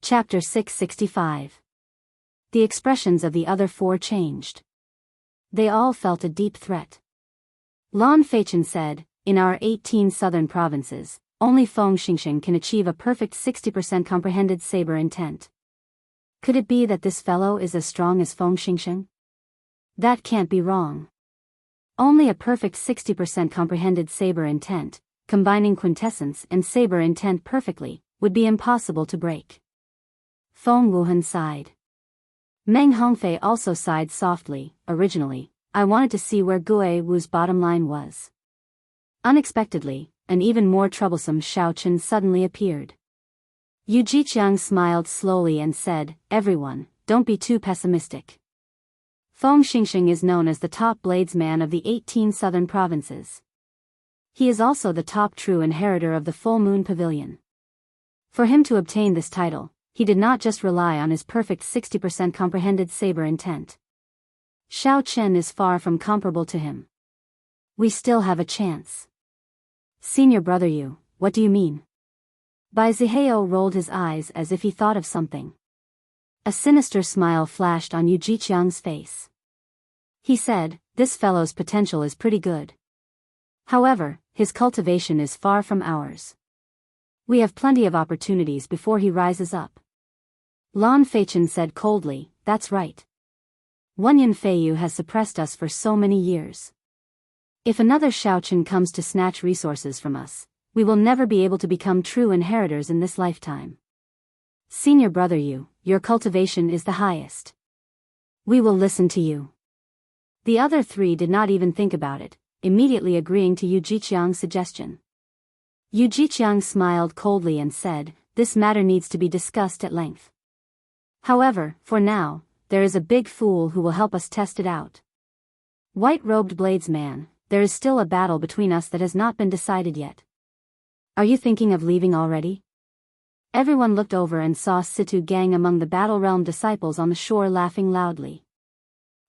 Chapter 665. The expressions of the other four changed. They all felt a deep threat. Lan Feichen said, "In our 18 southern provinces, only Feng Xingxing can achieve a perfect 60% comprehended saber intent. Could it be that this fellow is as strong as Feng Xingxing? That can't be wrong. Only a perfect 60% comprehended saber intent, combining quintessence and saber intent perfectly, would be impossible to break." Feng Wuhan sighed. Meng Hongfei also sighed softly. Originally, I wanted to see where Gui Wu's bottom line was. Unexpectedly, an even more troublesome Shao Chen suddenly appeared. Yu Jiqiang smiled slowly and said, "Everyone, don't be too pessimistic. Feng Xingxing is known as the top bladesman of the 18 southern provinces. He is also the top true inheritor of the Full Moon Pavilion. For him to obtain this title, he did not just rely on his perfect 60% comprehended saber intent. Shao Chen is far from comparable to him. We still have a chance." "Senior brother Yu, what do you mean?" Bai Zihao rolled his eyes as if he thought of something. A sinister smile flashed on Yu Jiqiang's face. He said, "This fellow's potential is pretty good. However, his cultivation is far from ours. We have plenty of opportunities before he rises up." Lan Feichen said coldly, "That's right. Wenyan Feiyu has suppressed us for so many years. If another Shao Chen comes to snatch resources from us, we will never be able to become true inheritors in this lifetime. Senior brother Yu, your cultivation is the highest. We will listen to you." The other three did not even think about it, immediately agreeing to Yu Jiqiang's suggestion. Yu Jiqiang smiled coldly and said, "This matter needs to be discussed at length. However, for now, there is a big fool who will help us test it out. White-robed bladesman, there is still a battle between us that has not been decided yet. Are you thinking of leaving already?" Everyone looked over and saw Situ Gang among the Battle Realm disciples on the shore laughing loudly.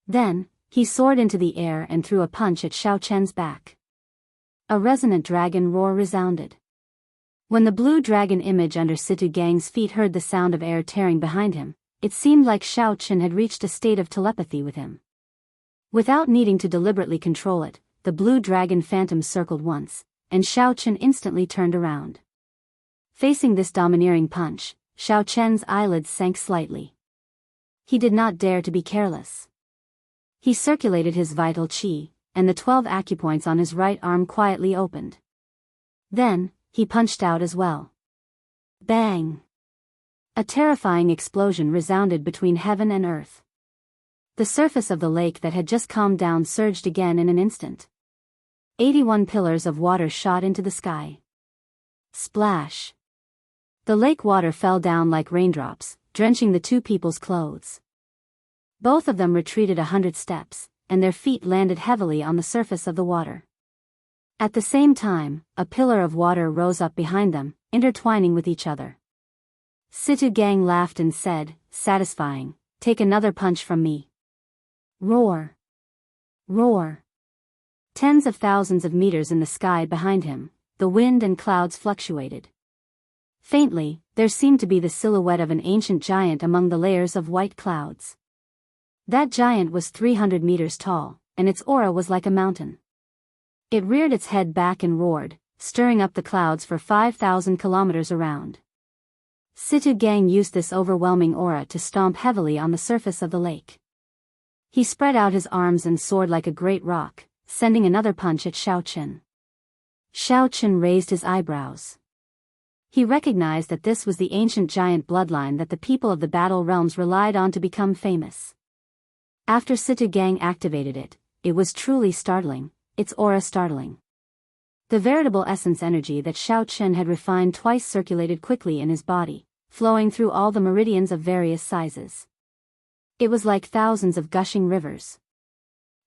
Then, he soared into the air and threw a punch at Shao Chen's back. A resonant dragon roar resounded. When the blue dragon image under Situ Gang's feet heard the sound of air tearing behind him, it seemed like Shao Chen had reached a state of telepathy with him. Without needing to deliberately control it, the blue dragon phantom circled once, and Shao Chen instantly turned around. Facing this domineering punch, Shao Chen's eyelids sank slightly. He did not dare to be careless. He circulated his vital qi, and the 12 acupoints on his right arm quietly opened. Then, he punched out as well. Bang! A terrifying explosion resounded between heaven and earth. The surface of the lake that had just calmed down surged again in an instant. 81 pillars of water shot into the sky. Splash! The lake water fell down like raindrops, drenching the two people's clothes. Both of them retreated 100 steps, and their feet landed heavily on the surface of the water. At the same time, a pillar of water rose up behind them, intertwining with each other. Situ Gang laughed and said, "Satisfying, take another punch from me." Roar! Roar! Tens of thousands of meters in the sky behind him, the wind and clouds fluctuated. Faintly, there seemed to be the silhouette of an ancient giant among the layers of white clouds. That giant was 300 meters tall, and its aura was like a mountain. It reared its head back and roared, stirring up the clouds for 5,000 kilometers around. Situ Gang used this overwhelming aura to stomp heavily on the surface of the lake. He spread out his arms and soared like a great rock, sending another punch at Shao Chen. Shao Chen raised his eyebrows. He recognized that this was the ancient giant bloodline that the people of the Battle Realms relied on to become famous. After Situ Gang activated it, it was truly startling, its aura startling. The veritable essence energy that Shao Chen had refined twice circulated quickly in his body, flowing through all the meridians of various sizes. It was like thousands of gushing rivers.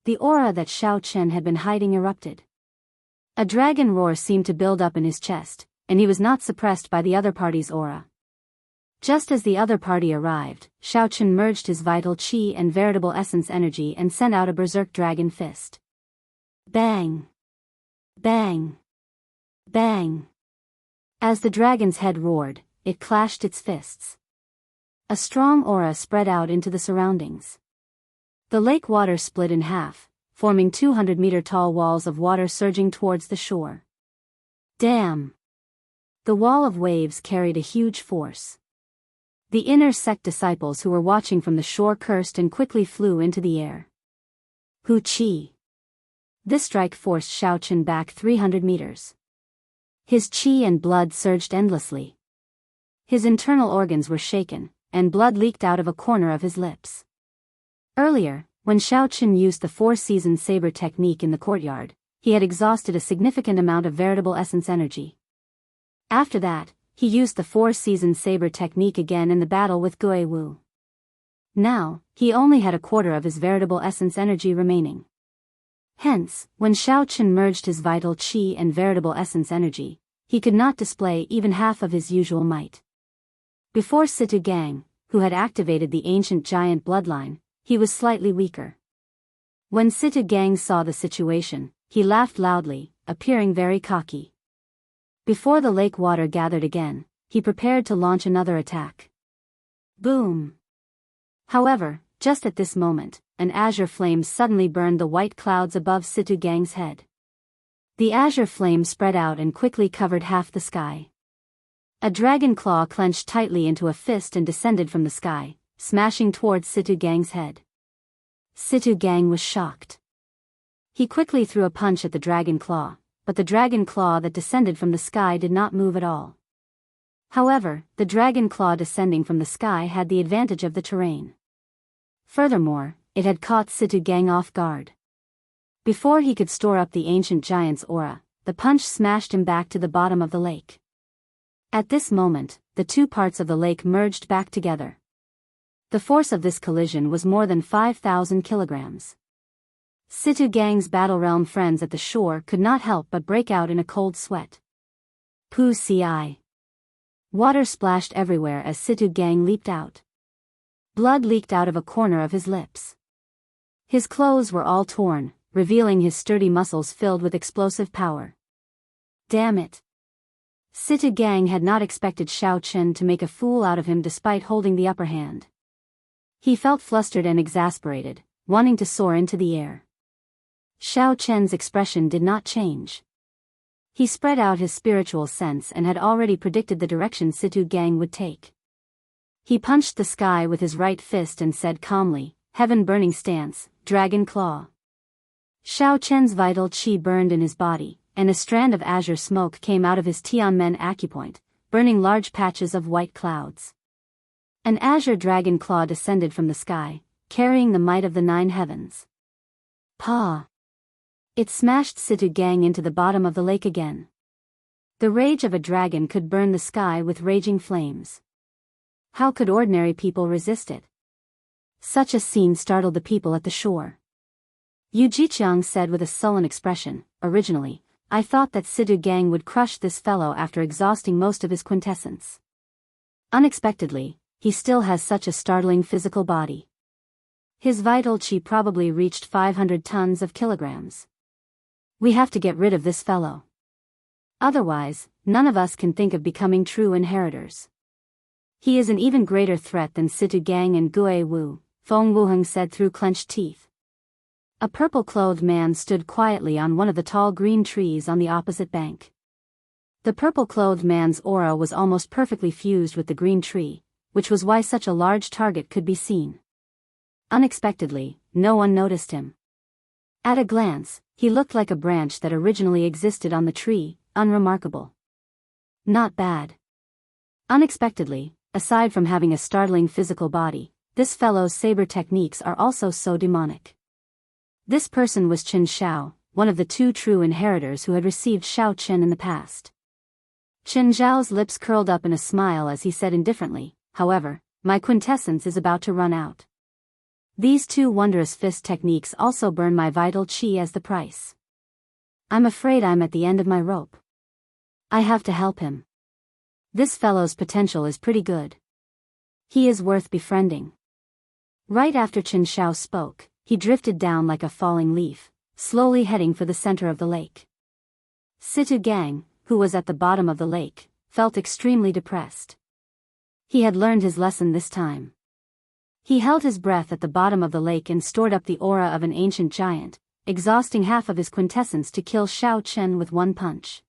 The aura that Shao Chen had been hiding erupted. A dragon roar seemed to build up in his chest, and he was not suppressed by the other party's aura. Just as the other party arrived, Shao Chen merged his vital qi and veritable essence energy and sent out a berserk dragon fist. Bang! Bang! Bang! As the dragon's head roared, it clashed its fists. A strong aura spread out into the surroundings. The lake water split in half, forming 200-meter-tall walls of water surging towards the shore. Damn! The wall of waves carried a huge force. The inner sect disciples who were watching from the shore cursed and quickly flew into the air. Hu Qi! This strike forced Xiaochen back 300 meters. His qi and blood surged endlessly. His internal organs were shaken, and blood leaked out of a corner of his lips. Earlier, when Xiaochen used the four-season saber technique in the courtyard, he had exhausted a significant amount of veritable essence energy. After that, he used the four-season saber technique again in the battle with Gui Wu. Now, he only had a quarter of his veritable essence energy remaining. Hence, when Xiaochen merged his vital qi and veritable essence energy, he could not display even half of his usual might. Before Situ Gang, who had activated the ancient giant bloodline, he was slightly weaker. When Situ Gang saw the situation, he laughed loudly, appearing very cocky. Before the lake water gathered again, he prepared to launch another attack. Boom! However, just at this moment, an azure flame suddenly burned the white clouds above Situ Gang's head. The azure flame spread out and quickly covered half the sky. A dragon claw clenched tightly into a fist and descended from the sky, smashing towards Situ Gang's head. Situ Gang was shocked. He quickly threw a punch at the dragon claw, but the dragon claw that descended from the sky did not move at all. However, the dragon claw descending from the sky had the advantage of the terrain. Furthermore, it had caught Situ Gang off guard. Before he could store up the ancient giant's aura, the punch smashed him back to the bottom of the lake. At this moment, the two parts of the lake merged back together. The force of this collision was more than 5,000 kilograms. Situ Gang's Battle Realm friends at the shore could not help but break out in a cold sweat. Pu Ci. Water splashed everywhere as Situ Gang leaped out. Blood leaked out of a corner of his lips. His clothes were all torn, revealing his sturdy muscles filled with explosive power. Damn it! Situ Gang had not expected Xiaochen to make a fool out of him despite holding the upper hand. He felt flustered and exasperated, wanting to soar into the air. Xiaochen's expression did not change. He spread out his spiritual sense and had already predicted the direction Situ Gang would take. He punched the sky with his right fist and said calmly, "Heaven-burning stance, dragon claw." Xiaochen's vital qi burned in his body, and a strand of azure smoke came out of his Tianmen acupoint, burning large patches of white clouds. An azure dragon claw descended from the sky, carrying the might of the 9 heavens. Pa! It smashed Situ Gang into the bottom of the lake again. The rage of a dragon could burn the sky with raging flames. How could ordinary people resist it? Such a scene startled the people at the shore. Yu Jiqiang said with a sullen expression, "Originally, I thought that Situ Gang would crush this fellow after exhausting most of his quintessence. Unexpectedly, he still has such a startling physical body. His vital qi probably reached 500 tons of kilograms. We have to get rid of this fellow. Otherwise, none of us can think of becoming true inheritors. He is an even greater threat than Situ Gang and Gui Wu," Feng Wuheng said through clenched teeth. A purple-clothed man stood quietly on one of the tall green trees on the opposite bank. The purple-clothed man's aura was almost perfectly fused with the green tree, which was why such a large target could be seen. Unexpectedly, no one noticed him. At a glance, he looked like a branch that originally existed on the tree, unremarkable. Not bad. Unexpectedly, aside from having a startling physical body, this fellow's saber techniques are also so demonic. This person was Qin Xiao, one of the 2 true inheritors who had received Xiaochen in the past. Qin Xiao's lips curled up in a smile as he said indifferently, "However, my quintessence is about to run out. These 2 wondrous fist techniques also burn my vital qi as the price. I'm afraid I'm at the end of my rope. I have to help him. This fellow's potential is pretty good. He is worth befriending." Right after Qin Xiao spoke, he drifted down like a falling leaf, slowly heading for the center of the lake. Situ Gang, who was at the bottom of the lake, felt extremely depressed. He had learned his lesson this time. He held his breath at the bottom of the lake and stored up the aura of an ancient giant, exhausting half of his quintessence to kill Xiao Chen with one punch.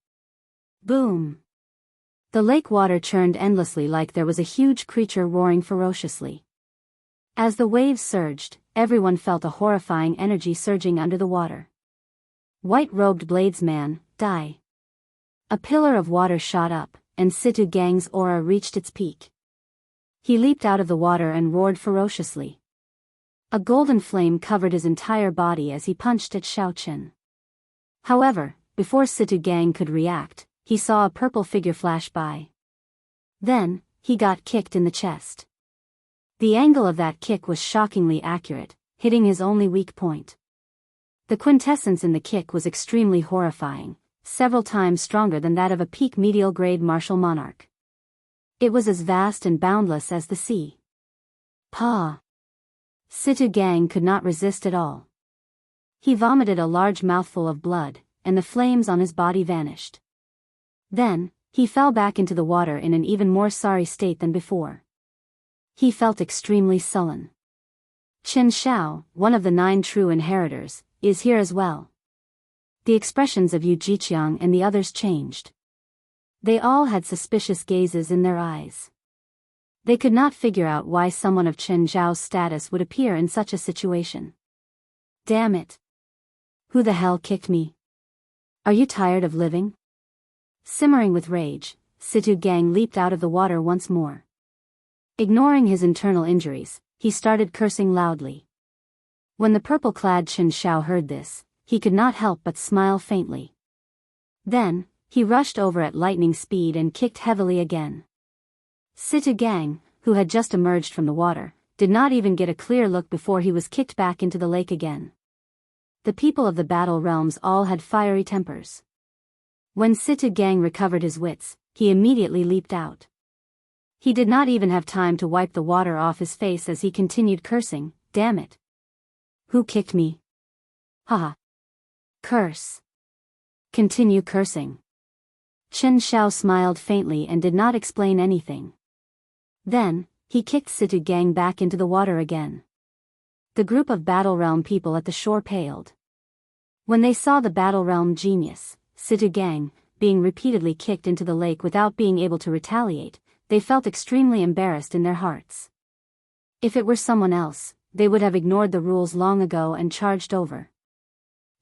Boom! The lake water churned endlessly like there was a huge creature roaring ferociously. As the waves surged, everyone felt a horrifying energy surging under the water. White-robed bladesman, die. A pillar of water shot up, and Situ Gang's aura reached its peak. He leaped out of the water and roared ferociously. A golden flame covered his entire body as he punched at Xiao Chen. However, before Situ Gang could react, he saw a purple figure flash by. Then, he got kicked in the chest. The angle of that kick was shockingly accurate, hitting his only weak point. The quintessence in the kick was extremely horrifying, several times stronger than that of a peak medial-grade martial monarch. It was as vast and boundless as the sea. Pa! Situ Gang could not resist at all. He vomited a large mouthful of blood, and the flames on his body vanished. Then, he fell back into the water in an even more sorry state than before. He felt extremely sullen. Qin Xiao, one of the 9 true inheritors, is here as well. The expressions of Yu Jiqiang and the others changed. They all had suspicious gazes in their eyes. They could not figure out why someone of Chen Zhao's status would appear in such a situation. Damn it! Who the hell kicked me? Are you tired of living? Simmering with rage, Situ Gang leaped out of the water once more. Ignoring his internal injuries, he started cursing loudly. When the purple-clad Qin Xiao heard this, he could not help but smile faintly. Then, he rushed over at lightning speed and kicked heavily again. Situ Gang, who had just emerged from the water, did not even get a clear look before he was kicked back into the lake again. The people of the battle realms all had fiery tempers. When Situ Gang recovered his wits, he immediately leaped out. He did not even have time to wipe the water off his face as he continued cursing, damn it. Who kicked me? Haha. Curse. Continue cursing. Qin Xiao smiled faintly and did not explain anything. Then, he kicked Situ Gang back into the water again. The group of Battle Realm people at the shore paled. When they saw the Battle Realm genius, Situ Gang, being repeatedly kicked into the lake without being able to retaliate, they felt extremely embarrassed in their hearts. If it were someone else, they would have ignored the rules long ago and charged over.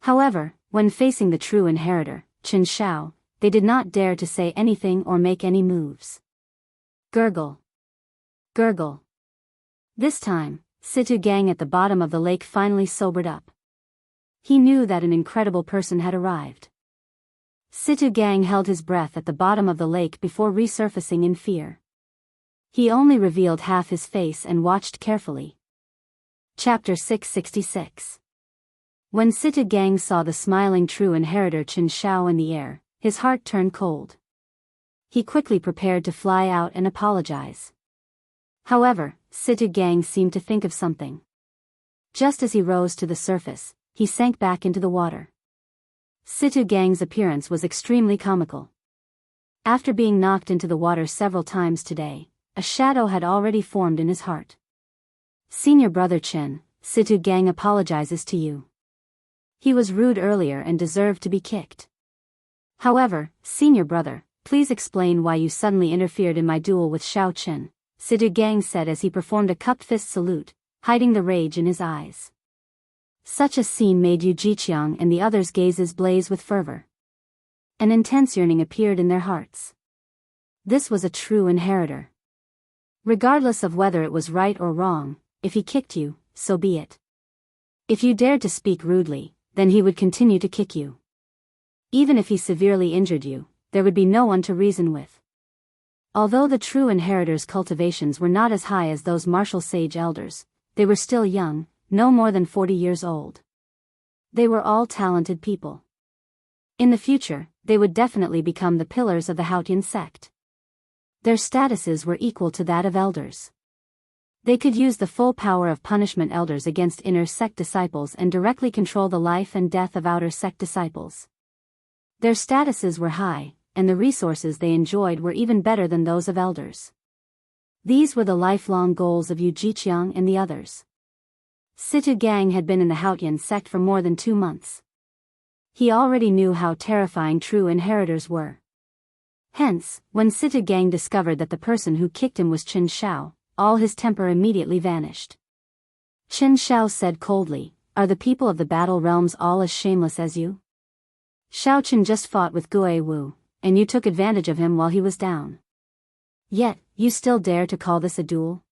However, when facing the true inheritor, Qin Xiao, they did not dare to say anything or make any moves. Gurgle. Gurgle. This time, Situ Gang at the bottom of the lake finally sobered up. He knew that an incredible person had arrived. Situ Gang held his breath at the bottom of the lake before resurfacing in fear. He only revealed half his face and watched carefully. Chapter 666. When Situ Gang saw the smiling true inheritor Qin Xiao in the air, his heart turned cold. He quickly prepared to fly out and apologize. However, Situ Gang seemed to think of something. Just as he rose to the surface, he sank back into the water. Situ Gang's appearance was extremely comical. After being knocked into the water several times today, a shadow had already formed in his heart. Senior brother Chen, Situ Gang apologizes to you. He was rude earlier and deserved to be kicked. However, senior brother, please explain why you suddenly interfered in my duel with Xiao Chen, Situ Gang said as he performed a cupped fist salute, hiding the rage in his eyes. Such a scene made Yu Jiqiang and the others' gazes blaze with fervor. An intense yearning appeared in their hearts. This was a true inheritor. Regardless of whether it was right or wrong, if he kicked you, so be it. If you dared to speak rudely, then he would continue to kick you. Even if he severely injured you, there would be no one to reason with. Although the true inheritors' cultivations were not as high as those martial sage elders, they were still young, no more than 40 years old. They were all talented people. In the future, they would definitely become the pillars of the Haotian sect. Their statuses were equal to that of elders. They could use the full power of punishment elders against inner sect disciples and directly control the life and death of outer sect disciples. Their statuses were high, and the resources they enjoyed were even better than those of elders. These were the lifelong goals of Yu Jiqiang and the others. Situ Gang had been in the Haotian sect for more than 2 months. He already knew how terrifying true inheritors were. Hence, when Situ Gang discovered that the person who kicked him was Qin Shao, all his temper immediately vanished. Qin Shao said coldly, "Are the people of the battle realms all as shameless as you? Shao Qin just fought with Gui Wu, and you took advantage of him while he was down. Yet, you still dare to call this a duel?"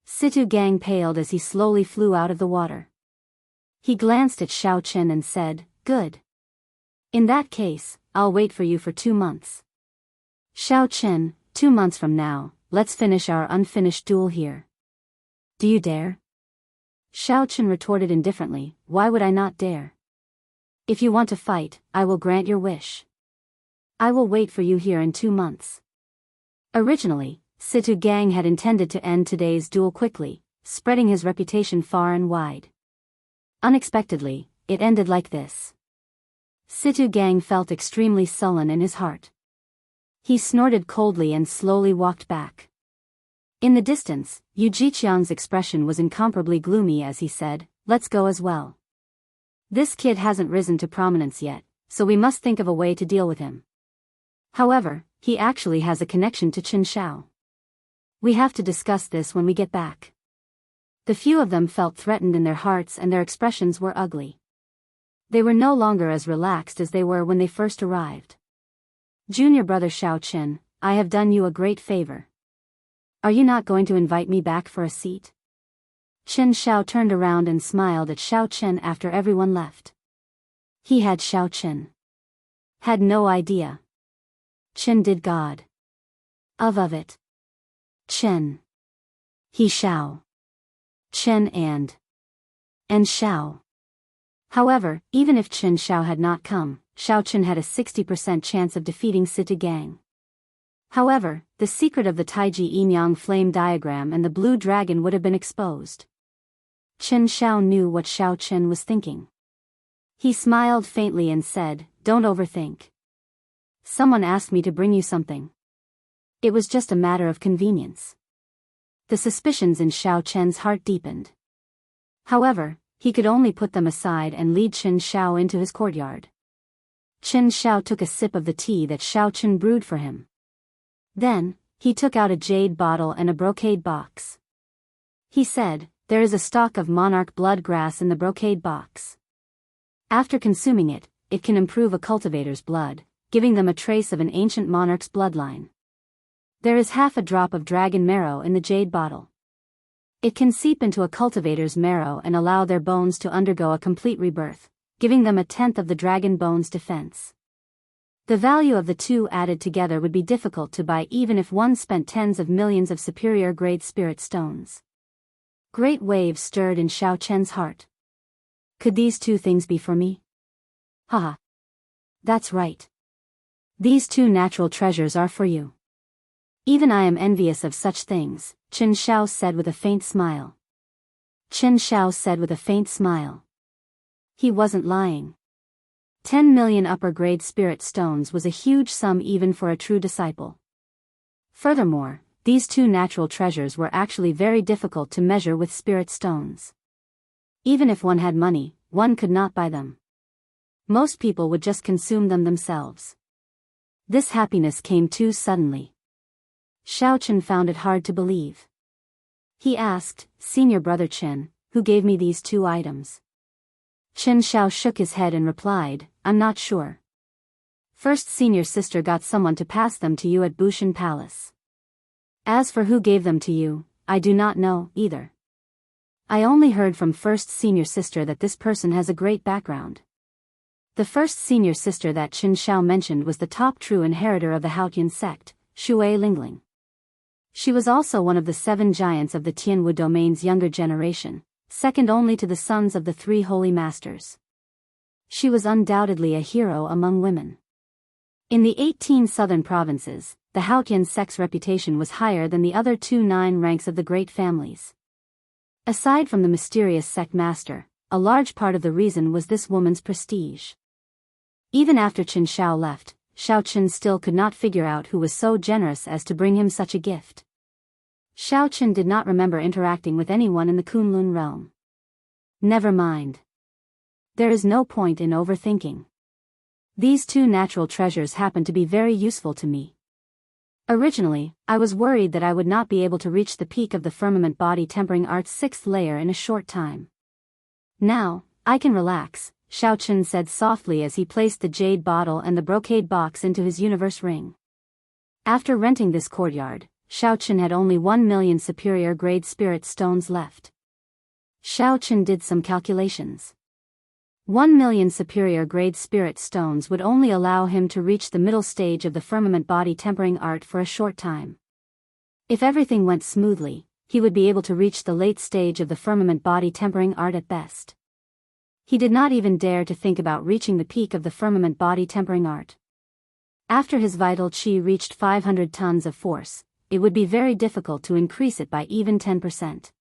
Situ Gang paled as he slowly flew out of the water. He glanced at Shao Qin and said, "Good. In that case, I'll wait for you for 2 months. Shao Qin, 2 months from now, let's finish our unfinished duel here. Do you dare?" Shao Qin retorted indifferently, "Why would I not dare? If you want to fight, I will grant your wish. I will wait for you here in 2 months." Originally, Situ Gang had intended to end today's duel quickly, spreading his reputation far and wide. Unexpectedly, it ended like this. Situ Gang felt extremely sullen in his heart. He snorted coldly and slowly walked back. In the distance, Yu Jiqiang's expression was incomparably gloomy as he said, "Let's go as well. This kid hasn't risen to prominence yet, so we must think of a way to deal with him. However, he actually has a connection to Qin Shao. We have to discuss this when we get back." The few of them felt threatened in their hearts and their expressions were ugly. They were no longer as relaxed as they were when they first arrived. "Junior brother Shao Qin, I have done you a great favor. Are you not going to invite me back for a seat?" Qin Shao turned around and smiled at Shao Qin after everyone left. He had Shao Qin. Had no idea. Qin did God. Of it. Qin. He Shao. Qin and Shao. However, even if Qin Shao had not come, Shao Qin had a 60% chance of defeating Situ Gang. However, the secret of the Taiji Yin-Yang flame diagram and the blue dragon would have been exposed. Qin Shao knew what Shao Qin was thinking. He smiled faintly and said, "Don't overthink. Someone asked me to bring you something. It was just a matter of convenience." The suspicions in Shao Qin's heart deepened. However, he could only put them aside and lead Qin Shao into his courtyard. Qin Shao took a sip of the tea that Shao Qin brewed for him. Then, he took out a jade bottle and a brocade box. He said, "There is a stalk of monarch blood grass in the brocade box. After consuming it, it can improve a cultivator's blood, giving them a trace of an ancient monarch's bloodline. There is half a drop of dragon marrow in the jade bottle. It can seep into a cultivator's marrow and allow their bones to undergo a complete rebirth, giving them 1/10 of the dragon bone's defense. The value of the two added together would be difficult to buy even if one spent tens of millions of superior-grade spirit stones." Great waves stirred in Shao Chen's heart. Could these 2 things be for me? Haha. That's right. These 2 natural treasures are for you. Even I am envious of such things, Qin Shao said with a faint smile. Qin Shao said with a faint smile. He wasn't lying. 10 million upper-grade spirit stones was a huge sum even for a true disciple. Furthermore, these 2 natural treasures were actually very difficult to measure with spirit stones. Even if one had money, one could not buy them. Most people would just consume them themselves. This happiness came too suddenly. Shao Qin found it hard to believe. He asked, "Senior brother Qin, who gave me these 2 items?" Qin Shao shook his head and replied, "I'm not sure. First senior sister got someone to pass them to you at Bushan Palace. As for who gave them to you, I do not know, either. I only heard from first senior sister that this person has a great background." The first senior sister that Qin Shao mentioned was the top true inheritor of the Haotian sect, Shui Lingling. She was also one of the 7 giants of the Tianwu domain's younger generation, second only to the sons of the 3 holy masters. She was undoubtedly a hero among women. In the 18 southern provinces, the Haotian sect's reputation was higher than the other 2 9 ranks of the great families. Aside from the mysterious sect master, a large part of the reason was this woman's prestige. Even after Qin Shao left, Shao Qin still could not figure out who was so generous as to bring him such a gift. Xiao did not remember interacting with anyone in the Kunlun realm. Never mind. There is no point in overthinking. These two natural treasures happen to be very useful to me. Originally, I was worried that I would not be able to reach the peak of the firmament body tempering art's 6th layer in a short time. Now, I can relax, Xiao said softly as he placed the jade bottle and the brocade box into his universe ring. After renting this courtyard, Xiao had only 1 million superior grade spirit stones left. Xiao did some calculations. 1 million superior grade spirit stones would only allow him to reach the middle stage of the firmament body tempering art for a short time. If everything went smoothly, he would be able to reach the late stage of the firmament body tempering art at best. He did not even dare to think about reaching the peak of the firmament body tempering art. After his vital qi reached 500 tons of force, it would be very difficult to increase it by even 10%.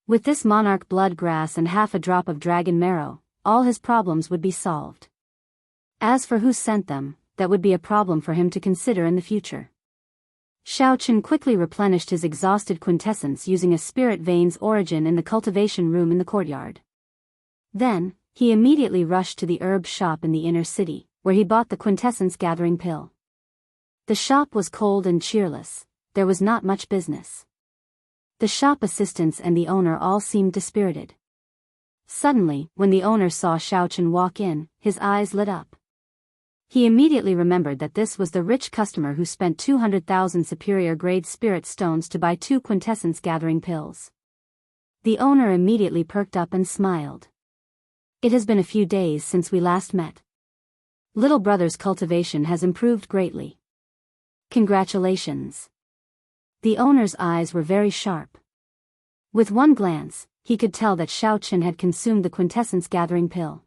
With this monarch blood grass and half a drop of dragon marrow, all his problems would be solved. As for who sent them, that would be a problem for him to consider in the future. Xiao quickly replenished his exhausted quintessence using a spirit vein's origin in the cultivation room in the courtyard. Then, he immediately rushed to the herb shop in the inner city, where he bought the quintessence gathering pill. The shop was cold and cheerless, there was not much business. The shop assistants and the owner all seemed dispirited. Suddenly, when the owner saw Xiao walk in, his eyes lit up. He immediately remembered that this was the rich customer who spent 200,000 superior grade spirit stones to buy 2 quintessence gathering pills. The owner immediately perked up and smiled. It has been a few days since we last met. Little brother's cultivation has improved greatly. Congratulations. The owner's eyes were very sharp. With one glance, he could tell that Xiao had consumed the quintessence gathering pill.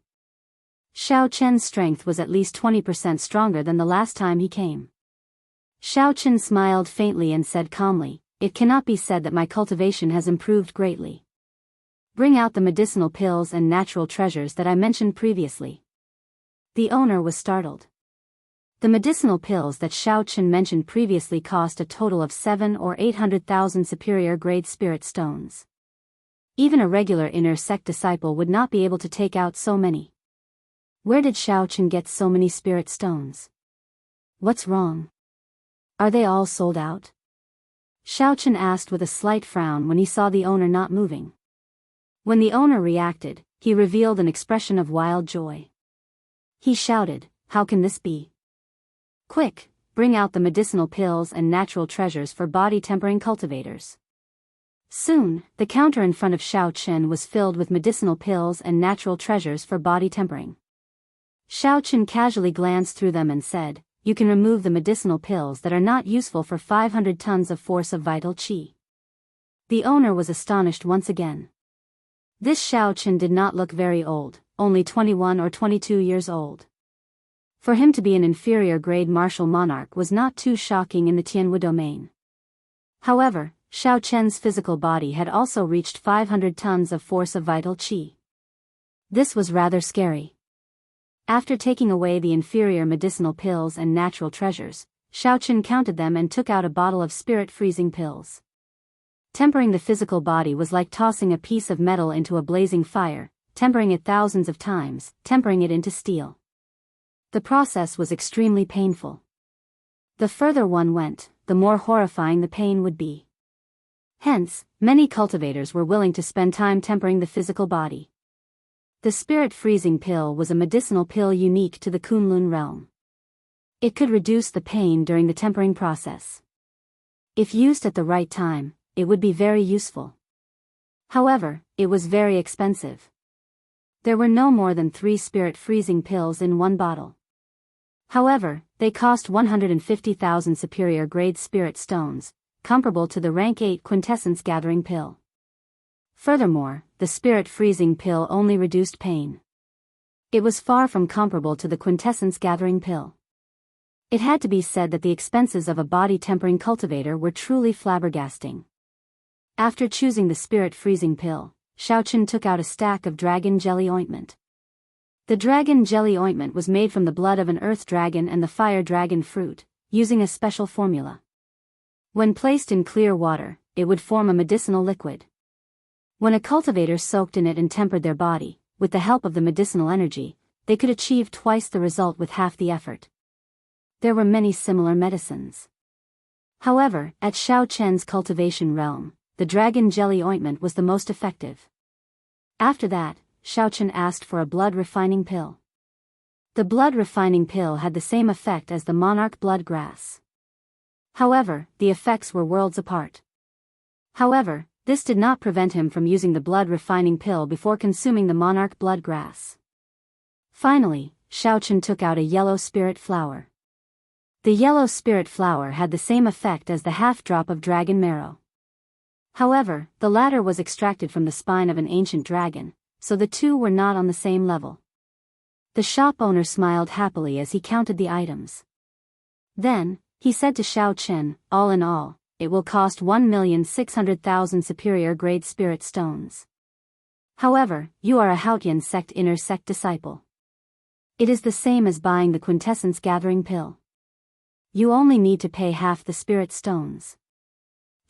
Xiao strength was at least 20% stronger than the last time he came. Xiao smiled faintly and said calmly, "It cannot be said that my cultivation has improved greatly. Bring out the medicinal pills and natural treasures that I mentioned previously." The owner was startled. The medicinal pills that Xiao mentioned previously cost a total of 7 or 800,000 superior grade spirit stones. Even a regular inner sect disciple would not be able to take out so many. Where did Xiao get so many spirit stones? What's wrong? Are they all sold out? Xiao asked with a slight frown when he saw the owner not moving. When the owner reacted, he revealed an expression of wild joy. He shouted, "How can this be? Quick, bring out the medicinal pills and natural treasures for body tempering cultivators." Soon, the counter in front of Xiao was filled with medicinal pills and natural treasures for body tempering. Xiao casually glanced through them and said, "You can remove the medicinal pills that are not useful for 500 tons of force of vital qi." The owner was astonished once again. This Xiao did not look very old, only 21 or 22 years old. For him to be an inferior grade martial monarch was not too shocking in the Tianwu domain. However, Xiao physical body had also reached 500 tons of force of vital qi. This was rather scary. After taking away the inferior medicinal pills and natural treasures, Xiao counted them and took out a bottle of spirit freezing pills. Tempering the physical body was like tossing a piece of metal into a blazing fire, tempering it thousands of times, tempering it into steel. The process was extremely painful. The further one went, the more horrifying the pain would be. Hence, many cultivators were willing to spend time tempering the physical body. The spirit freezing pill was a medicinal pill unique to the Kunlun realm. It could reduce the pain during the tempering process. If used at the right time, it would be very useful. However, it was very expensive. There were no more than 3 spirit freezing pills in one bottle. However, they cost 150,000 superior grade spirit stones, comparable to the rank 8 quintessence gathering pill. Furthermore, the spirit freezing pill only reduced pain. It was far from comparable to the quintessence gathering pill. It had to be said that the expenses of a body tempering cultivator were truly flabbergasting. After choosing the spirit freezing pill, Xiao took out a stack of dragon jelly ointment. The dragon jelly ointment was made from the blood of an earth dragon and the fire dragon fruit, using a special formula. When placed in clear water, it would form a medicinal liquid. When a cultivator soaked in it and tempered their body, with the help of the medicinal energy, they could achieve twice the result with half the effort. There were many similar medicines. However, at Xiao Chen's cultivation realm, the dragon jelly ointment was the most effective. After that, Xiao Chen asked for a blood refining pill. The blood refining pill had the same effect as the monarch blood grass. However, the effects were worlds apart. However, this did not prevent him from using the blood refining pill before consuming the monarch blood grass. Finally, Xiao Chen took out a yellow spirit flower. The yellow spirit flower had the same effect as the half-drop of dragon marrow. However, the latter was extracted from the spine of an ancient dragon, so the two were not on the same level. The shop owner smiled happily as he counted the items. Then, he said to Xiao Chen, all in all, it will cost 1,600,000 superior grade spirit stones. However, you are a Haotian sect inner sect disciple. It is the same as buying the quintessence gathering pill. You only need to pay half the spirit stones.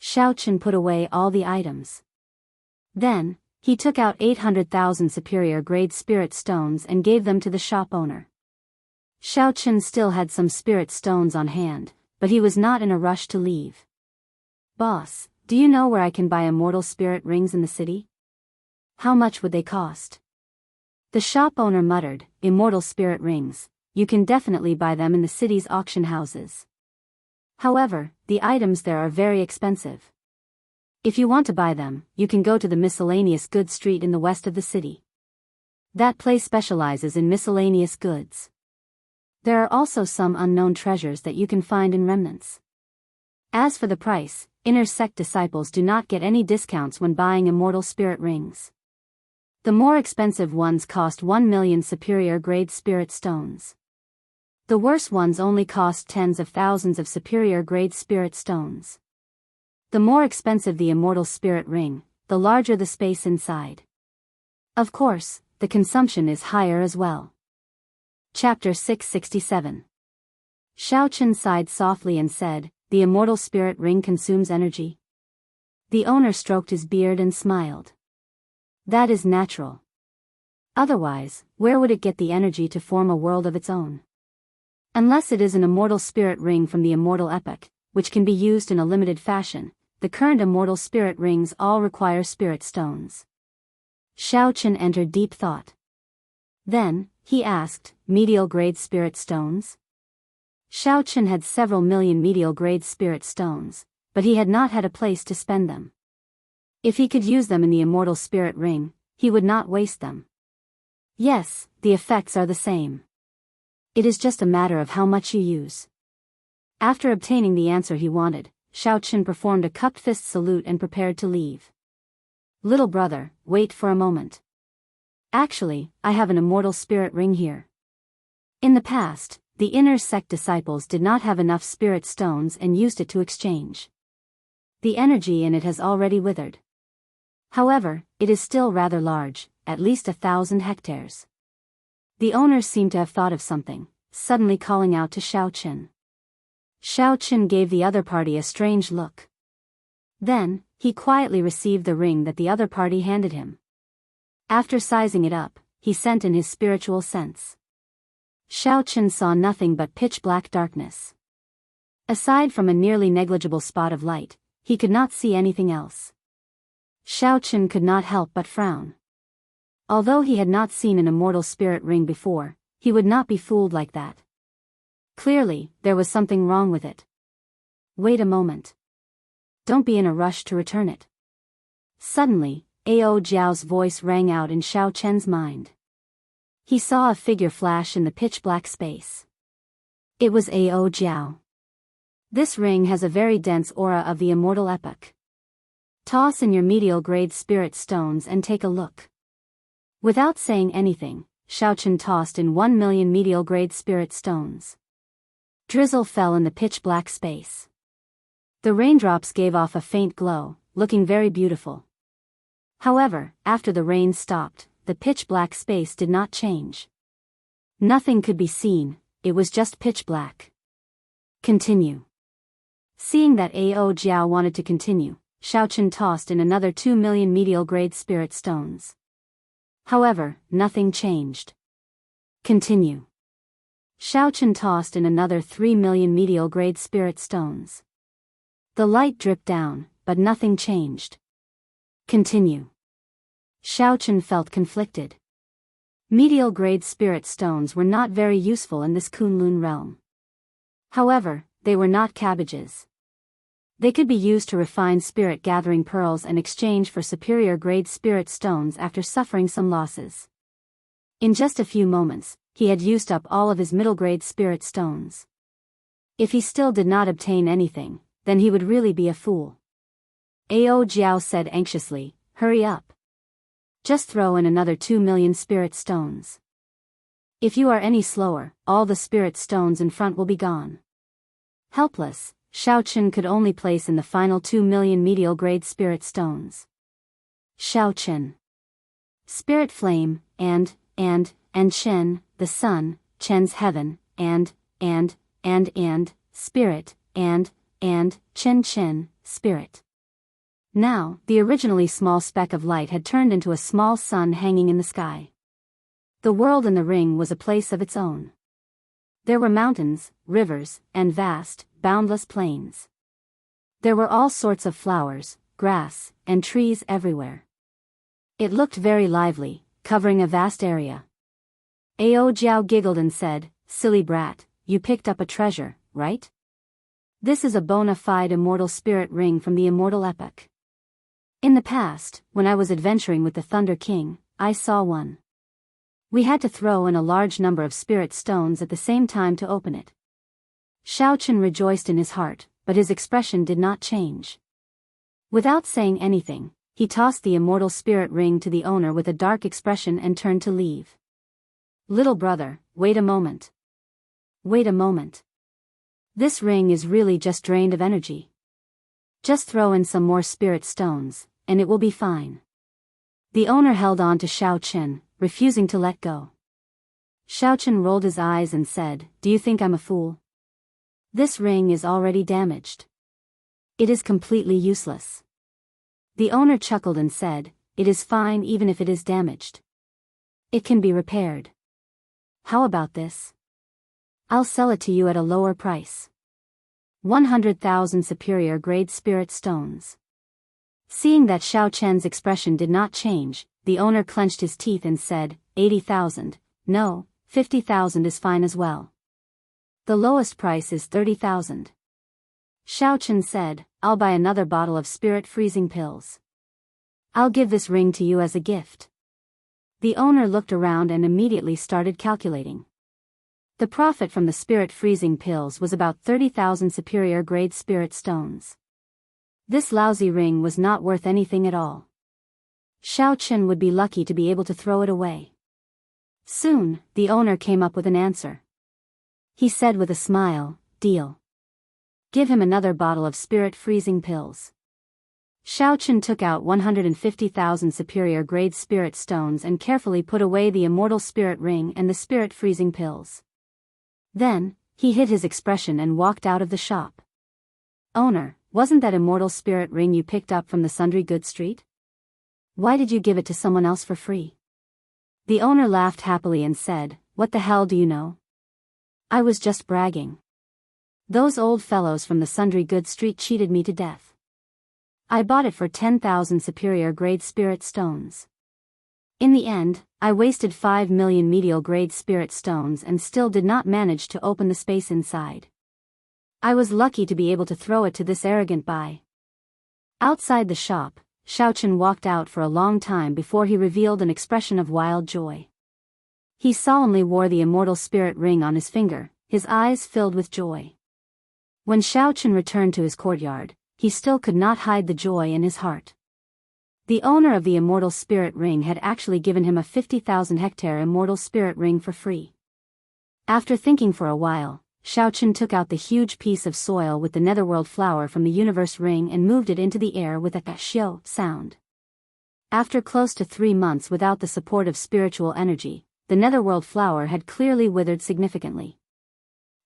Xiao Chen put away all the items. Then, he took out 800,000 superior grade spirit stones and gave them to the shop owner. Xiao Chen still had some spirit stones on hand, but he was not in a rush to leave. Boss, do you know where I can buy immortal spirit rings in the city? How much would they cost? The shop owner muttered, immortal spirit rings, you can definitely buy them in the city's auction houses. However, the items there are very expensive. If you want to buy them, you can go to the miscellaneous goods street in the west of the city. That place specializes in miscellaneous goods. There are also some unknown treasures that you can find in remnants. As for the price, inner sect disciples do not get any discounts when buying immortal spirit rings. The more expensive ones cost 1 million superior grade spirit stones. The worse ones only cost tens of thousands of superior grade spirit stones. The more expensive the immortal spirit ring, the larger the space inside. Of course, the consumption is higher as well. Chapter 667. Xiao Chen sighed softly and said, the immortal spirit ring consumes energy. The owner stroked his beard and smiled. That is natural. Otherwise, where would it get the energy to form a world of its own? Unless it is an immortal spirit ring from the immortal epoch, which can be used in a limited fashion, the current immortal spirit rings all require spirit stones. Xiao Chen entered deep thought. Then, he asked, medial grade spirit stones? Xiao Chen had several million medial grade spirit stones, but he had not had a place to spend them. If he could use them in the immortal spirit ring, he would not waste them. Yes, the effects are the same. It is just a matter of how much you use. After obtaining the answer he wanted, Xiao Chen performed a cupped fist salute and prepared to leave. Little brother, wait for a moment. Actually, I have an immortal spirit ring here. In the past, the inner sect disciples did not have enough spirit stones and used it to exchange. The energy in it has already withered. However, it is still rather large, at least 1,000 hectares. The owner seemed to have thought of something, suddenly calling out to Xiao Chen. Xiao Chen gave the other party a strange look. Then, he quietly received the ring that the other party handed him. After sizing it up, he sent in his spiritual sense. Xiao Chen saw nothing but pitch-black darkness. Aside from a nearly negligible spot of light, he could not see anything else. Xiao Chen could not help but frown. Although he had not seen an immortal spirit ring before, he would not be fooled like that. Clearly, there was something wrong with it. Wait a moment. Don't be in a rush to return it. Suddenly, Ao Jiao's voice rang out in Xiao Chen's mind. He saw a figure flash in the pitch-black space. It was Ao Jiao. This ring has a very dense aura of the immortal epoch. Toss in your medial grade spirit stones and take a look. Without saying anything, Xiao Chen tossed in 1 million medial grade spirit stones. Drizzle fell in the pitch-black space. The raindrops gave off a faint glow, looking very beautiful. However, after the rain stopped, the pitch-black space did not change. Nothing could be seen, it was just pitch-black. Continue. Seeing that Ao Jiao wanted to continue, Xiaochen tossed in another 2 million medial-grade spirit stones. However, nothing changed. Continue. Xiaochen tossed in another 3 million medial-grade spirit stones. The light dripped down, but nothing changed. Continue. Xiaochen felt conflicted. Medial-grade spirit stones were not very useful in this Kunlun realm. However, they were not cabbages. They could be used to refine spirit-gathering pearls and exchange for superior-grade spirit stones after suffering some losses. In just a few moments, he had used up all of his middle-grade spirit stones. If he still did not obtain anything, then he would really be a fool. Ao Jiao said anxiously, "Hurry up. Just throw in another 2 million spirit stones. If you are any slower, all the spirit stones in front will be gone." Helpless, Xiaochen could only place in the final 2 million medial-grade spirit stones. Xiaochen. Spirit flame, and Chen, the sun, Chen's heaven, and, spirit, and, Chen, spirit. Now, the originally small speck of light had turned into a small sun hanging in the sky. The world in the ring was a place of its own. There were mountains, rivers, and vast, boundless plains. There were all sorts of flowers, grass, and trees everywhere. It looked very lively, covering a vast area. Ao Jiao giggled and said, "Silly brat, you picked up a treasure, right? This is a bona fide immortal spirit ring from the immortal epoch. In the past, when I was adventuring with the Thunder King, I saw one. We had to throw in a large number of spirit stones at the same time to open it." Xiaochen rejoiced in his heart, but his expression did not change. Without saying anything, he tossed the immortal spirit ring to the owner with a dark expression and turned to leave. "Little brother, wait a moment. Wait a moment. This ring is really just drained of energy. Just throw in some more spirit stones, and it will be fine." The owner held on to Xiaochen, refusing to let go. Xiaochen rolled his eyes and said, "Do you think I'm a fool? This ring is already damaged. It is completely useless." The owner chuckled and said, "It is fine even if it is damaged. It can be repaired. How about this? I'll sell it to you at a lower price. 100,000 superior grade spirit stones." Seeing that Xiaochen's expression did not change, the owner clenched his teeth and said, 80,000, no, 50,000 is fine as well. The lowest price is 30,000. Xiaochen said, "I'll buy another bottle of spirit freezing pills. I'll give this ring to you as a gift." The owner looked around and immediately started calculating. The profit from the spirit freezing pills was about 30,000 superior grade spirit stones. This lousy ring was not worth anything at all. Xiaochen would be lucky to be able to throw it away. Soon, the owner came up with an answer. He said with a smile, "Deal. Give him another bottle of spirit freezing pills." Xiaochen took out 150,000 superior grade spirit stones and carefully put away the immortal spirit ring and the spirit freezing pills. Then, he hid his expression and walked out of the shop. "Owner, wasn't that immortal spirit ring you picked up from the Sundry Goods Street? Why did you give it to someone else for free?" The owner laughed happily and said, "What the hell do you know? I was just bragging. Those old fellows from the Sundry Goods Street cheated me to death. I bought it for 10,000 superior grade spirit stones. In the end, I wasted 5 million medial grade spirit stones and still did not manage to open the space inside. I was lucky to be able to throw it to this arrogant buy." Outside the shop, Xiaochen walked out for a long time before he revealed an expression of wild joy. He solemnly wore the immortal spirit ring on his finger, his eyes filled with joy. When Xiaochen returned to his courtyard, he still could not hide the joy in his heart. The owner of the immortal spirit ring had actually given him a 50,000 hectare immortal spirit ring for free. After thinking for a while, Xiaochen took out the huge piece of soil with the netherworld flower from the universe ring and moved it into the air with a xiao sound. After close to 3 months without the support of spiritual energy, the netherworld flower had clearly withered significantly.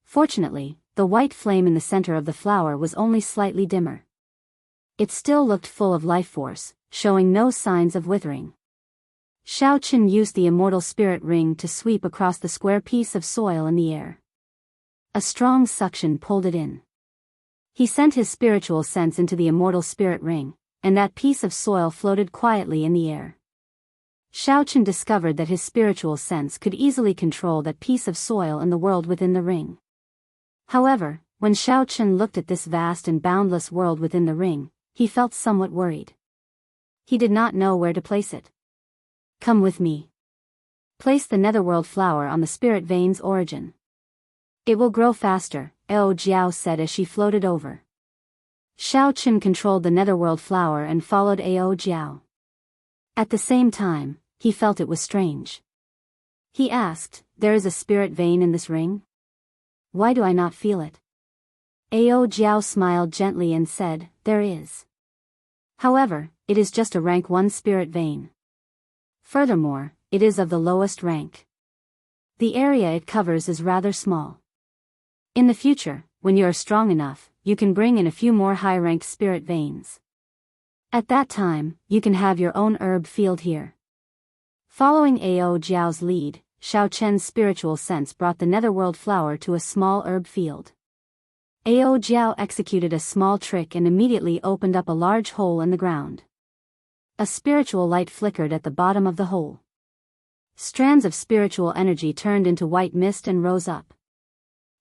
Fortunately, the white flame in the center of the flower was only slightly dimmer. It still looked full of life force, showing no signs of withering. Xiao used the immortal spirit ring to sweep across the square piece of soil in the air. A strong suction pulled it in. He sent his spiritual sense into the immortal spirit ring, and that piece of soil floated quietly in the air. Xiao discovered that his spiritual sense could easily control that piece of soil in the world within the ring. However, when Xiao looked at this vast and boundless world within the ring, he felt somewhat worried. He did not know where to place it. Come with me. Place the netherworld flower on the spirit vein's origin. It will grow faster, Ao Jiao said as she floated over. Xiao controlled the netherworld flower and followed Ao Jiao. At the same time, he felt it was strange. He asked, "There is a spirit vein in this ring? Why do I not feel it?" Ao Jiao smiled gently and said, "There is. However, it is just a rank 1 spirit vein. Furthermore, it is of the lowest rank. The area it covers is rather small. In the future, when you are strong enough, you can bring in a few more high-ranked spirit veins. At that time, you can have your own herb field here." Following Ao Jiao's lead, Xiao spiritual sense brought the netherworld flower to a small herb field. Ao Jiao executed a small trick and immediately opened up a large hole in the ground. A spiritual light flickered at the bottom of the hole. Strands of spiritual energy turned into white mist and rose up.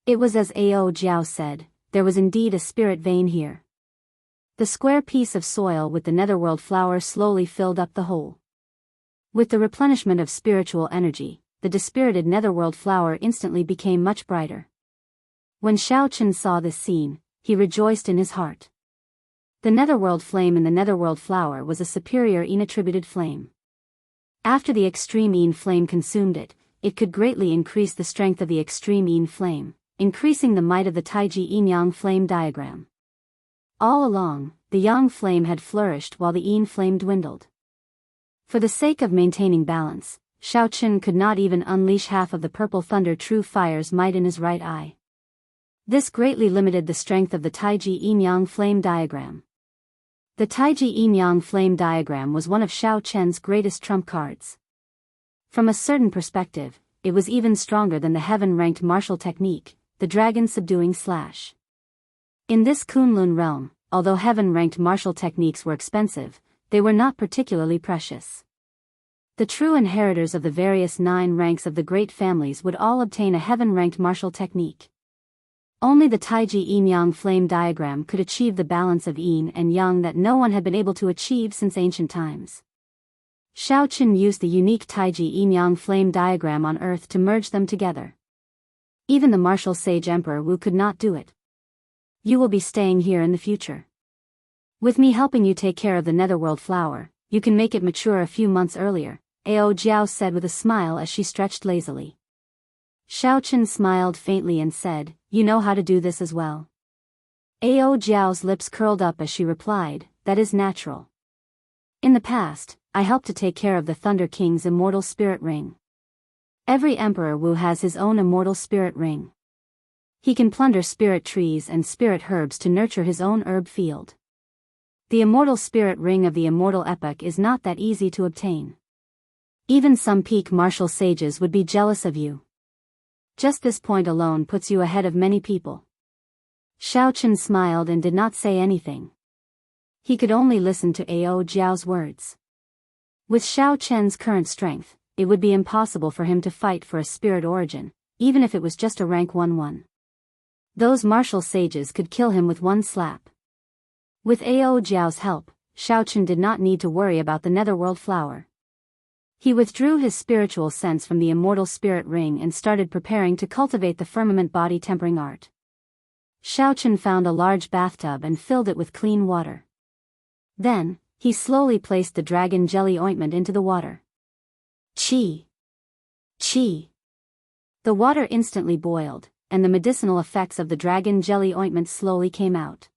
It was as Ao Jiao said, there was indeed a spirit vein here. The square piece of soil with the netherworld flower slowly filled up the hole. With the replenishment of spiritual energy, the dispirited netherworld flower instantly became much brighter. When Xiao saw this scene, he rejoiced in his heart. The netherworld flame in the netherworld flower was a superior Yin-attributed flame. After the extreme Yin flame consumed it, it could greatly increase the strength of the extreme Yin flame, increasing the might of the Taiji Yin-Yang flame diagram. All along, the Yang flame had flourished while the Yin flame dwindled. For the sake of maintaining balance, Xiao could not even unleash half of the purple thunder true fire's might in his right eye. This greatly limited the strength of the Taiji Yin-Yang flame diagram. The Taiji Yin-Yang flame diagram was one of Xiao greatest trump cards. From a certain perspective, it was even stronger than the heaven-ranked martial technique, the dragon subduing slash. In this Kunlun realm, although heaven-ranked martial techniques were expensive, they were not particularly precious. The true inheritors of the various 9 ranks of the great families would all obtain a heaven-ranked martial technique. Only the Taiji Yin-Yang flame diagram could achieve the balance of Yin and Yang that no one had been able to achieve since ancient times. Xiao used the unique Taiji Yin-Yang flame diagram on Earth to merge them together. Even the martial sage Emperor Wu could not do it. You will be staying here in the future. With me helping you take care of the netherworld flower, you can make it mature a few months earlier, Ao Jiao said with a smile as she stretched lazily. Xiao smiled faintly and said, "You know how to do this as well." Ao Jiao's lips curled up as she replied, "That is natural. In the past, I helped to take care of the Thunder King's immortal spirit ring. Every Emperor Wu has his own immortal spirit ring. He can plunder spirit trees and spirit herbs to nurture his own herb field. The immortal spirit ring of the immortal epoch is not that easy to obtain. Even some peak martial sages would be jealous of you. Just this point alone puts you ahead of many people." Xiao smiled and did not say anything. He could only listen to Ao Jiao's words. With Xiao current strength, it would be impossible for him to fight for a spirit origin, even if it was just a rank 1-1. Those martial sages could kill him with one slap. With Ao Jiao's help, Xiao did not need to worry about the netherworld flower. He withdrew his spiritual sense from the immortal spirit ring and started preparing to cultivate the firmament body tempering art. Xiao found a large bathtub and filled it with clean water. Then, he slowly placed the dragon jelly ointment into the water. Chi! Chi! The water instantly boiled, and the medicinal effects of the dragon jelly ointment slowly came out.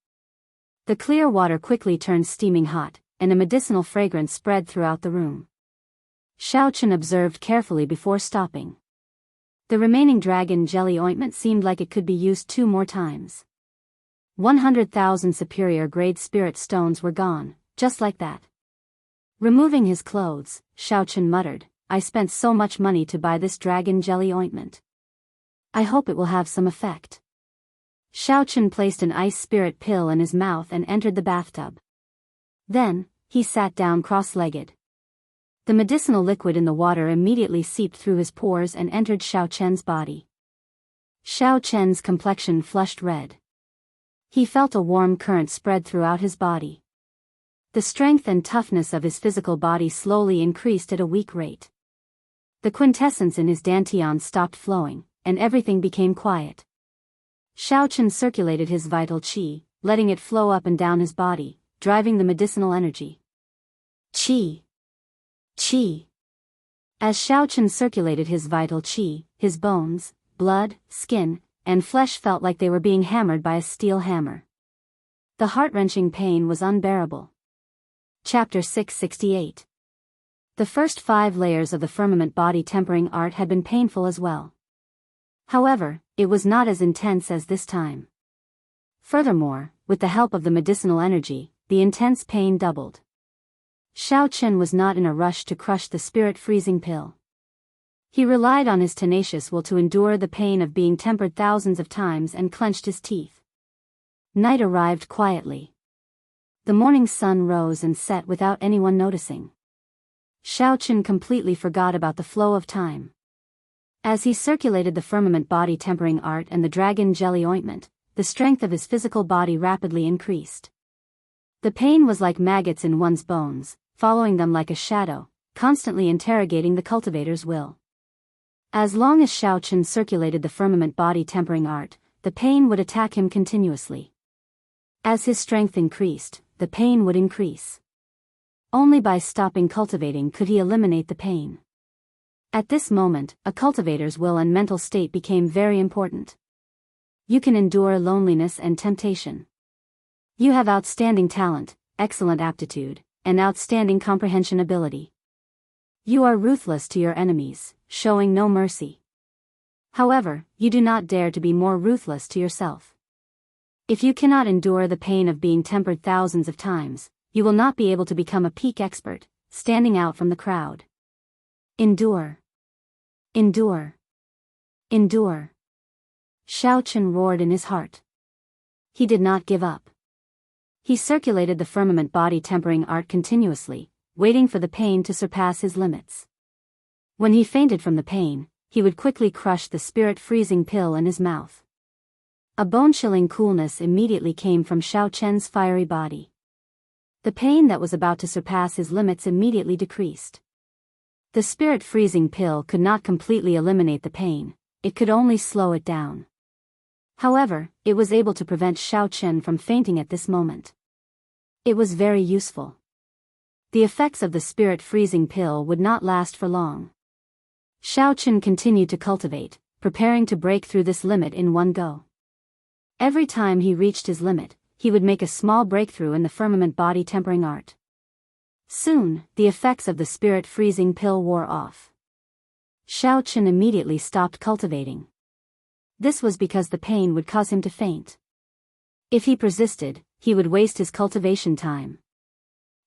The clear water quickly turned steaming hot, and a medicinal fragrance spread throughout the room. Xiao observed carefully before stopping. The remaining dragon jelly ointment seemed like it could be used 2 more times. 100,000 superior-grade spirit stones were gone, just like that. Removing his clothes, Xiaochen muttered, I spent so much money to buy this dragon jelly ointment. I hope it will have some effect. Xiaochen placed an ice spirit pill in his mouth and entered the bathtub. Then, he sat down cross-legged. The medicinal liquid in the water immediately seeped through his pores and entered Xiaochen's body. Xiaochen's complexion flushed red. He felt a warm current spread throughout his body. The strength and toughness of his physical body slowly increased at a weak rate. The quintessence in his dantian stopped flowing, and everything became quiet. Xiaochen circulated his vital qi, letting it flow up and down his body, driving the medicinal energy. Qi. Qi. As Xiaochen circulated his vital qi, his bones, blood, skin, and flesh felt like they were being hammered by a steel hammer. The heart-wrenching pain was unbearable. Chapter 668. The first 5 layers of the firmament body tempering art had been painful as well. However, it was not as intense as this time. Furthermore, with the help of the medicinal energy, the intense pain doubled. Xiaochen was not in a rush to crush the spirit-freezing pill. He relied on his tenacious will to endure the pain of being tempered thousands of times and clenched his teeth. Night arrived quietly. The morning sun rose and set without anyone noticing. Xiaochen completely forgot about the flow of time. As he circulated the firmament body tempering art and the dragon jelly ointment, the strength of his physical body rapidly increased. The pain was like maggots in one's bones, following them like a shadow, constantly interrogating the cultivator's will. As long as Xiaochen circulated the firmament body tempering art, the pain would attack him continuously. As his strength increased, the pain would increase. Only by stopping cultivating could he eliminate the pain. At this moment, a cultivator's will and mental state became very important. You can endure loneliness and temptation. You have outstanding talent, excellent aptitude, and outstanding comprehension ability. You are ruthless to your enemies, showing no mercy. However, you do not dare to be more ruthless to yourself. If you cannot endure the pain of being tempered thousands of times, you will not be able to become a peak expert, standing out from the crowd. Endure. Endure. Endure. Xiaochen roared in his heart. He did not give up. He circulated the firmament body tempering art continuously, waiting for the pain to surpass his limits. When he fainted from the pain, he would quickly crush the spirit-freezing pill in his mouth. A bone-chilling coolness immediately came from Xiaochen's fiery body. The pain that was about to surpass his limits immediately decreased. The spirit-freezing pill could not completely eliminate the pain, it could only slow it down. However, it was able to prevent Xiaochen from fainting at this moment. It was very useful. The effects of the spirit-freezing pill would not last for long. Xiaochen continued to cultivate, preparing to break through this limit in one go. Every time he reached his limit, he would make a small breakthrough in the firmament body tempering art. Soon, the effects of the spirit-freezing pill wore off. Xiaochen immediately stopped cultivating. This was because the pain would cause him to faint. If he persisted, he would waste his cultivation time.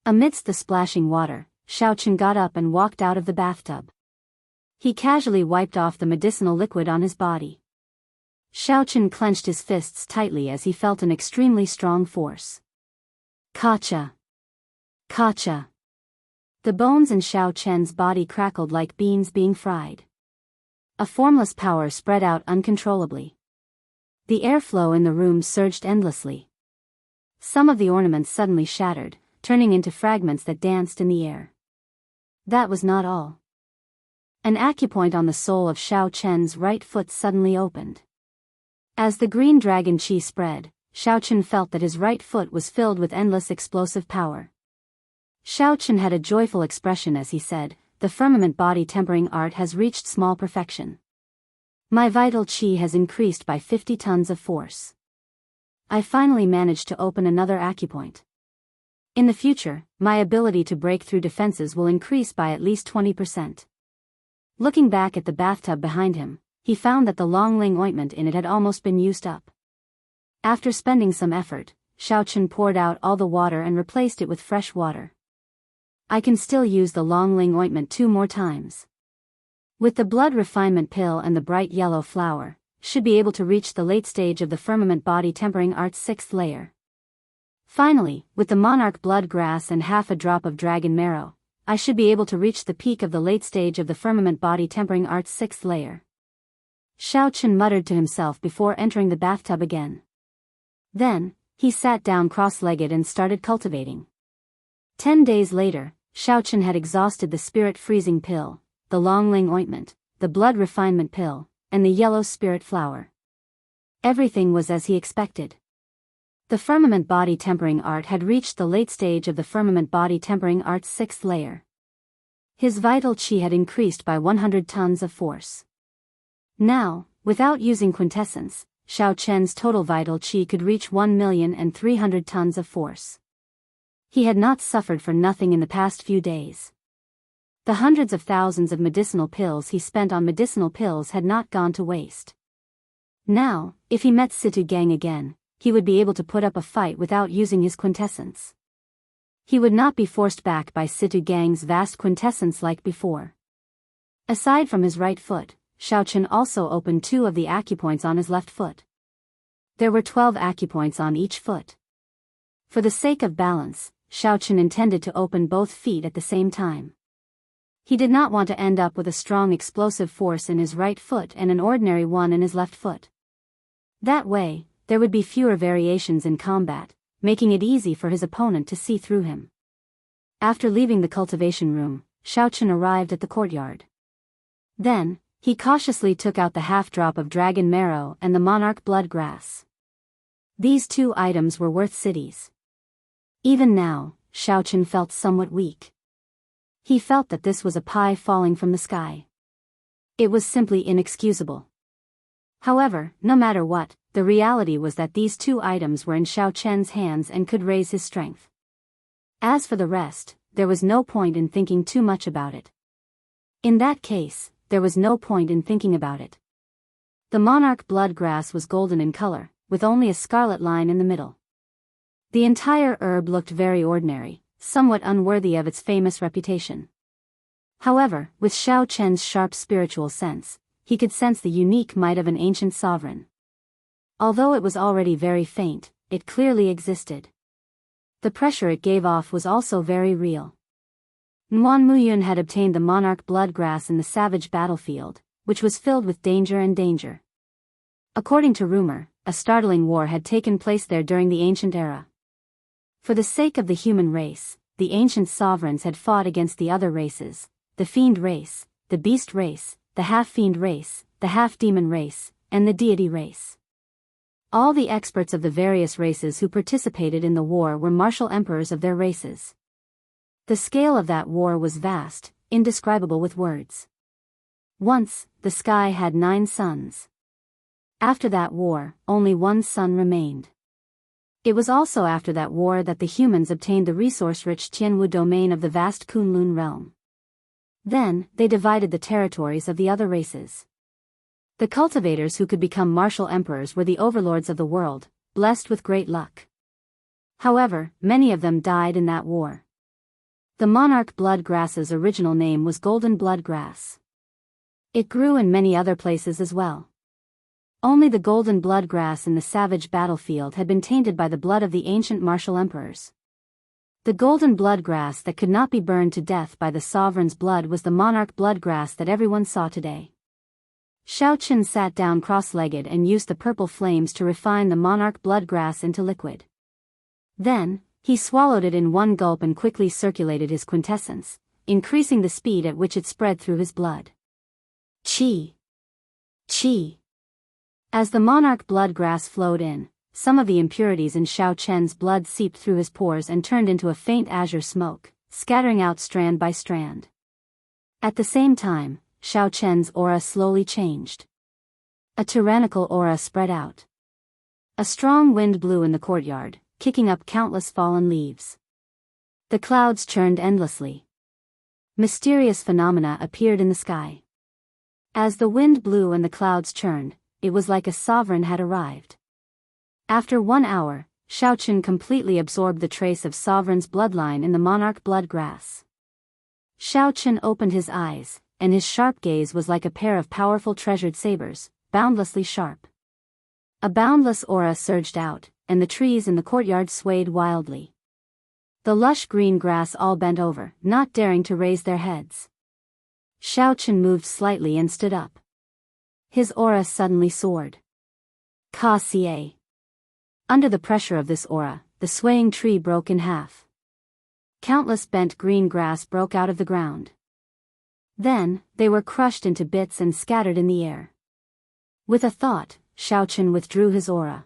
Amidst the splashing water, Xiaochen got up and walked out of the bathtub. He casually wiped off the medicinal liquid on his body. Xiaochen clenched his fists tightly as he felt an extremely strong force. Kacha! Kacha! The bones in Xiaochen's body crackled like beans being fried. A formless power spread out uncontrollably. The airflow in the room surged endlessly. Some of the ornaments suddenly shattered, turning into fragments that danced in the air. That was not all. An acupoint on the sole of Xiaochen's right foot suddenly opened. As the green dragon qi spread, Xiaochen felt that his right foot was filled with endless explosive power. Xiaochen had a joyful expression as he said, "The firmament body tempering art has reached small perfection. My vital qi has increased by 50 tons of force. I finally managed to open another acupoint. In the future, my ability to break through defenses will increase by at least 20%. Looking back at the bathtub behind him, he found that the Longling ointment in it had almost been used up. After spending some effort, Xiaochen poured out all the water and replaced it with fresh water. I can still use the Longling ointment 2 more times. With the blood refinement pill and the bright yellow flower, should be able to reach the late stage of the firmament body tempering art's 6th layer. Finally, with the monarch blood grass and half a drop of dragon marrow, I should be able to reach the peak of the late stage of the firmament body tempering art's 6th layer. Xiaochen muttered to himself before entering the bathtub again. Then, he sat down cross-legged and started cultivating. 10 days later, Xiaochen had exhausted the spirit freezing pill, the Longling ointment, the blood refinement pill, and the yellow spirit flower. Everything was as he expected. The firmament body tempering art had reached the late stage of the firmament body tempering art's 6th layer. His vital qi had increased by 100 tons of force. Now, without using quintessence, Xiaochen's total vital qi could reach 1,300,000 tons of force. He had not suffered for nothing in the past few days. The hundreds of thousands of medicinal pills he spent on medicinal pills had not gone to waste. Now, if he met Situ Gang again, he would be able to put up a fight without using his quintessence. He would not be forced back by Situ Gang's vast quintessence like before. Aside from his right foot, Xiaochen also opened 2 of the acupoints on his left foot. There were 12 acupoints on each foot. For the sake of balance, Xiaochen intended to open both feet at the same time. He did not want to end up with a strong explosive force in his right foot and an ordinary one in his left foot. That way, there would be fewer variations in combat, making it easy for his opponent to see through him. After leaving the cultivation room, Xiaochen arrived at the courtyard. Then, he cautiously took out the half-drop of dragon marrow and the monarch blood grass. These 2 items were worth cities. Even now, Xiaochen felt somewhat weak. He felt that this was a pie falling from the sky. It was simply inexcusable. However, no matter what, the reality was that these 2 items were in Xiaochen's hands and could raise his strength. As for the rest, there was no point in thinking too much about it. In that case, there was no point in thinking about it. The monarch blood grass was golden in color, with only a scarlet line in the middle. The entire herb looked very ordinary, somewhat unworthy of its famous reputation. However, with Xiaochen's sharp spiritual sense, he could sense the unique might of an ancient sovereign. Although it was already very faint, it clearly existed. The pressure it gave off was also very real. Nguyen Muyun had obtained the monarch blood grass in the savage battlefield, which was filled with danger and danger. According to rumor, a startling war had taken place there during the ancient era. For the sake of the human race, the ancient sovereigns had fought against the other races, the fiend race, the beast race, the half-fiend race, the half-demon race, and the deity race. All the experts of the various races who participated in the war were martial emperors of their races. The scale of that war was vast, indescribable with words. Once, the sky had 9 suns. After that war, only 1 sun remained. It was also after that war that the humans obtained the resource-rich Tianwu domain of the vast Kunlun realm. Then, they divided the territories of the other races. The cultivators who could become martial emperors were the overlords of the world, blessed with great luck. However, many of them died in that war. The monarch blood grass's original name was golden blood grass. It grew in many other places as well. Only the golden blood grass in the savage battlefield had been tainted by the blood of the ancient martial emperors. The golden blood grass that could not be burned to death by the sovereign's blood was the monarch blood grass that everyone saw today. Xiaochen sat down cross-legged and used the purple flames to refine the monarch blood grass into liquid. Then, he swallowed it in one gulp and quickly circulated his quintessence, increasing the speed at which it spread through his blood. Qi! Qi! As the monarch blood grass flowed in, some of the impurities in Xiaochen's blood seeped through his pores and turned into a faint azure smoke, scattering out strand by strand. At the same time, Xiaochen's aura slowly changed. A tyrannical aura spread out. A strong wind blew in the courtyard, kicking up countless fallen leaves. The clouds churned endlessly. Mysterious phenomena appeared in the sky. As the wind blew and the clouds churned, it was like a sovereign had arrived. After 1 hour, Xiaochen completely absorbed the trace of sovereign's bloodline in the monarch blood grass. Xiaochen opened his eyes, and his sharp gaze was like a pair of powerful treasured sabers, boundlessly sharp. A boundless aura surged out, and the trees in the courtyard swayed wildly. The lush green grass all bent over, not daring to raise their heads. Xiaochen moved slightly and stood up. His aura suddenly soared. Ka-ca. Under the pressure of this aura, the swaying tree broke in half. Countless bent green grass broke out of the ground. Then, they were crushed into bits and scattered in the air. With a thought, Xiaochen withdrew his aura.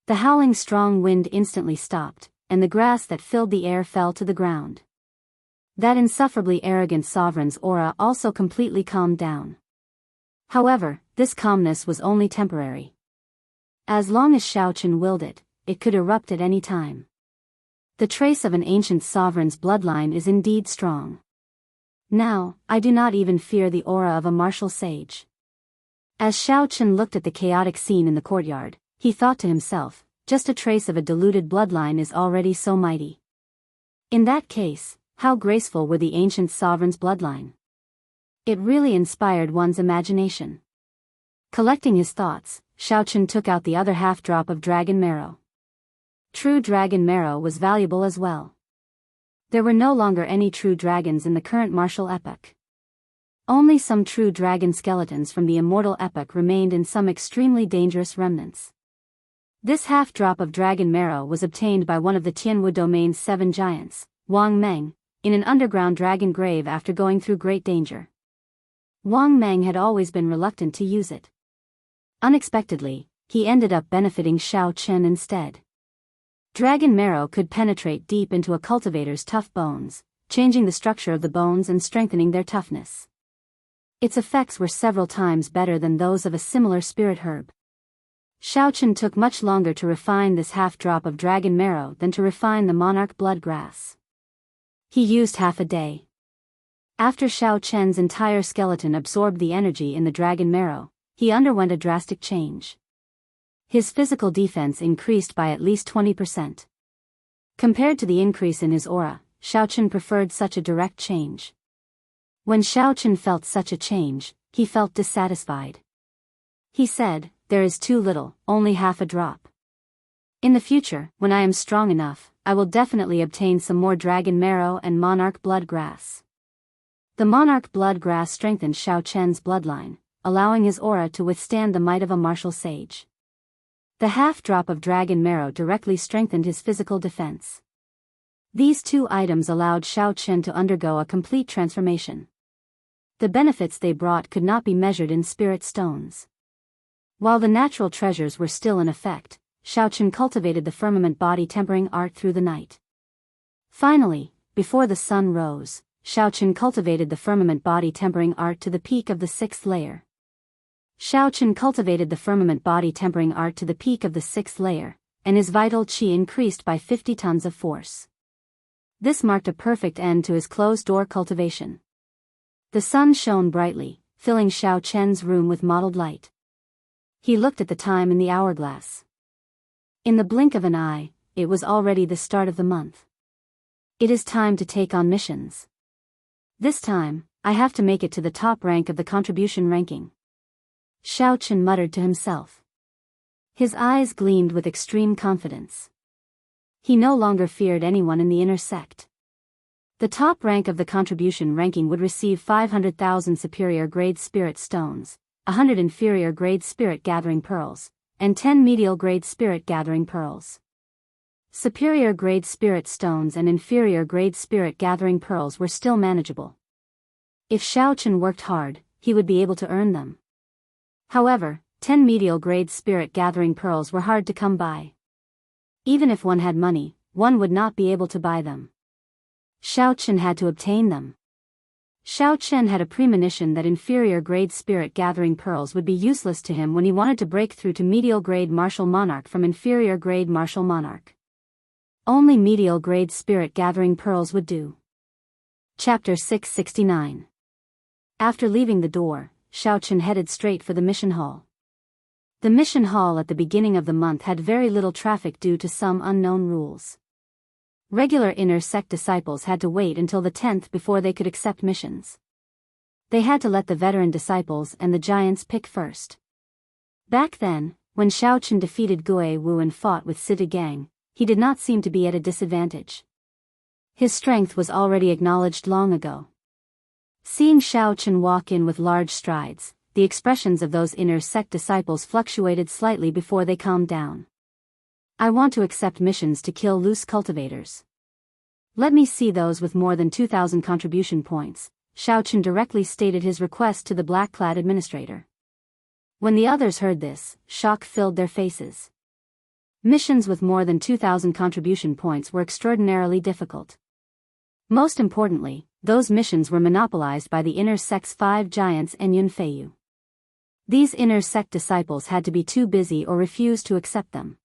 The howling strong wind instantly stopped, and the grass that filled the air fell to the ground. That insufferably arrogant sovereign's aura also completely calmed down. However, this calmness was only temporary. As long as Xiaochen willed it, it could erupt at any time. The trace of an ancient sovereign's bloodline is indeed strong. Now, I do not even fear the aura of a martial sage. As Xiaochen looked at the chaotic scene in the courtyard, he thought to himself, just a trace of a diluted bloodline is already so mighty. In that case, how graceful were the ancient sovereign's bloodline? It really inspired one's imagination. Collecting his thoughts, Xiaochen took out the other half-drop of dragon marrow. True dragon marrow was valuable as well. There were no longer any true dragons in the current martial epoch. Only some true dragon skeletons from the immortal epoch remained in some extremely dangerous remnants. This half-drop of dragon marrow was obtained by one of the Tianwu domain's 7 giants, Wang Meng, in an underground dragon grave after going through great danger. Wang Meng had always been reluctant to use it. Unexpectedly, he ended up benefiting Xiaochen instead. Dragon marrow could penetrate deep into a cultivator's tough bones, changing the structure of the bones and strengthening their toughness. Its effects were several times better than those of a similar spirit herb. Xiaochen took much longer to refine this half-drop of dragon marrow than to refine the monarch blood grass. He used half a day. After Xiaochen's entire skeleton absorbed the energy in the dragon marrow, he underwent a drastic change. His physical defense increased by at least 20%. Compared to the increase in his aura, Xiaochen preferred such a direct change. When Xiaochen felt such a change, he felt dissatisfied. He said, "There is too little, only half a drop. In the future, when I am strong enough, I will definitely obtain some more dragon marrow and monarch blood grass." The monarch blood grass strengthened Xiaochen's bloodline, allowing his aura to withstand the might of a martial sage. The half-drop of dragon marrow directly strengthened his physical defense. These two items allowed Xiaochen to undergo a complete transformation. The benefits they brought could not be measured in spirit stones. While the natural treasures were still in effect, Xiaochen cultivated the firmament body tempering art through the night. Finally, before the sun rose, Xiaochen cultivated the firmament body tempering art to the peak of the 6th layer. Xiaochen cultivated the firmament body tempering art to the peak of the 6th layer, and his vital qi increased by 50 tons of force. This marked a perfect end to his closed-door cultivation. The sun shone brightly, filling Xiaochen's room with mottled light. He looked at the time in the hourglass. In the blink of an eye, it was already the start of the month. It is time to take on missions. This time, I have to make it to the top rank of the contribution ranking. Xiaochen muttered to himself. His eyes gleamed with extreme confidence. He no longer feared anyone in the inner sect. The top rank of the contribution ranking would receive 500,000 superior grade spirit stones, 100 inferior grade spirit gathering pearls, and 10 medial grade spirit gathering pearls. Superior grade spirit stones and inferior grade spirit gathering pearls were still manageable. If Xiaochen worked hard, he would be able to earn them. However, 10 medial grade spirit gathering pearls were hard to come by. Even if one had money, one would not be able to buy them. Xiaochen had to obtain them. Xiaochen had a premonition that inferior grade spirit gathering pearls would be useless to him when he wanted to break through to medial grade martial monarch from inferior grade martial monarch. Only medial grade spirit gathering pearls would do. Chapter 669. After leaving the door, Xiaochen headed straight for the mission hall. The mission hall at the beginning of the month had very little traffic due to some unknown rules. Regular inner sect disciples had to wait until the 10th before they could accept missions. They had to let the veteran disciples and the giants pick first. Back then, when Xiaochen defeated Gui Wu and fought with Sita Gang, he did not seem to be at a disadvantage. His strength was already acknowledged long ago. Seeing Xiaochen walk in with large strides, the expressions of those inner sect disciples fluctuated slightly before they calmed down. I want to accept missions to kill loose cultivators. Let me see those with more than 2,000 contribution points, Xiaochen directly stated his request to the black-clad administrator. When the others heard this, shock filled their faces. Missions with more than 2,000 contribution points were extraordinarily difficult. Most importantly, those missions were monopolized by the inner sect's 5 giants and Yunfeiyu. These inner sect disciples had to be too busy or refuse to accept them.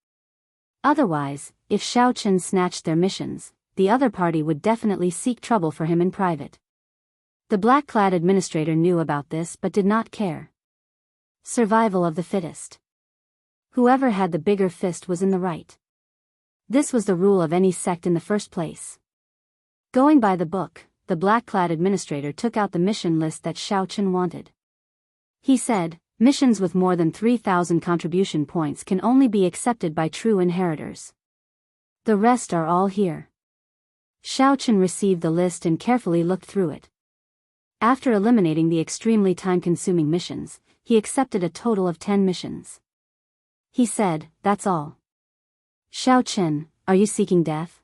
Otherwise, if Xiaochen snatched their missions, the other party would definitely seek trouble for him in private. The black-clad administrator knew about this but did not care. Survival of the fittest. Whoever had the bigger fist was in the right. This was the rule of any sect in the first place. Going by the book, the black-clad administrator took out the mission list that Xiaochen wanted. He said, missions with more than 3,000 contribution points can only be accepted by true inheritors. The rest are all here. Xiaochen received the list and carefully looked through it. After eliminating the extremely time-consuming missions, he accepted a total of 10 missions. He said, "That's all." "Xiaochen, are you seeking death?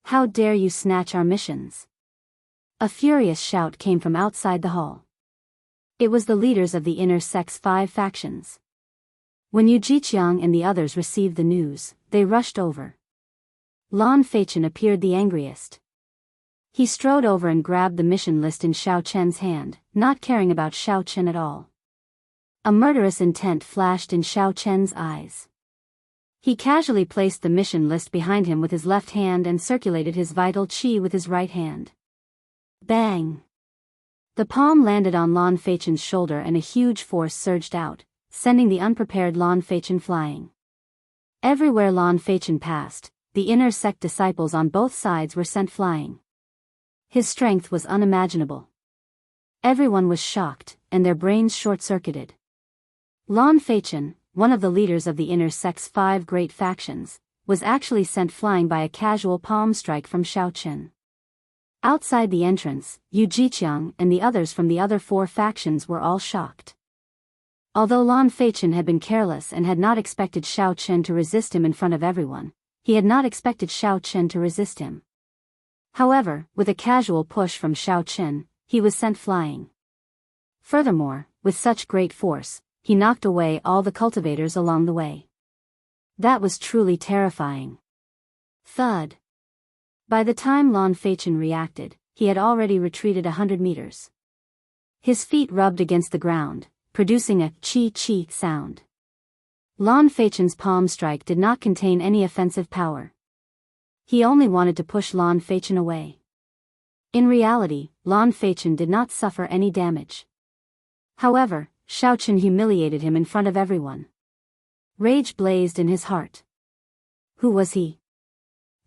How dare you snatch our missions?" A furious shout came from outside the hall. It was the leaders of the inner sect's 5 factions. When Yu Jiqiang and the others received the news, they rushed over. Lan Feichen appeared the angriest. He strode over and grabbed the mission list in Xiaochen's hand, not caring about Xiaochen at all. A murderous intent flashed in Xiaochen's eyes. He casually placed the mission list behind him with his left hand and circulated his vital qi with his right hand. Bang! The palm landed on Lan Feichen's shoulder and a huge force surged out, sending the unprepared Lan Feichen flying. Everywhere Lan Feichen passed, the inner sect disciples on both sides were sent flying. His strength was unimaginable. Everyone was shocked, and their brains short-circuited. Lan Feichen, one of the leaders of the inner sect's 5 great factions, was actually sent flying by a casual palm strike from Xiaochen. Outside the entrance, Yu Jiqiang and the others from the other 4 factions were all shocked. Although Lan Feichen had been careless and had not expected Xiaochen to resist him in front of everyone, he had not expected Xiaochen to resist him. However, with a casual push from Xiaochen, he was sent flying. Furthermore, with such great force, he knocked away all the cultivators along the way. That was truly terrifying. Thud. By the time Lan Feichen reacted, he had already retreated 100 meters. His feet rubbed against the ground, producing a chi-chi sound. Lan Feichen's palm strike did not contain any offensive power. He only wanted to push Lan Feichen away. In reality, Lan Feichen did not suffer any damage. However, Xiaochen humiliated him in front of everyone. Rage blazed in his heart. Who was he?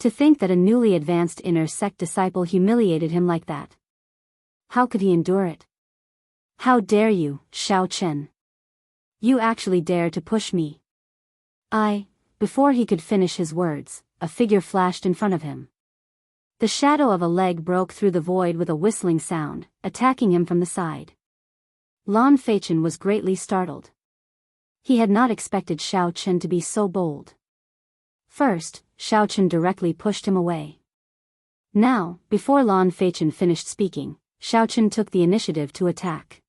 To think that a newly advanced inner sect disciple humiliated him like that. How could he endure it? How dare you, Xiaochen? You actually dare to push me. Before he could finish his words, a figure flashed in front of him. The shadow of a leg broke through the void with a whistling sound, attacking him from the side. Lan Feichen was greatly startled. He had not expected Xiaochen to be so bold. First, Xiaochen directly pushed him away. Now, before Lan Feichen finished speaking, Xiaochen took the initiative to attack.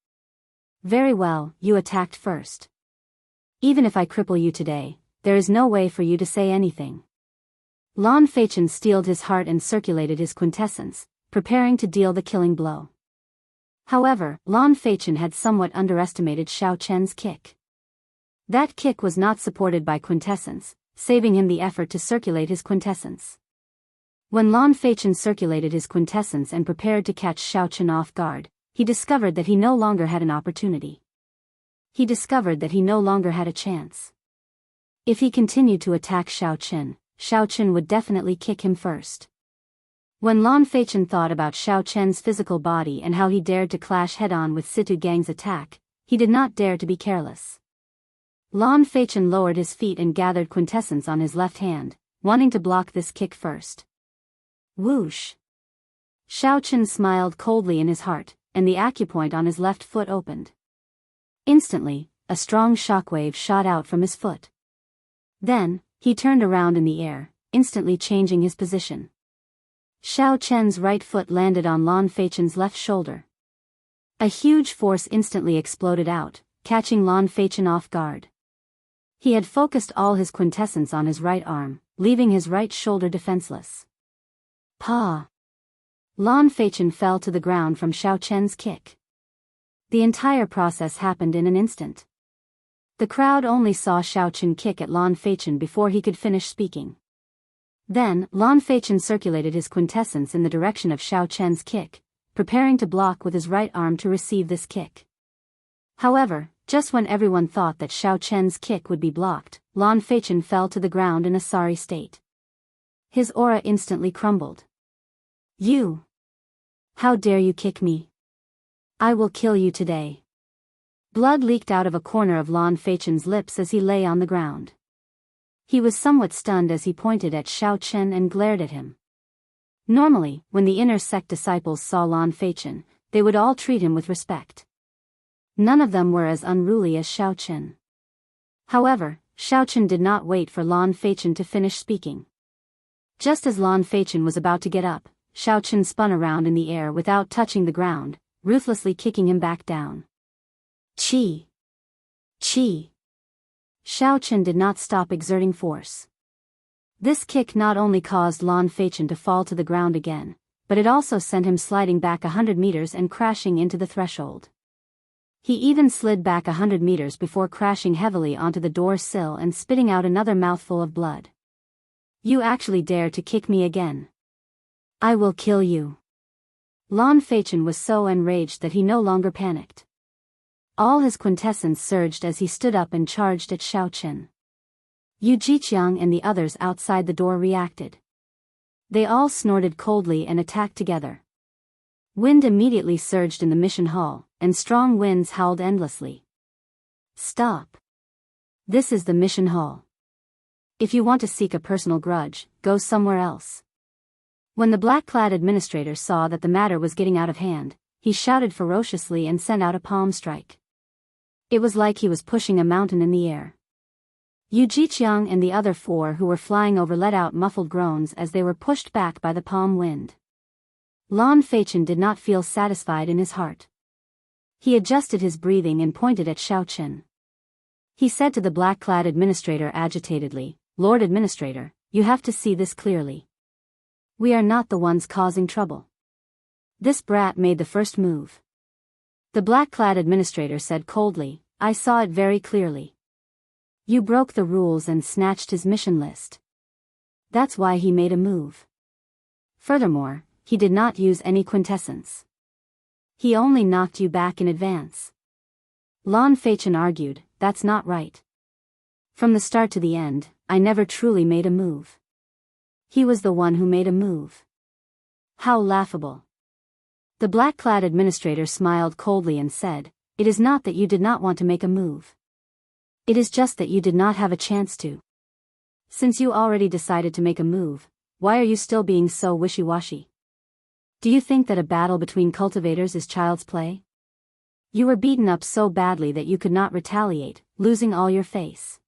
Very well, you attacked first. Even if I cripple you today, there is no way for you to say anything. Lan Feichen steeled his heart and circulated his quintessence, preparing to deal the killing blow. However, Lan Feichen had somewhat underestimated Xiaochen's kick. That kick was not supported by quintessence, saving him the effort to circulate his quintessence. When Lan Feichen circulated his quintessence and prepared to catch Xiaochen off guard, he discovered that he no longer had an opportunity. he discovered that he no longer had a chance. If he continued to attack Xiao Chen would definitely kick him first. When Lan Feichen thought about Xiao Chen's physical body and how he dared to clash head-on with Situ Gang's attack, he did not dare to be careless. Lan Feichen lowered his feet and gathered quintessence on his left hand, wanting to block this kick first. Whoosh! Xiao Chen smiled coldly in his heart, and the acupoint on his left foot opened. Instantly, a strong shockwave shot out from his foot. Then, he turned around in the air, instantly changing his position. Xiao Chen's right foot landed on Lan Feichen's left shoulder. A huge force instantly exploded out, catching Lan Feichen off guard. He had focused all his quintessence on his right arm, leaving his right shoulder defenseless. Pa! Lan Feichen fell to the ground from Xiao Chen's kick. The entire process happened in an instant. The crowd only saw Xiao Chen kick at Lan Feichen before he could finish speaking. Then, Lan Feichen circulated his quintessence in the direction of Xiao Chen's kick, preparing to block with his right arm to receive this kick. However, just when everyone thought that Xiao Chen's kick would be blocked, Lan Feichen fell to the ground in a sorry state. His aura instantly crumbled. You! How dare you kick me? I will kill you today. Blood leaked out of a corner of Lan Feichen's lips as he lay on the ground. He was somewhat stunned as he pointed at Xiao Chen and glared at him. Normally, when the inner sect disciples saw Lan Feichen, they would all treat him with respect. None of them were as unruly as Xiao Chen. However, Xiao Chen did not wait for Lan Feichen to finish speaking. Just as Lan Feichen was about to get up, Xiao Chen spun around in the air without touching the ground, ruthlessly kicking him back down. Chi! Chi! Xiao Chen did not stop exerting force. This kick not only caused Lan Feichen to fall to the ground again, but it also sent him sliding back 100 meters and crashing into the threshold. He even slid back 100 meters before crashing heavily onto the door sill and spitting out another mouthful of blood. You actually dare to kick me again? I will kill you. Lan Feichen was so enraged that he no longer panicked. All his quintessence surged as he stood up and charged at Xiao Chen. Yu Jiqiang and the others outside the door reacted. They all snorted coldly and attacked together. Wind immediately surged in the mission hall, and strong winds howled endlessly. Stop! This is the mission hall. If you want to seek a personal grudge, go somewhere else. When the black-clad administrator saw that the matter was getting out of hand, he shouted ferociously and sent out a palm strike. It was like he was pushing a mountain in the air. Yu Jiqiang and the other 4 who were flying over let out muffled groans as they were pushed back by the palm wind. Lan Feichen did not feel satisfied in his heart. He adjusted his breathing and pointed at Xiao Chen. He said to the black-clad administrator agitatedly, Lord Administrator, you have to see this clearly. We are not the ones causing trouble. This brat made the first move. The black-clad administrator said coldly, I saw it very clearly. You broke the rules and snatched his mission list. That's why he made a move. Furthermore, he did not use any quintessence. He only knocked you back in advance. Lan Feichen argued, that's not right. From the start to the end, I never truly made a move. He was the one who made a move. How laughable. The black-clad administrator smiled coldly and said, it is not that you did not want to make a move. It is just that you did not have a chance to. Since you already decided to make a move, why are you still being so wishy-washy? Do you think that a battle between cultivators is child's play? You were beaten up so badly that you could not retaliate, losing all your face.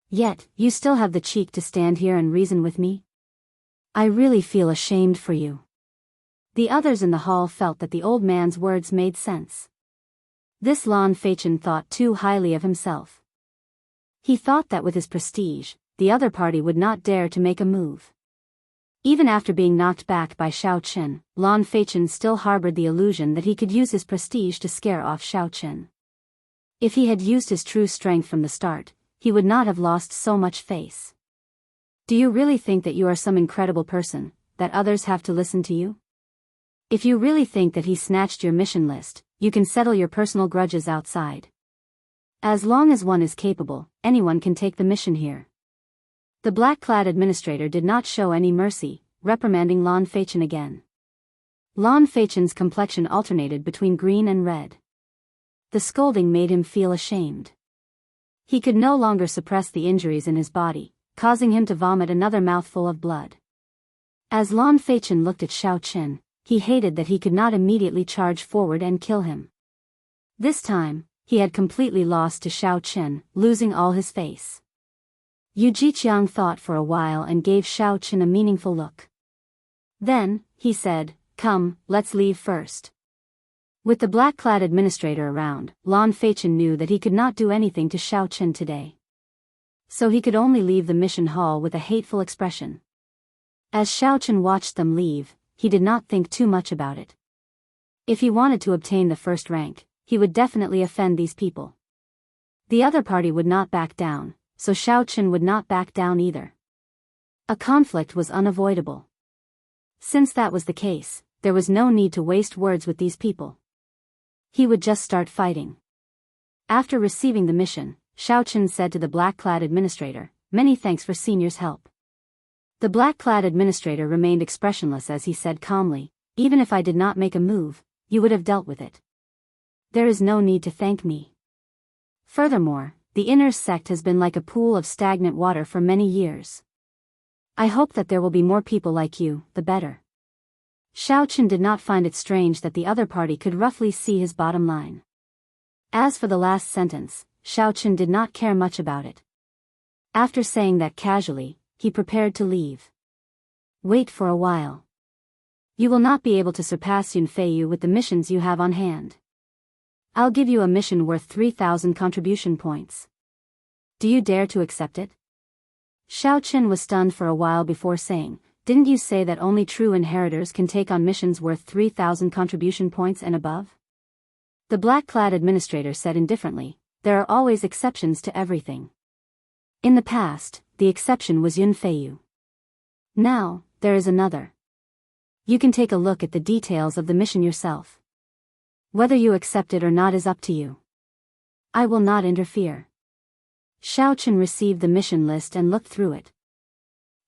Yet, you still have the cheek to stand here and reason with me? I really feel ashamed for you. The others in the hall felt that the old man's words made sense. This Lan Feichen thought too highly of himself. He thought that with his prestige, the other party would not dare to make a move. Even after being knocked back by Xiao Chen, Lan Feichen still harbored the illusion that he could use his prestige to scare off Xiao Chen. If he had used his true strength from the start, he would not have lost so much face. Do you really think that you are some incredible person, that others have to listen to you? If you really think that he snatched your mission list, you can settle your personal grudges outside. As long as one is capable, anyone can take the mission here. The black-clad administrator did not show any mercy, reprimanding Lan Feichen again. Lan Feichen's complexion alternated between green and red. The scolding made him feel ashamed. He could no longer suppress the injuries in his body, causing him to vomit another mouthful of blood. As Lan Feichen looked at Xiao Chen, he hated that he could not immediately charge forward and kill him. This time, he had completely lost to Xiao Chen, losing all his face. Yu Jiqiang thought for a while and gave Xiao Chen a meaningful look. Then, he said, "Come, let's leave first." With the black-clad administrator around, Lan Feichen knew that he could not do anything to Xiao Chen today. So he could only leave the mission hall with a hateful expression. As Xiao Chen watched them leave, he did not think too much about it. If he wanted to obtain the first rank, he would definitely offend these people. The other party would not back down, so Xiao Chen would not back down either. A conflict was unavoidable. Since that was the case, there was no need to waste words with these people. He would just start fighting. After receiving the mission, Xiao Chen said to the black-clad administrator, "Many thanks for Senior's help." The black-clad administrator remained expressionless as he said calmly, "Even if I did not make a move, you would have dealt with it. There is no need to thank me. Furthermore, the inner sect has been like a pool of stagnant water for many years. I hope that there will be more people like you, the better." Xiao Chen did not find it strange that the other party could roughly see his bottom line. As for the last sentence, Xiao Chen did not care much about it. After saying that casually, he prepared to leave. "Wait for a while. You will not be able to surpass Yun Feiyu with the missions you have on hand. I'll give you a mission worth 3,000 contribution points. Do you dare to accept it?" Xiao Chen was stunned for a while before saying, "Didn't you say that only true inheritors can take on missions worth 3,000 contribution points and above?" The black-clad administrator said indifferently, "There are always exceptions to everything. In the past, the exception was Yun Feiyu. Now, there is another. You can take a look at the details of the mission yourself. Whether you accept it or not is up to you. I will not interfere." Xiao Chen received the mission list and looked through it.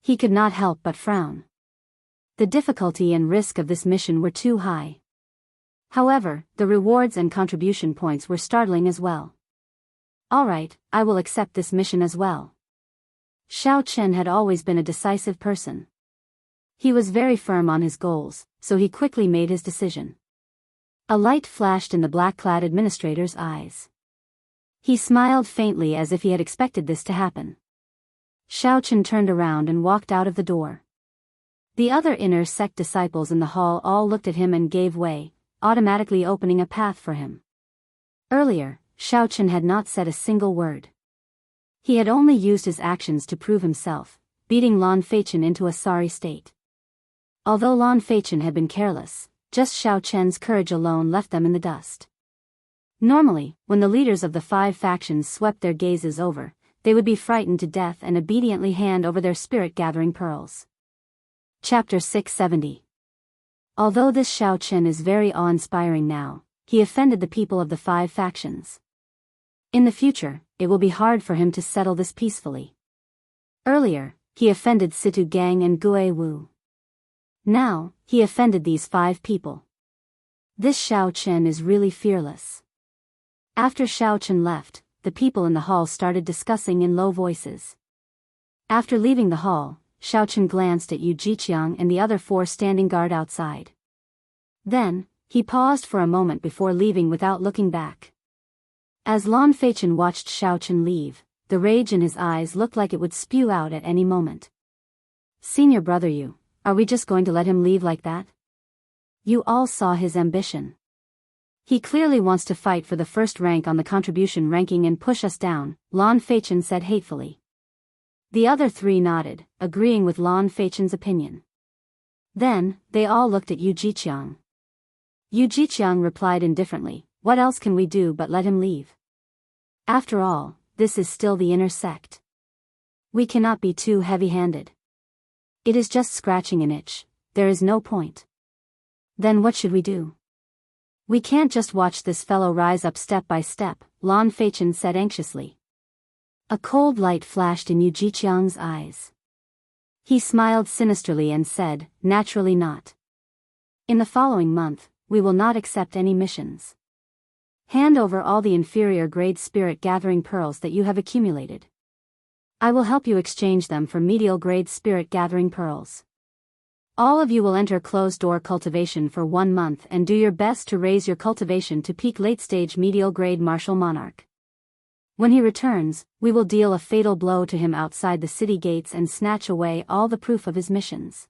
He could not help but frown. The difficulty and risk of this mission were too high. However, the rewards and contribution points were startling as well. "All right, I will accept this mission as well." Xiao Chen had always been a decisive person. He was very firm on his goals, so he quickly made his decision. A light flashed in the black-clad administrator's eyes. He smiled faintly as if he had expected this to happen. Xiao Chen turned around and walked out of the door. The other inner sect disciples in the hall all looked at him and gave way, automatically opening a path for him. Earlier, Xiao Chen had not said a single word. He had only used his actions to prove himself, beating Lan Feichen into a sorry state. Although Lan Feichen had been careless, just Xiao Chen's courage alone left them in the dust. Normally, when the leaders of the 5 factions swept their gazes over, they would be frightened to death and obediently hand over their spirit-gathering pearls. Chapter 670. Although this Xiao Chen is very awe-inspiring now, he offended the people of the 5 factions. In the future, it will be hard for him to settle this peacefully. Earlier, he offended Situ Gang and Gue Wu. Now, he offended these 5 people. This Xiao Chen is really fearless. After Xiao Chen left, the people in the hall started discussing in low voices. After leaving the hall, Xiao Chen glanced at Yu Jiqiang and the other 4 standing guard outside. Then, he paused for a moment before leaving without looking back. As Lan Feichen watched Xiao Chen leave, the rage in his eyes looked like it would spew out at any moment. "Senior brother Yu, are we just going to let him leave like that? You all saw his ambition. He clearly wants to fight for the first rank on the contribution ranking and push us down," Lan Feichen said hatefully. The other 3 nodded, agreeing with Lan Feichen's opinion. Then, they all looked at Yu Jiqiang. Yu Jiqiang replied indifferently, "What else can we do but let him leave? After all, this is still the inner sect. We cannot be too heavy-handed. It is just scratching an itch, there is no point. Then what should we do? We can't just watch this fellow rise up step by step," Lan Feichen said anxiously. A cold light flashed in Yu Jiqiang's eyes. He smiled sinisterly and said, naturally not. In the following month, we will not accept any missions. Hand over all the inferior grade spirit gathering pearls that you have accumulated. I will help you exchange them for medial grade spirit gathering pearls. All of you will enter closed-door cultivation for 1 month and do your best to raise your cultivation to peak late-stage medial grade martial monarch. When he returns, we will deal a fatal blow to him outside the city gates and snatch away all the proof of his missions.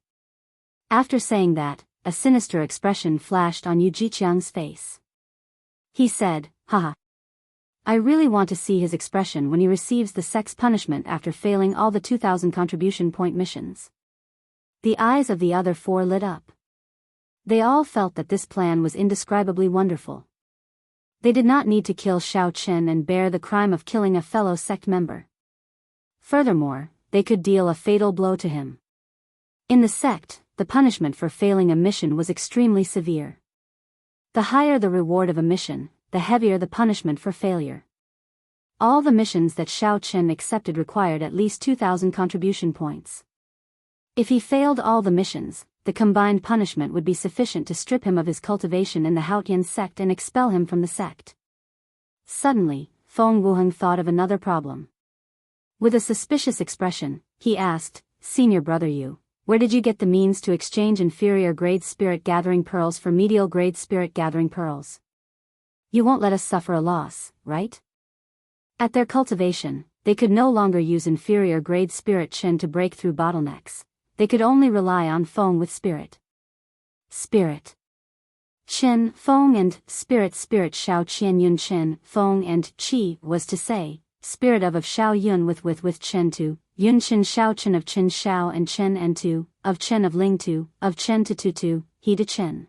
After saying that, a sinister expression flashed on Yu Jiqiang's face. He said, haha. I really want to see his expression when he receives the sex punishment after failing all the 2,000 contribution point missions. The eyes of the other 4 lit up. They all felt that this plan was indescribably wonderful. They did not need to kill Xiao Chen and bear the crime of killing a fellow sect member. Furthermore, they could deal a fatal blow to him. In the sect, the punishment for failing a mission was extremely severe. The higher the reward of a mission, the heavier the punishment for failure. All the missions that Xiao Chen accepted required at least 2,000 contribution points. If he failed all the missions, the combined punishment would be sufficient to strip him of his cultivation in the Haotian sect and expel him from the sect. Suddenly, Feng Wuheng thought of another problem. With a suspicious expression, he asked, Senior Brother Yu, where did you get the means to exchange inferior grade spirit gathering pearls for medial grade spirit gathering pearls? You won't let us suffer a loss, right? At their cultivation, they could no longer use inferior grade spirit Qin to break through bottlenecks. They could only rely on Feng with spirit. Spirit. Qin, Feng and spirit Xiao Qian Yun Qin, Feng and Qi was to say, spirit of Xiao Yun with Qin to, Yun Qin Xiao Qin of Qin Xiao and Qin and to, of Qin of Ling to, of Qin to Tu, he to Qin.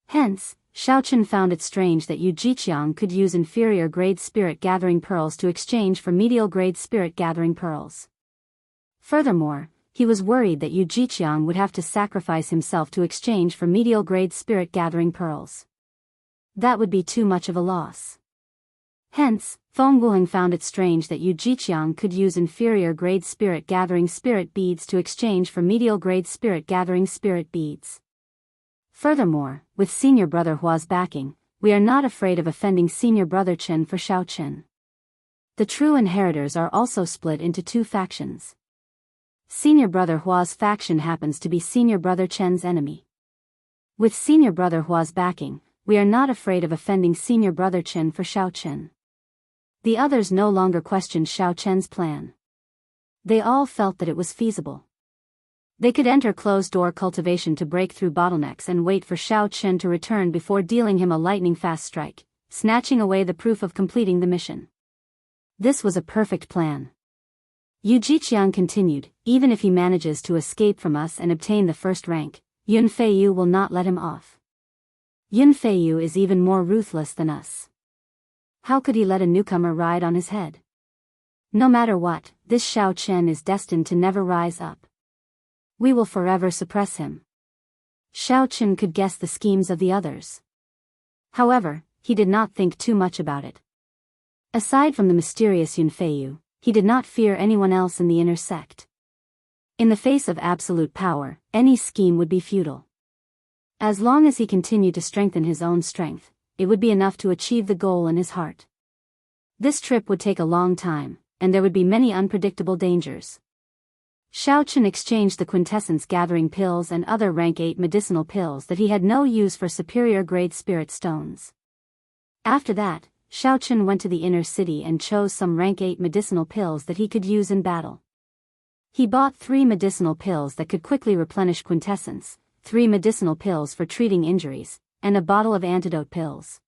Hence, Xiao Qin found it strange that Yu Jiqiang could use inferior grade spirit gathering pearls to exchange for medial grade spirit gathering pearls. Furthermore, he was worried that Yu Jiqiang would have to sacrifice himself to exchange for medial grade spirit gathering pearls. That would be too much of a loss. Hence, Feng Wuheng found it strange that Yu Jiqiang could use inferior grade spirit gathering spirit beads to exchange for medial grade spirit gathering spirit beads. Furthermore, with Senior Brother Hua's backing, we are not afraid of offending Senior Brother Chen for Xiao Chen. The true inheritors are also split into 2 factions. Senior Brother Hua's faction happens to be Senior Brother Chen's enemy. With Senior Brother Hua's backing, we are not afraid of offending Senior Brother Chen for Xiao Chen. The others no longer questioned Xiao Chen's plan. They all felt that it was feasible. They could enter closed-door cultivation to break through bottlenecks and wait for Xiao Chen to return before dealing him a lightning-fast strike, snatching away the proof of completing the mission. This was a perfect plan. Yu Jiqiang continued, even if he manages to escape from us and obtain the first rank, Yun Feiyu will not let him off. Yun Feiyu is even more ruthless than us. How could he let a newcomer ride on his head? No matter what, this Xiao Chen is destined to never rise up. We will forever suppress him. Xiao Chen could guess the schemes of the others. However, he did not think too much about it. Aside from the mysterious Yun Feiyu, he did not fear anyone else in the inner sect. In the face of absolute power, any scheme would be futile. As long as he continued to strengthen his own strength, it would be enough to achieve the goal in his heart. This trip would take a long time, and there would be many unpredictable dangers. Xiao Chen exchanged the quintessence gathering pills and other rank 8 medicinal pills that he had no use for superior grade spirit stones. After that, Xiao Chen went to the inner city and chose some rank 8 medicinal pills that he could use in battle. He bought 3 medicinal pills that could quickly replenish quintessence, 3 medicinal pills for treating injuries, and a bottle of antidote pills.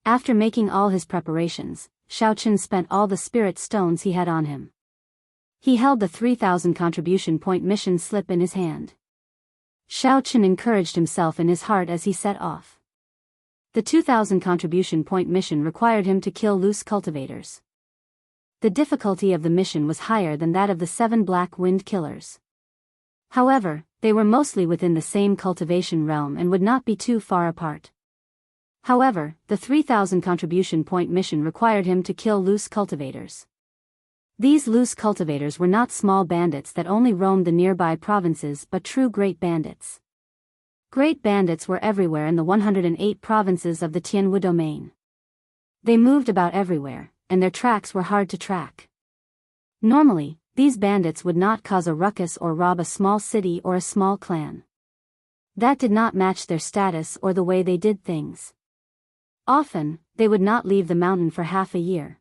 After making all his preparations, Xiao Chen spent all the spirit stones he had on him. He held the 3,000 contribution point mission slip in his hand. Xiao Chen encouraged himself in his heart as he set off. The 2,000 contribution point mission required him to kill loose cultivators. The difficulty of the mission was higher than that of the 7 Black Wind Killers. However, they were mostly within the same cultivation realm and would not be too far apart. However, the 3,000 contribution point mission required him to kill loose cultivators. These loose cultivators were not small bandits that only roamed the nearby provinces but true great bandits. Great bandits were everywhere in the 108 provinces of the Tianwu domain. They moved about everywhere, and their tracks were hard to track. Normally, these bandits would not cause a ruckus or rob a small city or a small clan. That did not match their status or the way they did things. Often, they would not leave the mountain for half a year.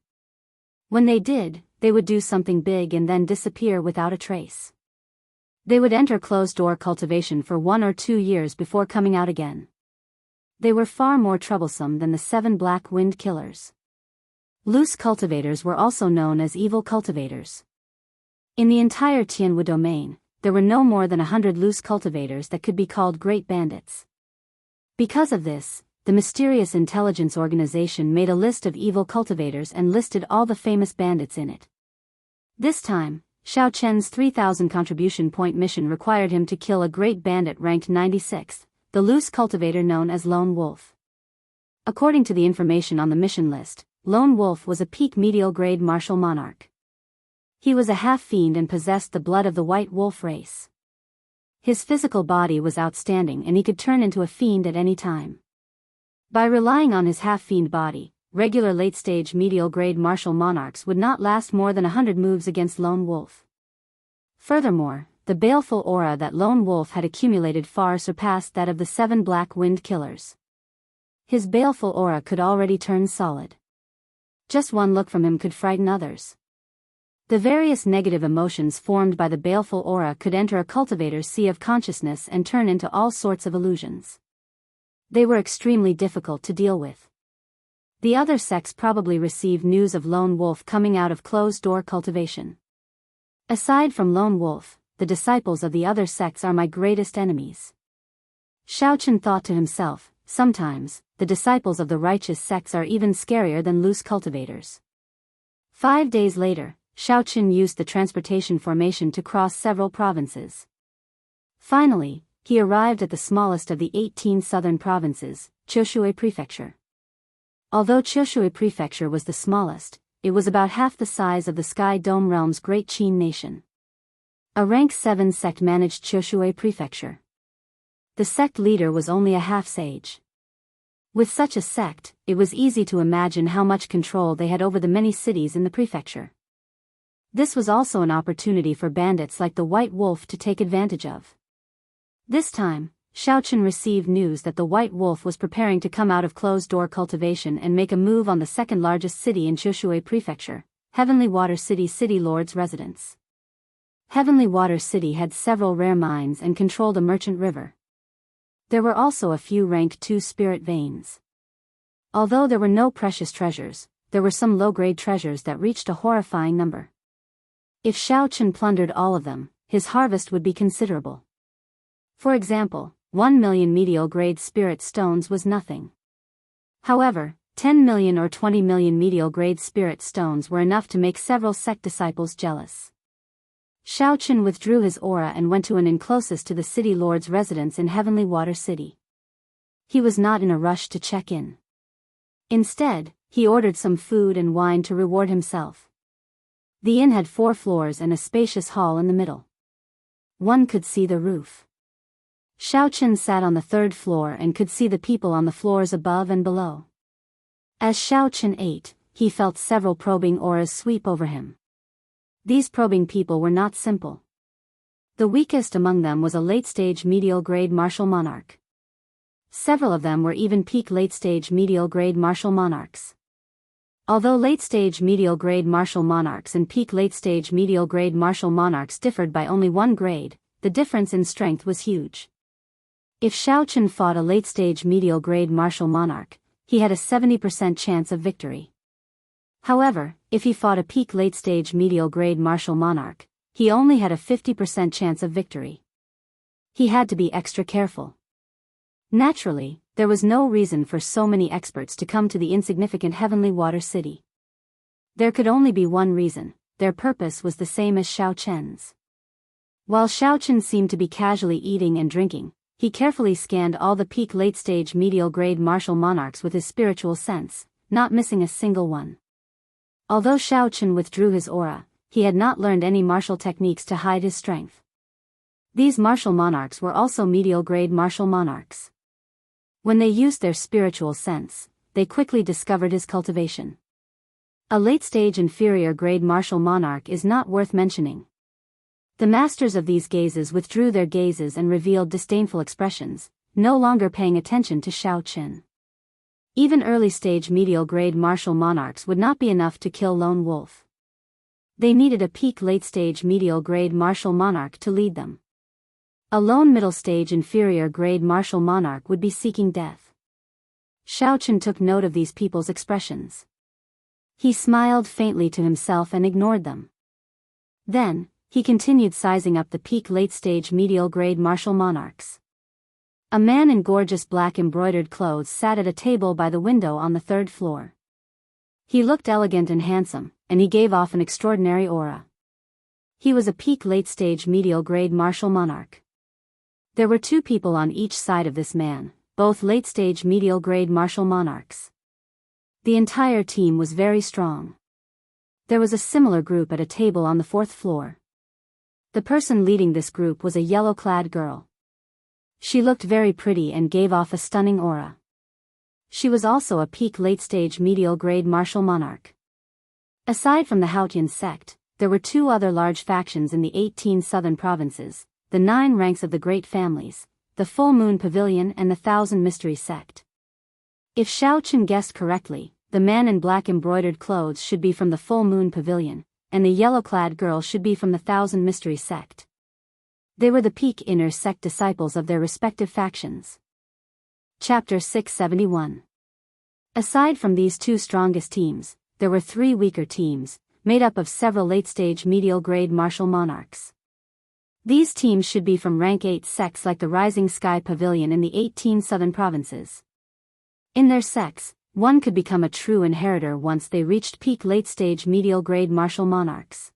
When they did, they would do something big and then disappear without a trace. They would enter closed-door cultivation for 1 or 2 years before coming out again. They were far more troublesome than the 7 Black Wind Killers. Loose cultivators were also known as evil cultivators. In the entire Tianwu domain, there were no more than 100 loose cultivators that could be called great bandits. Because of this, the mysterious intelligence organization made a list of evil cultivators and listed all the famous bandits in it. This time, Xiao Chen's 3,000 contribution point mission required him to kill a great bandit ranked 96th, the loose cultivator known as Lone Wolf. According to the information on the mission list, Lone Wolf was a peak medial grade martial monarch. He was a half-fiend and possessed the blood of the white wolf race. His physical body was outstanding and he could turn into a fiend at any time. By relying on his half-fiend body, regular late-stage medial-grade martial monarchs would not last more than 100 moves against Lone Wolf. Furthermore, the baleful aura that Lone Wolf had accumulated far surpassed that of the 7 Black Wind Killers. His baleful aura could already turn solid. Just one look from him could frighten others. The various negative emotions formed by the baleful aura could enter a cultivator's sea of consciousness and turn into all sorts of illusions. They were extremely difficult to deal with. The other sects probably received news of Lone Wolf coming out of closed-door cultivation. Aside from Lone Wolf, the disciples of the other sects are my greatest enemies. Xiao Chen thought to himself, sometimes, the disciples of the righteous sects are even scarier than loose cultivators. 5 days later, Xiao Chen used the transportation formation to cross several provinces. Finally, he arrived at the smallest of the 18 southern provinces, Qiushui Prefecture. Although Qiushui Prefecture was the smallest, it was about half the size of the Sky Dome Realm's Great Qin Nation. A rank 7 sect managed Qiushui Prefecture. The sect leader was only a half-sage. With such a sect, it was easy to imagine how much control they had over the many cities in the prefecture. This was also an opportunity for bandits like the White Wolf to take advantage of. This time, Xiao Chen received news that the White Wolf was preparing to come out of closed-door cultivation and make a move on the second-largest city in Qiushui Prefecture, Heavenly Water City Lord's residence. Heavenly Water City had several rare mines and controlled a merchant river. There were also a few rank 2 spirit veins. Although there were no precious treasures, there were some low-grade treasures that reached a horrifying number. If Xiao Chen plundered all of them, his harvest would be considerable. For example, 1 million medial-grade spirit stones was nothing. However, 10 million or 20 million medial-grade spirit stones were enough to make several sect disciples jealous. Xiao Chen withdrew his aura and went to an inn closest to the city lord's residence in Heavenly Water City. He was not in a rush to check in. Instead, he ordered some food and wine to reward himself. The inn had 4 floors and a spacious hall in the middle. One could see the roof. Xiao Chen sat on the 3rd floor and could see the people on the floors above and below. As Xiao Chen ate, he felt several probing auras sweep over him. These probing people were not simple. The weakest among them was a late-stage medial-grade martial monarch. Several of them were even peak late-stage medial-grade martial monarchs. Although late-stage medial-grade martial monarchs and peak late-stage medial-grade martial monarchs differed by only 1 grade, the difference in strength was huge. If Xiao Chen fought a late-stage medial-grade martial monarch, he had a 70% chance of victory. However, if he fought a peak late-stage medial-grade martial monarch, he only had a 50% chance of victory. He had to be extra careful. Naturally, there was no reason for so many experts to come to the insignificant Heavenly Water City. There could only be one reason: their purpose was the same as Xiao Chen's. While Xiao Chen seemed to be casually eating and drinking, he carefully scanned all the peak late-stage medial-grade martial monarchs with his spiritual sense, not missing a single one. Although Xiao Chen withdrew his aura, he had not learned any martial techniques to hide his strength. These martial monarchs were also medial-grade martial monarchs. When they used their spiritual sense, they quickly discovered his cultivation. A late-stage inferior-grade martial monarch is not worth mentioning. The masters of these gazes withdrew their gazes and revealed disdainful expressions, no longer paying attention to Xiao Chen. Even early-stage medial-grade martial monarchs would not be enough to kill Lone Wolf. They needed a peak late-stage medial-grade martial monarch to lead them. A lone middle-stage inferior-grade martial monarch would be seeking death. Xiao Chen took note of these people's expressions. He smiled faintly to himself and ignored them. Then, he continued sizing up the peak late-stage medial-grade martial monarchs. A man in gorgeous black embroidered clothes sat at a table by the window on the 3rd floor. He looked elegant and handsome, and he gave off an extraordinary aura. He was a peak late-stage medial-grade martial monarch. There were 2 people on each side of this man, both late-stage medial-grade martial monarchs. The entire team was very strong. There was a similar group at a table on the 4th floor. The person leading this group was a yellow-clad girl. She looked very pretty and gave off a stunning aura. She was also a peak late-stage medial-grade martial monarch. Aside from the Haotian sect, there were 2 other large factions in the 18 southern provinces, the 9 ranks of the Great Families, the Full Moon Pavilion and the Thousand Mystery Sect. If Xiao Chen guessed correctly, the man in black embroidered clothes should be from the Full Moon Pavilion, and the yellow-clad girl should be from the Thousand Mystery Sect. They were the peak inner sect disciples of their respective factions. Chapter 671. Aside from these 2 strongest teams, there were 3 weaker teams, made up of several late-stage medial-grade martial monarchs. These teams should be from rank 8 sects like the Rising Sky Pavilion in the 18 southern provinces. In their sects, one could become a true inheritor once they reached peak late-stage medial-grade martial monarchs.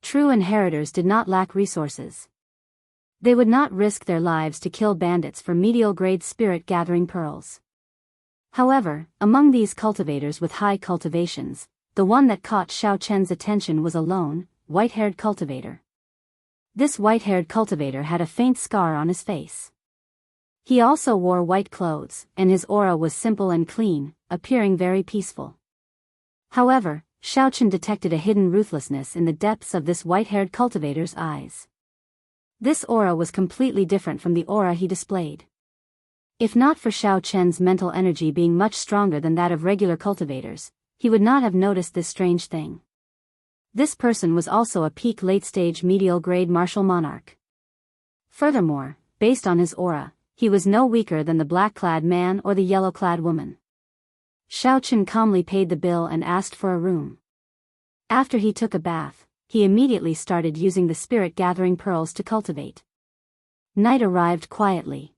True inheritors did not lack resources. They would not risk their lives to kill bandits for medial-grade spirit-gathering pearls. However, among these cultivators with high cultivations, the one that caught Xiao Chen's attention was a lone, white-haired cultivator. This white-haired cultivator had a faint scar on his face. He also wore white clothes, and his aura was simple and clean, appearing very peaceful. However, Xiao Chen detected a hidden ruthlessness in the depths of this white-haired cultivator's eyes. This aura was completely different from the aura he displayed. If not for Xiao Chen's mental energy being much stronger than that of regular cultivators, he would not have noticed this strange thing. This person was also a peak late-stage medial-grade martial monarch. Furthermore, based on his aura, he was no weaker than the black-clad man or the yellow-clad woman. Xiao Chen calmly paid the bill and asked for a room. After he took a bath, he immediately started using the spirit-gathering pearls to cultivate. Night arrived quietly.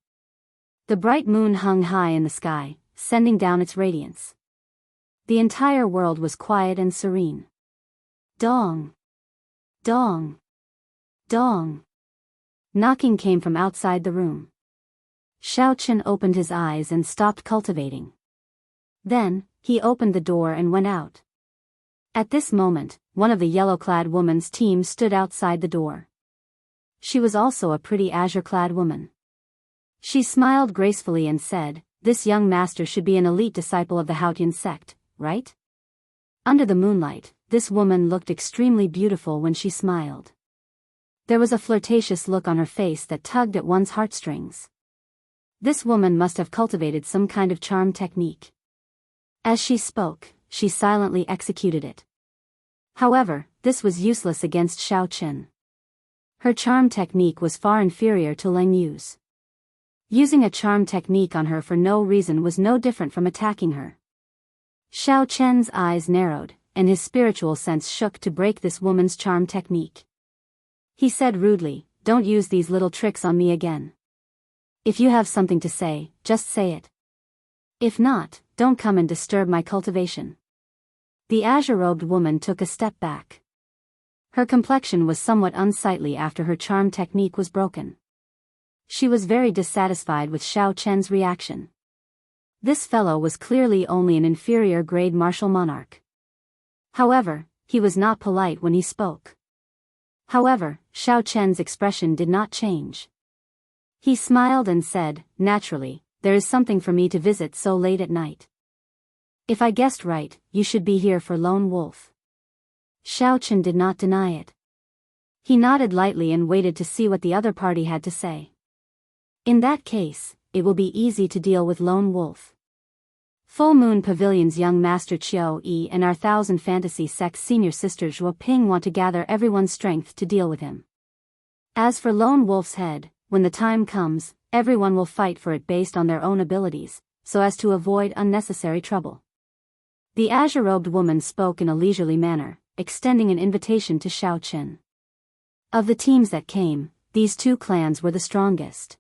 The bright moon hung high in the sky, sending down its radiance. The entire world was quiet and serene. Dong! Dong! Dong! Knocking came from outside the room. Xiao Chen opened his eyes and stopped cultivating. Then, he opened the door and went out. At this moment, one of the yellow-clad woman's team stood outside the door. She was also a pretty azure-clad woman. She smiled gracefully and said, "This young master should be an elite disciple of the Haotian sect, right?" Under the moonlight, this woman looked extremely beautiful when she smiled. There was a flirtatious look on her face that tugged at one's heartstrings. This woman must have cultivated some kind of charm technique. As she spoke, she silently executed it. However, this was useless against Xiao Chen. Her charm technique was far inferior to Leng Yu's. Using a charm technique on her for no reason was no different from attacking her. Xiao Chen's eyes narrowed, and his spiritual sense shook to break this woman's charm technique. He said rudely, "Don't use these little tricks on me again. If you have something to say, just say it. If not, don't come and disturb my cultivation." The azure-robed woman took a step back. Her complexion was somewhat unsightly after her charm technique was broken. She was very dissatisfied with Xiao Chen's reaction. This fellow was clearly only an inferior grade martial monarch. However, he was not polite when he spoke. However, Xiao Chen's expression did not change. He smiled and said, "Naturally, there is something for me to visit so late at night. If I guessed right, you should be here for Lone Wolf." Xiao Chen did not deny it. He nodded lightly and waited to see what the other party had to say. In that case, it will be easy to deal with Lone Wolf. Full Moon Pavilion's young master Qiu Yi and our Thousand Fantasy Sect's senior sister Zhuo Ping want to gather everyone's strength to deal with him. As for Lone Wolf's head, when the time comes, everyone will fight for it based on their own abilities, so as to avoid unnecessary trouble. The azure-robed woman spoke in a leisurely manner, extending an invitation to Xiao Chen. Of the teams that came, these two clans were the strongest.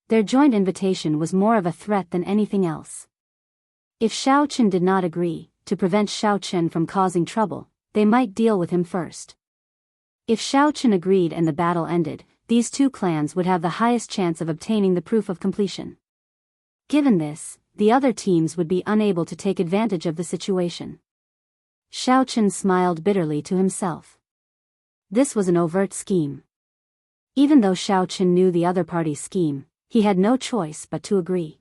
Their joint invitation was more of a threat than anything else. If Xiao Chen did not agree, to prevent Xiao Chen from causing trouble, they might deal with him first. If Xiao Chen agreed and the battle ended, these two clans would have the highest chance of obtaining the proof of completion. Given this, the other teams would be unable to take advantage of the situation. Xiao Chen smiled bitterly to himself. This was an overt scheme. Even though Xiao Chen knew the other party's scheme, he had no choice but to agree.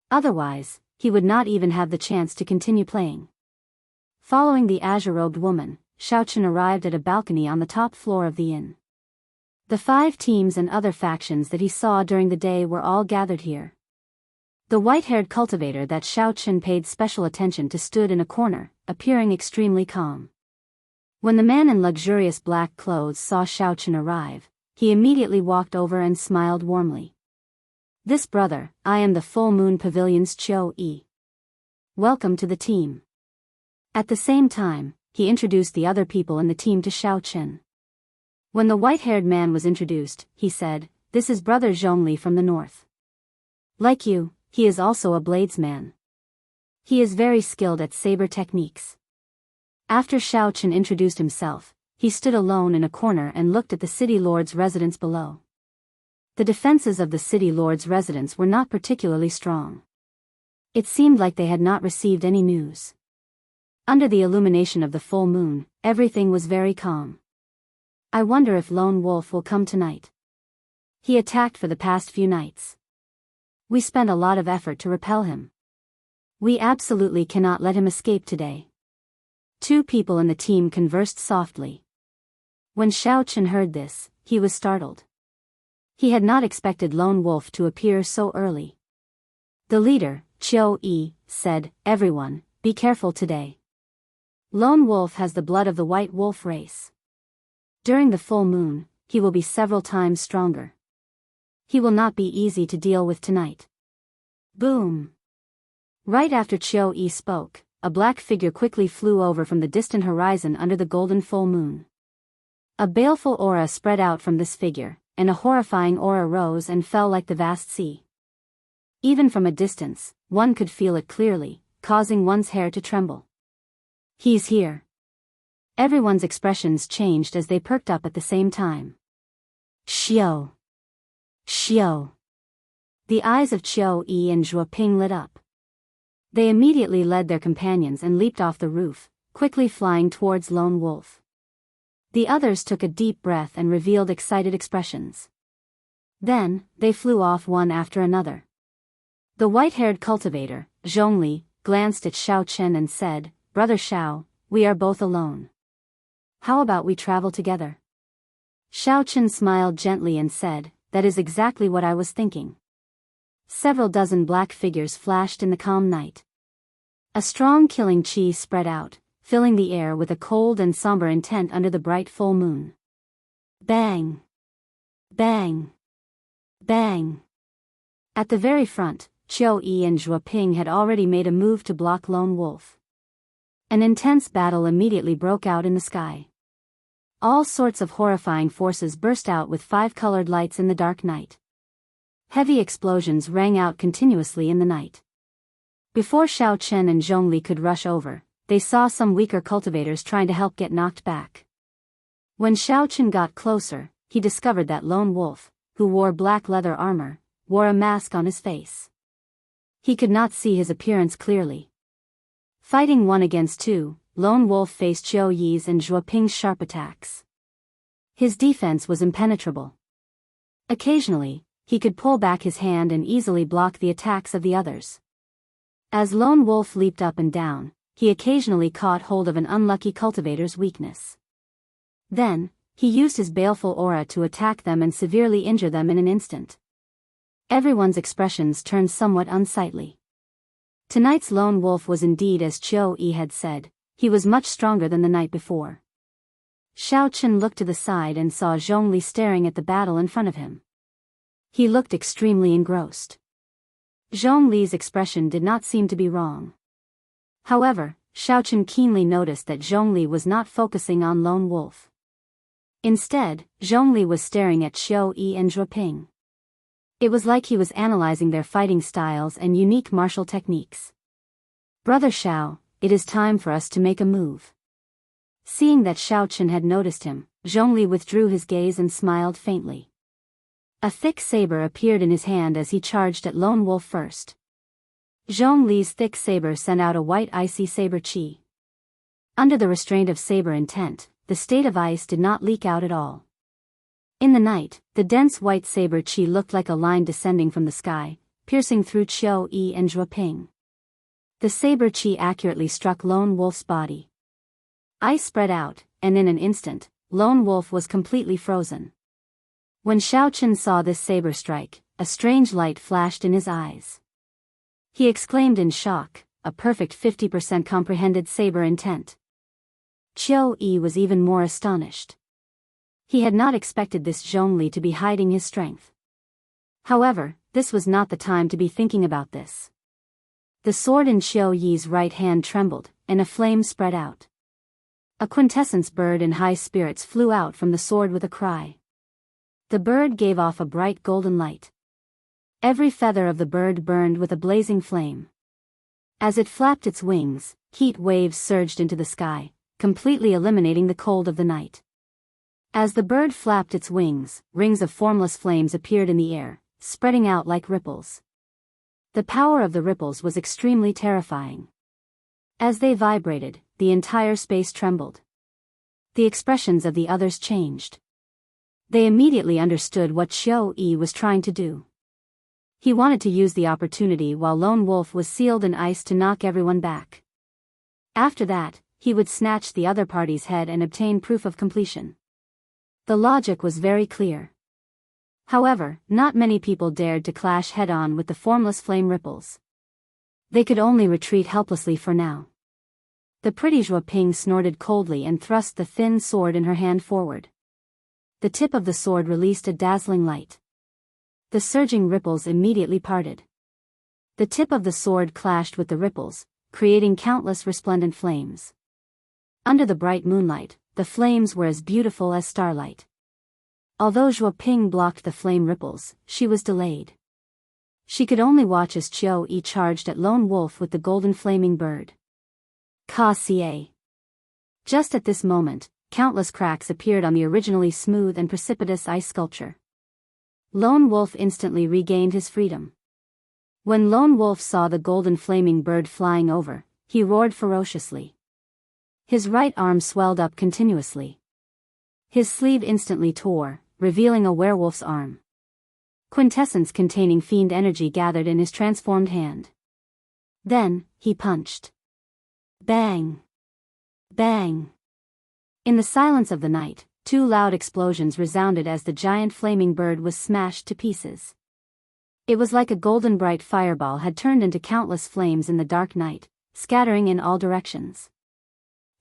Otherwise, he would not even have the chance to continue playing. Following the azure-robed woman, Xiao Chen arrived at a balcony on the top floor of the inn. The 5 teams and other factions that he saw during the day were all gathered here. The white-haired cultivator that Xiao Chen paid special attention to stood in a corner, appearing extremely calm. When the man in luxurious black clothes saw Xiao Chen arrive, he immediately walked over and smiled warmly. "This brother, I am the Full Moon Pavilion's Qiu Yi. Welcome to the team." At the same time, he introduced the other people in the team to Xiao Chen. When the white-haired man was introduced, he said, "This is Brother Zhongli from the north. Like you, he is also a bladesman. He is very skilled at saber techniques." After Xiao Chen introduced himself, he stood alone in a corner and looked at the city lord's residence below. The defenses of the city lord's residence were not particularly strong. It seemed like they had not received any news. Under the illumination of the full moon, everything was very calm. "I wonder if Lone Wolf will come tonight. He attacked for the past few nights. We spent a lot of effort to repel him. We absolutely cannot let him escape today." 2 people in the team conversed softly. When Xiao Chen heard this, he was startled. He had not expected Lone Wolf to appear so early. The leader, Qiu Yi, said, "Everyone, be careful today. Lone Wolf has the blood of the white wolf race. During the full moon, he will be several times stronger. He will not be easy to deal with tonight." Boom! Right after Qiu Yi spoke, a black figure quickly flew over from the distant horizon under the golden full moon. A baleful aura spread out from this figure, and a horrifying aura rose and fell like the vast sea. Even from a distance, one could feel it clearly, causing one's hair to tremble. "He's here." Everyone's expressions changed as they perked up at the same time. "Xiao! Xiao!" The eyes of Qiu Yi and Zhuo Ping lit up. They immediately led their companions and leaped off the roof, quickly flying towards Lone Wolf. The others took a deep breath and revealed excited expressions. Then, they flew off one after another. The white-haired cultivator, Zhongli, glanced at Xiao Chen and said, "Brother Xiao, we are both alone. How about we travel together?" Xiao Chen smiled gently and said, "That is exactly what I was thinking." Several dozen black figures flashed in the calm night. A strong killing chi spread out, filling the air with a cold and somber intent under the bright full moon. Bang! Bang! Bang! At the very front, Qiu Yi and Zhuo Ping had already made a move to block Lone Wolf. An intense battle immediately broke out in the sky. All sorts of horrifying forces burst out with 5-colored lights in the dark night. Heavy explosions rang out continuously in the night. Before Xiao Chen and Zhongli could rush over, they saw some weaker cultivators trying to help get knocked back. When Xiao Chen got closer, he discovered that Lone Wolf, who wore black leather armor, wore a mask on his face. He could not see his appearance clearly. Fighting 1 against 2, Lone Wolf faced Qiu Yi's and Zhuo Ping's sharp attacks. His defense was impenetrable. Occasionally, he could pull back his hand and easily block the attacks of the others. As Lone Wolf leaped up and down, he occasionally caught hold of an unlucky cultivator's weakness. Then, he used his baleful aura to attack them and severely injure them in an instant. Everyone's expressions turned somewhat unsightly. Tonight's Lone Wolf was indeed as Qiu Yi had said, he was much stronger than the night before. Xiao Chen looked to the side and saw Zhongli staring at the battle in front of him. He looked extremely engrossed. Zhongli's expression did not seem to be wrong. However, Xiao Chen keenly noticed that Zhongli was not focusing on Lone Wolf. Instead, Zhongli was staring at Qiu Yi and Zhuo Ping. It was like he was analyzing their fighting styles and unique martial techniques. "Brother Xiao, it is time for us to make a move." Seeing that Xiao Chen had noticed him, Zhongli withdrew his gaze and smiled faintly. A thick saber appeared in his hand as he charged at Lone Wolf first. Zhongli's thick saber sent out a white icy saber chi. Under the restraint of saber intent, the state of ice did not leak out at all. In the night, the dense white saber chi looked like a line descending from the sky, piercing through Qiu Yi and Zhuo Ping. The saber chi accurately struck Lone Wolf's body. Ice spread out, and in an instant, Lone Wolf was completely frozen. When Xiao Chen saw this saber strike, a strange light flashed in his eyes. He exclaimed in shock, a perfect 50% comprehended saber intent. Qiu Yi was even more astonished. He had not expected this Zhongli to be hiding his strength. However, this was not the time to be thinking about this. The sword in Qiu Yi's right hand trembled, and a flame spread out. A quintessence bird in high spirits flew out from the sword with a cry. The bird gave off a bright golden light. Every feather of the bird burned with a blazing flame. As it flapped its wings, heat waves surged into the sky, completely eliminating the cold of the night. As the bird flapped its wings, rings of formless flames appeared in the air, spreading out like ripples. The power of the ripples was extremely terrifying. As they vibrated, the entire space trembled. The expressions of the others changed. They immediately understood what Qiu Yi was trying to do. He wanted to use the opportunity while Lone Wolf was sealed in ice to knock everyone back. After that, he would snatch the other party's head and obtain proof of completion. The logic was very clear. However, not many people dared to clash head-on with the formless flame ripples. They could only retreat helplessly for now. The pretty Zhuo Ping snorted coldly and thrust the thin sword in her hand forward. The tip of the sword released a dazzling light. The surging ripples immediately parted. The tip of the sword clashed with the ripples, creating countless resplendent flames. Under the bright moonlight, the flames were as beautiful as starlight. Although Zhuo Ping blocked the flame ripples, she was delayed. She could only watch as Qiu Yi charged at Lone Wolf with the golden flaming bird. Ka-ca. Just at this moment, countless cracks appeared on the originally smooth and precipitous ice sculpture. Lone Wolf instantly regained his freedom. When Lone Wolf saw the golden flaming bird flying over, he roared ferociously. His right arm swelled up continuously. His sleeve instantly tore, revealing a werewolf's arm. Quintessence containing fiend energy gathered in his transformed hand. Then, he punched. Bang! Bang! In the silence of the night, two loud explosions resounded as the giant flaming bird was smashed to pieces. It was like a golden bright fireball had turned into countless flames in the dark night, scattering in all directions.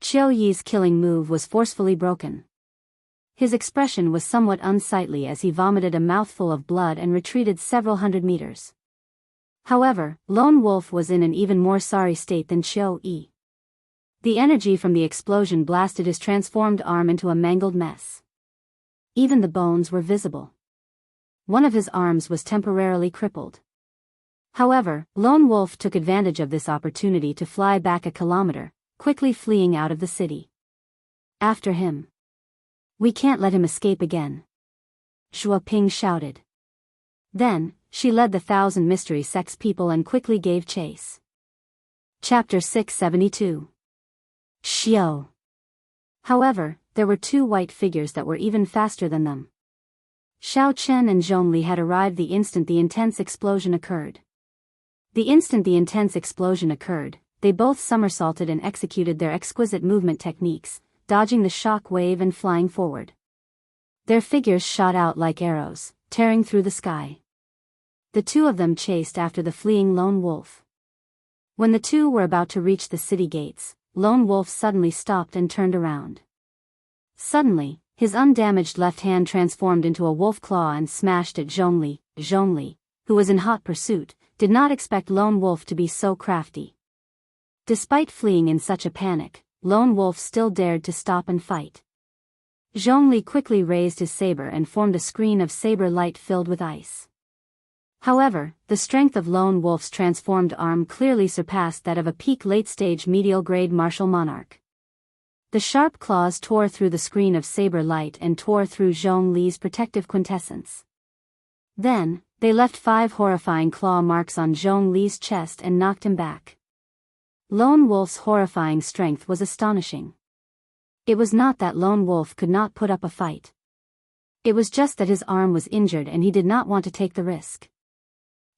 Qiu Yi's killing move was forcefully broken. His expression was somewhat unsightly as he vomited a mouthful of blood and retreated several hundred meters. However, Lone Wolf was in an even more sorry state than Qiu Yi. The energy from the explosion blasted his transformed arm into a mangled mess. Even the bones were visible. One of his arms was temporarily crippled. However, Lone Wolf took advantage of this opportunity to fly back a kilometer, quickly fleeing out of the city. After him. We can't let him escape again. Zhuo Ping shouted. Then, she led the 1,000 mystery sex people and quickly gave chase. Chapter 672. Xiao. However, there were two white figures that were even faster than them. Xiao Chen and Zhongli had arrived the instant the intense explosion occurred. The instant the intense explosion occurred, they both somersaulted and executed their exquisite movement techniques, dodging the shock wave and flying forward. Their figures shot out like arrows, tearing through the sky. The two of them chased after the fleeing lone wolf. When the two were about to reach the city gates, Lone Wolf suddenly stopped and turned around. Suddenly, his undamaged left hand transformed into a wolf claw and smashed at Zhongli. Zhongli, who was in hot pursuit, did not expect Lone Wolf to be so crafty. Despite fleeing in such a panic, Lone Wolf still dared to stop and fight. Zhongli quickly raised his saber and formed a screen of saber light filled with ice. However, the strength of Lone Wolf's transformed arm clearly surpassed that of a peak late-stage medial-grade martial monarch. The sharp claws tore through the screen of saber light and tore through Zhongli's protective quintessence. Then, they left 5 horrifying claw marks on Zhongli's chest and knocked him back. Lone Wolf's horrifying strength was astonishing. It was not that Lone Wolf could not put up a fight. It was just that his arm was injured and he did not want to take the risk.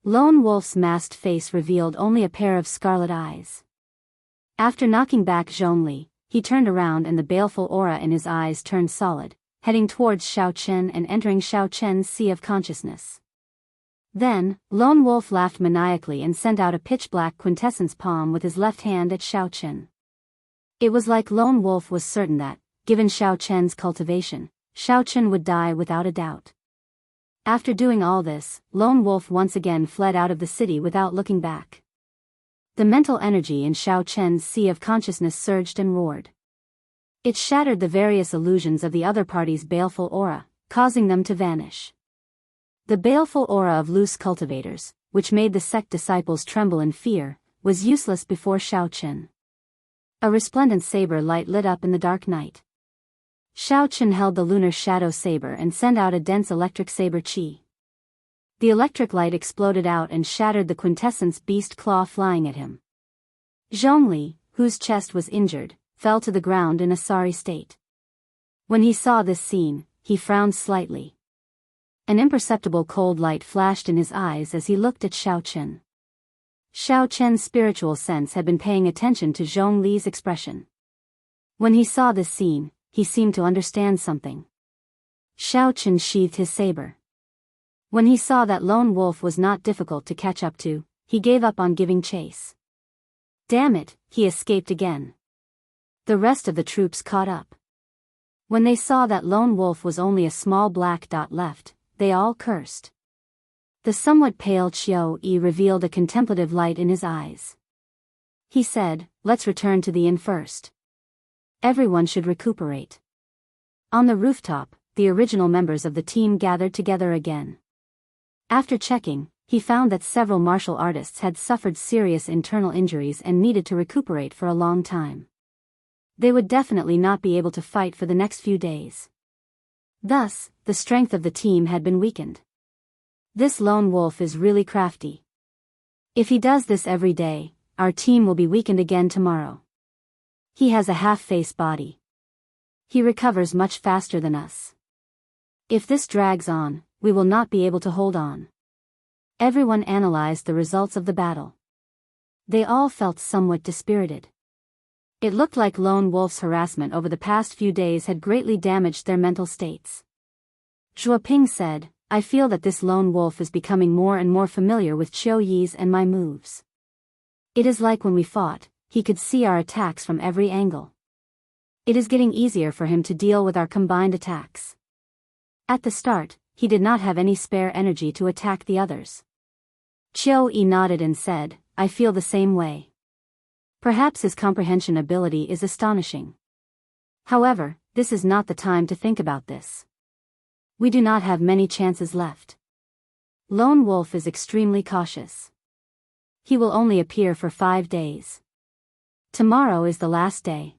Lone Wolf's masked face revealed only a pair of scarlet eyes. After knocking back Zhongli, he turned around and the baleful aura in his eyes turned solid, heading towards Xiao Chen and entering Xiao Chen's sea of consciousness. Then, Lone Wolf laughed maniacally and sent out a pitch-black quintessence palm with his left hand at Xiao Chen. It was like Lone Wolf was certain that, given Xiao Chen's cultivation, Xiao Chen would die without a doubt. After doing all this, Lone Wolf once again fled out of the city without looking back. The mental energy in Xiao Chen's sea of consciousness surged and roared. It shattered the various illusions of the other party's baleful aura, causing them to vanish. The baleful aura of loose cultivators, which made the sect disciples tremble in fear, was useless before Xiao Chen. A resplendent saber light lit up in the dark night. Xiao Chen held the lunar shadow saber and sent out a dense electric saber chi. The electric light exploded out and shattered the quintessence beast claw flying at him. Zhongli, whose chest was injured, fell to the ground in a sorry state. When he saw this scene, he frowned slightly. An imperceptible cold light flashed in his eyes as he looked at Xiao Chen. Xiao Chen's spiritual sense had been paying attention to Zhongli's expression. When he saw this scene, he seemed to understand something. Xiao Chen sheathed his saber. When he saw that Lone Wolf was not difficult to catch up to, he gave up on giving chase. Damn it, he escaped again. The rest of the troops caught up. When they saw that Lone Wolf was only a small black dot left, they all cursed. The somewhat pale Qiao Yi revealed a contemplative light in his eyes. He said, "Let's return to the inn first. Everyone should recuperate." On the rooftop, the original members of the team gathered together again. After checking, he found that several martial artists had suffered serious internal injuries and needed to recuperate for a long time. They would definitely not be able to fight for the next few days. Thus, the strength of the team had been weakened. This Lone Wolf is really crafty. If he does this every day, our team will be weakened again tomorrow. He has a half-face body. He recovers much faster than us. If this drags on, we will not be able to hold on. Everyone analyzed the results of the battle. They all felt somewhat dispirited. It looked like Lone Wolf's harassment over the past few days had greatly damaged their mental states. Zhuoping said, "I feel that this Lone Wolf is becoming more and more familiar with Qiao Yi's and my moves. It is like when we fought, he could see our attacks from every angle. It is getting easier for him to deal with our combined attacks. At the start, he did not have any spare energy to attack the others." Qiao Yi nodded and said, "I feel the same way. Perhaps his comprehension ability is astonishing. However, this is not the time to think about this. We do not have many chances left. Lone Wolf is extremely cautious. He will only appear for 5 days. Tomorrow is the last day.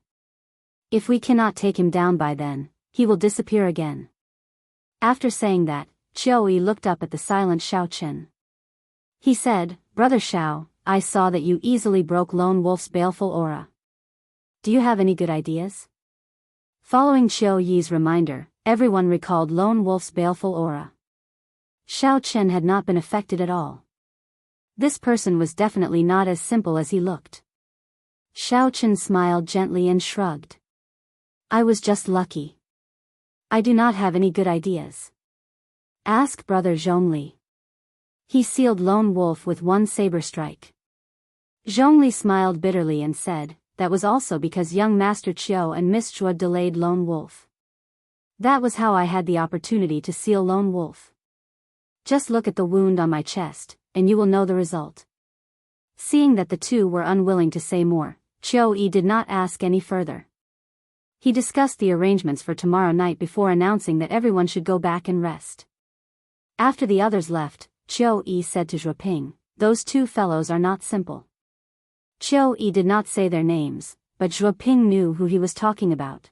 If we cannot take him down by then, he will disappear again." After saying that, Qiu Yi looked up at the silent Xiao Chen. He said, "Brother Xiao, I saw that you easily broke Lone Wolf's baleful aura. Do you have any good ideas?" Following Qiu Yi's reminder, everyone recalled Lone Wolf's baleful aura. Xiao Chen had not been affected at all. This person was definitely not as simple as he looked. Xiao Chen smiled gently and shrugged. "I was just lucky. I do not have any good ideas. Ask Brother Zhongli." He sealed Lone Wolf with one saber strike. Zhongli smiled bitterly and said, "That was also because young Master Qiu and Miss Zhuo delayed Lone Wolf. That was how I had the opportunity to seal Lone Wolf. Just look at the wound on my chest, and you will know the result." Seeing that the two were unwilling to say more, Qiu Yi did not ask any further. He discussed the arrangements for tomorrow night before announcing that everyone should go back and rest. After the others left, Qiu Yi said to Zhuo Ping, "Those two fellows are not simple." Qiu Yi did not say their names, but Zhuo Ping knew who he was talking about.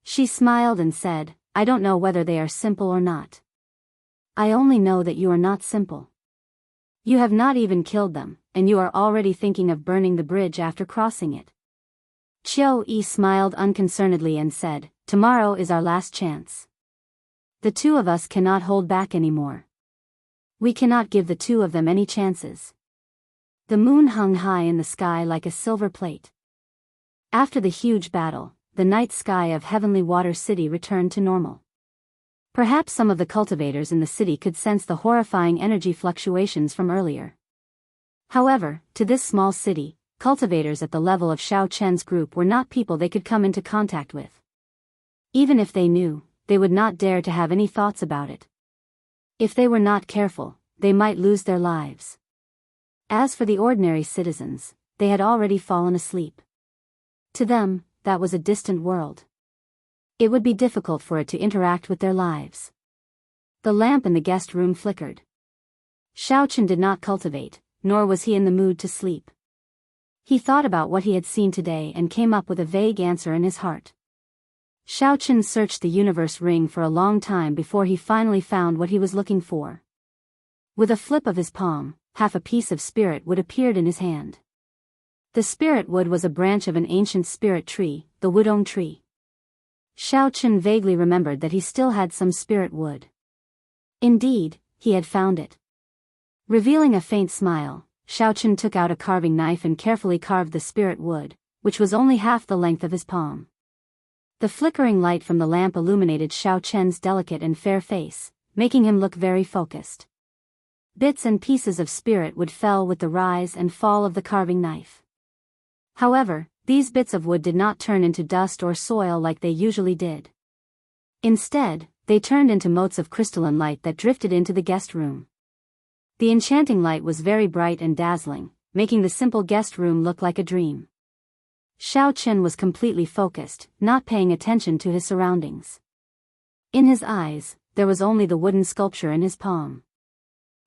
She smiled and said, "I don't know whether they are simple or not. I only know that you are not simple. You have not even killed them, and you are already thinking of burning the bridge after crossing it." Qiu Yi smiled unconcernedly and said, "Tomorrow is our last chance. The two of us cannot hold back anymore. We cannot give the two of them any chances." The moon hung high in the sky like a silver plate. After the huge battle, the night sky of Heavenly Water City returned to normal. Perhaps some of the cultivators in the city could sense the horrifying energy fluctuations from earlier. However, to this small city, cultivators at the level of Xiao Chen's group were not people they could come into contact with. Even if they knew, they would not dare to have any thoughts about it. If they were not careful, they might lose their lives. As for the ordinary citizens, they had already fallen asleep. To them, that was a distant world. It would be difficult for it to interact with their lives. The lamp in the guest room flickered. Xiao Chen did not cultivate, nor was he in the mood to sleep. He thought about what he had seen today and came up with a vague answer in his heart. Xiao Chen searched the universe ring for a long time before he finally found what he was looking for. With a flip of his palm, half a piece of spirit wood appeared in his hand. The spirit wood was a branch of an ancient spirit tree, the Wudong tree. Xiao Chen vaguely remembered that he still had some spirit wood. Indeed, he had found it. Revealing a faint smile, Xiao Chen took out a carving knife and carefully carved the spirit wood, which was only half the length of his palm. The flickering light from the lamp illuminated Xiao Chen's delicate and fair face, making him look very focused. Bits and pieces of spirit wood fell with the rise and fall of the carving knife. However, these bits of wood did not turn into dust or soil like they usually did. Instead, they turned into motes of crystalline light that drifted into the guest room. The enchanting light was very bright and dazzling, making the simple guest room look like a dream. Xiao Chen was completely focused, not paying attention to his surroundings. In his eyes, there was only the wooden sculpture in his palm.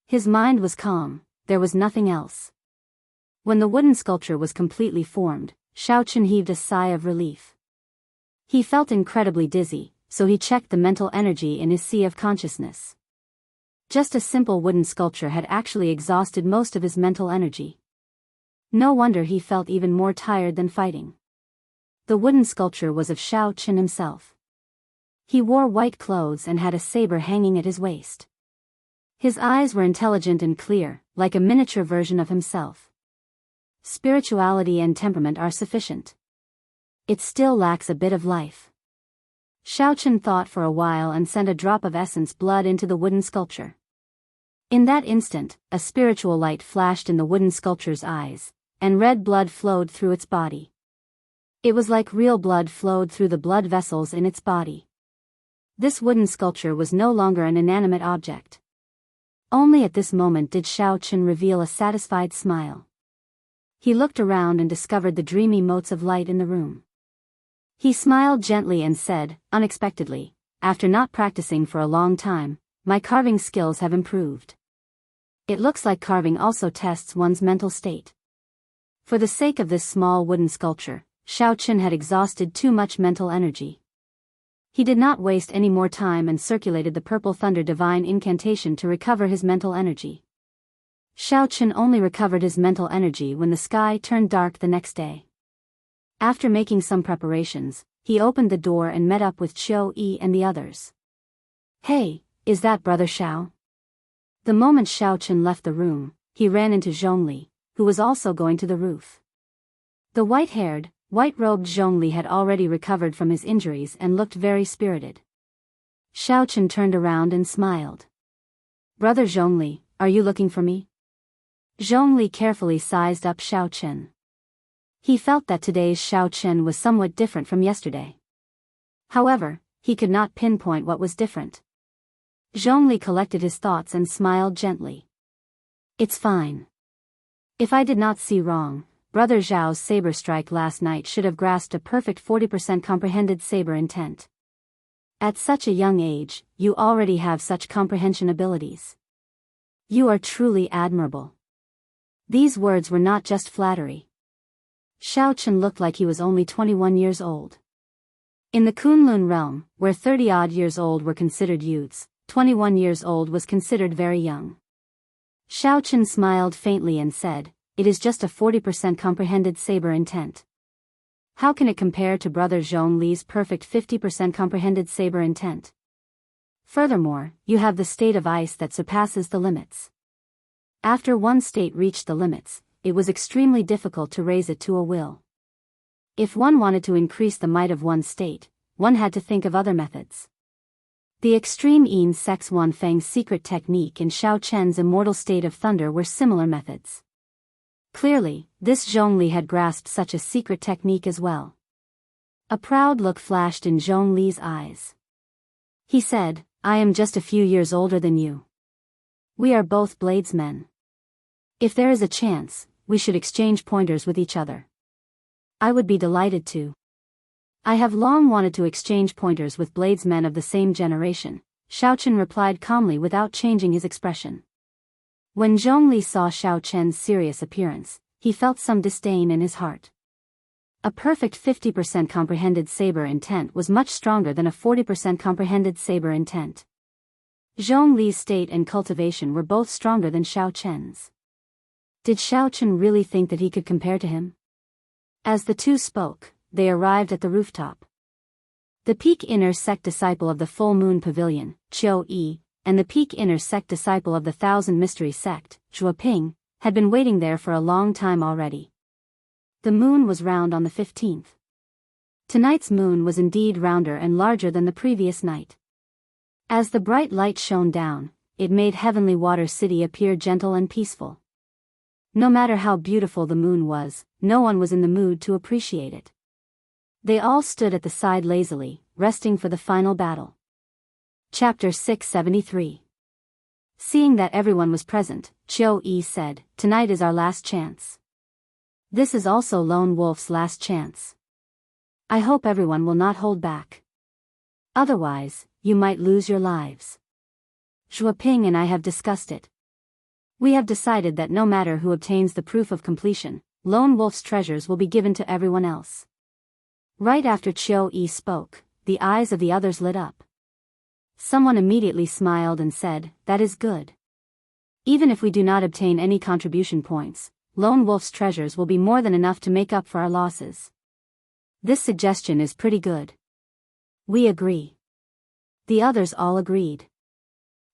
His mind was calm, there was nothing else. When the wooden sculpture was completely formed, Xiao Chen heaved a sigh of relief. He felt incredibly dizzy, so he checked the mental energy in his sea of consciousness. Just a simple wooden sculpture had actually exhausted most of his mental energy. No wonder he felt even more tired than fighting. The wooden sculpture was of Xiao Chen himself. He wore white clothes and had a saber hanging at his waist. His eyes were intelligent and clear, like a miniature version of himself. Spirituality and temperament are sufficient. It still lacks a bit of life. Xiao Chen thought for a while and sent a drop of essence blood into the wooden sculpture. In that instant, a spiritual light flashed in the wooden sculpture's eyes, and red blood flowed through its body. It was like real blood flowed through the blood vessels in its body. This wooden sculpture was no longer an inanimate object. Only at this moment did Xiao Chen reveal a satisfied smile. He looked around and discovered the dreamy motes of light in the room. He smiled gently and said, unexpectedly, "After not practicing for a long time, my carving skills have improved. It looks like carving also tests one's mental state." For the sake of this small wooden sculpture, Xiao Chen had exhausted too much mental energy. He did not waste any more time and circulated the purple thunder divine incantation to recover his mental energy. Xiaochen only recovered his mental energy when the sky turned dark the next day. After making some preparations, he opened the door and met up with Qiu Yi and the others. "Hey, is that Brother Xiao?" The moment Xiaochen left the room, he ran into Zhongli, who was also going to the roof. The white-haired, white-robed Zhongli had already recovered from his injuries and looked very spirited. Xiaochen turned around and smiled. "Brother Zhongli, are you looking for me?" Zhongli carefully sized up Xiaochen. He felt that today's Xiaochen was somewhat different from yesterday. However, he could not pinpoint what was different. Zhongli collected his thoughts and smiled gently. "It's fine. If I did not see wrong, Brother Zhao's saber strike last night should have grasped a perfect 40% comprehended saber intent. At such a young age, you already have such comprehension abilities. You are truly admirable." These words were not just flattery. Xiaochen looked like he was only 21 years old. In the Kunlun realm, where 30-odd years old were considered youths, 21 years old was considered very young. Xiaochen smiled faintly and said, "It is just a 40% comprehended saber intent. How can it compare to Brother Zhongli's perfect 50% comprehended saber intent? Furthermore, you have the state of ice that surpasses the limits." After one state reached the limits, it was extremely difficult to raise it to a will. If one wanted to increase the might of one state, one had to think of other methods. The extreme Yin Sex One Fang's secret technique and Xiao Chen's immortal state of thunder were similar methods. Clearly, this Zhongli had grasped such a secret technique as well. A proud look flashed in Zhongli's eyes. He said, "I am just a few years older than you. We are both bladesmen. If there is a chance, we should exchange pointers with each other." "I would be delighted to. I have long wanted to exchange pointers with bladesmen of the same generation," Xiaochen replied calmly without changing his expression. When Zhongli saw Xiaochen's serious appearance, he felt some disdain in his heart. A perfect 50% comprehended saber intent was much stronger than a 40% comprehended saber intent. Zhongli's state and cultivation were both stronger than Xiaochen's. Did Xiaochen really think that he could compare to him? As the two spoke, they arrived at the rooftop. The peak inner sect disciple of the Full Moon Pavilion, Qiu Yi, and the peak inner sect disciple of the Thousand Mystery Sect, Zhuoping, had been waiting there for a long time already. The moon was round on the 15th. Tonight's moon was indeed rounder and larger than the previous night. As the bright light shone down, it made Heavenly Water City appear gentle and peaceful. No matter how beautiful the moon was, no one was in the mood to appreciate it. They all stood at the side lazily, resting for the final battle. Chapter 673. Seeing that everyone was present, Qiu Yi said, "Tonight is our last chance. This is also Lone Wolf's last chance. I hope everyone will not hold back. Otherwise, you might lose your lives. Zhuoping and I have discussed it. We have decided that no matter who obtains the proof of completion, Lone Wolf's treasures will be given to everyone else." Right after Qiu Yi spoke, the eyes of the others lit up. Someone immediately smiled and said, "That is good. Even if we do not obtain any contribution points, Lone Wolf's treasures will be more than enough to make up for our losses. This suggestion is pretty good." "We agree." The others all agreed.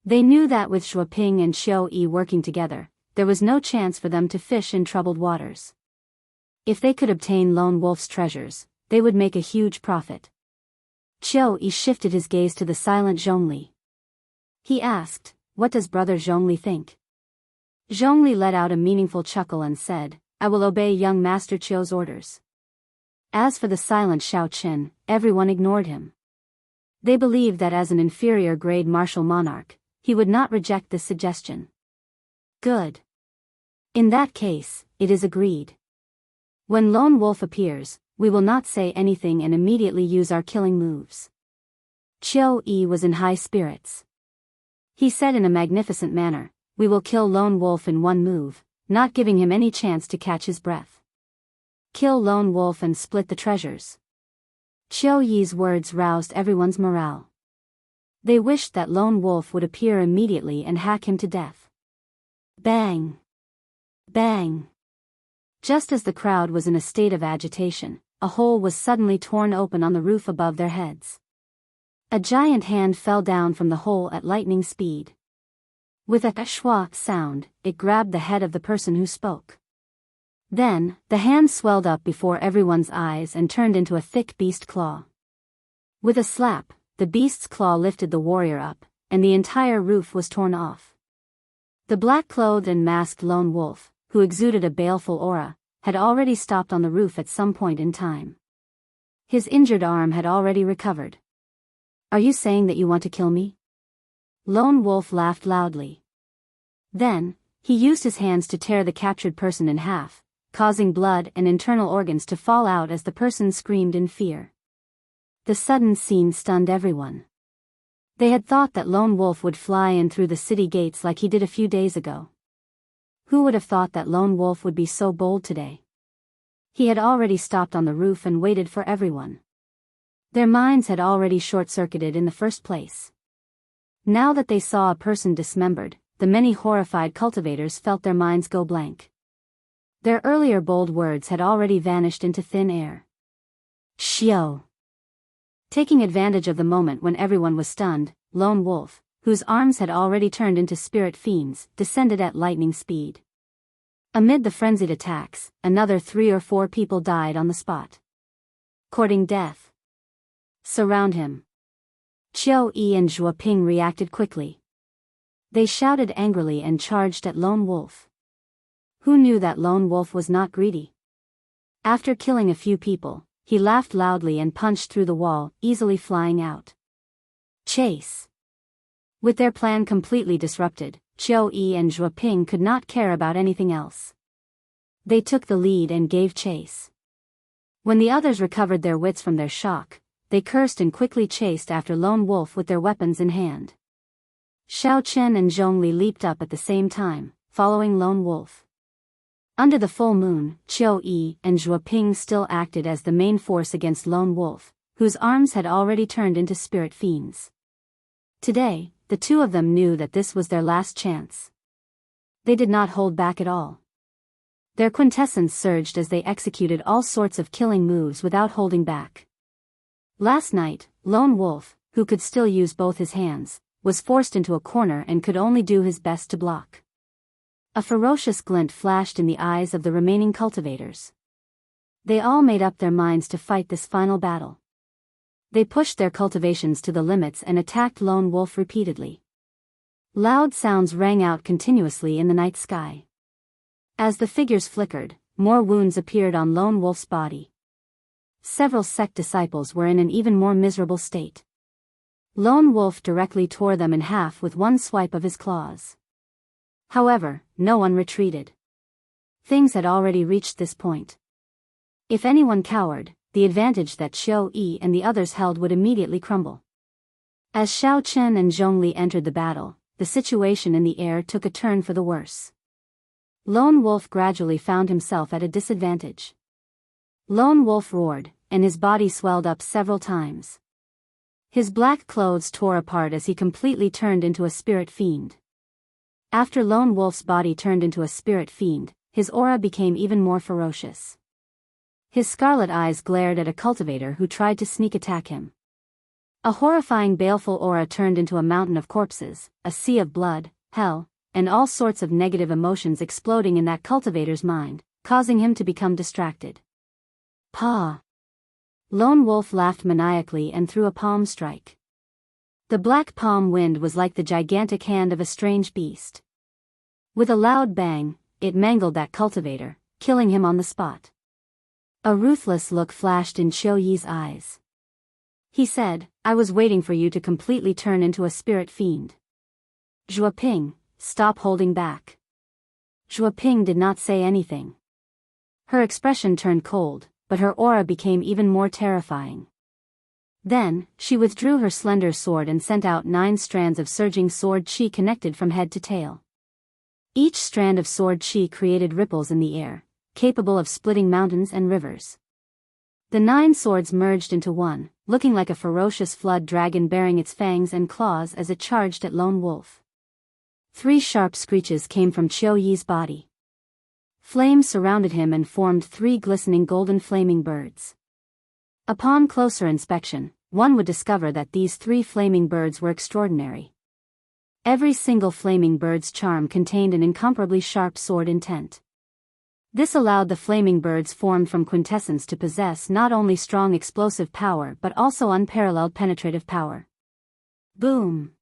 They knew that with Zhuoping and Qiu Yi working together, there was no chance for them to fish in troubled waters. If they could obtain Lone Wolf's treasures, they would make a huge profit. Qiu Yi shifted his gaze to the silent Zhongli. He asked, "What does Brother Zhongli think?" Zhongli let out a meaningful chuckle and said, "I will obey young Master Qiu's orders." As for the silent Xiaochen, everyone ignored him. They believed that as an inferior grade martial monarch, he would not reject this suggestion. Good. In that case, it is agreed. When Lone Wolf appears, we will not say anything and immediately use our killing moves. Qiu Yi was in high spirits. He said in a magnificent manner, "We will kill Lone Wolf in one move, not giving him any chance to catch his breath. Kill Lone Wolf and split the treasures." Qiu Yi's words roused everyone's morale. They wished that Lone Wolf would appear immediately and hack him to death. Bang! Bang! Just as the crowd was in a state of agitation, a hole was suddenly torn open on the roof above their heads. A giant hand fell down from the hole at lightning speed. With a schwa sound, it grabbed the head of the person who spoke. Then, the hand swelled up before everyone's eyes and turned into a thick beast claw. With a slap, the beast's claw lifted the warrior up, and the entire roof was torn off. The black-clothed and masked Lone Wolf, who exuded a baleful aura, had already stopped on the roof at some point in time. His injured arm had already recovered. "Are you saying that you want to kill me?" Lone Wolf laughed loudly. Then, he used his hands to tear the captured person in half, causing blood and internal organs to fall out as the person screamed in fear. The sudden scene stunned everyone. They had thought that Lone Wolf would fly in through the city gates like he did a few days ago. Who would have thought that Lone Wolf would be so bold today? He had already stopped on the roof and waited for everyone. Their minds had already short-circuited in the first place. Now that they saw a person dismembered, the many horrified cultivators felt their minds go blank. Their earlier bold words had already vanished into thin air. Xiao! Taking advantage of the moment when everyone was stunned, Lone Wolf, whose arms had already turned into spirit fiends, descended at lightning speed. Amid the frenzied attacks, another 3 or 4 people died on the spot. Courting death. Surround him. Qiu Yi and Zhuo Ping reacted quickly. They shouted angrily and charged at Lone Wolf. Who knew that Lone Wolf was not greedy? After killing a few people, he laughed loudly and punched through the wall, easily flying out. Chase! With their plan completely disrupted, Qiu Yi and Zhuo Ping could not care about anything else. They took the lead and gave chase. When the others recovered their wits from their shock, they cursed and quickly chased after Lone Wolf with their weapons in hand. Xiao Chen and Zhongli leaped up at the same time, following Lone Wolf. Under the full moon, Qiu Yi and Zhuo Ping still acted as the main force against Lone Wolf, whose arms had already turned into spirit fiends. Today, the two of them knew that this was their last chance. They did not hold back at all. Their quintessence surged as they executed all sorts of killing moves without holding back. Last night, Lone Wolf, who could still use both his hands, was forced into a corner and could only do his best to block. A ferocious glint flashed in the eyes of the remaining cultivators. They all made up their minds to fight this final battle. They pushed their cultivations to the limits and attacked Lone Wolf repeatedly. Loud sounds rang out continuously in the night sky. As the figures flickered, more wounds appeared on Lone Wolf's body. Several sect disciples were in an even more miserable state. Lone Wolf directly tore them in half with one swipe of his claws. However, no one retreated. Things had already reached this point. If anyone cowered, the advantage that Qiu Yi and the others held would immediately crumble. As Xiao Chen and Zhongli entered the battle, the situation in the air took a turn for the worse. Lone Wolf gradually found himself at a disadvantage. Lone Wolf roared, and his body swelled up several times. His black clothes tore apart as he completely turned into a spirit fiend. After Lone Wolf's body turned into a spirit fiend, his aura became even more ferocious. His scarlet eyes glared at a cultivator who tried to sneak attack him. A horrifying baleful aura turned into a mountain of corpses, a sea of blood, hell, and all sorts of negative emotions exploding in that cultivator's mind, causing him to become distracted. Pa! Lone Wolf laughed maniacally and threw a palm strike. The black palm wind was like the gigantic hand of a strange beast. With a loud bang, it mangled that cultivator, killing him on the spot. A ruthless look flashed in Qiu Yi's eyes. He said, "I was waiting for you to completely turn into a spirit fiend." Zhuo Ping, stop holding back. Zhuo Ping did not say anything. Her expression turned cold, but her aura became even more terrifying. Then, she withdrew her slender sword and sent out 9 strands of surging sword chi connected from head to tail. Each strand of sword chi created ripples in the air, capable of splitting mountains and rivers. The 9 swords merged into one, looking like a ferocious flood dragon bearing its fangs and claws as it charged at Lone Wolf. 3 sharp screeches came from Qiu Yi's body. Flames surrounded him and formed 3 glistening golden flaming birds. Upon closer inspection, one would discover that these 3 flaming birds were extraordinary. Every single flaming bird's charm contained an incomparably sharp sword intent. This allowed the flaming birds formed from quintessence to possess not only strong explosive power but also unparalleled penetrative power. Boom!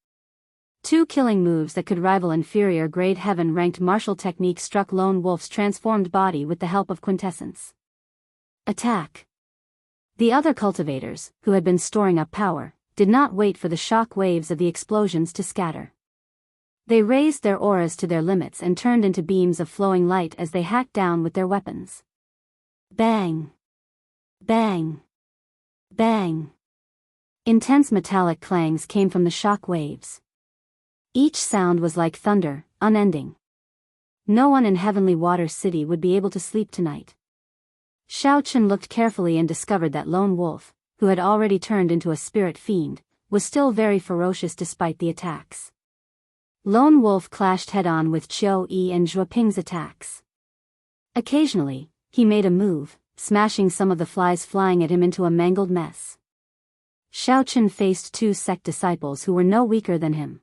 2 killing moves that could rival inferior-grade heaven-ranked martial techniques struck Lone Wolf's transformed body with the help of quintessence. Attack! The other cultivators, who had been storing up power, did not wait for the shock waves of the explosions to scatter. They raised their auras to their limits and turned into beams of flowing light as they hacked down with their weapons. Bang! Bang! Bang! Intense metallic clangs came from the shock waves. Each sound was like thunder, unending. No one in Heavenly Water City would be able to sleep tonight. Xiaochen looked carefully and discovered that Lone Wolf, who had already turned into a spirit fiend, was still very ferocious despite the attacks. Lone Wolf clashed head-on with Qiu Yi and Zhuo Ping's attacks. Occasionally, he made a move, smashing some of the flies flying at him into a mangled mess. Xiaochen faced 2 sect disciples who were no weaker than him.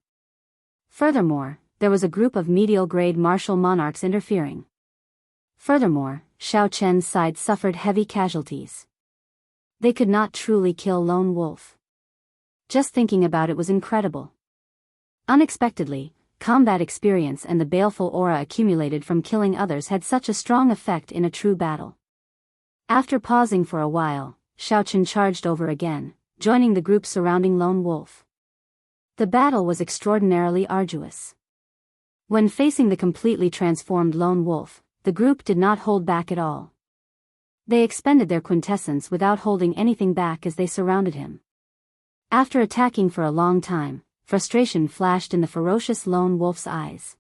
Furthermore, there was a group of medial-grade martial monarchs interfering. Furthermore, Xiaochen's side suffered heavy casualties. They could not truly kill Lone Wolf. Just thinking about it was incredible. Unexpectedly, combat experience and the baleful aura accumulated from killing others had such a strong effect in a true battle. After pausing for a while, Xiaochen charged over again, joining the group surrounding Lone Wolf. The battle was extraordinarily arduous. When facing the completely transformed Lone Wolf, the group did not hold back at all. They expended their quintessence without holding anything back as they surrounded him. After attacking for a long time, frustration flashed in the ferocious Lone Wolf's eyes.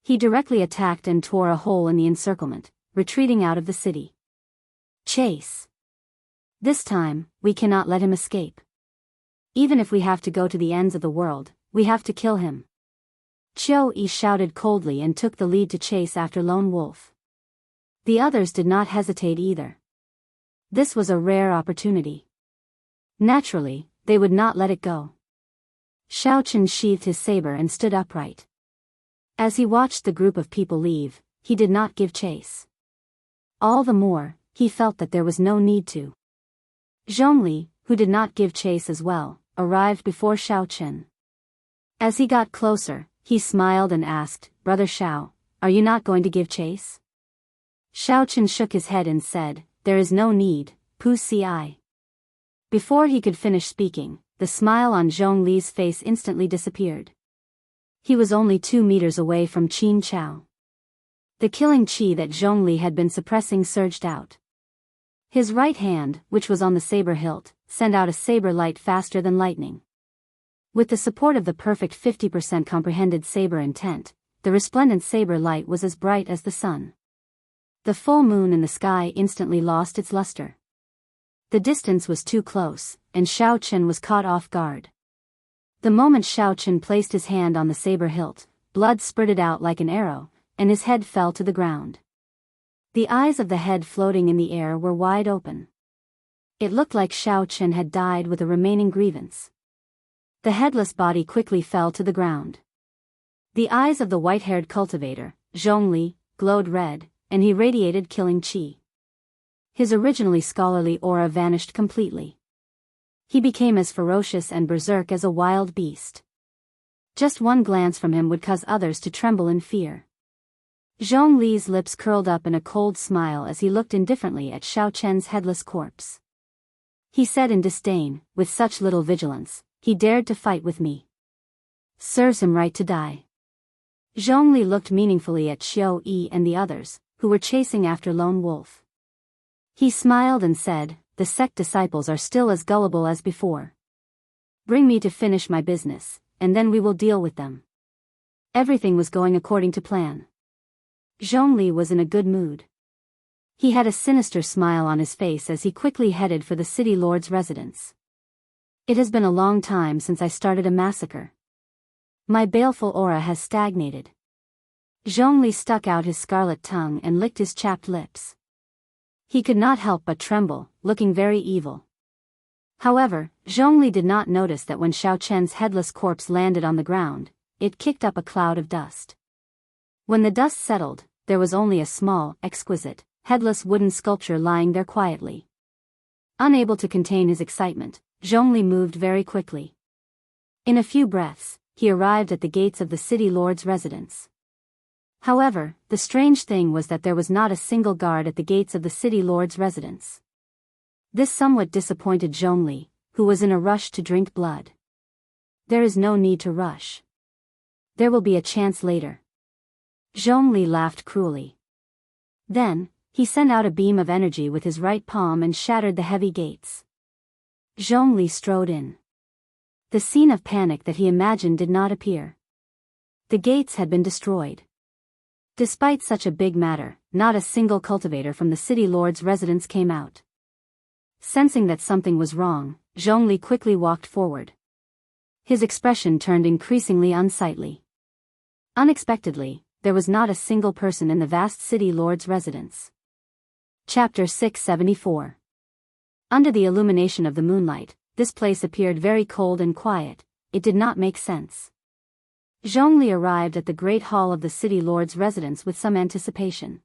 He directly attacked and tore a hole in the encirclement, retreating out of the city. Chase! This time, we cannot let him escape. Even if we have to go to the ends of the world, we have to kill him. Qiu Yi shouted coldly and took the lead to chase after Lone Wolf. The others did not hesitate either. This was a rare opportunity. Naturally, they would not let it go. Xiaochen sheathed his saber and stood upright. As he watched the group of people leave, he did not give chase. All the more, he felt that there was no need to. Zhongli, who did not give chase as well, arrived before Xiaochen. As he got closer, he smiled and asked, "Brother Xiao, are you not going to give chase?" Xiaochen shook his head and said, "There is no need, Pu Ci." Before he could finish speaking, the smile on Zhongli's face instantly disappeared. He was only 2 meters away from Qin Chao. The killing qi that Zhongli had been suppressing surged out. His right hand, which was on the saber hilt, sent out a saber light faster than lightning. With the support of the perfect 50% comprehended saber intent, the resplendent saber light was as bright as the sun. The full moon in the sky instantly lost its luster. The distance was too close, and Xiaochen was caught off guard. The moment Xiaochen placed his hand on the saber hilt, blood spurted out like an arrow, and his head fell to the ground. The eyes of the head floating in the air were wide open. It looked like Xiaochen had died with a remaining grievance. The headless body quickly fell to the ground. The eyes of the white-haired cultivator, Zhongli, glowed red, and he radiated killing qi. His originally scholarly aura vanished completely. He became as ferocious and berserk as a wild beast. Just one glance from him would cause others to tremble in fear. Zhongli's lips curled up in a cold smile as he looked indifferently at Xiaochen's headless corpse. He said in disdain, "With such little vigilance, he dared to fight with me. Serves him right to die." Zhongli looked meaningfully at Qiu Yi and the others, who were chasing after Lone Wolf. He smiled and said, "The sect disciples are still as gullible as before. Bring me to finish my business, and then we will deal with them." Everything was going according to plan. Zhongli was in a good mood. He had a sinister smile on his face as he quickly headed for the city lord's residence. It has been a long time since I started a massacre. My baleful aura has stagnated. Zhongli stuck out his scarlet tongue and licked his chapped lips. He could not help but tremble, looking very evil. However, Zhongli did not notice that when Xiao Chen's headless corpse landed on the ground, it kicked up a cloud of dust. When the dust settled, there was only a small, exquisite, headless wooden sculpture lying there quietly. Unable to contain his excitement, Zhongli moved very quickly. In a few breaths, he arrived at the gates of the city lord's residence. However, the strange thing was that there was not a single guard at the gates of the city lord's residence. This somewhat disappointed Zhongli, who was in a rush to drink blood. There is no need to rush. There will be a chance later. Zhongli laughed cruelly. Then, he sent out a beam of energy with his right palm and shattered the heavy gates. Zhongli strode in. The scene of panic that he imagined did not appear. The gates had been destroyed. Despite such a big matter, not a single cultivator from the city lord's residence came out. Sensing that something was wrong, Zhongli quickly walked forward. His expression turned increasingly unsightly. Unexpectedly, there was not a single person in the vast city lord's residence. Chapter 674. Under the illumination of the moonlight, this place appeared very cold and quiet. It did not make sense. Zhongli arrived at the great hall of the city lord's residence with some anticipation.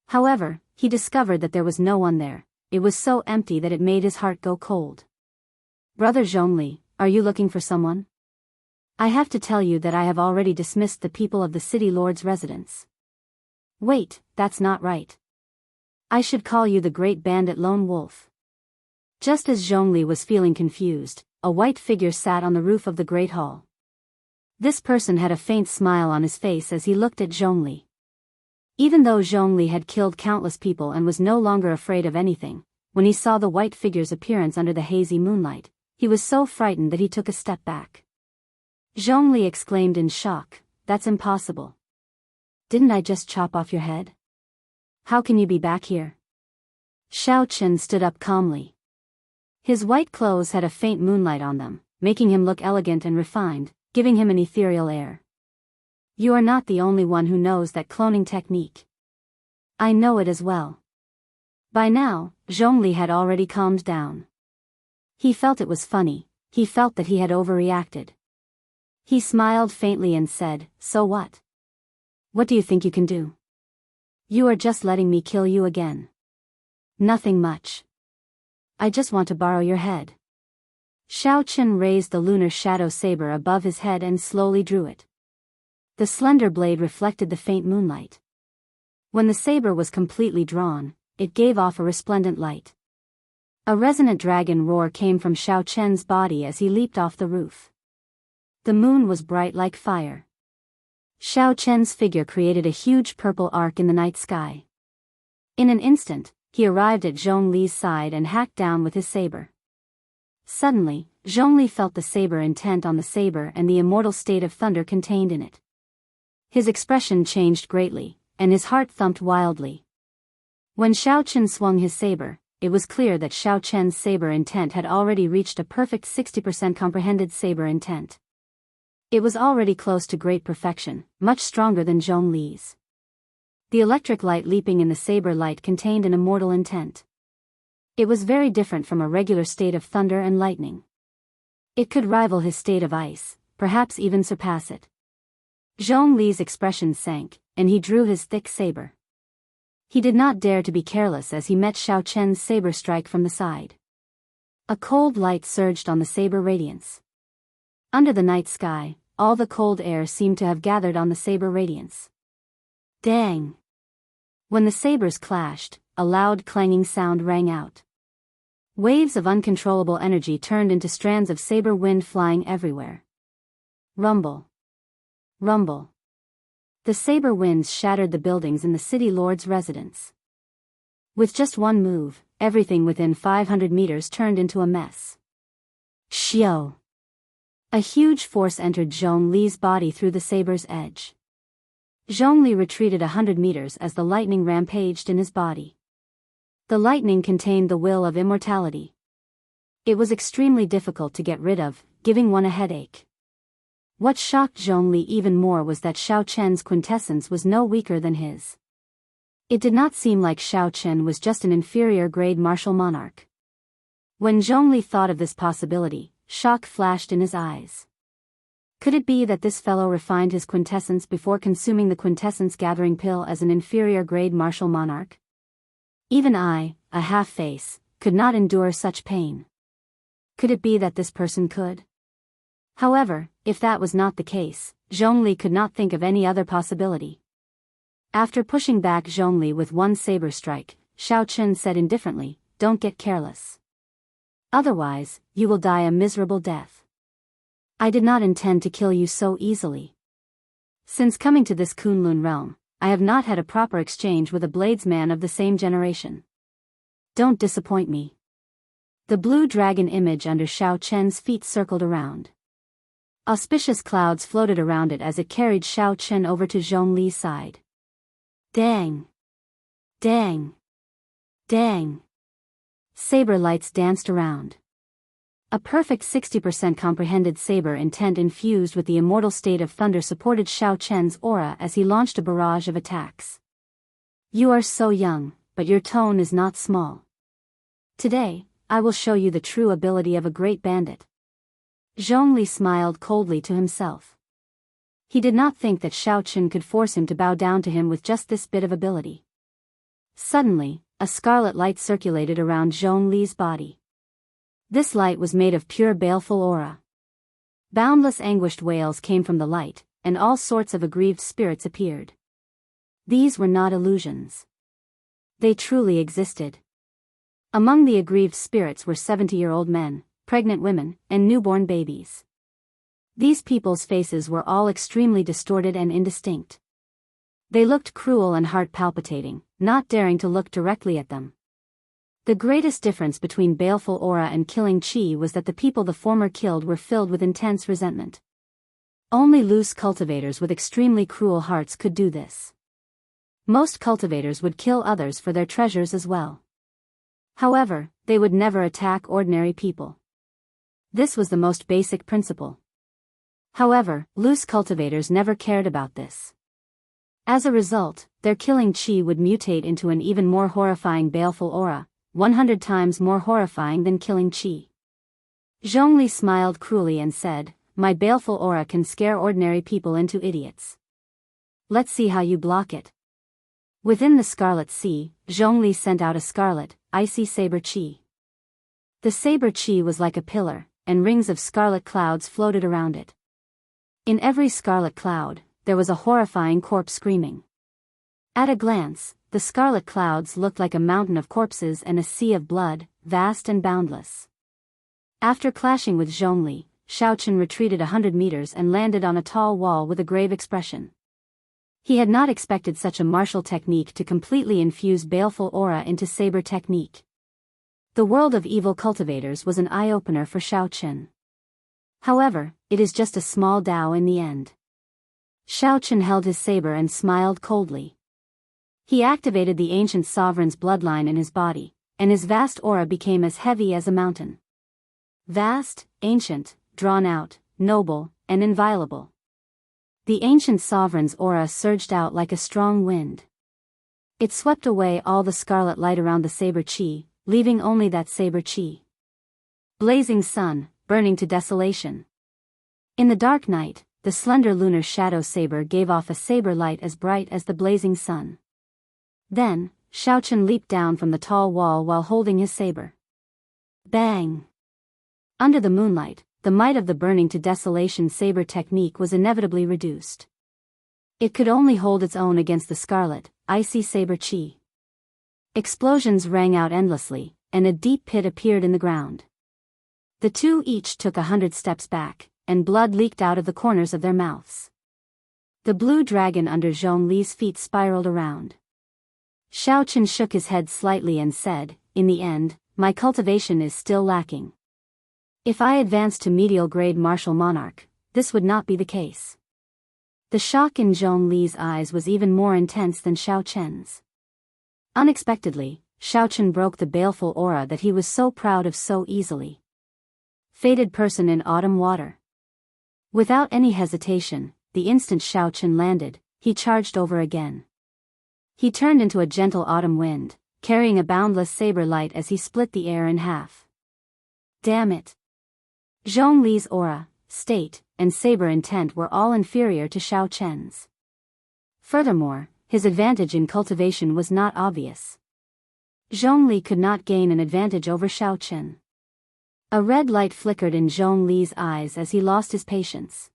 However, he discovered that there was no one there. It was so empty that it made his heart go cold. Brother Zhongli, are you looking for someone? I have to tell you that I have already dismissed the people of the city lord's residence. Wait, that's not right. I should call you the great bandit lone wolf. Just as Zhongli was feeling confused, a white figure sat on the roof of the great hall. This person had a faint smile on his face as he looked at Zhongli. Even though Zhongli had killed countless people and was no longer afraid of anything, when he saw the white figure's appearance under the hazy moonlight, he was so frightened that he took a step back. Zhongli exclaimed in shock, "That's impossible. Didn't I just chop off your head? How can you be back here?" Xiao Chen stood up calmly. His white clothes had a faint moonlight on them, making him look elegant and refined, giving him an ethereal air. You are not the only one who knows that cloning technique. I know it as well. By now, Zhongli had already calmed down. He felt it was funny, he felt that he had overreacted. He smiled faintly and said, "So what? What do you think you can do? You are just letting me kill you again." "Nothing much. I just want to borrow your head." Xiao Chen raised the lunar shadow saber above his head and slowly drew it. The slender blade reflected the faint moonlight. When the saber was completely drawn, it gave off a resplendent light. A resonant dragon roar came from Xiao Chen's body as he leaped off the roof. The moon was bright like fire. Xiao Chen's figure created a huge purple arc in the night sky. In an instant, he arrived at Zhongli's side and hacked down with his saber. Suddenly, Zhongli felt the saber intent on the saber and the immortal state of thunder contained in it. His expression changed greatly, and his heart thumped wildly. When Xiao Chen swung his saber, it was clear that Xiao Chen's saber intent had already reached a perfect 60% comprehended saber intent. It was already close to great perfection, much stronger than Zhongli's. The electric light leaping in the saber light contained an immortal intent. It was very different from a regular state of thunder and lightning. It could rival his state of ice, perhaps even surpass it. Zhongli's expression sank, and he drew his thick saber. He did not dare to be careless as he met Xiao Chen's saber strike from the side. A cold light surged on the saber radiance. Under the night sky, all the cold air seemed to have gathered on the saber radiance. Dang! When the sabers clashed, a loud clanging sound rang out. Waves of uncontrollable energy turned into strands of saber wind flying everywhere. Rumble. Rumble. The saber winds shattered the buildings in the city lord's residence. With just one move, everything within 500 meters turned into a mess. Xiao! A huge force entered Zhongli's body through the saber's edge. Zhongli retreated 100 meters as the lightning rampaged in his body. The lightning contained the will of immortality. It was extremely difficult to get rid of, giving one a headache. What shocked Zhongli even more was that Xiao Chen's quintessence was no weaker than his. It did not seem like Xiao Chen was just an inferior-grade martial monarch. When Zhongli thought of this possibility, shock flashed in his eyes. Could it be that this fellow refined his quintessence before consuming the quintessence-gathering pill as an inferior-grade martial monarch? Even I, a half-face, could not endure such pain. Could it be that this person could? However, if that was not the case, Zhongli could not think of any other possibility. After pushing back Zhongli with one saber strike, Xiao Chen said indifferently, "Don't get careless. Otherwise, you will die a miserable death. I did not intend to kill you so easily. Since coming to this Kunlun realm, I have not had a proper exchange with a bladesman of the same generation. Don't disappoint me." The blue dragon image under Xiao Chen's feet circled around. Auspicious clouds floated around it as it carried Xiao Chen over to Zhongli's side. Dang! Dang! Dang! Saber lights danced around. A perfect 60% comprehended saber intent infused with the immortal state of thunder supported Xiao Chen's aura as he launched a barrage of attacks. "You are so young, but your tone is not small. Today, I will show you the true ability of a great bandit." Zhongli smiled coldly to himself. He did not think that Xiao Chen could force him to bow down to him with just this bit of ability. Suddenly, a scarlet light circulated around Zhongli's body. This light was made of pure baleful aura. Boundless anguished wails came from the light, and all sorts of aggrieved spirits appeared. These were not illusions. They truly existed. Among the aggrieved spirits were 70-year-old men, pregnant women, and newborn babies. These people's faces were all extremely distorted and indistinct. They looked cruel and heart-palpitating, not daring to look directly at them. The greatest difference between baleful aura and killing chi was that the people the former killed were filled with intense resentment. Only loose cultivators with extremely cruel hearts could do this. Most cultivators would kill others for their treasures as well. However, they would never attack ordinary people. This was the most basic principle. However, loose cultivators never cared about this. As a result, their killing chi would mutate into an even more horrifying baleful aura, 100 times more horrifying than killing chi. Zhongli smiled cruelly and said, "My baleful aura can scare ordinary people into idiots. Let's see how you block it." Within the Scarlet Sea, Zhongli sent out a scarlet, icy saber chi. The saber chi was like a pillar, and rings of scarlet clouds floated around it. In every scarlet cloud, there was a horrifying corpse screaming. At a glance, the scarlet clouds looked like a mountain of corpses and a sea of blood, vast and boundless. After clashing with Zhongli, Xiao Chen retreated 100 meters and landed on a tall wall with a grave expression. He had not expected such a martial technique to completely infuse baleful aura into saber technique. The world of evil cultivators was an eye-opener for Xiao Chen. However, it is just a small Dao in the end. Xiao Chen held his saber and smiled coldly. He activated the ancient sovereign's bloodline in his body, and his vast aura became as heavy as a mountain. Vast, ancient, drawn out, noble, and inviolable. The ancient sovereign's aura surged out like a strong wind. It swept away all the scarlet light around the saber chi, leaving only that saber chi. Blazing sun, burning to desolation. In the dark night, the slender lunar shadow saber gave off a saber light as bright as the blazing sun. Then, Xiao Chen leaped down from the tall wall while holding his saber. Bang! Under the moonlight, the might of the burning to desolation saber technique was inevitably reduced. It could only hold its own against the scarlet, icy saber chi. Explosions rang out endlessly, and a deep pit appeared in the ground. The two each took 100 steps back, and blood leaked out of the corners of their mouths. The blue dragon under Zhongli's feet spiraled around. Xiao Chen shook his head slightly and said, "In the end, my cultivation is still lacking. If I advanced to medial grade martial monarch, this would not be the case." The shock in Zhongli's eyes was even more intense than Xiao Chen's. Unexpectedly, Xiaochen broke the baleful aura that he was so proud of so easily. Fated person in autumn water. Without any hesitation, the instant Xiaochen landed, he charged over again. He turned into a gentle autumn wind, carrying a boundless saber light as he split the air in half. Damn it! Zhongli's aura, state, and saber intent were all inferior to Xiaochen's. Furthermore, his advantage in cultivation was not obvious. Zhongli could not gain an advantage over Xiaochen. A red light flickered in Zhongli's eyes as he lost his patience.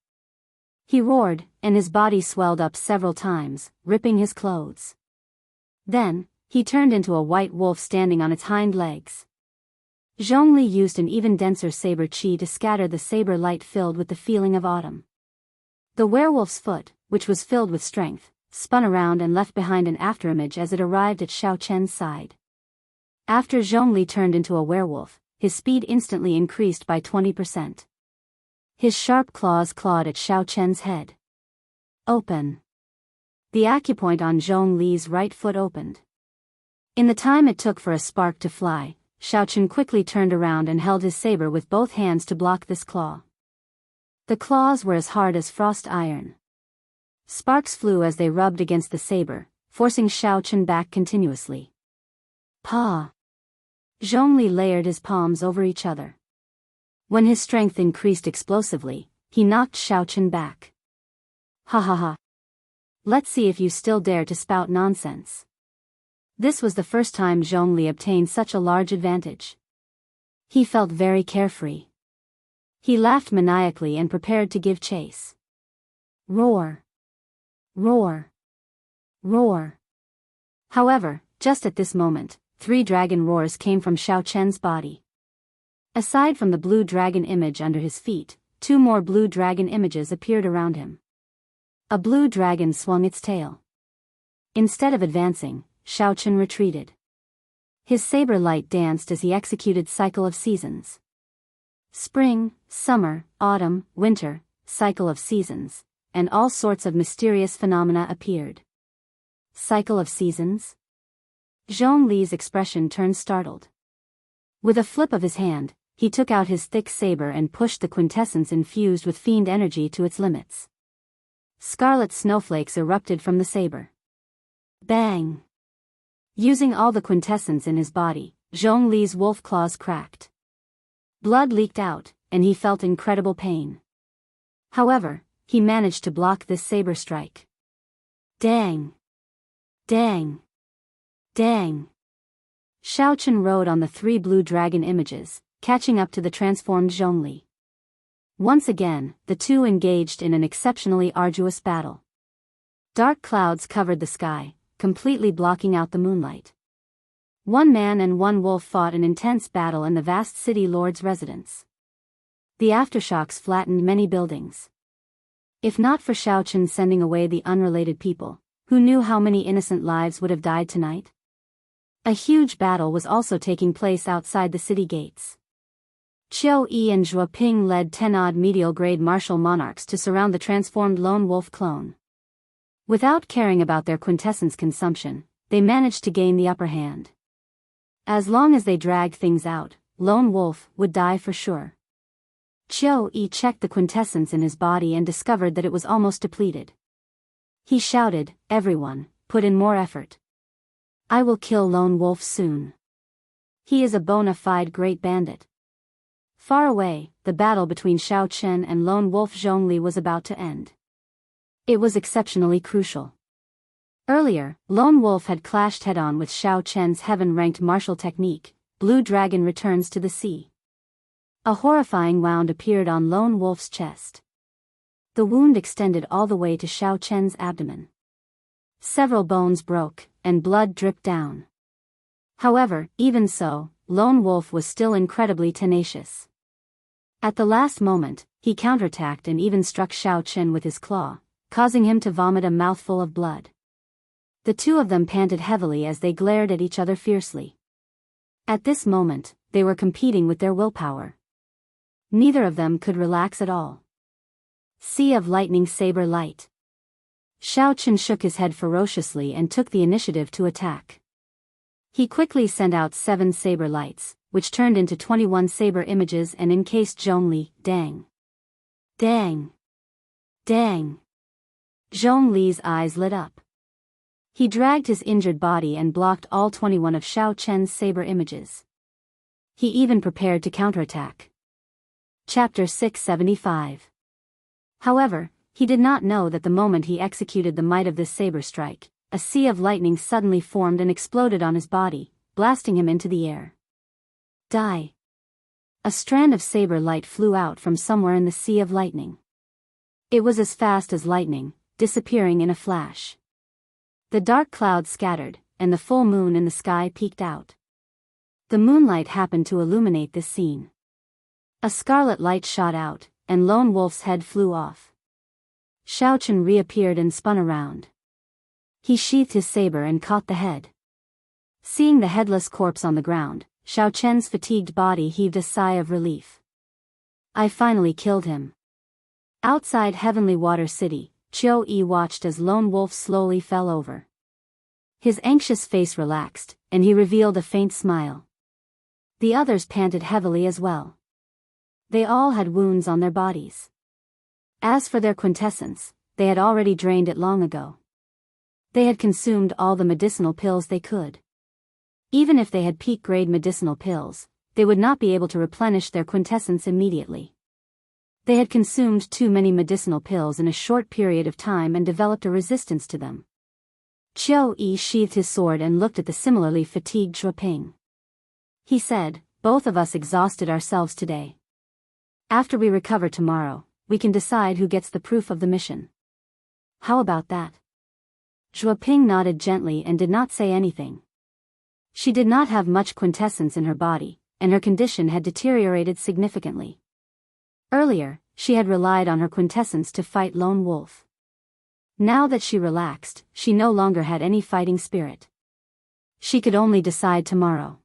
He roared, and his body swelled up several times, ripping his clothes. Then, he turned into a white wolf standing on its hind legs. Zhongli used an even denser saber chi to scatter the saber light filled with the feeling of autumn. The werewolf's foot, which was filled with strength, spun around and left behind an afterimage as it arrived at Xiaochen's side. After Zhongli turned into a werewolf, his speed instantly increased by 20%. His sharp claws clawed at Xiaochen's head. Open. The acupoint on Zhongli's right foot opened. In the time it took for a spark to fly, Xiaochen quickly turned around and held his saber with both hands to block this claw. The claws were as hard as frost iron. Sparks flew as they rubbed against the saber, forcing Xiaochen back continuously. Pa! Zhongli layered his palms over each other. When his strength increased explosively, he knocked Xiaochen back. Ha ha ha. Let's see if you still dare to spout nonsense. This was the first time Zhongli obtained such a large advantage. He felt very carefree. He laughed maniacally and prepared to give chase. Roar! Roar! Roar! However, just at this moment, 3 dragon roars came from Xiaochen's body. Aside from the blue dragon image under his feet, 2 more blue dragon images appeared around him. A blue dragon swung its tail. Instead of advancing, Xiaochen retreated. His saber light danced as he executed cycle of seasons. Spring, summer, autumn, winter, cycle of seasons, and all sorts of mysterious phenomena appeared. Cycle of seasons? Zhongli's expression turned startled. With a flip of his hand, he took out his thick saber and pushed the quintessence infused with fiend energy to its limits. Scarlet snowflakes erupted from the saber. Bang! Using all the quintessence in his body, Zhongli's wolf claws cracked. Blood leaked out, and he felt incredible pain. However, he managed to block this saber strike. Dang! Dang! Dang! Xiaochen rode on the 3 blue dragon images, catching up to the transformed Zhongli. Once again, the 2 engaged in an exceptionally arduous battle. Dark clouds covered the sky, completely blocking out the moonlight. 1 man and 1 wolf fought an intense battle in the vast city lord's residence. The aftershocks flattened many buildings. If not for Xiaochen sending away the unrelated people, who knew how many innocent lives would have died tonight? A huge battle was also taking place outside the city gates. Qiu Yi and Zhuo Ping led 10-odd medial-grade martial monarchs to surround the transformed lone wolf clone. Without caring about their quintessence consumption, they managed to gain the upper hand. As long as they dragged things out, lone wolf would die for sure. Qiu Yi checked the quintessence in his body and discovered that it was almost depleted. He shouted, "Everyone, put in more effort. I will kill Lone Wolf soon. He is a bona fide great bandit." Far away, the battle between Xiaochen and Lone Wolf Zhongli was about to end. It was exceptionally crucial. Earlier, Lone Wolf had clashed head-on with Xiaochen's heaven-ranked martial technique, Blue Dragon Returns to the Sea. A horrifying wound appeared on Lone Wolf's chest. The wound extended all the way to Xiaochen's abdomen. Several bones broke, and blood dripped down. However, even so, Lone Wolf was still incredibly tenacious. At the last moment, he counterattacked and even struck Xiaochen with his claw, causing him to vomit a mouthful of blood. The 2 of them panted heavily as they glared at each other fiercely. At this moment, they were competing with their willpower. Neither of them could relax at all. Sea of lightning saber light. Xiaochen shook his head ferociously and took the initiative to attack. He quickly sent out 7 saber lights, which turned into 21 saber images and encased Zhongli. Dang. Dang. Dang. Zhongli's eyes lit up. He dragged his injured body and blocked all 21 of Xiao Chen's saber images. He even prepared to counterattack. Chapter 675. However, he did not know that the moment he executed the might of this saber strike, a sea of lightning suddenly formed and exploded on his body, blasting him into the air. Die. A strand of saber light flew out from somewhere in the sea of lightning. It was as fast as lightning, disappearing in a flash. The dark clouds scattered, and the full moon in the sky peeked out. The moonlight happened to illuminate this scene. A scarlet light shot out, and Lone Wolf's head flew off. Xiao Chen reappeared and spun around. He sheathed his saber and caught the head. Seeing the headless corpse on the ground, Xiao Chen's fatigued body heaved a sigh of relief. I finally killed him. Outside Heavenly Water City, Qiu Yi watched as Lone Wolf slowly fell over. His anxious face relaxed, and he revealed a faint smile. The others panted heavily as well. They all had wounds on their bodies. As for their quintessence, they had already drained it long ago. They had consumed all the medicinal pills they could. Even if they had peak-grade medicinal pills, they would not be able to replenish their quintessence immediately. They had consumed too many medicinal pills in a short period of time and developed a resistance to them. Qiu Yi sheathed his sword and looked at the similarly fatigued Zhuo Ping. He said, both of us exhausted ourselves today. After we recover tomorrow, we can decide who gets the proof of the mission. How about that? Zhuo Ping nodded gently and did not say anything. She did not have much quintessence in her body, and her condition had deteriorated significantly. Earlier, she had relied on her quintessence to fight Lone Wolf. Now that she relaxed, she no longer had any fighting spirit. She could only decide tomorrow.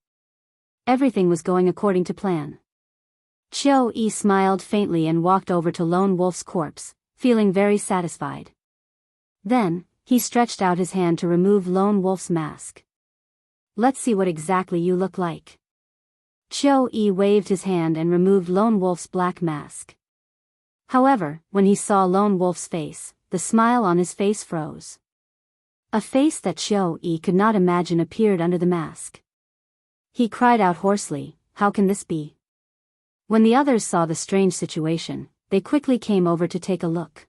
Everything was going according to plan. Qiu Yi smiled faintly and walked over to Lone Wolf's corpse, feeling very satisfied. Then, he stretched out his hand to remove Lone Wolf's mask. Let's see what exactly you look like. Qiu Yi waved his hand and removed Lone Wolf's black mask. However, when he saw Lone Wolf's face, the smile on his face froze. A face that Qiu Yi could not imagine appeared under the mask. He cried out hoarsely, "How can this be?" When the others saw the strange situation, they quickly came over to take a look.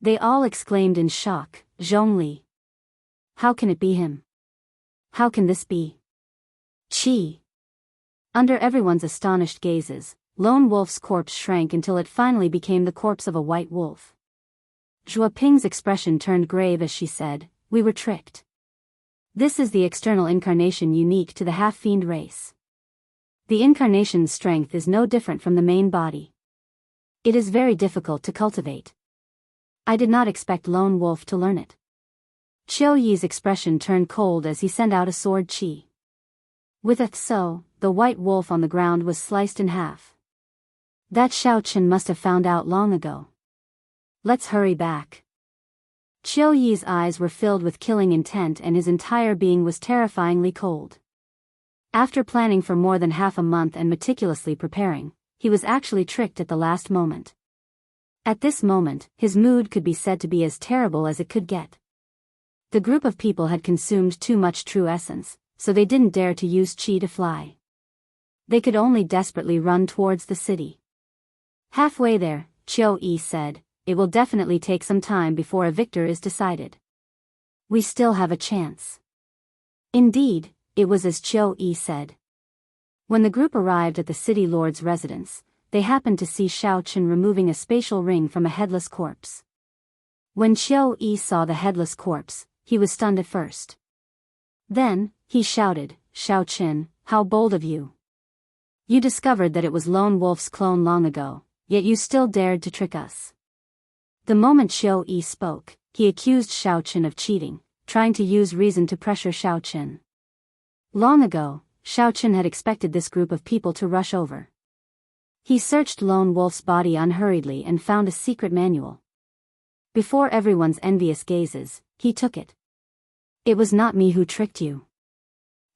They all exclaimed in shock, "Zhongli! How can it be him? How can this be?" Qi! Under everyone's astonished gazes, Lone Wolf's corpse shrank until it finally became the corpse of a white wolf. Zhuo Ping's expression turned grave as she said, "We were tricked. This is the external incarnation unique to the half-fiend race. The incarnation's strength is no different from the main body. It is very difficult to cultivate. I did not expect Lone Wolf to learn it." Qiu Yi's expression turned cold as he sent out a sword qi. With a so, the white wolf on the ground was sliced in half. That Xiao Chen must have found out long ago. Let's hurry back. Qiu Yi's eyes were filled with killing intent and his entire being was terrifyingly cold. After planning for more than half a month and meticulously preparing, he was actually tricked at the last moment. At this moment, his mood could be said to be as terrible as it could get. The group of people had consumed too much true essence, so they didn't dare to use qi to fly. They could only desperately run towards the city. Halfway there, Qiu Yi said, "It will definitely take some time before a victor is decided. We still have a chance." Indeed, it was as Qiu Yi said. When the group arrived at the city lord's residence, they happened to see Xiao Chen removing a spatial ring from a headless corpse. When Qiu Yi saw the headless corpse, he was stunned at first. Then, he shouted, "Xiao Chen, how bold of you! You discovered that it was Lone Wolf's clone long ago, yet you still dared to trick us." The moment Qiu Yi spoke, he accused Xiao Chen of cheating, trying to use reason to pressure Xiao Chen. Long ago, Xiao Chen had expected this group of people to rush over. He searched Lone Wolf's body unhurriedly and found a secret manual. Before everyone's envious gazes, he took it. "It was not me who tricked you.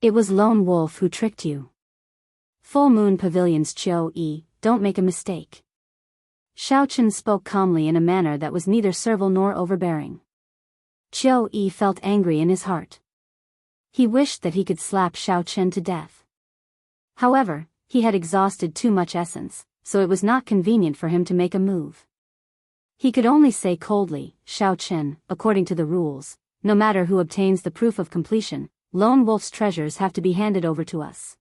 It was Lone Wolf who tricked you. Full Moon Pavilion's Chou-yi, don't make a mistake. Xiao-Chen spoke calmly in a manner that was neither servile nor overbearing. Chou-yi felt angry in his heart. He wished that he could slap Xiao-Chen to death. However, he had exhausted too much essence, so it was not convenient for him to make a move. He could only say coldly, Xiao-Chen, according to the rules, no matter who obtains the proof of completion, Lone Wolf's treasures have to be handed over to us.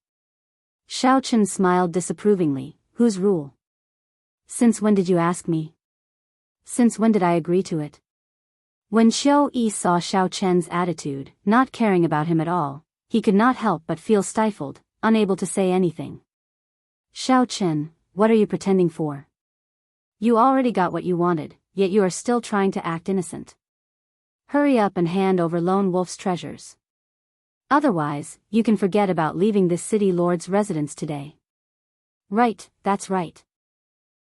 Xiao-Chen smiled disapprovingly, whose rule? Since when did you ask me? Since when did I agree to it? When Xiao-Yi saw Xiao-Chen's attitude, not caring about him at all, he could not help but feel stifled, unable to say anything. Xiao-Chen, what are you pretending for? You already got what you wanted, yet you are still trying to act innocent. Hurry up and hand over Lone Wolf's treasures. Otherwise, you can forget about leaving this city lord's residence today. Right, that's right.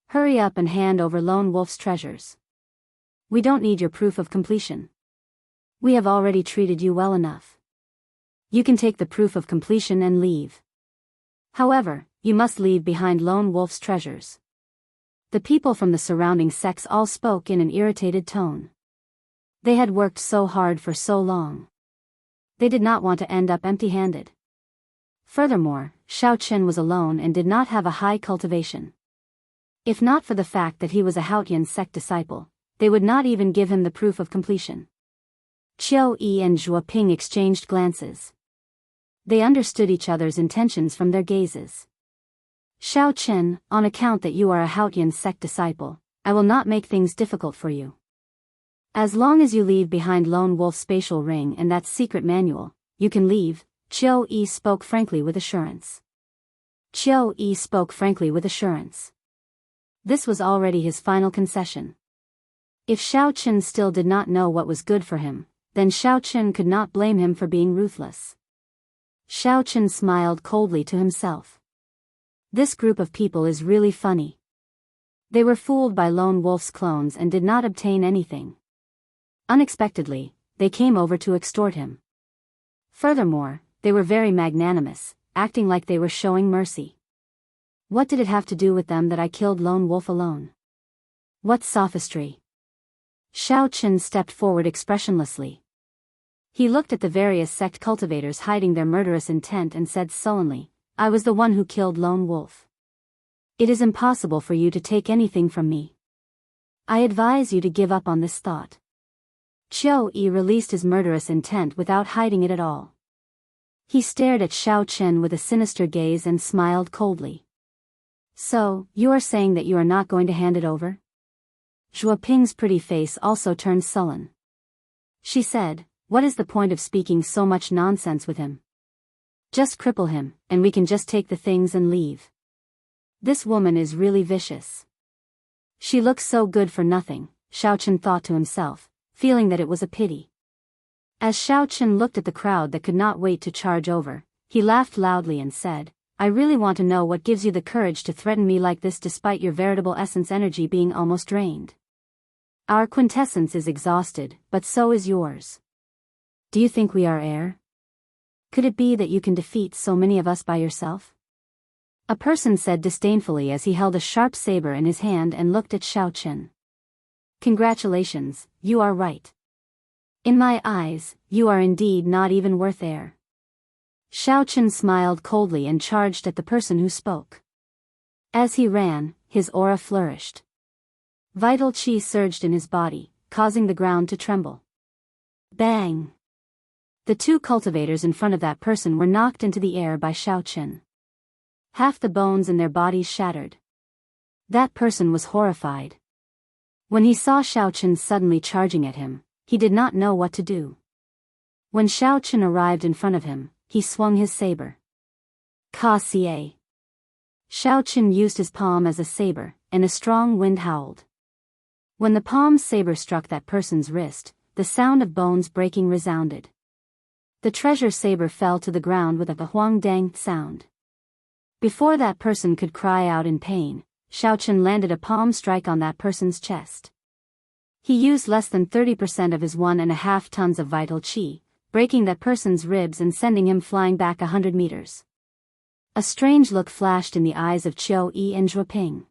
Hurry up and hand over Lone Wolf's treasures. We don't need your proof of completion. We have already treated you well enough. You can take the proof of completion and leave. However, you must leave behind Lone Wolf's treasures. The people from the surrounding sects all spoke in an irritated tone. They had worked so hard for so long. They did not want to end up empty-handed. Furthermore, Xiao-Chen was alone and did not have a high cultivation. If not for the fact that he was a Haotian sect disciple, they would not even give him the proof of completion. Qiu-Yi and Zhuoping exchanged glances. They understood each other's intentions from their gazes. Xiao-Chen, on account that you are a Haotian sect disciple, I will not make things difficult for you. As long as you leave behind Lone Wolf's spatial ring and that secret manual, you can leave, Qiu-Yi spoke frankly with assurance. Qiu-Yi spoke frankly with assurance. This was already his final concession. If Xiao-Chen still did not know what was good for him, then Xiao-Chen could not blame him for being ruthless. Xiao-Chen smiled coldly to himself. This group of people is really funny. They were fooled by Lone Wolf's clones and did not obtain anything. Unexpectedly, they came over to extort him. Furthermore, they were very magnanimous, acting like they were showing mercy. What did it have to do with them that I killed Lone Wolf alone? What sophistry! Xiao-Chen stepped forward expressionlessly. He looked at the various sect cultivators hiding their murderous intent and said sullenly, I was the one who killed Lone Wolf. It is impossible for you to take anything from me. I advise you to give up on this thought. Qiu-Yi released his murderous intent without hiding it at all. He stared at Xiao-Chen with a sinister gaze and smiled coldly. So, you are saying that you are not going to hand it over? Zhuoping's pretty face also turned sullen. She said, what is the point of speaking so much nonsense with him? Just cripple him, and we can just take the things and leave. This woman is really vicious. She looks so good for nothing, Xiao-Chen thought to himself, feeling that it was a pity. As Xiao-Chen looked at the crowd that could not wait to charge over, he laughed loudly and said, I really want to know what gives you the courage to threaten me like this despite your veritable essence energy being almost drained. Our quintessence is exhausted, but so is yours. Do you think we are air? Could it be that you can defeat so many of us by yourself? A person said disdainfully as he held a sharp saber in his hand and looked at Xiao-Chen. Congratulations, you are right. In my eyes, you are indeed not even worth air. Xiao-Chen smiled coldly and charged at the person who spoke. As he ran, his aura flourished. Vital chi surged in his body, causing the ground to tremble. Bang! The two cultivators in front of that person were knocked into the air by Xiao-Chen. Half the bones in their bodies shattered. That person was horrified. When he saw Xiao-Chen suddenly charging at him, he did not know what to do. When Xiao-Chen arrived in front of him, he swung his saber. Ka-Xie. Xiao-Chen used his palm as a saber, and a strong wind howled. When the palm's saber struck that person's wrist, the sound of bones breaking resounded. The treasure saber fell to the ground with a huang-dang sound. Before that person could cry out in pain, Xiao-Chen landed a palm strike on that person's chest. He used less than 30% of his 1.5 tons of vital chi, breaking that person's ribs and sending him flying back 100 meters. A strange look flashed in the eyes of Qiu Yi and Zhuoping.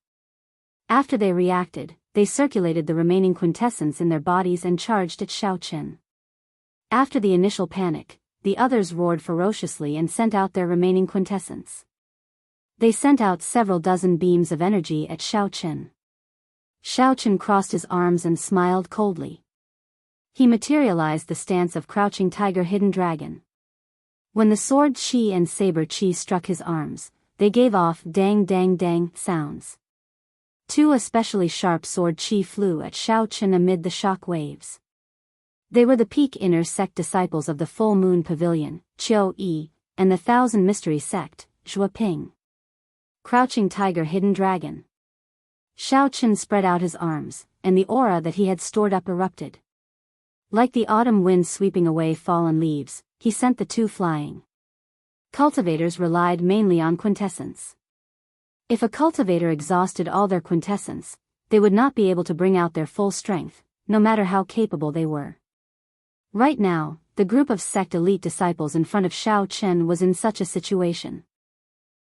After they reacted, they circulated the remaining quintessence in their bodies and charged at Xiaochen. After the initial panic, the others roared ferociously and sent out their remaining quintessence. They sent out several dozen beams of energy at Xiaochen. Xiaochen crossed his arms and smiled coldly. He materialized the stance of crouching tiger hidden dragon. When the sword chi and saber chi struck his arms, they gave off dang dang dang sounds. Two especially sharp sword chi flew at Xiaochen amid the shock waves. They were the peak inner sect disciples of the Full Moon Pavilion, Qiu Yi, and the Thousand Mystery Sect, Zhuoping. Crouching tiger hidden dragon. Xiaochen spread out his arms, and the aura that he had stored up erupted. Like the autumn wind sweeping away fallen leaves, he sent the two flying. Cultivators relied mainly on quintessence. If a cultivator exhausted all their quintessence, they would not be able to bring out their full strength, no matter how capable they were. Right now, the group of sect elite disciples in front of Xiaochen was in such a situation.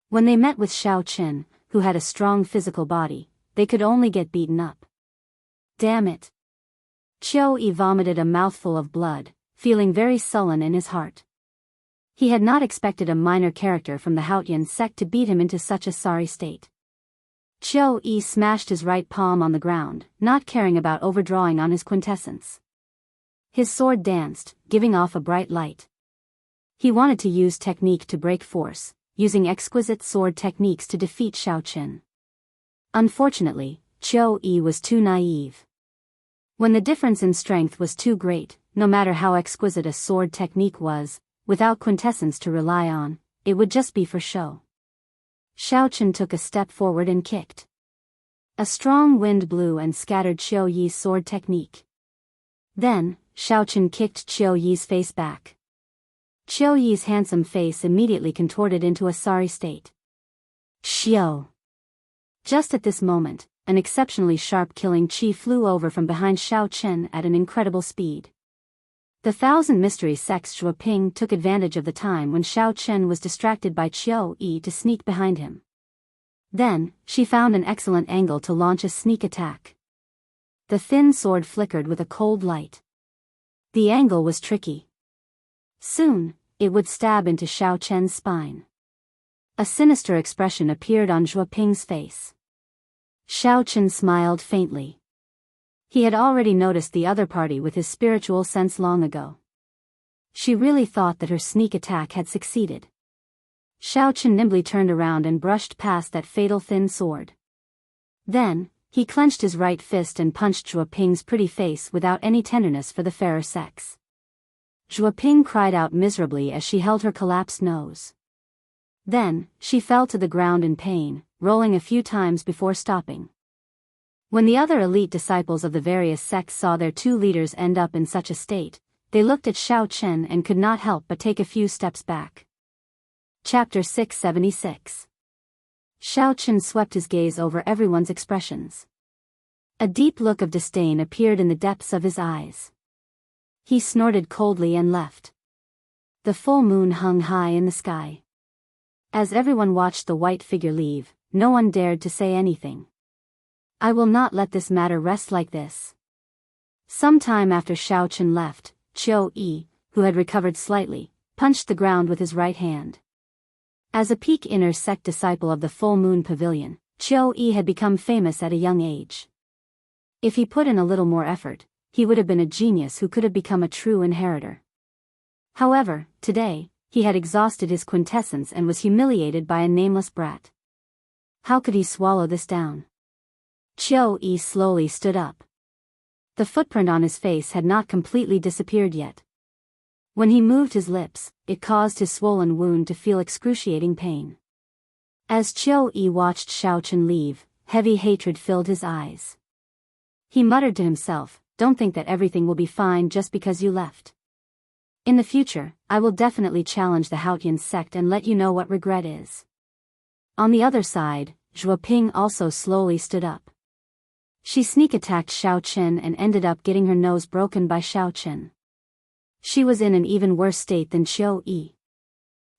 When they met with Xiaochen, who had a strong physical body, they could only get beaten up. Damn it. Qiu Yi vomited a mouthful of blood, feeling very sullen in his heart. He had not expected a minor character from the Haotian sect to beat him into such a sorry state. Qiu Yi smashed his right palm on the ground, not caring about overdrawing on his quintessence. His sword danced, giving off a bright light. He wanted to use technique to break force, using exquisite sword techniques to defeat Xiaochen. Unfortunately, Qiu Yi was too naive. When the difference in strength was too great, no matter how exquisite a sword technique was, without quintessence to rely on, it would just be for show. Xiaochen took a step forward and kicked. A strong wind blew and scattered Qiu Yi's sword technique. Then, Xiaochen kicked Qiu Yi's face back. Qiu Yi's handsome face immediately contorted into a sorry state. Xiao! Just at this moment, an exceptionally sharp killing chi flew over from behind Xiaochen at an incredible speed. The Thousand Mystery Sect's Zhuoping took advantage of the time when Xiaochen was distracted by Qiu Yi to sneak behind him. Then, she found an excellent angle to launch a sneak attack. The thin sword flickered with a cold light. The angle was tricky. Soon, it would stab into Xiaochen's spine. A sinister expression appeared on Zhuoping's face. Xiaochen smiled faintly. He had already noticed the other party with his spiritual sense long ago. She really thought that her sneak attack had succeeded. Xiaochen nimbly turned around and brushed past that fatal thin sword. Then, he clenched his right fist and punched Zhuoping's pretty face without any tenderness for the fairer sex. Zhuoping cried out miserably as she held her collapsed nose. Then, she fell to the ground in pain, rolling a few times before stopping. When the other elite disciples of the various sects saw their two leaders end up in such a state, they looked at Xiaochen and could not help but take a few steps back. Chapter 676. Xiaochen swept his gaze over everyone's expressions. A deep look of disdain appeared in the depths of his eyes. He snorted coldly and left. The full moon hung high in the sky. As everyone watched the white figure leave, no one dared to say anything. I will not let this matter rest like this. Some time after Xiaochen left, Qiu Yi, who had recovered slightly, punched the ground with his right hand. As a peak inner sect disciple of the Full Moon Pavilion, Qiu Yi had become famous at a young age. If he put in a little more effort, he would have been a genius who could have become a true inheritor. However, today, he had exhausted his quintessence and was humiliated by a nameless brat. How could he swallow this down? Qiu Yi slowly stood up. The footprint on his face had not completely disappeared yet. When he moved his lips, it caused his swollen wound to feel excruciating pain. As Qiu Yi watched Xiaochen leave, heavy hatred filled his eyes. He muttered to himself, "Don't think that everything will be fine just because you left. In the future, I will definitely challenge the Haotian sect and let you know what regret is." On the other side, Zhuoping also slowly stood up. She sneak attacked Xiaochen and ended up getting her nose broken by Xiaochen. She was in an even worse state than Qiu Yi.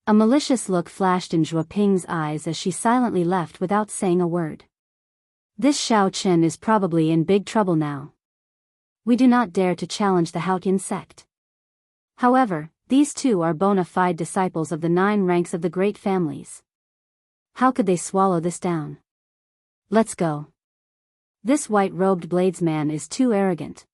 A malicious look flashed in Zhuo Ping's eyes as she silently left without saying a word. This Xiao Chen is probably in big trouble now. We do not dare to challenge the Haotian sect. However, these two are bona fide disciples of the 9 ranks of the great families. How could they swallow this down? Let's go. This white-robed bladesman is too arrogant.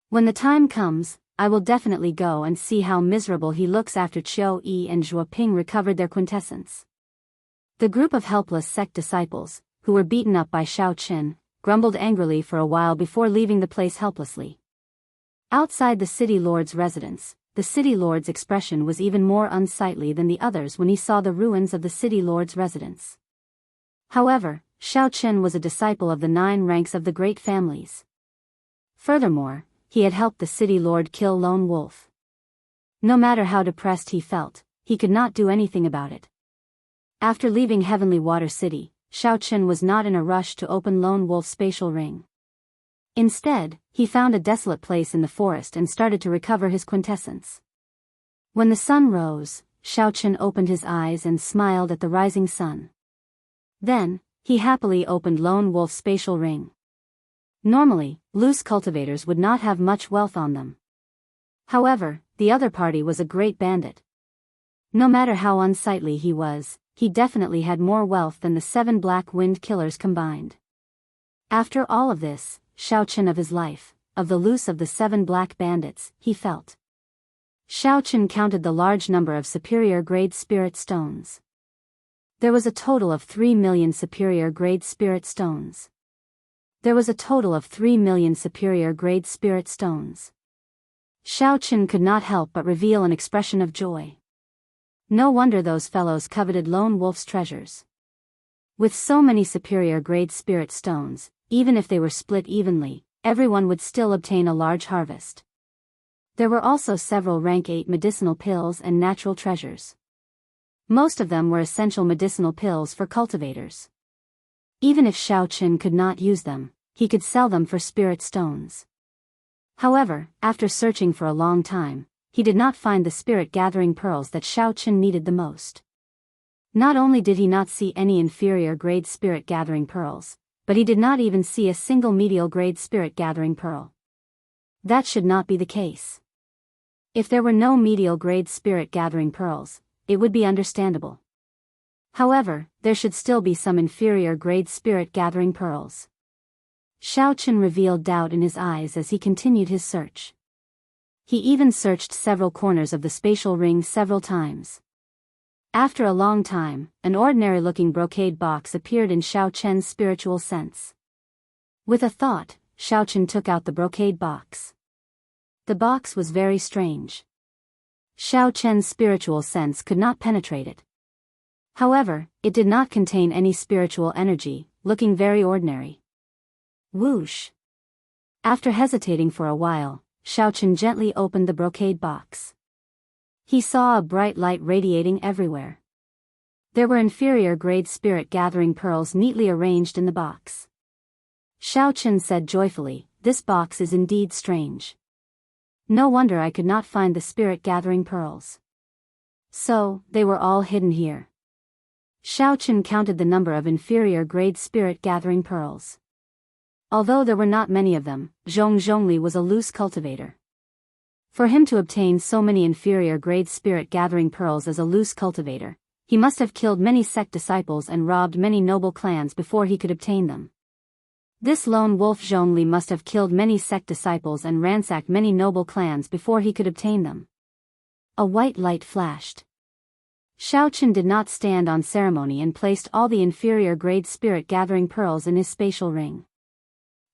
When the time comes, I will definitely go and see how miserable he looks after Qiu Yi and Zhuo Ping recovered their quintessence. The group of helpless sect disciples, who were beaten up by Xiao Qin, grumbled angrily for a while before leaving the place helplessly. Outside the city lord's residence, the city lord's expression was even more unsightly than the others when he saw the ruins of the city lord's residence. However, Xiao Qin was a disciple of the 9 ranks of the great families. Furthermore, he had helped the city lord kill Lone Wolf. No matter how depressed he felt, he could not do anything about it. After leaving Heavenly Water City, Xiao Qin was not in a rush to open Lone Wolf's spatial ring. Instead, he found a desolate place in the forest and started to recover his quintessence. When the sun rose, Xiao Qin opened his eyes and smiled at the rising sun. Then, he happily opened Lone Wolf's spatial ring. Normally, loose cultivators would not have much wealth on them. However, the other party was a great bandit. No matter how unsightly he was, he definitely had more wealth than the 7 Black Wind Killers combined. After all of this, Xiao Qin of his life, of the loose of the 7 black bandits, he felt. Xiao Qin counted the large number of superior-grade spirit stones. There was a total of 3 million superior-grade spirit stones. There was a total of 3 million superior-grade spirit stones. Xiao Qin could not help but reveal an expression of joy. No wonder those fellows coveted Lone Wolf's treasures. With so many superior-grade spirit stones, even if they were split evenly, everyone would still obtain a large harvest. There were also several rank 8 medicinal pills and natural treasures. Most of them were essential medicinal pills for cultivators. Even if Xiao Qin could not use them, he could sell them for spirit stones. However, after searching for a long time, he did not find the spirit-gathering pearls that Xiao Qin needed the most. Not only did he not see any inferior-grade spirit-gathering pearls, but he did not even see a single medial-grade spirit-gathering pearl. That should not be the case. If there were no medial-grade spirit-gathering pearls, it would be understandable. However, there should still be some inferior-grade spirit-gathering pearls. Xiao Qin revealed doubt in his eyes as he continued his search. He even searched several corners of the spatial ring several times. After a long time, an ordinary-looking brocade box appeared in Xiao Qin's spiritual sense. With a thought, Xiao Qin took out the brocade box. The box was very strange. Xiao Qin's spiritual sense could not penetrate it. However, it did not contain any spiritual energy, looking very ordinary. Whoosh! After hesitating for a while, Xiao Qin gently opened the brocade box. He saw a bright light radiating everywhere. There were inferior-grade spirit-gathering pearls neatly arranged in the box. Xiao Qin said joyfully, "This box is indeed strange. No wonder I could not find the spirit-gathering pearls. So, they were all hidden here." Xiao Qin counted the number of inferior-grade spirit-gathering pearls. Although there were not many of them, Zhongli was a loose cultivator. For him to obtain so many inferior-grade spirit-gathering pearls as a loose cultivator, he must have killed many sect disciples and robbed many noble clans before he could obtain them. This lone wolf Zhongli must have killed many sect disciples and ransacked many noble clans before he could obtain them. A white light flashed. Xiao Qin did not stand on ceremony and placed all the inferior-grade spirit-gathering pearls in his spatial ring.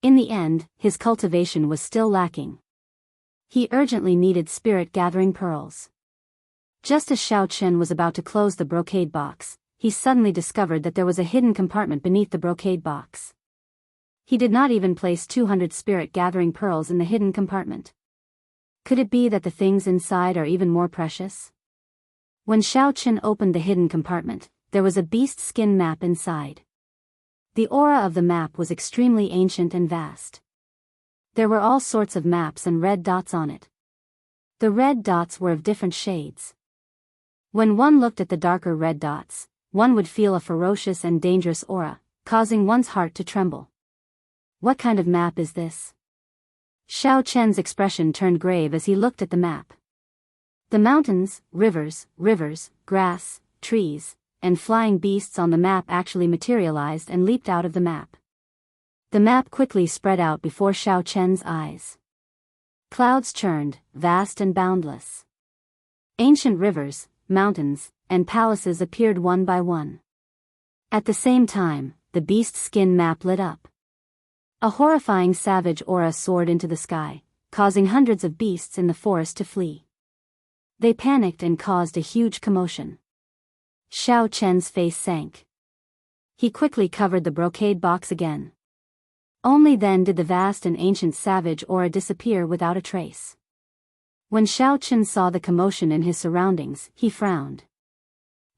In the end, his cultivation was still lacking. He urgently needed spirit-gathering pearls. Just as Xiao Qin was about to close the brocade box, he suddenly discovered that there was a hidden compartment beneath the brocade box. He did not even place 200 spirit-gathering pearls in the hidden compartment. Could it be that the things inside are even more precious? When Xiao Qin opened the hidden compartment, there was a beast skin map inside. The aura of the map was extremely ancient and vast. There were all sorts of maps and red dots on it. The red dots were of different shades. When one looked at the darker red dots, one would feel a ferocious and dangerous aura, causing one's heart to tremble. What kind of map is this? Xiao Chen's expression turned grave as he looked at the map. The mountains, rivers, grass, trees, and flying beasts on the map actually materialized and leaped out of the map. The map quickly spread out before Xiao Chen's eyes. Clouds churned, vast and boundless. Ancient rivers, mountains, and palaces appeared one by one. At the same time, the beast skin map lit up. A horrifying savage aura soared into the sky, causing hundreds of beasts in the forest to flee. They panicked and caused a huge commotion. Xiao Chen's face sank. He quickly covered the brocade box again. Only then did the vast and ancient savage aura disappear without a trace. When Xiao Chen saw the commotion in his surroundings, he frowned.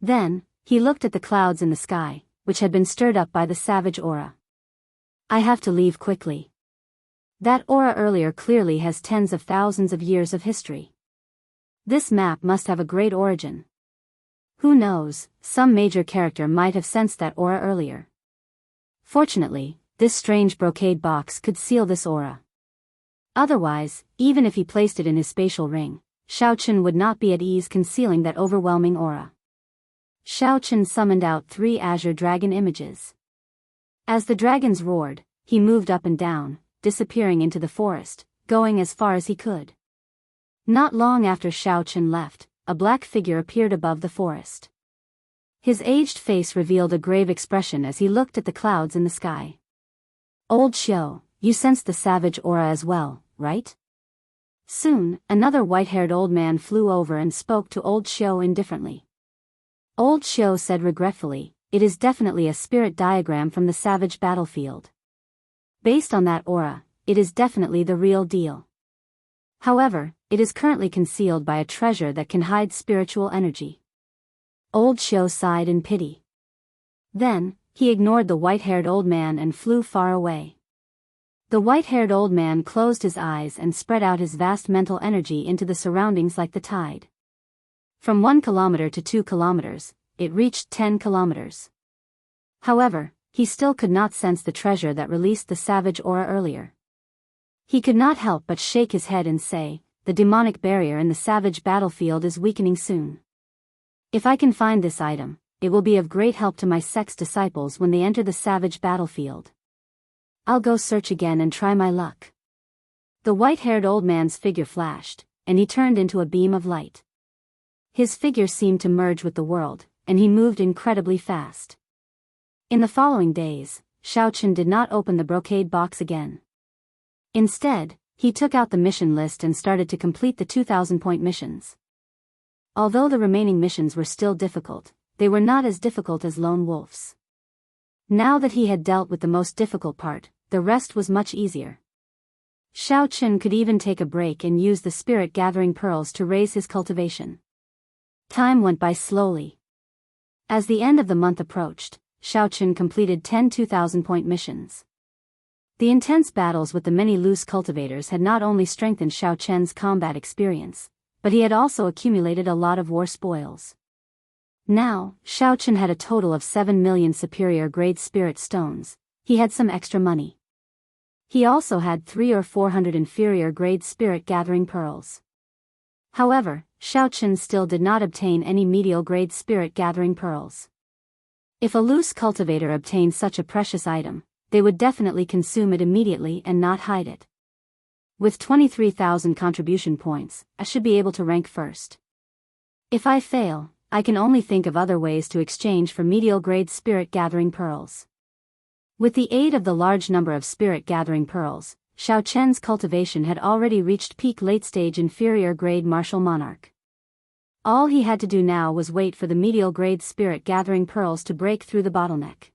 Then, he looked at the clouds in the sky, which had been stirred up by the savage aura. I have to leave quickly. That aura earlier clearly has tens of thousands of years of history. This map must have a great origin. Who knows, some major character might have sensed that aura earlier. Fortunately, this strange brocade box could seal this aura. Otherwise, even if he placed it in his spatial ring, Xiao Chen would not be at ease concealing that overwhelming aura. Xiao Chen summoned out 3 azure dragon images. As the dragons roared, he moved up and down, disappearing into the forest, going as far as he could. Not long after Xiao Chen left, a black figure appeared above the forest. His aged face revealed a grave expression as he looked at the clouds in the sky. Old Xiao, you sensed the savage aura as well, right? Soon, another white-haired old man flew over and spoke to Old Xiao indifferently. Old Xiao said regretfully, it is definitely a spirit diagram from the savage battlefield. Based on that aura, it is definitely the real deal. However, it is currently concealed by a treasure that can hide spiritual energy. Old Xiao sighed in pity. Then, he ignored the white-haired old man and flew far away. The white-haired old man closed his eyes and spread out his vast mental energy into the surroundings like the tide. From 1 kilometer to 2 kilometers, it reached 10 kilometers. However, he still could not sense the treasure that released the savage aura earlier. He could not help but shake his head and say, the demonic barrier in the savage battlefield is weakening soon. If I can find this item, it will be of great help to my sect's disciples when they enter the savage battlefield. I'll go search again and try my luck. The white-haired old man's figure flashed, and he turned into a beam of light. His figure seemed to merge with the world, and he moved incredibly fast. In the following days, Xiao Chen did not open the brocade box again. Instead, he took out the mission list and started to complete the 2,000-point missions. Although the remaining missions were still difficult, they were not as difficult as Lone Wolf's. Now that he had dealt with the most difficult part, the rest was much easier. Xiao Chen could even take a break and use the spirit-gathering pearls to raise his cultivation. Time went by slowly. As the end of the month approached, Xiao Chen completed 10 2,000-point missions. The intense battles with the many loose cultivators had not only strengthened Xiao Chen's combat experience, but he had also accumulated a lot of war spoils. Now, Xiao Chen had a total of 7 million superior-grade spirit stones. He had some extra money. He also had 300 or 400 inferior-grade spirit-gathering pearls. However, Xiao Chen still did not obtain any medial-grade spirit-gathering pearls. If a loose cultivator obtained such a precious item, they would definitely consume it immediately and not hide it. With 23,000 contribution points, I should be able to rank first. If I fail, I can only think of other ways to exchange for medial-grade spirit-gathering pearls. With the aid of the large number of spirit-gathering pearls, Xiao Chen's cultivation had already reached peak late-stage inferior-grade martial monarch. All he had to do now was wait for the medial-grade spirit-gathering pearls to break through the bottleneck.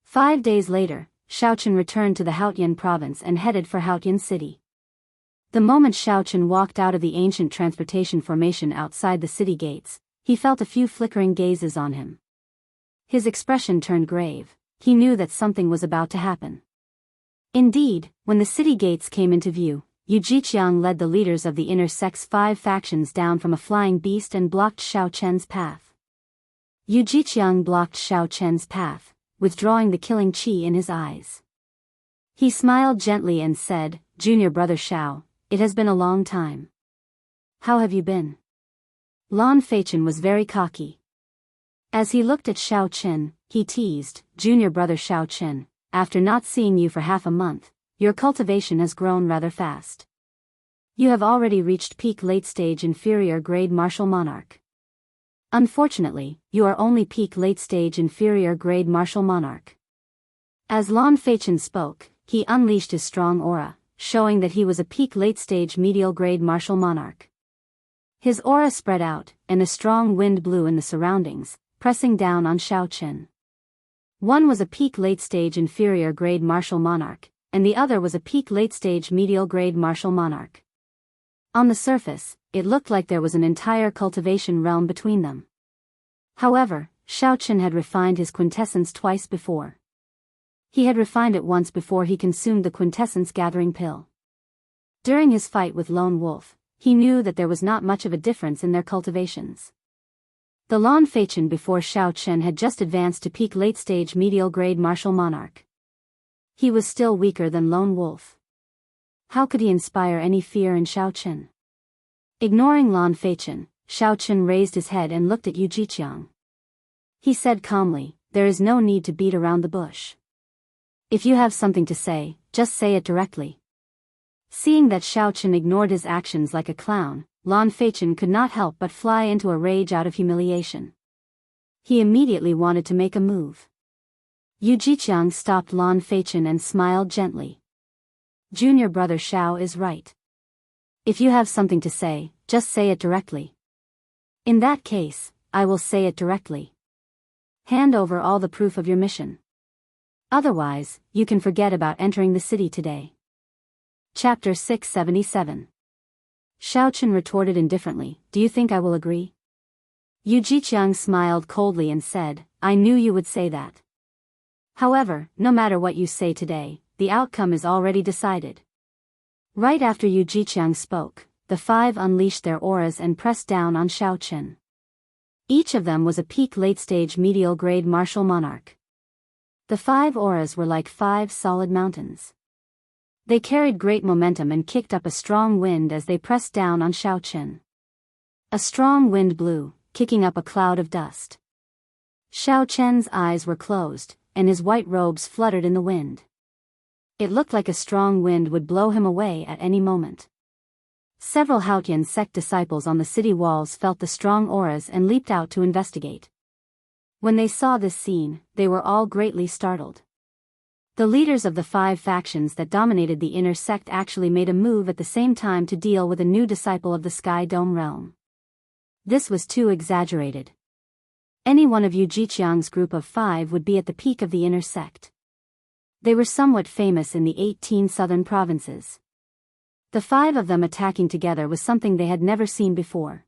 5 days later, Xiao Chen returned to the Haotian province and headed for Haotian city. The moment Xiao Chen walked out of the ancient transportation formation outside the city gates, he felt a few flickering gazes on him. His expression turned grave. He knew that something was about to happen. Indeed, when the city gates came into view, Xianxia led the leaders of the inner sect's 5 factions down from a flying beast and blocked Xiao Chen's path. Xianxia blocked Xiao Chen's path, withdrawing the killing qi in his eyes. He smiled gently and said, "Junior brother Xiao, it has been a long time. How have you been?" Lan Feichen was very cocky. As he looked at Xiao Chen, he teased, "Junior brother Xiao Chen, after not seeing you for half a month, your cultivation has grown rather fast. You have already reached peak late-stage inferior grade martial monarch. Unfortunately, you are only peak late-stage inferior grade martial monarch." As Lan Feichen spoke, he unleashed his strong aura, showing that he was a peak late-stage medial grade martial monarch. His aura spread out, and a strong wind blew in the surroundings, pressing down on Xiao Chen. One was a peak late-stage inferior grade martial monarch, and the other was a peak late-stage medial grade martial monarch. On the surface, it looked like there was an entire cultivation realm between them. However, Xiao Chen had refined his quintessence twice before. He had refined it once before he consumed the quintessence gathering pill. During his fight with Lone Wolf, he knew that there was not much of a difference in their cultivations. The Lan Feichen before Xiao Chen had just advanced to peak late-stage medial grade martial monarch. He was still weaker than Lone Wolf. How could he inspire any fear in Xiao Chen? Ignoring Lan Feichen, Xiao Chen raised his head and looked at Xianxia. He said calmly, "There is no need to beat around the bush. If you have something to say, just say it directly." Seeing that Xiao Chen ignored his actions like a clown, Lan Feichen could not help but fly into a rage out of humiliation. He immediately wanted to make a move. Xianxia stopped Lan Feichen and smiled gently. "Junior brother Xiao is right. If you have something to say, just say it directly." "In that case, I will say it directly. Hand over all the proof of your mission. Otherwise, you can forget about entering the city today." Chapter 677. Xiao Chen retorted indifferently, "Do you think I will agree?" Xianxia smiled coldly and said, "I knew you would say that. However, no matter what you say today, the outcome is already decided." Right after Xianxia spoke, the 5 unleashed their auras and pressed down on Xiao Chen. Each of them was a peak late-stage medial grade martial monarch. The 5 auras were like 5 solid mountains. They carried great momentum and kicked up a strong wind as they pressed down on Xiao Chen. A strong wind blew, kicking up a cloud of dust. Xiao Chen's eyes were closed, and his white robes fluttered in the wind. It looked like a strong wind would blow him away at any moment. Several Haotian sect disciples on the city walls felt the strong auras and leaped out to investigate. When they saw this scene, they were all greatly startled. The leaders of the 5 factions that dominated the inner sect actually made a move at the same time to deal with a new disciple of the Sky Dome realm. This was too exaggerated. Any one of Xianxia's group of 5 would be at the peak of the inner sect. They were somewhat famous in the 18 southern provinces. The 5 of them attacking together was something they had never seen before.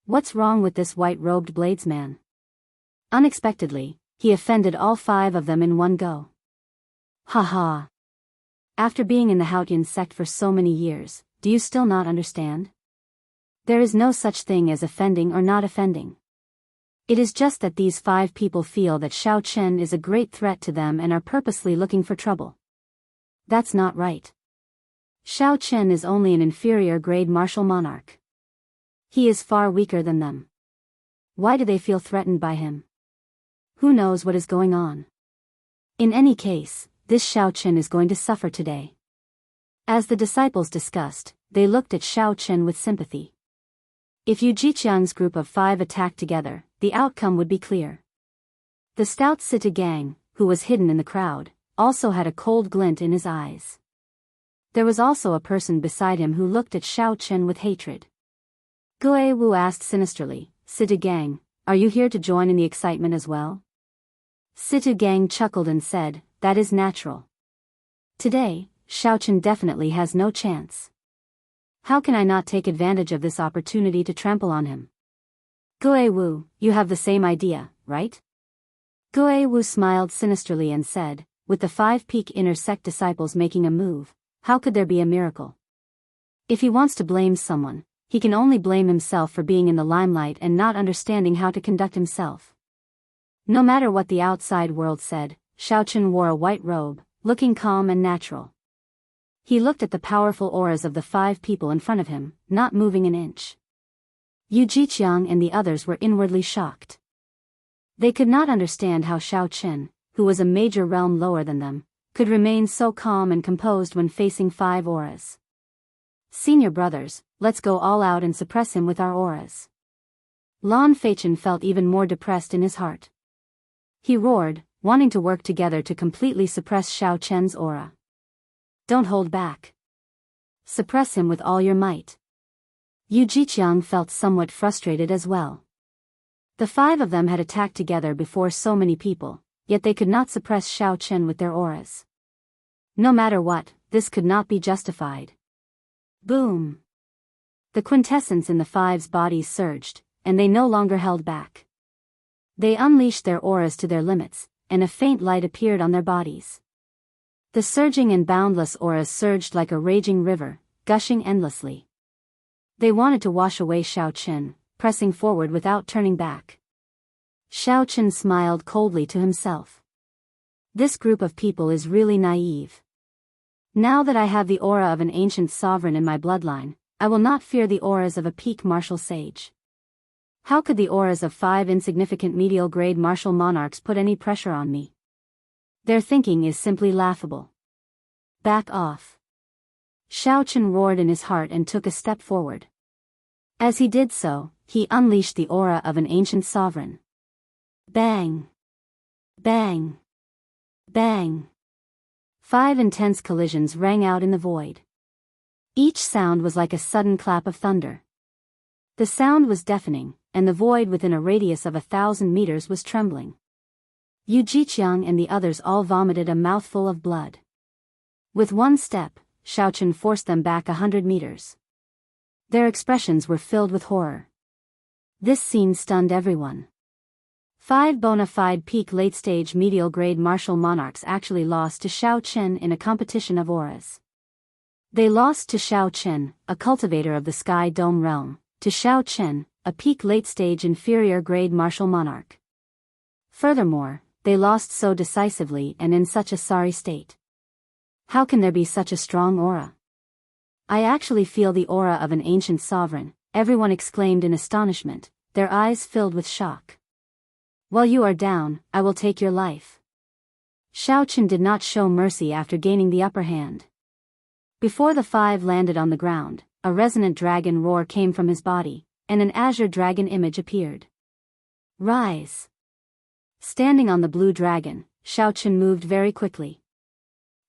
What's wrong with this white-robed bladesman? Unexpectedly, he offended all 5 of them in one go. Ha ha. After being in the Haotian sect for so many years, do you still not understand? There is no such thing as offending or not offending. It is just that these 5 people feel that Xiao Chen is a great threat to them and are purposely looking for trouble. That's not right. Xiao Chen is only an inferior grade martial monarch. He is far weaker than them. Why do they feel threatened by him? Who knows what is going on? In any case, this Xiao Chen is going to suffer today. As the disciples discussed, they looked at Xiao Chen with sympathy. If Xianxia's group of 5 attacked together, the outcome would be clear. The stout Sita Gang, who was hidden in the crowd, also had a cold glint in his eyes. There was also a person beside him who looked at Xiao Chen with hatred. Gue Wu asked sinisterly, "Sita Gang, are you here to join in the excitement as well?" Sita Gang chuckled and said, "That is natural. Today, Xiao Chen definitely has no chance. How can I not take advantage of this opportunity to trample on him?" Gue Wu, you have the same idea, right? Gue Wu smiled sinisterly and said, "With the 5 peak inner sect disciples making a move, how could there be a miracle? If he wants to blame someone, he can only blame himself for being in the limelight and not understanding how to conduct himself. No matter what the outside world said, Xiaochen wore a white robe, looking calm and natural. He looked at the powerful auras of the 5 people in front of him, not moving an inch. Yu Jiqiang and the others were inwardly shocked. They could not understand how Xiaochen, who was a major realm lower than them, could remain so calm and composed when facing 5 auras. Senior brothers, let's go all out and suppress him with our auras. Lan Feichen felt even more depressed in his heart. He roared, wanting to work together to completely suppress Xiaochen's aura. Don't hold back. Suppress him with all your might. Yu Jiqiang felt somewhat frustrated as well. The 5 of them had attacked together before so many people, yet they could not suppress Xiaochen with their auras. No matter what, this could not be justified. Boom! The quintessence in the 5's bodies surged, and they no longer held back. They unleashed their auras to their limits, and a faint light appeared on their bodies. The surging and boundless auras surged like a raging river, gushing endlessly. They wanted to wash away Xiaochen, pressing forward without turning back. Xiaochen smiled coldly to himself. This group of people is really naive. Now that I have the aura of an ancient sovereign in my bloodline, I will not fear the auras of a peak martial sage. How could the auras of 5 insignificant medial-grade martial monarchs put any pressure on me? Their thinking is simply laughable. Back off. Xiaochen roared in his heart and took a step forward. As he did so, he unleashed the aura of an ancient sovereign. Bang! Bang! Bang! 5 intense collisions rang out in the void. Each sound was like a sudden clap of thunder. The sound was deafening, and the void within a radius of 1,000 meters was trembling. Yu Jiqiang and the others all vomited a mouthful of blood. With one step, Xiaochen forced them back 100 meters. Their expressions were filled with horror. This scene stunned everyone. 5 bona fide peak late-stage medial-grade martial monarchs actually lost to Xiaochen in a competition of auras. They lost to Xiaochen, a cultivator of the Sky Dome realm, to Xiaochen, a peak late-stage inferior-grade martial monarch. Furthermore, they lost so decisively and in such a sorry state. How can there be such a strong aura? I actually feel the aura of an ancient sovereign, everyone exclaimed in astonishment, their eyes filled with shock. While you are down, I will take your life. Xiaochen did not show mercy after gaining the upper hand. Before the 5 landed on the ground, a resonant dragon roar came from his body, and an azure dragon image appeared. Rise! Standing on the blue dragon, Xiaochen moved very quickly.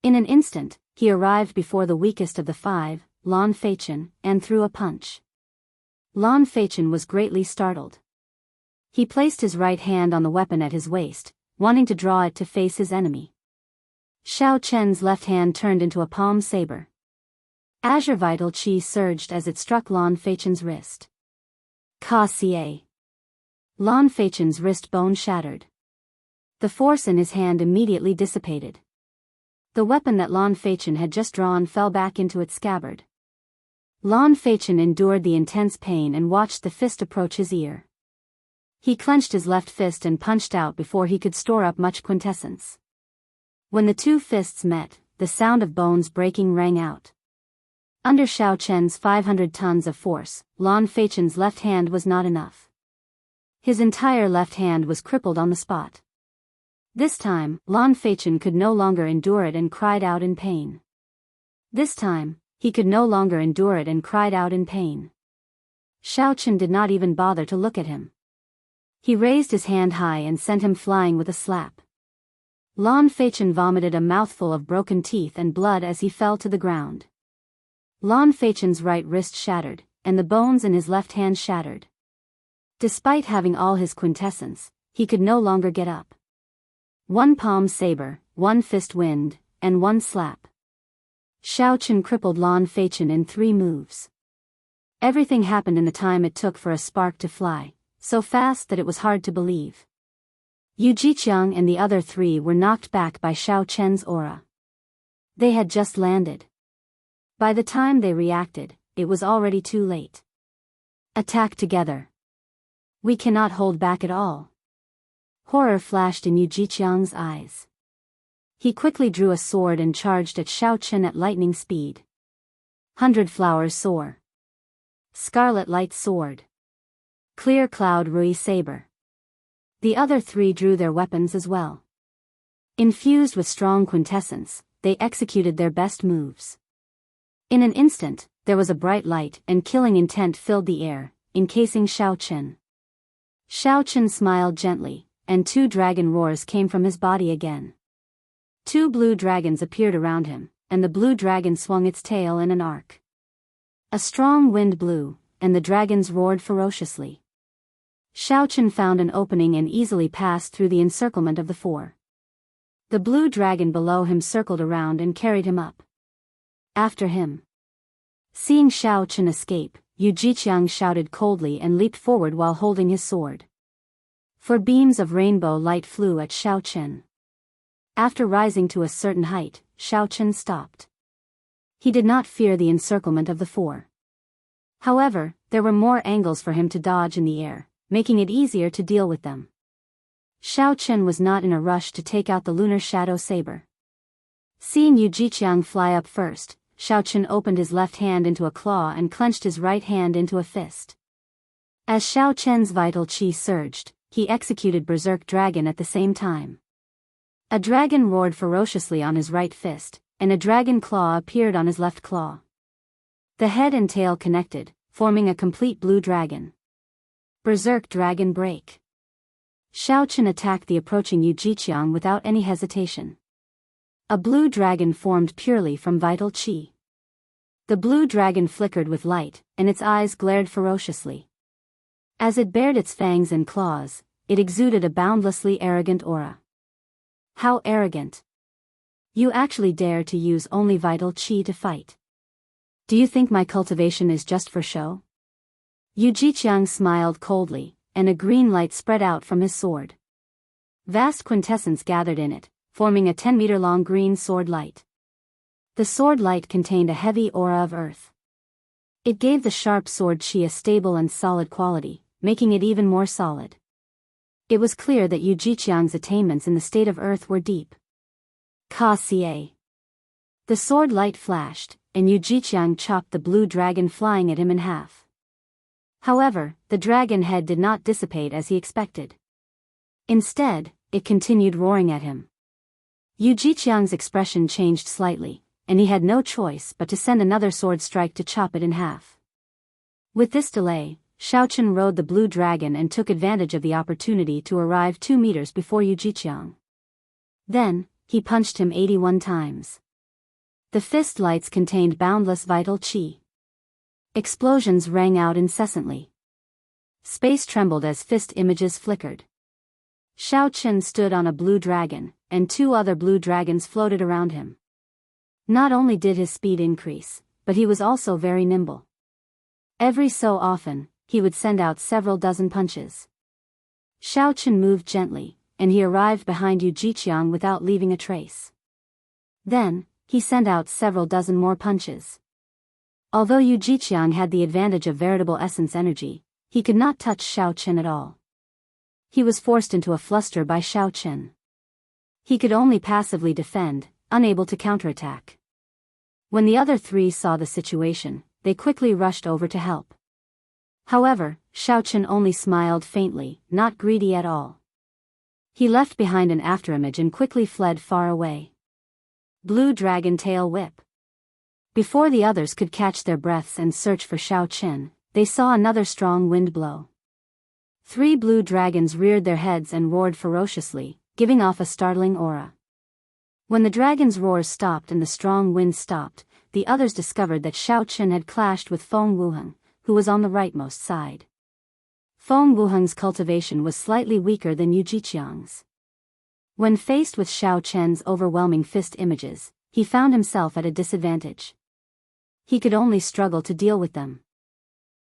In an instant, he arrived before the weakest of the 5, Lan Feichen, and threw a punch. Lan Feichen was greatly startled. He placed his right hand on the weapon at his waist, wanting to draw it to face his enemy. Xiaochen's left hand turned into a palm saber. Azure vital qi surged as it struck Lan Feichen's wrist. Ka-ca. Lan Feichen's wrist bone shattered. The force in his hand immediately dissipated. The weapon that Lan Feichen had just drawn fell back into its scabbard. Lan Feichen endured the intense pain and watched the fist approach his ear. He clenched his left fist and punched out before he could store up much quintessence. When the 2 fists met, the sound of bones breaking rang out. Under Xiaochen's 500 tons of force, Lan Feichen's left hand was not enough. His entire left hand was crippled on the spot. This time, Lan Feichen could no longer endure it and cried out in pain. This time, he could no longer endure it and cried out in pain. Xiaochen did not even bother to look at him. He raised his hand high and sent him flying with a slap. Lan Feichen vomited a mouthful of broken teeth and blood as he fell to the ground. Lan Feichen's right wrist shattered, and the bones in his left hand shattered. Despite having all his quintessence, he could no longer get up. 1 palm saber, 1 fist wind, and 1 slap. Xiaochen crippled Lan Feichen in 3 moves. Everything happened in the time it took for a spark to fly, so fast that it was hard to believe. Yu Jiqiang and the other 3 were knocked back by Xiaochen's aura. They had just landed. By the time they reacted, it was already too late. Attack together. We cannot hold back at all. Horror flashed in Yu Jiqiang's eyes. He quickly drew a sword and charged at Xiao Chen at lightning speed. 100 Flowers Soar. Scarlet Light Sword. Clear Cloud Rui Saber. The other three drew their weapons as well. Infused with strong quintessence, they executed their best moves. In an instant, there was a bright light and killing intent filled the air, encasing Xiao Chen. Xiao Chen smiled gently, and 2 dragon roars came from his body again. 2 blue dragons appeared around him, and the blue dragon swung its tail in an arc. A strong wind blew, and the dragons roared ferociously. Xiao Chen found an opening and easily passed through the encirclement of the 4. The blue dragon below him circled around and carried him up. After him. Seeing Xiao Chen escape, Yu Jiqiang shouted coldly and leaped forward while holding his sword. 4 beams of rainbow light flew at Xiao Chen. After rising to a certain height, Xiao Chen stopped. He did not fear the encirclement of the 4. However, there were more angles for him to dodge in the air, making it easier to deal with them. Xiao Chen was not in a rush to take out the lunar shadow saber. Seeing Yu Jiqiang fly up first, Xiao Chen opened his left hand into a claw and clenched his right hand into a fist. As Xiao Chen's vital qi surged, he executed Berserk Dragon at the same time. A dragon roared ferociously on his right fist, and a dragon claw appeared on his left claw. The head and tail connected, forming a complete blue dragon. Berserk Dragon Break. Xiao Chen attacked the approaching Yu Jiqiang without any hesitation. A blue dragon formed purely from vital qi. The blue dragon flickered with light, and its eyes glared ferociously. As it bared its fangs and claws, it exuded a boundlessly arrogant aura. How arrogant! You actually dare to use only vital qi to fight. Do you think my cultivation is just for show? Yu Jiqiang smiled coldly, and a green light spread out from his sword. Vast quintessence gathered in it, forming a 10-meter-long green sword light. The sword light contained a heavy aura of earth. It gave the sharp sword qi a stable and solid quality, making it even more solid. It was clear that Yu Jiqiang's attainments in the state of earth were deep. Ka-ca. The sword light flashed, and Yu Jiqiang chopped the blue dragon flying at him in half. However, the dragon head did not dissipate as he expected. Instead, it continued roaring at him. Yu Jiqiang's expression changed slightly, and he had no choice but to send another sword strike to chop it in half. With this delay, Xiao Chen rode the blue dragon and took advantage of the opportunity to arrive 2 meters before Yu Jiqiang. Then, he punched him 81 times. The fist lights contained boundless vital qi. Explosions rang out incessantly. Space trembled as fist images flickered. Xiao Chen stood on a blue dragon, and 2 other blue dragons floated around him. Not only did his speed increase, but he was also very nimble. Every so often, he would send out several dozen punches. Xiao Chen moved gently, and he arrived behind Yu Jiqiang without leaving a trace. Then, he sent out several dozen more punches. Although Yu Jiqiang had the advantage of veritable essence energy, he could not touch Xiao Chen at all. He was forced into a fluster by Xiao Chen. He could only passively defend, unable to counterattack. When the other 3 saw the situation, they quickly rushed over to help. However, Xiao Chen only smiled faintly, not greedy at all. He left behind an afterimage and quickly fled far away. Blue Dragon Tail Whip. Before the others could catch their breaths and search for Xiao Chen, they saw another strong wind blow. 3 blue dragons reared their heads and roared ferociously, giving off a startling aura. When the dragons' roars stopped and the strong wind stopped, the others discovered that Xiao Chen had clashed with Feng Wuheng, who was on the rightmost side. Feng Wuheng's cultivation was slightly weaker than Yu Jiqiang's. When faced with Xiao Chen's overwhelming fist images, he found himself at a disadvantage. He could only struggle to deal with them.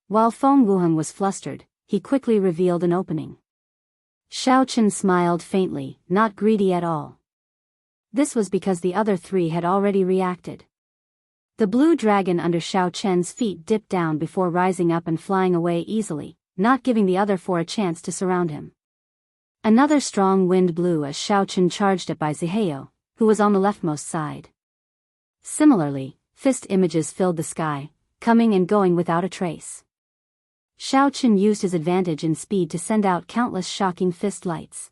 While Feng Wuheng was flustered, he quickly revealed an opening. Xiao Chen smiled faintly, not greedy at all. This was because the other 3 had already reacted. The blue dragon under Xiao Chen's feet dipped down before rising up and flying away easily, not giving the other four a chance to surround him. Another strong wind blew as Xiao Chen charged it by Ziheo, who was on the leftmost side. Similarly, fist images filled the sky, coming and going without a trace. Xiao Chen used his advantage in speed to send out countless shocking fist lights.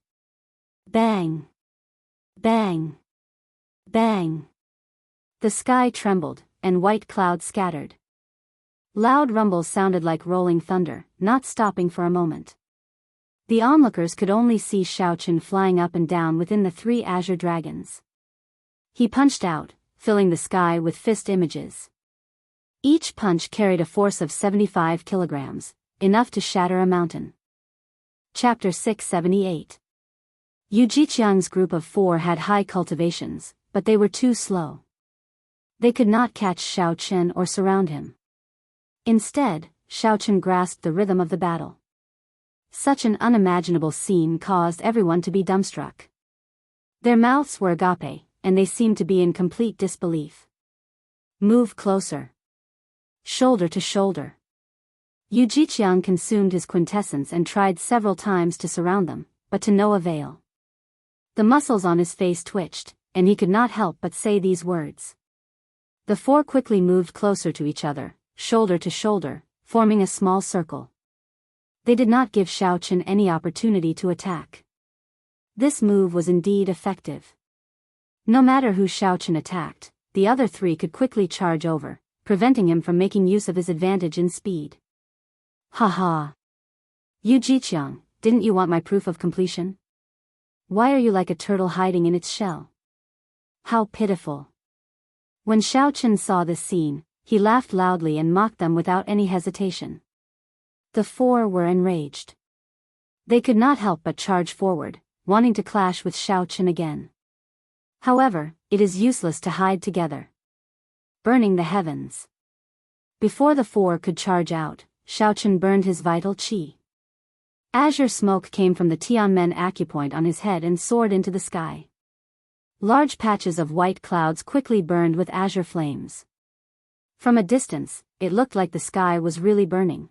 Bang! Bang! Bang! The sky trembled, and white clouds scattered. Loud rumbles sounded like rolling thunder, not stopping for a moment. The onlookers could only see Xiao Chen flying up and down within the three azure dragons. He punched out, filling the sky with fist images. Each punch carried a force of 75 kilograms, enough to shatter a mountain. Chapter 678. Yu Jiqiang's group of 4 had high cultivations, but they were too slow. They could not catch Xiao Chen or surround him. Instead, Xiao Chen grasped the rhythm of the battle. Such an unimaginable scene caused everyone to be dumbstruck. Their mouths were agape, and they seemed to be in complete disbelief. Move closer. Shoulder to shoulder. Yu Jiqiang consumed his quintessence and tried several times to surround them, but to no avail. The muscles on his face twitched, and he could not help but say these words. The 4 quickly moved closer to each other, shoulder to shoulder, forming a small circle. They did not give Xiao Chen any opportunity to attack. This move was indeed effective. No matter who Xiao Chen attacked, the other 3 could quickly charge over, preventing him from making use of his advantage in speed. Ha ha! Yu Jiqiang, didn't you want my proof of completion? Why are you like a turtle hiding in its shell? How pitiful! When Xiao Chen saw this scene, he laughed loudly and mocked them without any hesitation. The 4 were enraged. They could not help but charge forward, wanting to clash with Xiao Chen again. However, it is useless to hide together. Burning the heavens. Before the 4 could charge out, Xiao Chen burned his vital qi. Azure smoke came from the Tianmen acupoint on his head and soared into the sky. Large patches of white clouds quickly burned with azure flames. From a distance, it looked like the sky was really burning.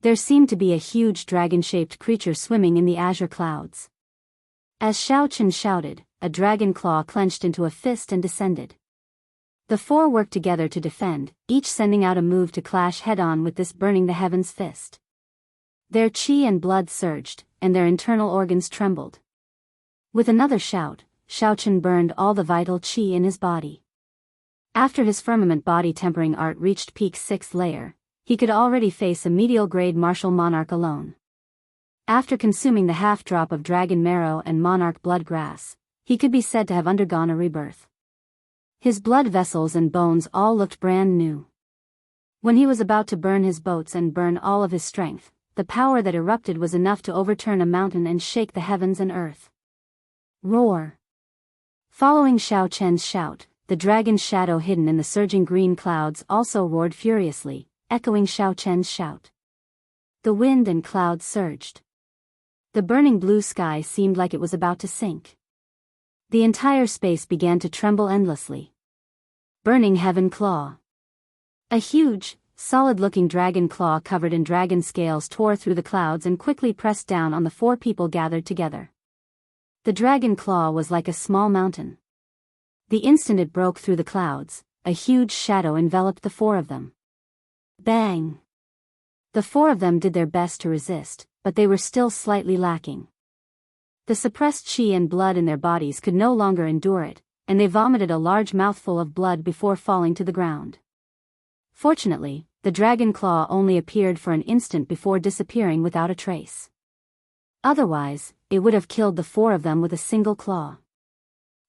There seemed to be a huge dragon-shaped creature swimming in the azure clouds. As Xiao Chen shouted, a dragon claw clenched into a fist and descended. The 4 worked together to defend, each sending out a move to clash head-on with this burning the heavens fist. Their qi and blood surged, and their internal organs trembled. With another shout, Xiao Chen burned all the vital qi in his body. After his firmament body tempering art reached peak 6th layer, he could already face a medial-grade martial monarch alone. After consuming the half-drop of dragon marrow and monarch blood grass, he could be said to have undergone a rebirth. His blood vessels and bones all looked brand new. When he was about to burn his boats and burn all of his strength, the power that erupted was enough to overturn a mountain and shake the heavens and earth. Roar! Following Xiao Chen's shout, the dragon's shadow hidden in the surging green clouds also roared furiously, echoing Xiao Chen's shout. The wind and clouds surged. The burning blue sky seemed like it was about to sink. The entire space began to tremble endlessly. Burning Heaven Claw. A huge, solid-looking dragon claw covered in dragon scales tore through the clouds and quickly pressed down on the 4 people gathered together. The dragon claw was like a small mountain. The instant it broke through the clouds, a huge shadow enveloped the 4 of them. Bang! The 4 of them did their best to resist, but they were still slightly lacking. The suppressed qi and blood in their bodies could no longer endure it, and they vomited a large mouthful of blood before falling to the ground. Fortunately, the dragon claw only appeared for an instant before disappearing without a trace. Otherwise, it would have killed the 4 of them with a single claw.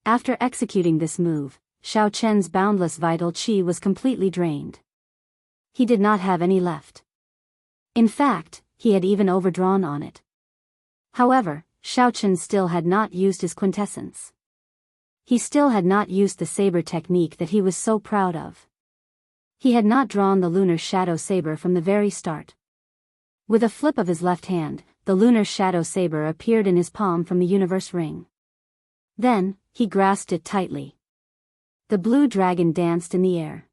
After executing this move, Xiao Chen's boundless vital qi was completely drained. He did not have any left. In fact, he had even overdrawn on it. However, Xiao Chen still had not used his quintessence. He still had not used the saber technique that he was so proud of. He had not drawn the lunar shadow saber from the very start. With a flip of his left hand, the lunar shadow saber appeared in his palm from the universe ring. Then, he grasped it tightly. The blue dragon danced in the air.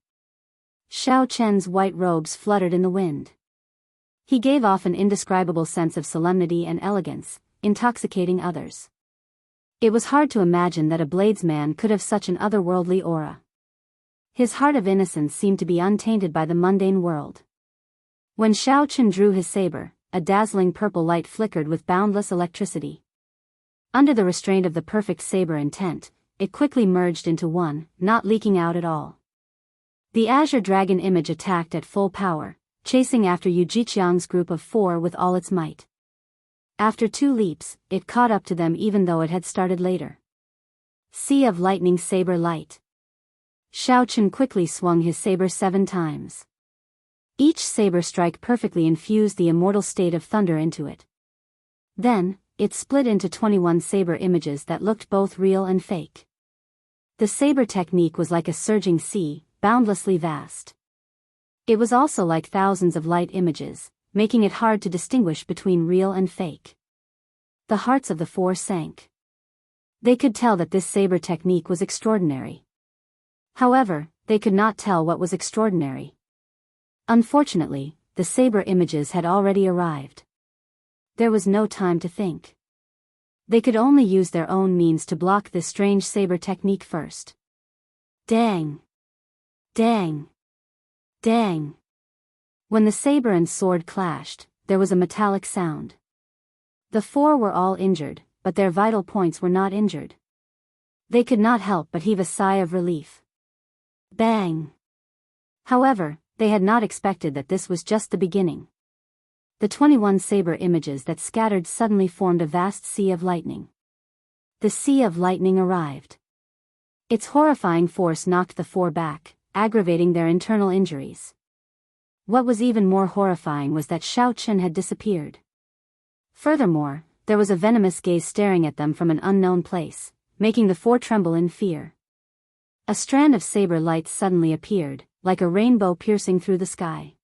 Xiao Chen's white robes fluttered in the wind. He gave off an indescribable sense of solemnity and elegance, intoxicating others. It was hard to imagine that a bladesman could have such an otherworldly aura. His heart of innocence seemed to be untainted by the mundane world. When Xiao Chen drew his saber, a dazzling purple light flickered with boundless electricity. Under the restraint of the perfect saber intent, it quickly merged into one, not leaking out at all. The azure dragon image attacked at full power, chasing after Yu Jiqiang's group of 4 with all its might. After 2 leaps, it caught up to them even though it had started later. Sea of lightning saber light. Xiao Chen quickly swung his saber 7 times. Each saber strike perfectly infused the immortal state of thunder into it. Then, it split into 21 saber images that looked both real and fake. The saber technique was like a surging sea, boundlessly vast. It was also like thousands of light images, making it hard to distinguish between real and fake. The hearts of the 4 sank. They could tell that this saber technique was extraordinary. However, they could not tell what was extraordinary. Unfortunately, the saber images had already arrived. There was no time to think. They could only use their own means to block this strange saber technique first. Dang! Dang! Dang! When the saber and sword clashed, there was a metallic sound. The 4 were all injured, but their vital points were not injured. They could not help but heave a sigh of relief. Bang! However, they had not expected that this was just the beginning. The 21 saber images that scattered suddenly formed a vast sea of lightning. The sea of lightning arrived. Its horrifying force knocked the 4 back, aggravating their internal injuries. What was even more horrifying was that Xiao Chen had disappeared. Furthermore, there was a venomous gaze staring at them from an unknown place, making the 4 tremble in fear. A strand of saber light suddenly appeared, like a rainbow piercing through the sky.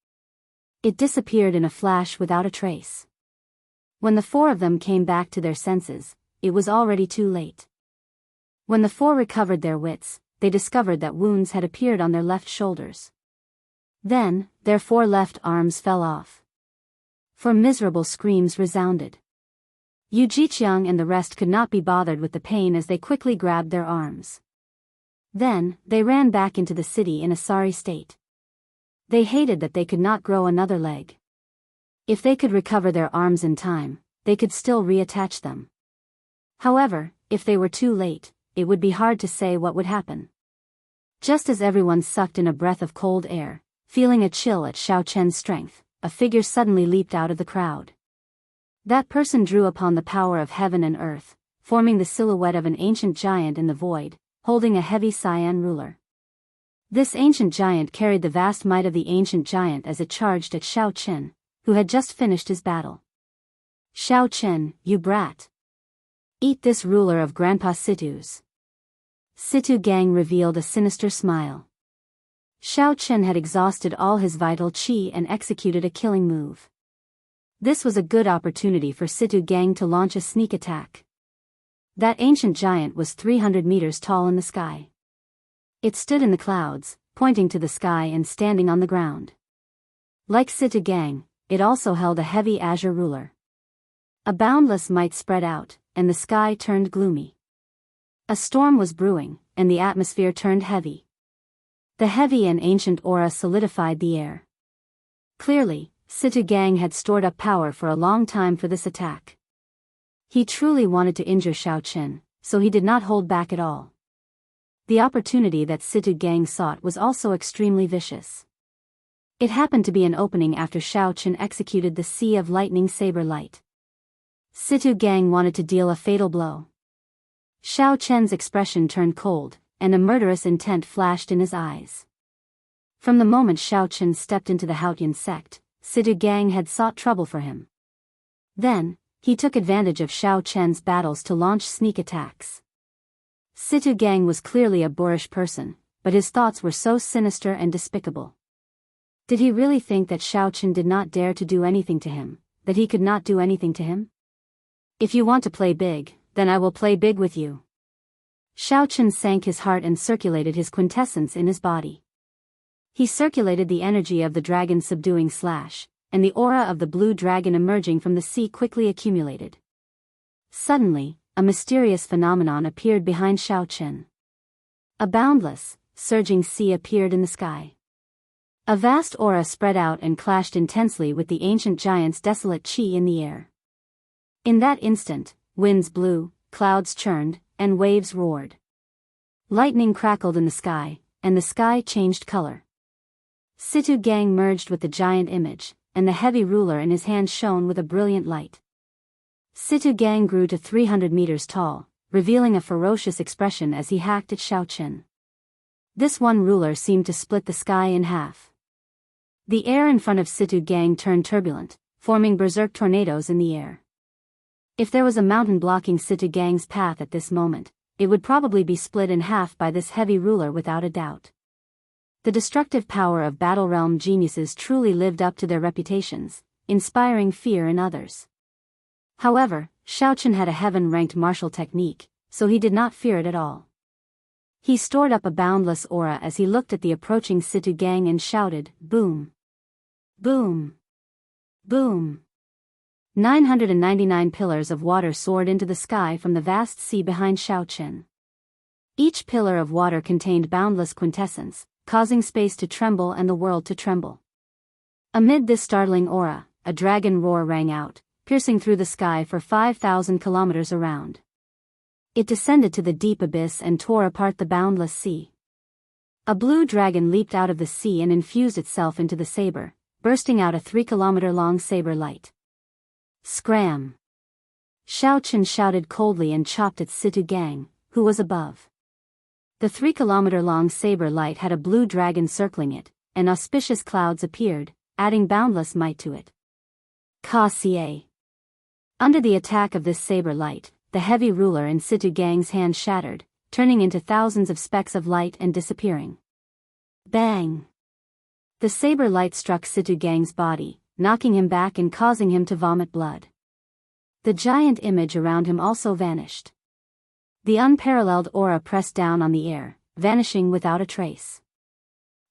It disappeared in a flash without a trace. When the 4 of them came back to their senses, it was already too late. When the 4 recovered their wits, they discovered that wounds had appeared on their left shoulders. Then, their 4 left arms fell off. 4 miserable screams resounded. Yu Jiqiang and the rest could not be bothered with the pain as they quickly grabbed their arms. Then, they ran back into the city in a sorry state. They hated that they could not grow another leg. If they could recover their arms in time, they could still reattach them. However, if they were too late, it would be hard to say what would happen. Just as everyone sucked in a breath of cold air, feeling a chill at Xiao Chen's strength, a figure suddenly leaped out of the crowd. That person drew upon the power of heaven and earth, forming the silhouette of an ancient giant in the void, holding a heavy cyan ruler. This ancient giant carried the vast might of the ancient giant as it charged at Xiao Chen, who had just finished his battle. Xiao Chen, you brat! Eat this ruler of Grandpa Situ's. Situ Gang revealed a sinister smile. Xiao Chen had exhausted all his vital qi and executed a killing move. This was a good opportunity for Situ Gang to launch a sneak attack. That ancient giant was 300 meters tall in the sky. It stood in the clouds, pointing to the sky and standing on the ground. Like Situ Gang, it also held a heavy azure ruler. A boundless might spread out, and the sky turned gloomy. A storm was brewing, and the atmosphere turned heavy. The heavy and ancient aura solidified the air. Clearly, Situ Gang had stored up power for a long time for this attack. He truly wanted to injure Xiao Chen, so he did not hold back at all. The opportunity that Situ Gang sought was also extremely vicious. It happened to be an opening after Xiao Chen executed the Sea of Lightning Saber Light. Situ Gang wanted to deal a fatal blow. Xiao Chen's expression turned cold, and a murderous intent flashed in his eyes. From the moment Xiao Chen stepped into the Haotian sect, Situ Gang had sought trouble for him. Then, he took advantage of Xiao Chen's battles to launch sneak attacks. Situ Gang was clearly a boorish person, but his thoughts were so sinister and despicable. Did he really think that Xiao Chen did not dare to do anything to him, that he could not do anything to him? If you want to play big, then I will play big with you. Xiao Chen sank his heart and circulated his quintessence in his body. He circulated the energy of the dragon subduing slash, and the aura of the blue dragon emerging from the sea quickly accumulated. Suddenly, a mysterious phenomenon appeared behind Xiaochen. A boundless, surging sea appeared in the sky. A vast aura spread out and clashed intensely with the ancient giant's desolate chi in the air. In that instant, winds blew, clouds churned, and waves roared. Lightning crackled in the sky, and the sky changed color. Situ Gang merged with the giant image, and the heavy ruler in his hand shone with a brilliant light. Situ Gang grew to 300 meters tall, revealing a ferocious expression as he hacked at Xiaochen. This one ruler seemed to split the sky in half. The air in front of Situ Gang turned turbulent, forming berserk tornadoes in the air. If there was a mountain blocking Situ Gang's path at this moment, it would probably be split in half by this heavy ruler without a doubt. The destructive power of Battle Realm geniuses truly lived up to their reputations, inspiring fear in others. However, Xiaochen had a heaven-ranked martial technique, so he did not fear it at all. He stored up a boundless aura as he looked at the approaching Situ Gang and shouted, "Boom! Boom! Boom!" 999 pillars of water soared into the sky from the vast sea behind Xiaochen. Each pillar of water contained boundless quintessence, causing space to tremble and the world to tremble. Amid this startling aura, a dragon roar rang out, piercing through the sky for 5,000 kilometers around. It descended to the deep abyss and tore apart the boundless sea. A blue dragon leaped out of the sea and infused itself into the saber, bursting out a 3-kilometer-long saber light. Scram! Xiaochen shouted coldly and chopped at Situ Gang, who was above. The 3-kilometer-long saber light had a blue dragon circling it, and auspicious clouds appeared, adding boundless might to it. Ka-Xie. Under the attack of this saber light, the heavy ruler in Situ Gang's hand shattered, turning into thousands of specks of light and disappearing. Bang! The saber light struck Situ Gang's body, knocking him back and causing him to vomit blood. The giant image around him also vanished. The unparalleled aura pressed down on the air, vanishing without a trace.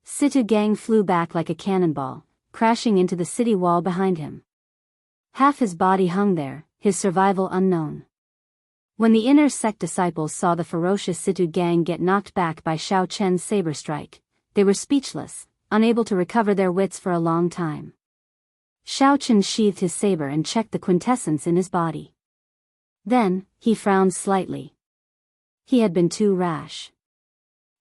Situ Gang flew back like a cannonball, crashing into the city wall behind him. Half his body hung there, his survival unknown. When the inner sect disciples saw the ferocious Situ Gang get knocked back by Xiaochen's saber strike, they were speechless, unable to recover their wits for a long time. Xiaochen sheathed his saber and checked the quintessence in his body. Then, he frowned slightly. He had been too rash.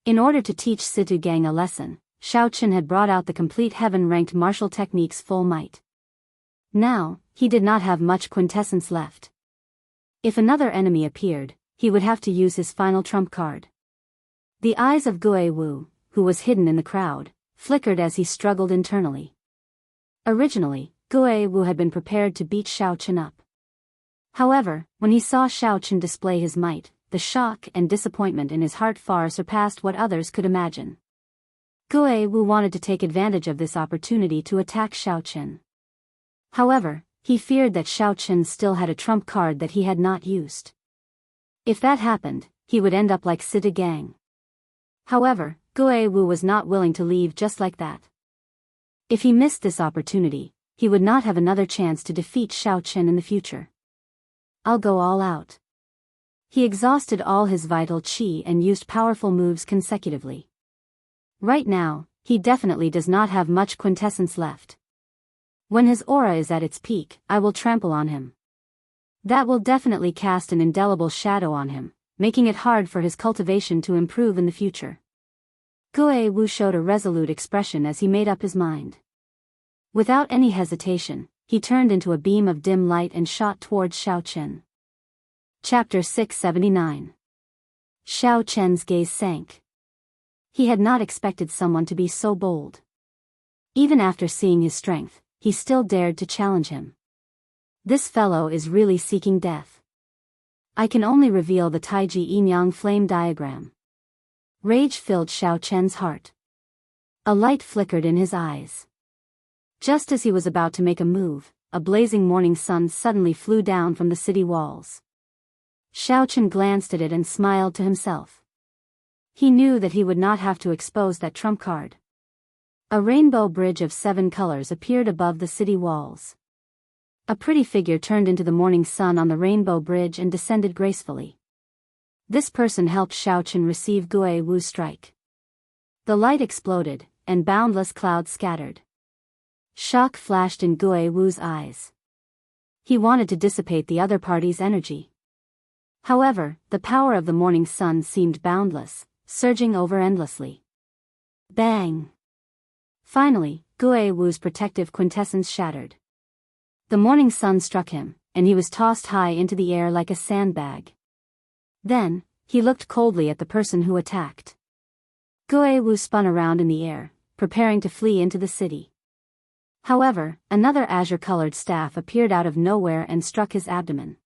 In order to teach Situ Gang a lesson, Xiaochen had brought out the complete heaven-ranked martial technique's full might. Now, he did not have much quintessence left. If another enemy appeared, he would have to use his final trump card. The eyes of Gue Wu, who was hidden in the crowd, flickered as he struggled internally. Originally, Gue Wu had been prepared to beat Xiaochen up. However, when he saw Xiaochen display his might, the shock and disappointment in his heart far surpassed what others could imagine. Gue Wu wanted to take advantage of this opportunity to attack Xiaochen. However, he feared that Xiaochen still had a trump card that he had not used. If that happened, he would end up like Situ Gang. However, Gue Wu was not willing to leave just like that. If he missed this opportunity, he would not have another chance to defeat Xiaochen in the future. "I'll go all out." He exhausted all his vital qi and used powerful moves consecutively. Right now, he definitely does not have much quintessence left. When his aura is at its peak, I will trample on him. That will definitely cast an indelible shadow on him, making it hard for his cultivation to improve in the future. Gue Wu showed a resolute expression as he made up his mind. Without any hesitation, he turned into a beam of dim light and shot towards Xiaochen. Chapter 679. Xiaochen's gaze sank. He had not expected someone to be so bold. Even after seeing his strength, he still dared to challenge him. This fellow is really seeking death. I can only reveal the Taiji Yin-Yang flame diagram. Rage filled Xiaochen's heart. A light flickered in his eyes. Just as he was about to make a move, a blazing morning sun suddenly flew down from the city walls. Xiaochen glanced at it and smiled to himself. He knew that he would not have to expose that trump card. A rainbow bridge of 7 colors appeared above the city walls. A pretty figure turned into the morning sun on the rainbow bridge and descended gracefully. This person helped Xiaochen receive Gui Wu's strike. The light exploded, and boundless clouds scattered. Shock flashed in Gui Wu's eyes. He wanted to dissipate the other party's energy. However, the power of the morning sun seemed boundless, surging over endlessly. Bang! Finally, Gui Wu's protective quintessence shattered. The morning sun struck him, and he was tossed high into the air like a sandbag. Then, he looked coldly at the person who attacked. Gui Wu spun around in the air, preparing to flee into the city. However, another azure-colored staff appeared out of nowhere and struck his abdomen.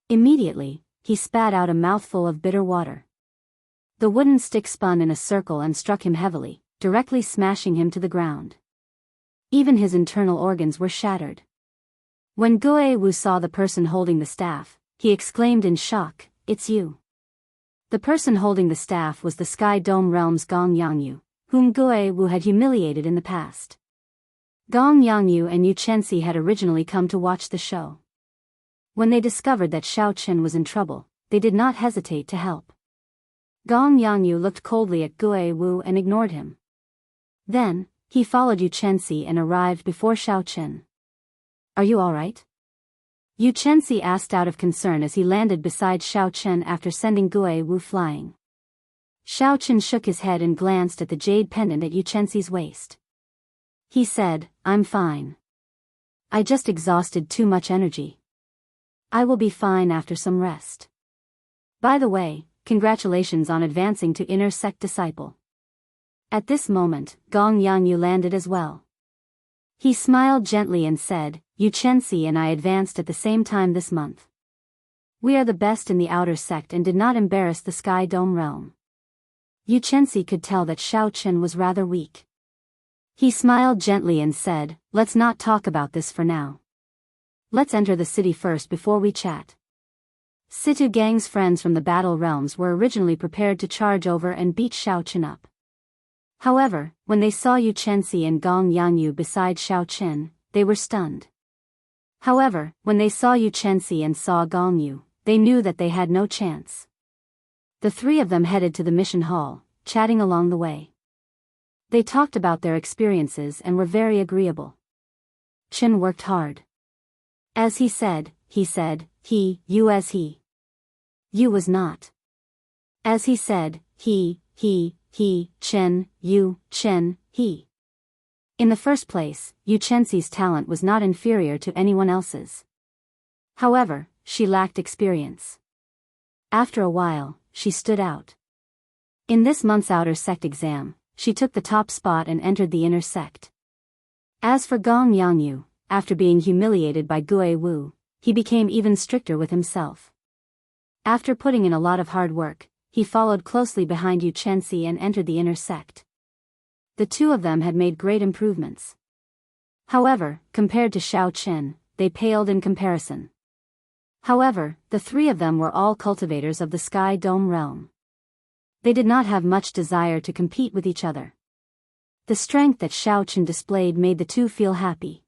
Immediately, he spat out a mouthful of bitter water. The wooden stick spun in a circle and struck him heavily, directly smashing him to the ground. Even his internal organs were shattered. When Gui Wu saw the person holding the staff, he exclaimed in shock, "It's you." The person holding the staff was the Sky Dome Realm's Gong Yangyu, whom Gui Wu had humiliated in the past. Gong Yangyu and Yu Chenxi had originally come to watch the show. When they discovered that Xiaochen was in trouble, they did not hesitate to help. Gong Yangyu looked coldly at Gui Wu and ignored him. Then, he followed Yu Chenxi and arrived before Xiaochen. "Are you all right?" Yu Chenxi asked out of concern as he landed beside Xiaochen after sending Gui Wu flying. Xiaochen shook his head and glanced at the jade pendant at Yu Chenxi's waist. He said, "I'm fine. I just exhausted too much energy. I will be fine after some rest. By the way, congratulations on advancing to inner sect disciple." At this moment, Gong Yangyu landed as well. He smiled gently and said, "Yu Chenxi and I advanced at the same time this month. We are the best in the outer sect and did not embarrass the Sky Dome realm." Yu Chenxi could tell that Xiaochen was rather weak. He smiled gently and said, "Let's not talk about this for now. Let's enter the city first before we chat." Situ Gang's friends from the battle realms were originally prepared to charge over and beat Xiaochen up. However, when they saw Yu Chenxi and Gong Yangyu beside Xiaochen, they were stunned. However, when they saw Yu Chenxi and saw Gong Yu, they knew that they had no chance. The three of them headed to the mission hall, chatting along the way. They talked about their experiences and were very agreeable. Chen worked hard. As he said, you as he. You was not. As he said, he, Chen, you, Chen, he. In the first place, Yu Chenxi's talent was not inferior to anyone else's. However, she lacked experience. After a while, she stood out. In this month's outer sect exam, she took the top spot and entered the inner sect. As for Gong Yangyu, after being humiliated by Gui Wu, he became even stricter with himself. After putting in a lot of hard work, he followed closely behind Yu Chenxi and entered the inner sect. The two of them had made great improvements. However, compared to Xiaochen, they paled in comparison. However, the three of them were all cultivators of the Sky Dome realm. They did not have much desire to compete with each other. The strength that Xiaochen displayed made the two feel happy.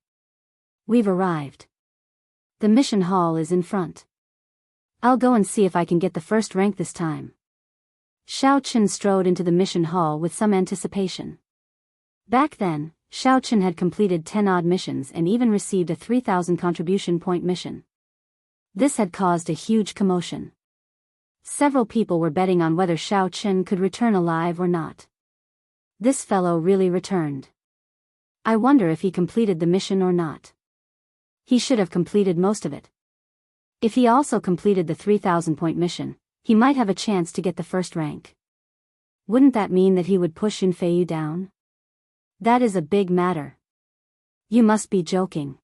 "We've arrived. The mission hall is in front. I'll go and see if I can get the first rank this time." Xiaochen strode into the mission hall with some anticipation. Back then, Xiaochen had completed 10 odd missions and even received a 3,000 contribution point mission. This had caused a huge commotion. Several people were betting on whether Xiaochen could return alive or not. This fellow really returned. I wonder if he completed the mission or not. He should have completed most of it. If he also completed the 3,000-point mission, he might have a chance to get the first rank. Wouldn't that mean that he would push Yunfei down? That is a big matter. You must be joking.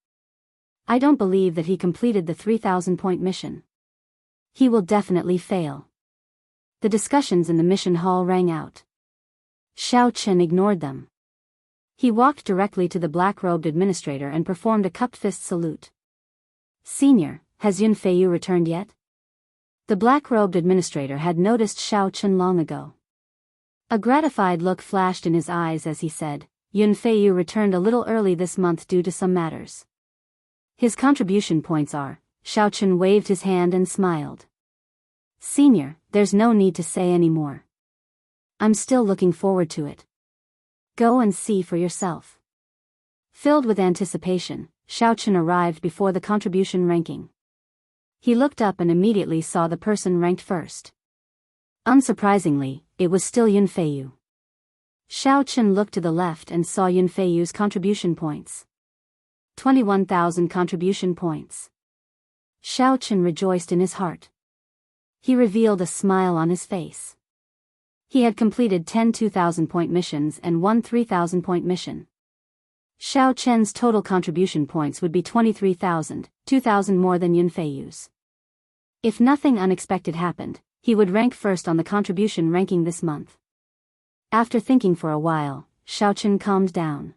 I don't believe that he completed the 3,000-point mission. He will definitely fail. The discussions in the mission hall rang out. Xiaochen ignored them. He walked directly to the black-robed administrator and performed a cupped fist salute. "Senior, has Yunfei returned yet?" The black-robed administrator had noticed Xiaochen long ago. A gratified look flashed in his eyes as he said, Yunfeiyu returned a little early this month due to some matters. His contribution points are. Xiaochen waved his hand and smiled. Senior, there's no need to say any more. I'm still looking forward to it. Go and see for yourself. Filled with anticipation, Xiaochen arrived before the contribution ranking. He looked up and immediately saw the person ranked first. Unsurprisingly, it was still Yunfeiyu. Xiaochen looked to the left and saw Yunfeiyu's contribution points. 21,000 contribution points. Xiaochen rejoiced in his heart. He revealed a smile on his face. He had completed 10 2,000-point missions and one 3,000-point mission. Xiaochen's total contribution points would be 23,000, 2,000 more than Yunfeiyu's. If nothing unexpected happened, he would rank first on the contribution ranking this month. After thinking for a while, Xiaochen calmed down.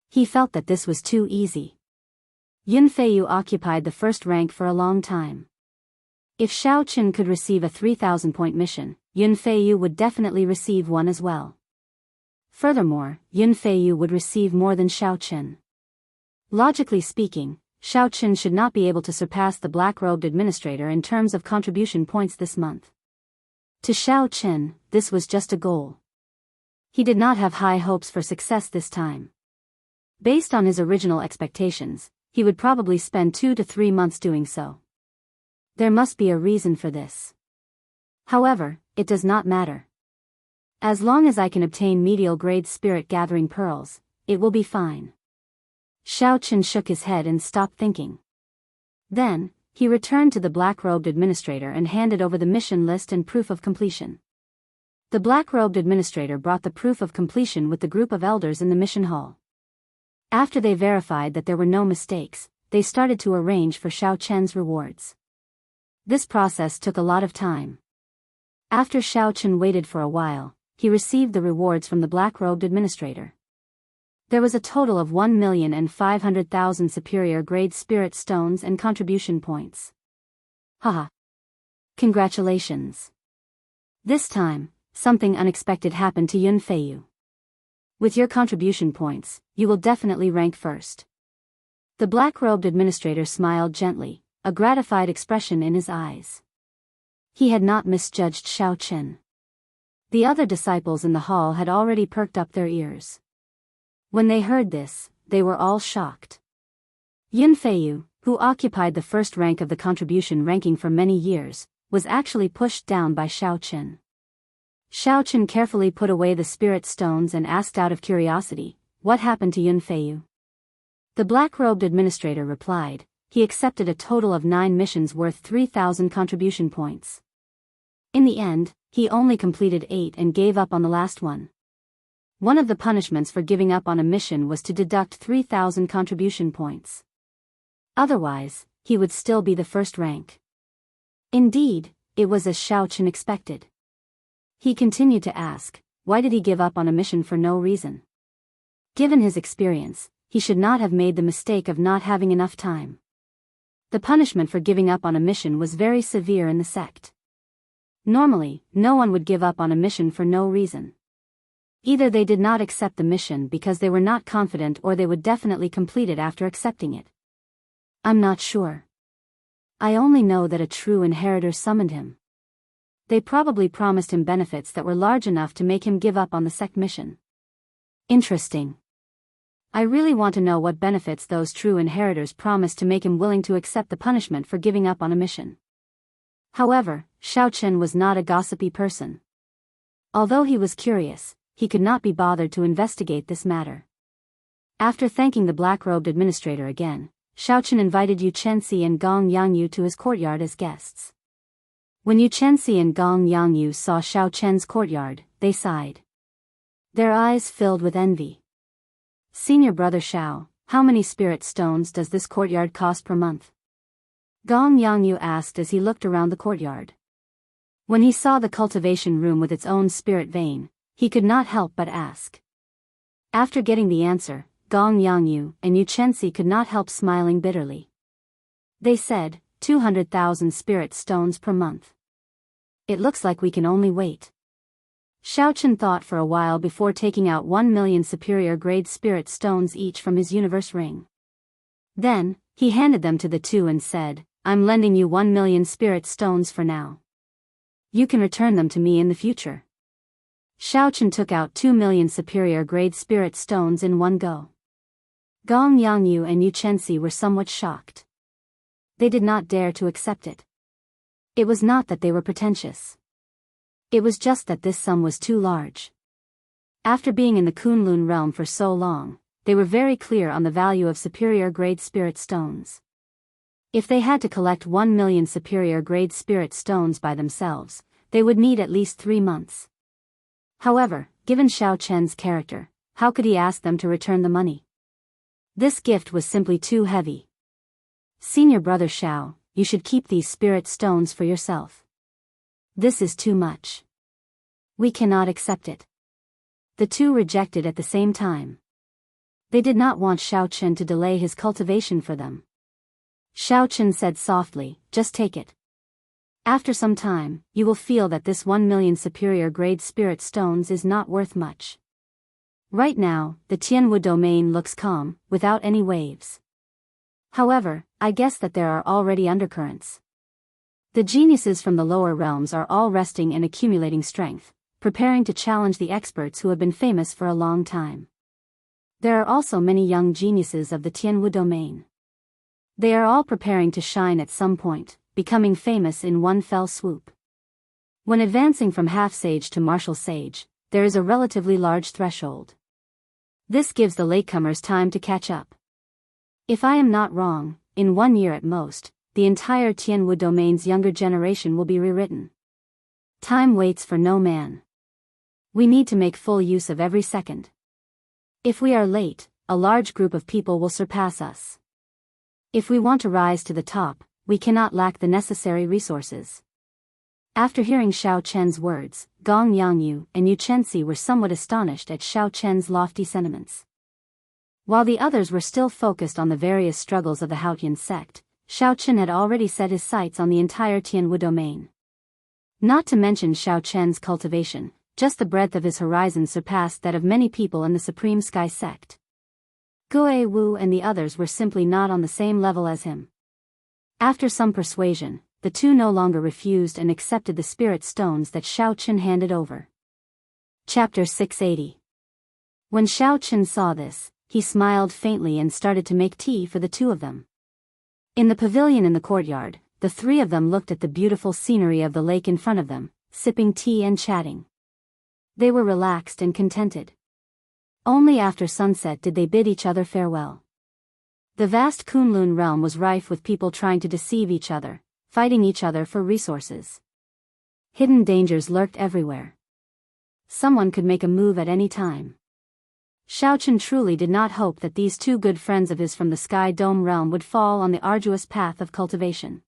He felt that this was too easy. Yunfeiyu occupied the first rank for a long time. If Xiaochen could receive a 3,000-point mission, Yunfeiyu would definitely receive one as well. Furthermore, Yunfeiyu would receive more than Xiaochen. Logically speaking, Xiaochen should not be able to surpass the black-robed administrator in terms of contribution points this month. To Xiaochen, this was just a goal. He did not have high hopes for success this time. Based on his original expectations, he would probably spend 2 to 3 months doing so. There must be a reason for this. However, it does not matter. As long as I can obtain medial-grade spirit-gathering pearls, it will be fine. Xiaochen shook his head and stopped thinking. Then, he returned to the black-robed administrator and handed over the mission list and proof of completion. The black-robed administrator brought the proof of completion with the group of elders in the mission hall. After they verified that there were no mistakes, they started to arrange for Xiaochen's rewards. This process took a lot of time. After Xiaochen waited for a while, he received the rewards from the black-robed administrator. There was a total of 1,500,000 superior-grade spirit stones and contribution points. Haha. Congratulations. This time, something unexpected happened to Yunfeiyu. With your contribution points, you will definitely rank first. The black-robed administrator smiled gently, a gratified expression in his eyes. He had not misjudged Xiaochen. The other disciples in the hall had already perked up their ears. When they heard this, they were all shocked. Yunfeiyu, who occupied the first rank of the contribution ranking for many years, was actually pushed down by Xiaochen. Xiaochen carefully put away the spirit stones and asked out of curiosity, "What happened to Yunfeiyu?" The black-robed administrator replied, he accepted a total of 9 missions worth 3,000 contribution points. In the end, he only completed 8 and gave up on the last one. One of the punishments for giving up on a mission was to deduct 3,000 contribution points. Otherwise, he would still be the first rank. Indeed, it was as Xiaochen expected. He continued to ask, why did he give up on a mission for no reason? Given his experience, he should not have made the mistake of not having enough time. The punishment for giving up on a mission was very severe in the sect. Normally, no one would give up on a mission for no reason. Either they did not accept the mission because they were not confident, or they would definitely complete it after accepting it. I'm not sure. I only know that a true inheritor summoned him. They probably promised him benefits that were large enough to make him give up on the sect mission. Interesting. I really want to know what benefits those true inheritors promised to make him willing to accept the punishment for giving up on a mission. However, Xiaochen was not a gossipy person. Although he was curious, he could not be bothered to investigate this matter. After thanking the black-robed administrator again, Xiaochen invited Yu Chenxi and Gong Yangyu to his courtyard as guests. When Yu Chenxi and Gong Yangyu saw Xiaochen's courtyard, they sighed. Their eyes filled with envy. Senior brother Xiao, how many spirit stones does this courtyard cost per month? Gong Yangyu asked as he looked around the courtyard. When he saw the cultivation room with its own spirit vein, he could not help but ask. After getting the answer, Gong Yangyu and Yu Chenxi could not help smiling bitterly. They said, 200,000 spirit stones per month. It looks like we can only wait. Xiaochen thought for a while before taking out 1,000,000 superior-grade spirit stones each from his universe ring. Then, he handed them to the two and said, "I'm lending you 1,000,000 spirit stones for now. You can return them to me in the future." Xiaochen took out 2,000,000 superior-grade spirit stones in one go. Gong Yangyu and Yu Chenxi were somewhat shocked. They did not dare to accept it. It was not that they were pretentious. It was just that this sum was too large. After being in the Kunlun realm for so long, they were very clear on the value of superior-grade spirit stones. If they had to collect 1,000,000 superior-grade spirit stones by themselves, they would need at least 3 months. However, given Xiaochen's character, how could he ask them to return the money? This gift was simply too heavy. "Senior brother Xiao, you should keep these spirit stones for yourself. This is too much. We cannot accept it." The two rejected at the same time. They did not want Xiaochen to delay his cultivation for them. Xiaochen said softly, "Just take it. After some time, you will feel that this 1,000,000 superior-grade spirit stones is not worth much. Right now, the Tianwu domain looks calm, without any waves. However, I guess that there are already undercurrents. The geniuses from the lower realms are all resting and accumulating strength, preparing to challenge the experts who have been famous for a long time. There are also many young geniuses of the Tianwu domain. They are all preparing to shine at some point, becoming famous in one fell swoop. When advancing from half-sage to martial sage, there is a relatively large threshold. This gives the latecomers time to catch up. If I am not wrong, in 1 year at most, the entire Tianwu domain's younger generation will be rewritten. Time waits for no man. We need to make full use of every second. If we are late, a large group of people will surpass us. If we want to rise to the top, we cannot lack the necessary resources." After hearing Xiaochen's words, Gong Yangyu and Yu Chenxi were somewhat astonished at Xiaochen's lofty sentiments. While the others were still focused on the various struggles of the Haotian sect, Xiaochen had already set his sights on the entire Tianwu domain. Not to mention Xiaochen's cultivation, just the breadth of his horizon surpassed that of many people in the Supreme Sky sect. Gue Wu and the others were simply not on the same level as him. After some persuasion, the two no longer refused and accepted the spirit stones that Xiaochen handed over. Chapter 680. When Xiaochen saw this, he smiled faintly and started to make tea for the two of them. In the pavilion in the courtyard, the three of them looked at the beautiful scenery of the lake in front of them, sipping tea and chatting. They were relaxed and contented. Only after sunset did they bid each other farewell. The vast Kunlun realm was rife with people trying to deceive each other, fighting each other for resources. Hidden dangers lurked everywhere. Someone could make a move at any time. Xiaochen truly did not hope that these two good friends of his from the Sky Dome realm would fall on the arduous path of cultivation.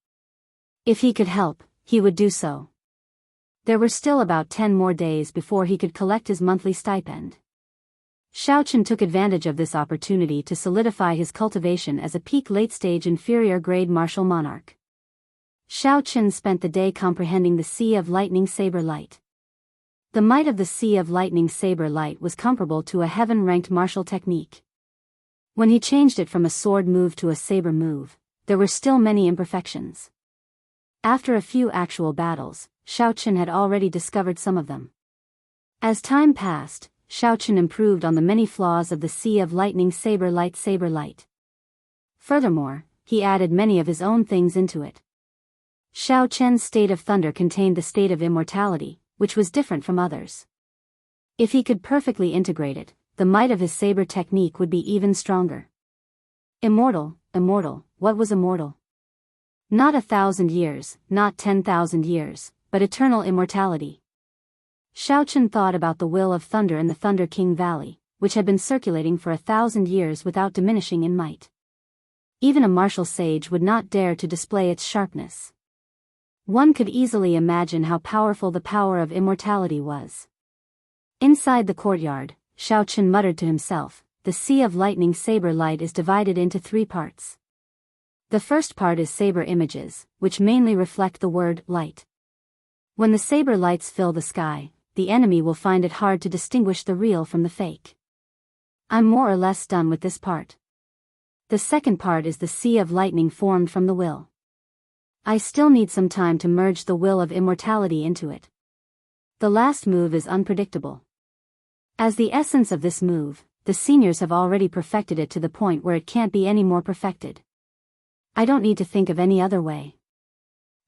If he could help, he would do so. There were still about 10 more days before he could collect his monthly stipend. Xiaochen took advantage of this opportunity to solidify his cultivation as a peak late-stage inferior-grade martial monarch. Xiaochen spent the day comprehending the Sea of Lightning Saber Light. The might of the Sea of Lightning Saber Light was comparable to a heaven-ranked martial technique. When he changed it from a sword move to a saber move, there were still many imperfections. After a few actual battles, Xiaochen had already discovered some of them. As time passed, Xiaochen improved on the many flaws of the Sea of Lightning Saber Light. Furthermore, he added many of his own things into it. Xiaochen's state of thunder contained the state of immortality, which was different from others. If he could perfectly integrate it, the might of his saber technique would be even stronger. Immortal, what was immortal? Not 1,000 years, not 10,000 years, but eternal immortality. Xiaochen thought about the will of thunder in the Thunder King Valley, which had been circulating for 1,000 years without diminishing in might. Even a martial sage would not dare to display its sharpness. One could easily imagine how powerful the power of immortality was. Inside the courtyard, Xiaochen muttered to himself, the Sea of Lightning Saber Light is divided into 3 parts. The first part is saber images, which mainly reflect the word light. When the saber lights fill the sky, the enemy will find it hard to distinguish the real from the fake. I'm more or less done with this part. The second part is the sea of lightning formed from the will. I still need some time to merge the will of immortality into it. The last move is unpredictable. As the essence of this move, the seniors have already perfected it to the point where it can't be any more perfected. I don't need to think of any other way.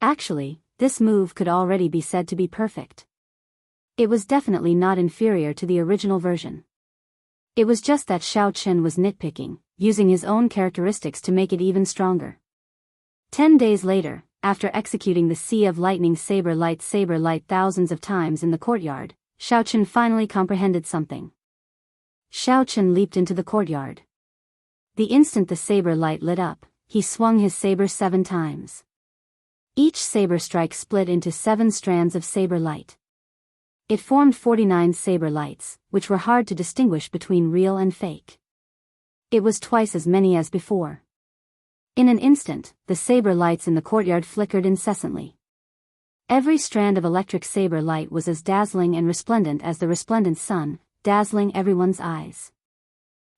Actually, this move could already be said to be perfect. It was definitely not inferior to the original version. It was just that Xiao Chen was nitpicking, using his own characteristics to make it even stronger. 10 days later, after executing the Sea of Lightning saber light thousands of times in the courtyard, Xiao Chen finally comprehended something. Xiao Chen leaped into the courtyard. The instant the saber light lit up, he swung his saber 7 times. Each saber strike split into 7 strands of saber light. It formed 49 saber lights, which were hard to distinguish between real and fake. It was twice as many as before. In an instant, the saber lights in the courtyard flickered incessantly. Every strand of electric saber light was as dazzling and resplendent as the resplendent sun, dazzling everyone's eyes.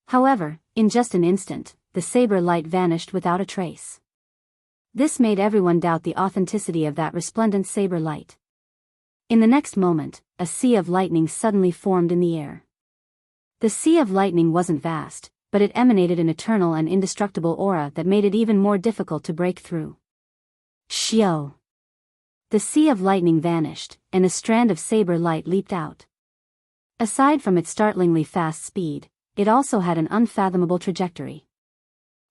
However, in just an instant, the saber light vanished without a trace. This made everyone doubt the authenticity of that resplendent saber light. In the next moment, a sea of lightning suddenly formed in the air. The sea of lightning wasn't vast, but it emanated an eternal and indestructible aura that made it even more difficult to break through. Xiao! The sea of lightning vanished, and a strand of saber light leaped out. Aside from its startlingly fast speed, it also had an unfathomable trajectory.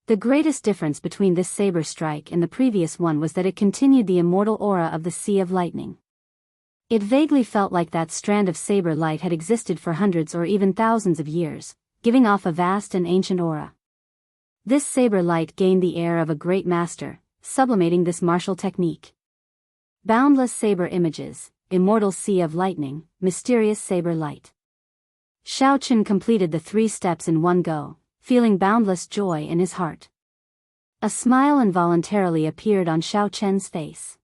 The greatest difference between this saber strike and the previous one was that it continued the immortal aura of the sea of lightning. It vaguely felt like that strand of saber light had existed for hundreds or even thousands of years, giving off a vast and ancient aura. This saber light gained the air of a great master, sublimating this martial technique. Boundless saber images, immortal sea of lightning, mysterious saber light. Xiao Chen completed the 3 steps in one go, feeling boundless joy in his heart. A smile involuntarily appeared on Xiao Chen's face.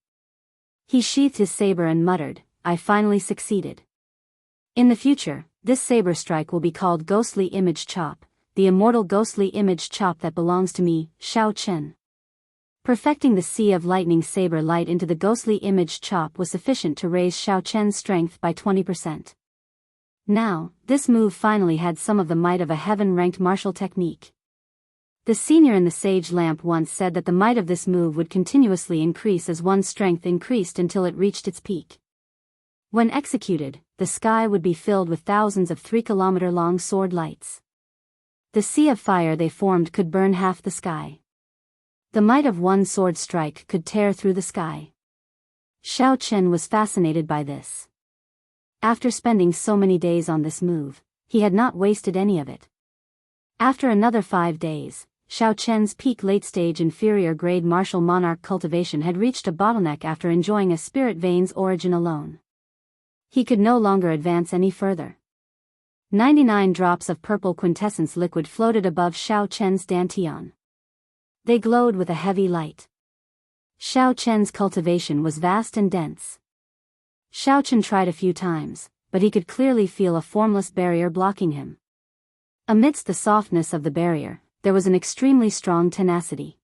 He sheathed his saber and muttered, "I finally succeeded." In the future, this saber strike will be called Ghostly Image Chop, the immortal ghostly image chop that belongs to me, Xiao Chen. Perfecting the Sea of Lightning saber light into the ghostly image chop was sufficient to raise Xiao Chen's strength by 20%. Now, this move finally had some of the might of a heaven-ranked martial technique. The senior in the Sage Lamp once said that the might of this move would continuously increase as one's strength increased until it reached its peak. When executed, the sky would be filled with thousands of 3-kilometer-long sword lights. The sea of fire they formed could burn half the sky. The might of one sword strike could tear through the sky. Xiao Chen was fascinated by this. After spending so many days on this move, he had not wasted any of it. After another 5 days, Xiao Chen's peak late-stage inferior-grade martial monarch cultivation had reached a bottleneck after enjoying a spirit vein's origin alone. He could no longer advance any further. 99 drops of purple quintessence liquid floated above Xiao Chen's dantian. They glowed with a heavy light. Xiao Chen's cultivation was vast and dense. Xiao Chen tried a few times, but he could clearly feel a formless barrier blocking him. Amidst the softness of the barrier, there was an extremely strong tenacity.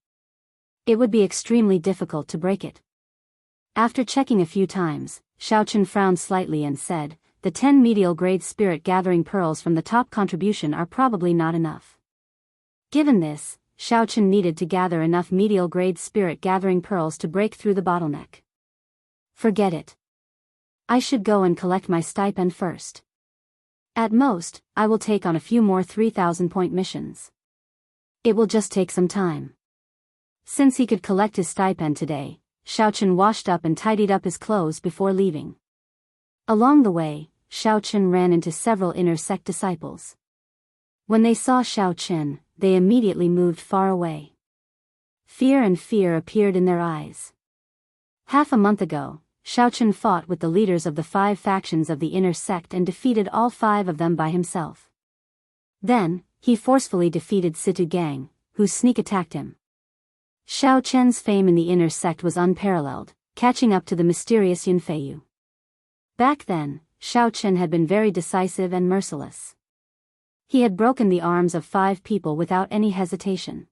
It would be extremely difficult to break it. After checking a few times, Xiao Chen frowned slightly and said, "The 10 medial-grade spirit-gathering pearls from the top contribution are probably not enough." Given this, Xiao Chen needed to gather enough medial-grade spirit-gathering pearls to break through the bottleneck. Forget it. I should go and collect my stipend first. At most, I will take on a few more 3,000-point missions. It will just take some time. Since he could collect his stipend today, Xiao Chen washed up and tidied up his clothes before leaving. Along the way, Xiao Chen ran into several inner sect disciples. When they saw Xiao Chen, they immediately moved far away. Fear appeared in their eyes. Half a month ago, Xiao Chen fought with the leaders of the 5 factions of the inner sect and defeated all 5 of them by himself. Then, he forcefully defeated Situ Gang, whose sneak attacked him. Xiao Chen's fame in the inner sect was unparalleled, catching up to the mysterious Yunfeiyu. Back then, Xiao Qin had been very decisive and merciless. He had broken the arms of 5 people without any hesitation.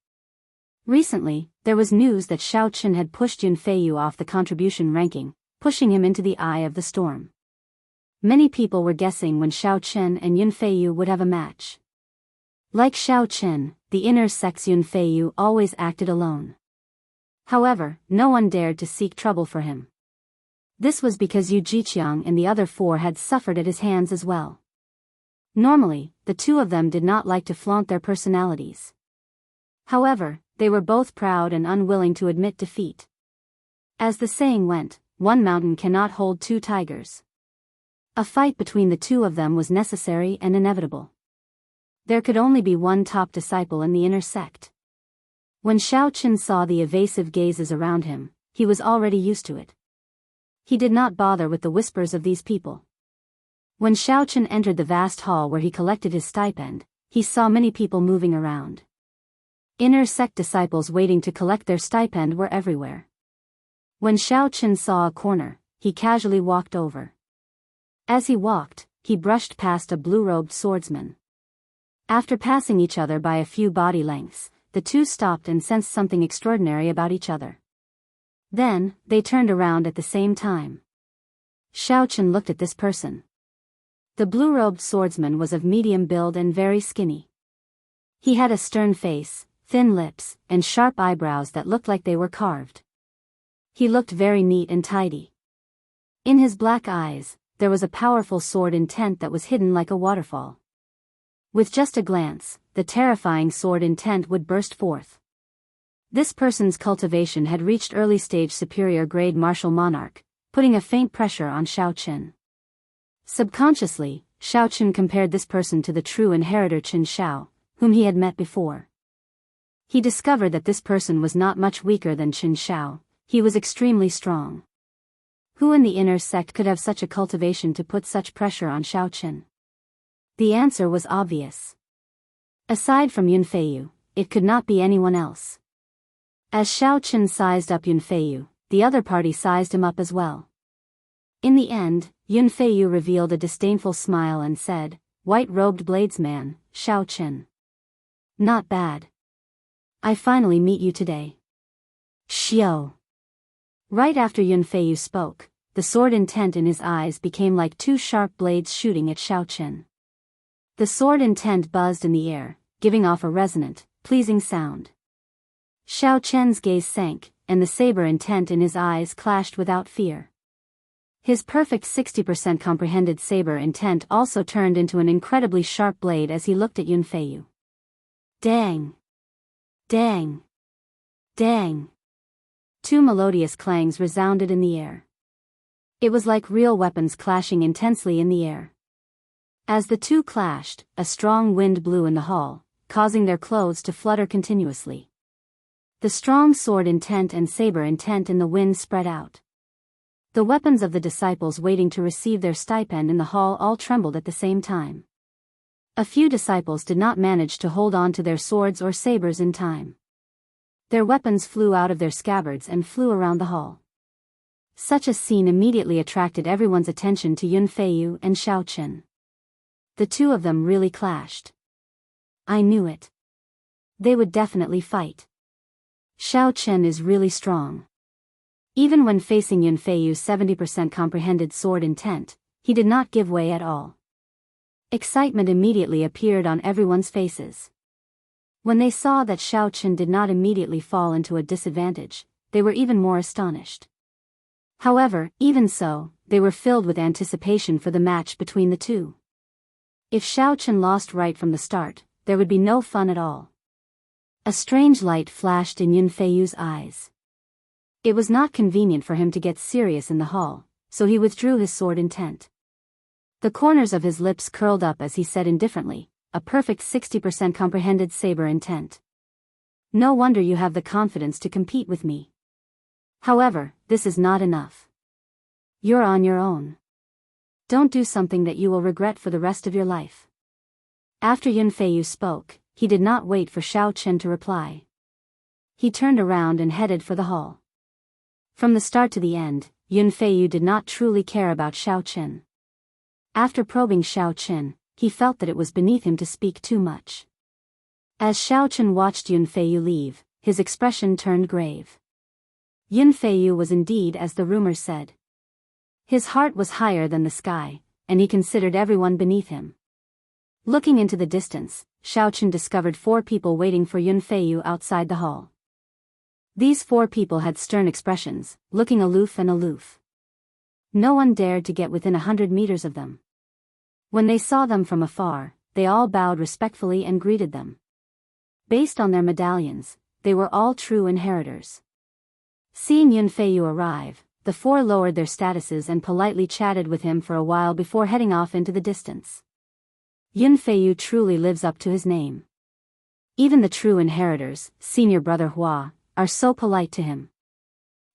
Recently, there was news that Xiao Qin had pushed Yun Feiyu off the contribution ranking, pushing him into the eye of the storm. Many people were guessing when Xiao Qin and Yun Feiyu would have a match. Like Xiao Qin, the inner sex Yun Feiyu always acted alone. However, no one dared to seek trouble for him. This was because Yu Jiqiang and the other 4 had suffered at his hands as well. Normally, the 2 of them did not like to flaunt their personalities. However, they were both proud and unwilling to admit defeat. As the saying went, one mountain cannot hold 2 tigers. A fight between the 2 of them was necessary and inevitable. There could only be one top disciple in the inner sect. When Xiao Qin saw the evasive gazes around him, he was already used to it. He did not bother with the whispers of these people. When Xiao Qin entered the vast hall where he collected his stipend, he saw many people moving around. Inner sect disciples waiting to collect their stipend were everywhere. When Xiao Qin saw a corner, he casually walked over. As he walked, he brushed past a blue-robed swordsman. After passing each other by a few body lengths, the 2 stopped and sensed something extraordinary about each other. Then, they turned around at the same time. Xiao Qin looked at this person. The blue-robed swordsman was of medium build and very skinny. He had a stern face, thin lips, and sharp eyebrows that looked like they were carved. He looked very neat and tidy. In his black eyes, there was a powerful sword intent that was hidden like a waterfall. With just a glance, the terrifying sword intent would burst forth. This person's cultivation had reached early-stage superior-grade martial monarch, putting a faint pressure on Xiao Qin. Subconsciously, Xiao Qin compared this person to the true inheritor Qin Xiao, whom he had met before. He discovered that this person was not much weaker than Qin Xiao, he was extremely strong. Who in the inner sect could have such a cultivation to put such pressure on Xiao Qin? The answer was obvious. Aside from Yun Feiyu, it could not be anyone else. As Xiao Qin sized up Yun Feiyu, the other party sized him up as well. In the end, Yun Feiyu revealed a disdainful smile and said, "White-robed bladesman, Xiao Qin. Not bad. I finally meet you today." Xiao. Right after Yun Feiyu spoke, the sword intent in his eyes became like 2 sharp blades shooting at Xiao Qin. The sword intent buzzed in the air, giving off a resonant, pleasing sound. Xiao Qin's gaze sank, and the saber intent in his eyes clashed without fear. His perfect 60% comprehended saber intent also turned into an incredibly sharp blade as he looked at Yun Feiyu. Dang! Dang! Dang! 2 melodious clangs resounded in the air. It was like real weapons clashing intensely in the air. As the 2 clashed, a strong wind blew in the hall, causing their clothes to flutter continuously. The strong sword intent and saber intent in the wind spread out. The weapons of the disciples waiting to receive their stipend in the hall all trembled at the same time. A few disciples did not manage to hold on to their swords or sabers in time. Their weapons flew out of their scabbards and flew around the hall. Such a scene immediately attracted everyone's attention to Yun Feiyu and Xiao Qin. The 2 of them really clashed. I knew it. They would definitely fight. Xiao Qin is really strong. Even when facing Yun Feiyu's 70% comprehended sword intent, he did not give way at all. Excitement immediately appeared on everyone's faces. When they saw that Xiao Qin did not immediately fall into a disadvantage, they were even more astonished. However, even so, they were filled with anticipation for the match between the 2. If Xiao Qin lost right from the start, there would be no fun at all. A strange light flashed in Yun Feiyu's eyes. It was not convenient for him to get serious in the hall, so he withdrew his sword intent. The corners of his lips curled up as he said indifferently, a perfect 60% comprehended saber intent. No wonder you have the confidence to compete with me. However, this is not enough. You're on your own. Don't do something that you will regret for the rest of your life. After Yun Feiyu spoke, he did not wait for Xiao Qin to reply. He turned around and headed for the hall. From the start to the end, Yun Feiyu did not truly care about Xiao Qin. After probing Xiao Qin, he felt that it was beneath him to speak too much. As Xiao Qin watched Yun Feiyu leave, his expression turned grave. Yun Feiyu was indeed as the rumor said. His heart was higher than the sky, and he considered everyone beneath him. Looking into the distance, Xiao Qin discovered 4 people waiting for Yun Feiyu outside the hall. These 4 people had stern expressions, looking aloof and aloof. No one dared to get within 100 meters of them. When they saw them from afar, they all bowed respectfully and greeted them. Based on their medallions, they were all true inheritors. Seeing Yun Feiyu arrive, the 4 lowered their statuses and politely chatted with him for a while before heading off into the distance. Yun Feiyu truly lives up to his name. Even the true inheritors, senior brother Hua, are so polite to him.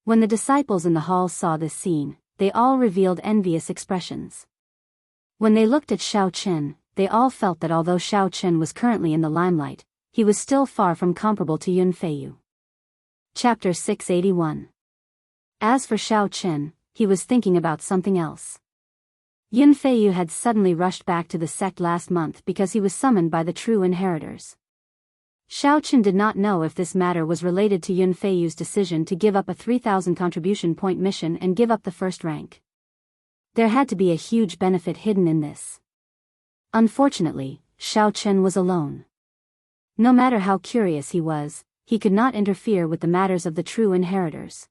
When the disciples in the hall saw this scene, they all revealed envious expressions. When they looked at Xiao Qin, they all felt that although Xiao Qin was currently in the limelight, he was still far from comparable to Yun Feiyu. Chapter 681. As for Xiao Qin, he was thinking about something else. Yun Feiyu had suddenly rushed back to the sect last month because he was summoned by the true inheritors. Xiao Qin did not know if this matter was related to Yun Feiyu's decision to give up a 3,000 contribution point mission and give up the first rank. There had to be a huge benefit hidden in this. Unfortunately, Xiao Qin was alone. No matter how curious he was, he could not interfere with the matters of the true inheritors.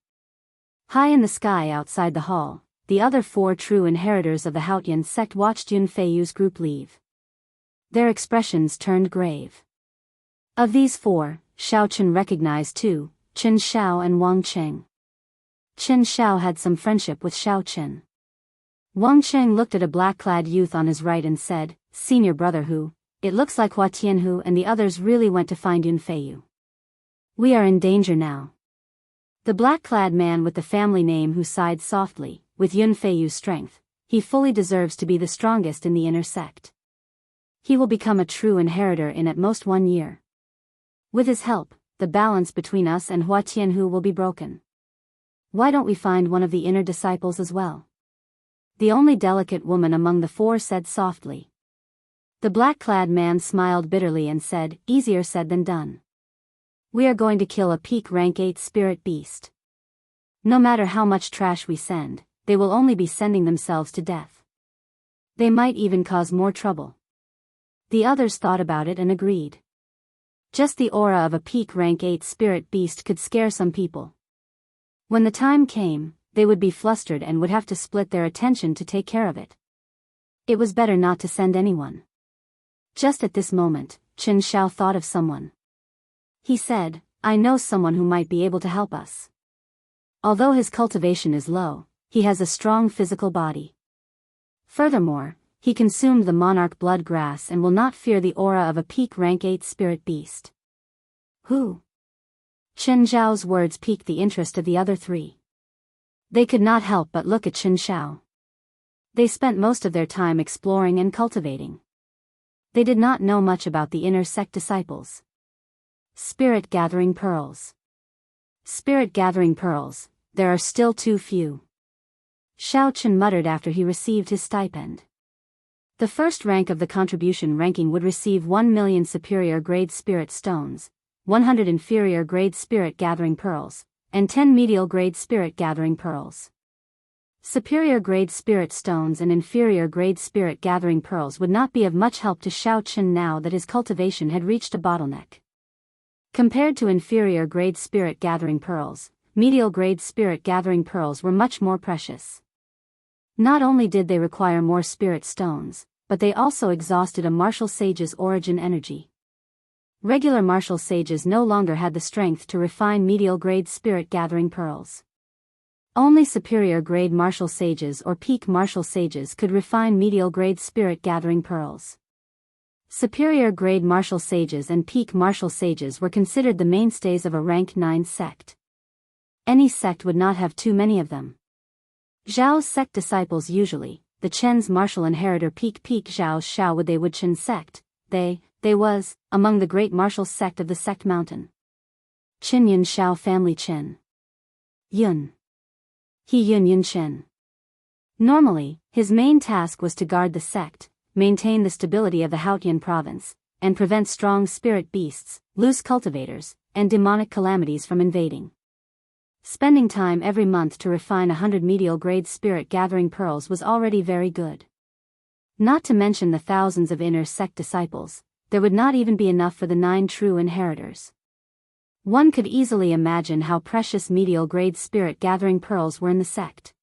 High in the sky outside the hall, the other 4 true inheritors of the Haotian sect watched Yun Feiyu's group leave. Their expressions turned grave. Of these 4, Xiao Qin recognized 2, Qin Xiao and Wang Cheng. Qin Xiao had some friendship with Xiao Qin. Wang Cheng looked at a black-clad youth on his right and said, "Senior brother Hu, it looks like Hua Tianhu and the others really went to find Yun Feiyu. We are in danger now." The black-clad man with the family name Hu sighed softly. With Yun Feiyu's strength, he fully deserves to be the strongest in the inner sect. He will become a true inheritor in at most 1 year. With his help, the balance between us and Hua Tianhu will be broken. Why don't we find one of the inner disciples as well? The only delicate woman among the 4 said softly. The black-clad man smiled bitterly and said, "Easier said than done. We are going to kill a peak rank 8 spirit beast. No matter how much trash we send, they will only be sending themselves to death. They might even cause more trouble." The others thought about it and agreed. Just the aura of a peak rank 8 spirit beast could scare some people. When the time came, they would be flustered and would have to split their attention to take care of it. It was better not to send anyone. Just at this moment, Qin Xiao thought of someone. He said, "I know someone who might be able to help us. Although his cultivation is low, he has a strong physical body. Furthermore, he consumed the monarch blood grass and will not fear the aura of a peak rank 8 spirit beast." Who? Qin Zhao's words piqued the interest of the other 3. They could not help but look at Qin Xiao. They spent most of their time exploring and cultivating. They did not know much about the inner sect disciples. Spirit gathering pearls. Spirit gathering pearls, there are still too few. Xiao Qin muttered after he received his stipend. The first rank of the contribution ranking would receive 1 million superior grade spirit stones, 100 inferior grade spirit gathering pearls, and 10 medial grade spirit gathering pearls. Superior grade spirit stones and inferior grade spirit gathering pearls would not be of much help to Xiao Qin now that his cultivation had reached a bottleneck. Compared to inferior grade spirit gathering pearls, medial grade spirit gathering pearls were much more precious. Not only did they require more spirit stones, but they also exhausted a martial sage's origin energy. Regular martial sages no longer had the strength to refine medial grade spirit gathering pearls. Only superior grade martial sages or peak martial sages could refine medial grade spirit gathering pearls. Superior grade martial sages and peak martial sages were considered the mainstays of a rank 9 sect. Any sect would not have too many of them. Zhao's sect disciples usually, the Chen's martial inheritor Peak Zhao's Xiao would Chen sect, they was, among the great martial sect of the sect mountain. Qin Yun Xiao family Qin. Yun. He Yun Yun Qin. Normally, his main task was to guard the sect, maintain the stability of the Haotian province, and prevent strong spirit beasts, loose cultivators, and demonic calamities from invading. Spending time every month to refine 100 medial-grade spirit-gathering pearls was already very good. Not to mention the thousands of inner sect disciples, there would not even be enough for the 9 true inheritors. One could easily imagine how precious medial-grade spirit-gathering pearls were in the sect.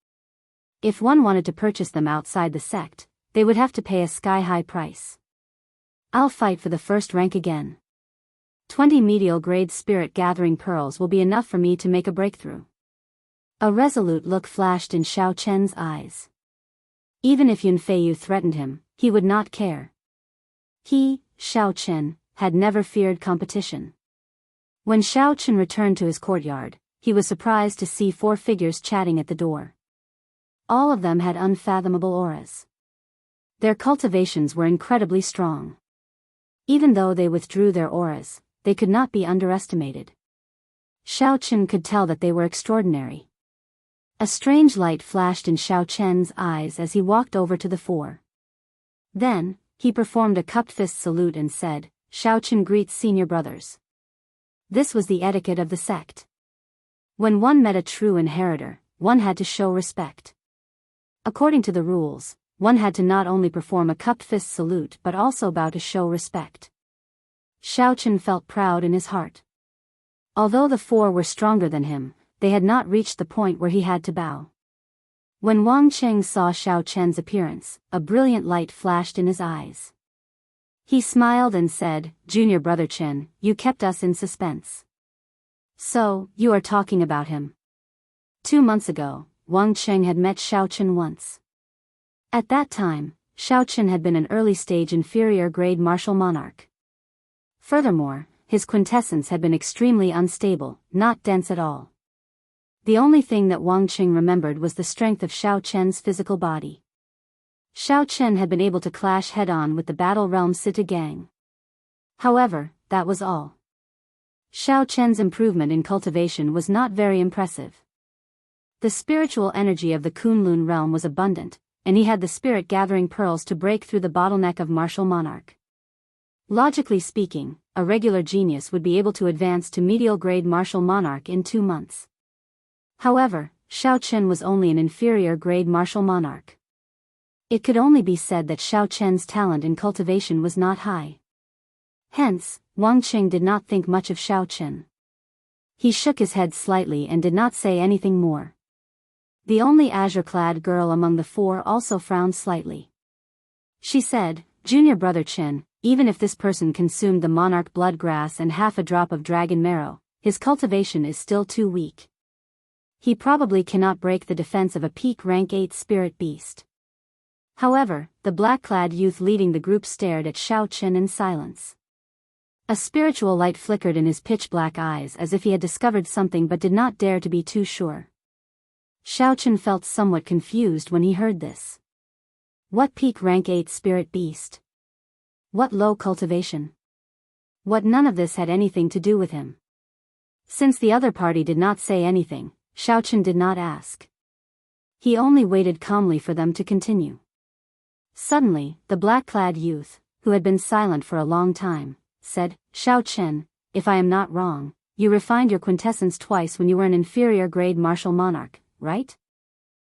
If one wanted to purchase them outside the sect, they would have to pay a sky-high price. I'll fight for the first rank again. 20 medial-grade spirit-gathering pearls will be enough for me to make a breakthrough. A resolute look flashed in Xiao Chen's eyes. Even if Yun Feiyu threatened him, he would not care. He, Xiao Chen, had never feared competition. When Xiao Chen returned to his courtyard, he was surprised to see 4 figures chatting at the door. All of them had unfathomable auras. Their cultivations were incredibly strong. Even though they withdrew their auras, they could not be underestimated. Xiao Chen could tell that they were extraordinary. A strange light flashed in Xiao Chen's eyes as he walked over to the 4. Then, he performed a cupped fist salute and said, "Xiao Chen greets senior brothers." This was the etiquette of the sect. When one met a true inheritor, one had to show respect. According to the rules, one had to not only perform a cupped fist salute but also bow to show respect. Xiao Chen felt proud in his heart. Although the 4 were stronger than him, they had not reached the point where he had to bow. When Wang Cheng saw Xiao Chen's appearance, a brilliant light flashed in his eyes. He smiled and said, "Junior brother Chen, you kept us in suspense. So, you are talking about him." 2 months ago, Wang Cheng had met Xiao Chen once. At that time, Xiao Chen had been an early-stage inferior-grade martial monarch. Furthermore, his quintessence had been extremely unstable, not dense at all. The only thing that Wang Cheng remembered was the strength of Xiao Chen's physical body. Xiao Chen had been able to clash head-on with the Battle Realm Sita gang. However, that was all. Xiao Chen's improvement in cultivation was not very impressive. The spiritual energy of the Kunlun realm was abundant, and he had the spirit-gathering pearls to break through the bottleneck of martial monarch. Logically speaking, a regular genius would be able to advance to medial-grade martial monarch in 2 months. However, Xiao Chen was only an inferior-grade martial monarch. It could only be said that Xiao Chen's talent in cultivation was not high. Hence, Wang Qing did not think much of Xiao Chen. He shook his head slightly and did not say anything more. The only azure-clad girl among the 4 also frowned slightly. She said, "Junior brother Chen, even if this person consumed the monarch blood grass and half a drop of dragon marrow, his cultivation is still too weak. He probably cannot break the defense of a peak rank 8 spirit beast." However, the black-clad youth leading the group stared at Xiao Chen in silence. A spiritual light flickered in his pitch-black eyes as if he had discovered something but did not dare to be too sure. Xiao Chen felt somewhat confused when he heard this. What peak rank 8 spirit beast? What low cultivation? What none of this had anything to do with him. Since the other party did not say anything, Xiao Chen did not ask. He only waited calmly for them to continue. Suddenly, the black-clad youth, who had been silent for a long time, said, "Xiao Chen, if I am not wrong, you refined your quintessence twice when you were an inferior-grade martial monarch, right?"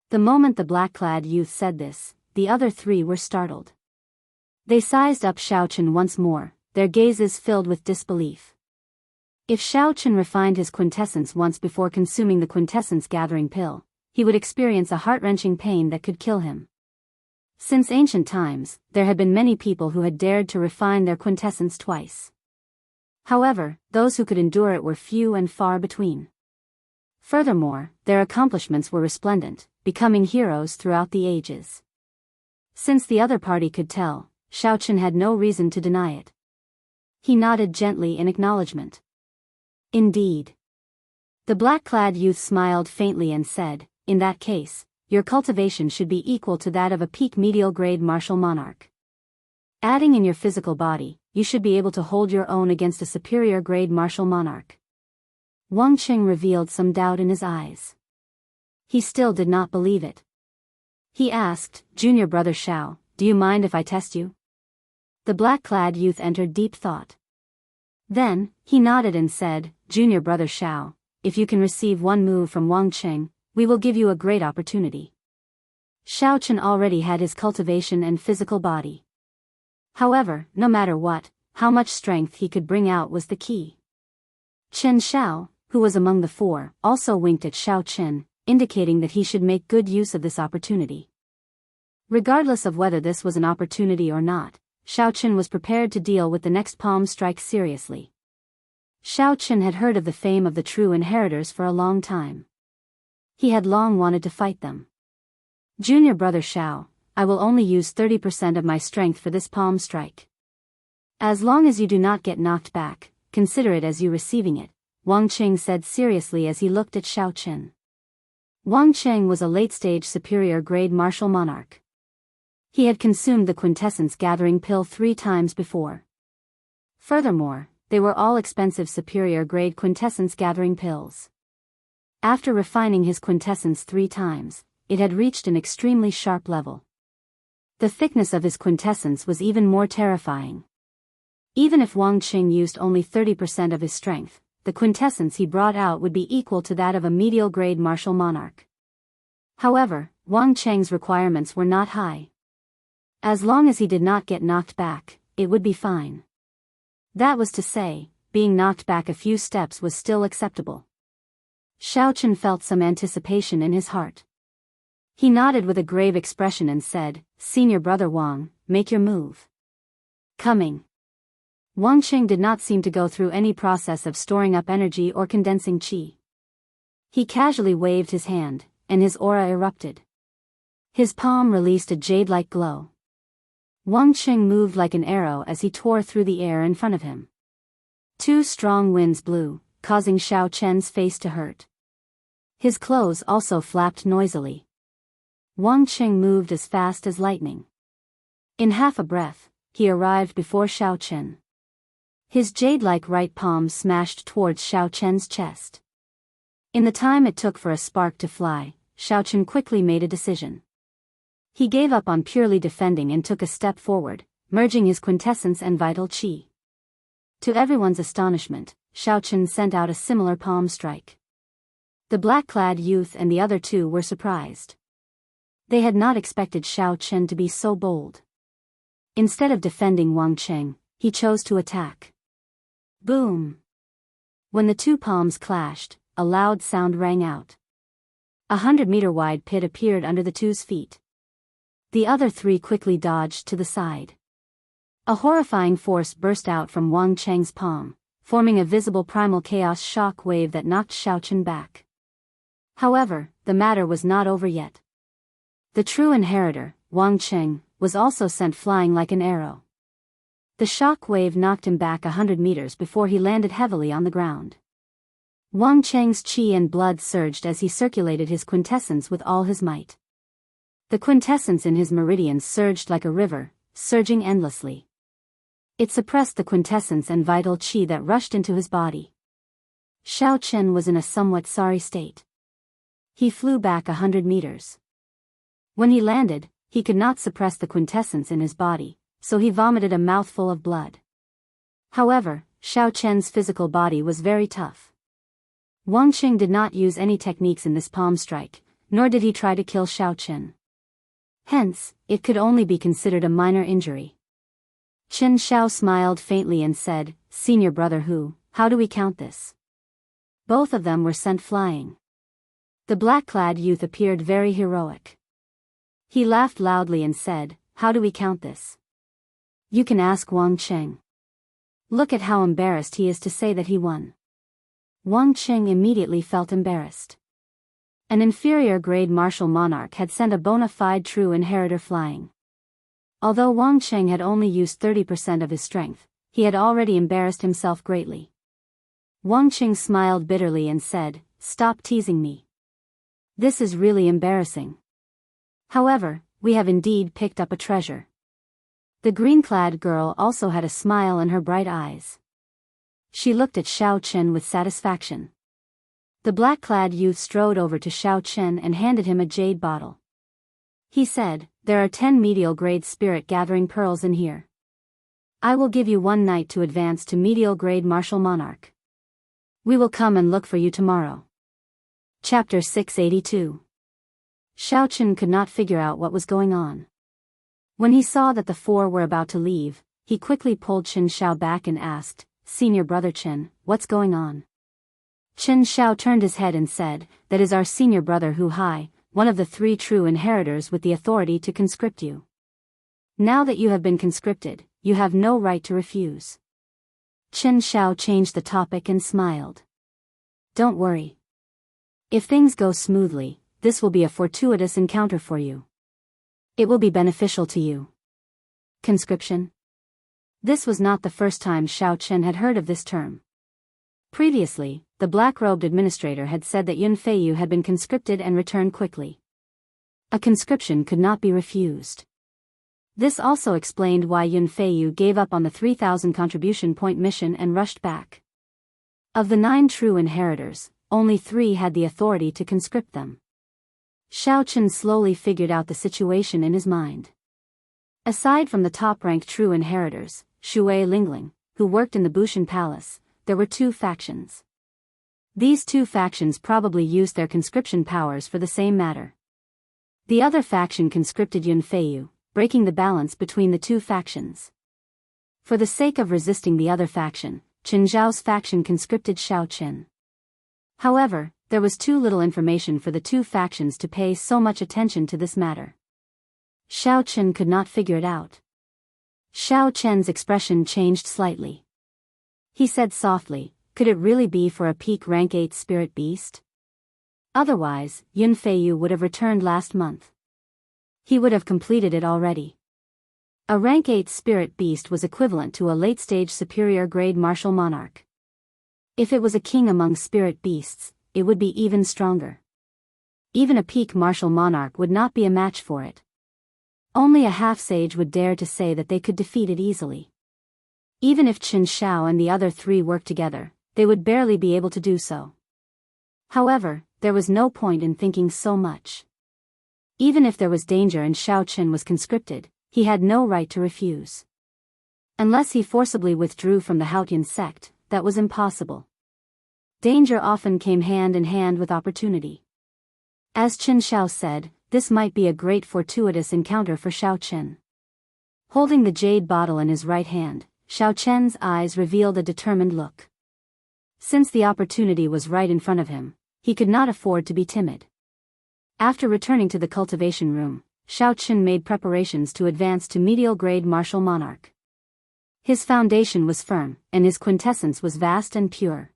The moment the black-clad youth said this, the other 3 were startled. They sized up Xiao Chen once more, their gazes filled with disbelief. If Xiao Chen refined his quintessence once before consuming the quintessence-gathering pill, he would experience a heart-wrenching pain that could kill him. Since ancient times, there had been many people who had dared to refine their quintessence twice. However, those who could endure it were few and far between. Furthermore, their accomplishments were resplendent, becoming heroes throughout the ages. Since the other party could tell, Xiao Chen had no reason to deny it. He nodded gently in acknowledgement. Indeed. The black-clad youth smiled faintly and said, "In that case, your cultivation should be equal to that of a peak medial-grade martial monarch. Adding in your physical body, you should be able to hold your own against a superior-grade martial monarch." Wang Qing revealed some doubt in his eyes. He still did not believe it. He asked, "Junior brother Xiao, do you mind if I test you?" The black-clad youth entered deep thought. Then, he nodded and said, "Junior brother Xiao, if you can receive one move from Wang Qing, we will give you a great opportunity." Xiao Chen already had his cultivation and physical body. However, no matter what, how much strength he could bring out was the key. Chen Xiao, who was among the four, also winked at Xiao Chen, indicating that he should make good use of this opportunity. Regardless of whether this was an opportunity or not, Xiao Chen was prepared to deal with the next palm strike seriously. Xiao Chen had heard of the fame of the true inheritors for a long time. He had long wanted to fight them. "Junior brother Xiao, I will only use 30% of my strength for this palm strike. As long as you do not get knocked back, consider it as you receiving it," Wang Qing said seriously as he looked at Xiao Chen. Wang Qing was a late-stage superior-grade martial monarch. He had consumed the quintessence gathering pill 3 times before. Furthermore, they were all expensive superior-grade quintessence gathering pills. After refining his quintessence 3 times, it had reached an extremely sharp level. The thickness of his quintessence was even more terrifying. Even if Wang Qing used only 30% of his strength, the quintessence he brought out would be equal to that of a medial-grade martial monarch. However, Wang Qing's requirements were not high. As long as he did not get knocked back, it would be fine. That was to say, being knocked back a few steps was still acceptable. Xiao Chen felt some anticipation in his heart. He nodded with a grave expression and said, "Senior brother Wang, make your move." Coming. Wang Qing did not seem to go through any process of storing up energy or condensing qi. He casually waved his hand, and his aura erupted. His palm released a jade-like glow. Wang Qing moved like an arrow as he tore through the air in front of him. 2 strong winds blew, causing Xiao Chen's face to hurt. His clothes also flapped noisily. Wang Qing moved as fast as lightning. In half a breath, he arrived before Xiao Chen. His jade-like right palm smashed towards Xiao Chen's chest. In the time it took for a spark to fly, Xiao Chen quickly made a decision. He gave up on purely defending and took a step forward, merging his quintessence and vital qi. To everyone's astonishment, Xiao Chen sent out a similar palm strike. The black-clad youth and the other 2 were surprised. They had not expected Xiao Chen to be so bold. Instead of defending Wang Qing, he chose to attack. Boom! When the 2 palms clashed, a loud sound rang out. 100-meter-wide pit appeared under the 2's feet. The other 3 quickly dodged to the side. A horrifying force burst out from Wang Qing's palm, forming a visible primal chaos shock wave that knocked Xiao Chen back. However, the matter was not over yet. The true inheritor, Wang Qing, was also sent flying like an arrow. The shock wave knocked him back 100 meters before he landed heavily on the ground. Wang Qing's qi and blood surged as he circulated his quintessence with all his might. The quintessence in his meridians surged like a river, surging endlessly. It suppressed the quintessence and vital qi that rushed into his body. Xiao Chen was in a somewhat sorry state. He flew back 100 meters. When he landed, he could not suppress the quintessence in his body, so he vomited a mouthful of blood. However, Xiao Chen's physical body was very tough. Wang Qing did not use any techniques in this palm strike, nor did he try to kill Xiao Chen. Hence, it could only be considered a minor injury. Chen Xiao smiled faintly and said, "Senior brother Hu, how do we count this?" Both of them were sent flying. The black-clad youth appeared very heroic. He laughed loudly and said, "How do we count this? You can ask Wang Qing. Look at how embarrassed he is to say that he won." Wang Qing immediately felt embarrassed. An inferior-grade martial monarch had sent a bona fide true inheritor flying. Although Wang Qing had only used 30% of his strength, he had already embarrassed himself greatly. Wang Qing smiled bitterly and said, "Stop teasing me. This is really embarrassing. However, we have indeed picked up a treasure." The green-clad girl also had a smile in her bright eyes. She looked at Xiao Chen with satisfaction. The black-clad youth strode over to Xiao Chen and handed him a jade bottle. He said, there are 10 medial-grade spirit-gathering pearls in here. I will give you 1 night to advance to medial-grade martial monarch. We will come and look for you tomorrow. Chapter 682. Xiaochen could not figure out what was going on. When he saw that the 4 were about to leave, he quickly pulled Qin Xiao back and asked, Senior brother Qin, what's going on? Qin Xiao turned his head and said, that is our senior brother Hu Hai, one of the 3 true inheritors with the authority to conscript you. Now that you have been conscripted, you have no right to refuse. Qin Xiao changed the topic and smiled. Don't worry. If things go smoothly, this will be a fortuitous encounter for you. It will be beneficial to you. Conscription? This was not the first time Xiaochen had heard of this term. Previously, the black-robed administrator had said that Yun Feiyu had been conscripted and returned quickly. A conscription could not be refused. This also explained why Yun Feiyu gave up on the 3,000 contribution point mission and rushed back. Of the 9 true inheritors, only 3 had the authority to conscript them. Xiaochen slowly figured out the situation in his mind. Aside from the top-ranked true inheritors, Shui Lingling, who worked in the Bushan Palace, there were 2 factions. These 2 factions probably used their conscription powers for the same matter. The other faction conscripted Yun Feiyu, breaking the balance between the 2 factions. For the sake of resisting the other faction, Qin Zhao's faction conscripted Xiaochen. However, there was too little information for the 2 factions to pay so much attention to this matter. Xiaochen could not figure it out. Xiaochen's expression changed slightly. He said softly, could it really be for a peak rank 8 spirit beast? Otherwise, Yun Feiyu would have returned last month. He would have completed it already. A rank 8 spirit beast was equivalent to a late-stage superior grade martial monarch. If it was a king among spirit beasts, it would be even stronger. Even a peak martial monarch would not be a match for it. Only a half-sage would dare to say that they could defeat it easily. Even if Qin Xiao and the other 3 worked together, they would barely be able to do so. However, there was no point in thinking so much. Even if there was danger and Xiaochen was conscripted, he had no right to refuse. Unless he forcibly withdrew from the Haotian sect, that was impossible. Danger often came hand in hand with opportunity. As Qin Xiao said, this might be a great fortuitous encounter for Xiaochen. Holding the jade bottle in his right hand, Xiaochen's eyes revealed a determined look. Since the opportunity was right in front of him, he could not afford to be timid. After returning to the cultivation room, Xiaochen made preparations to advance to medial-grade martial monarch. His foundation was firm, and his quintessence was vast and pure.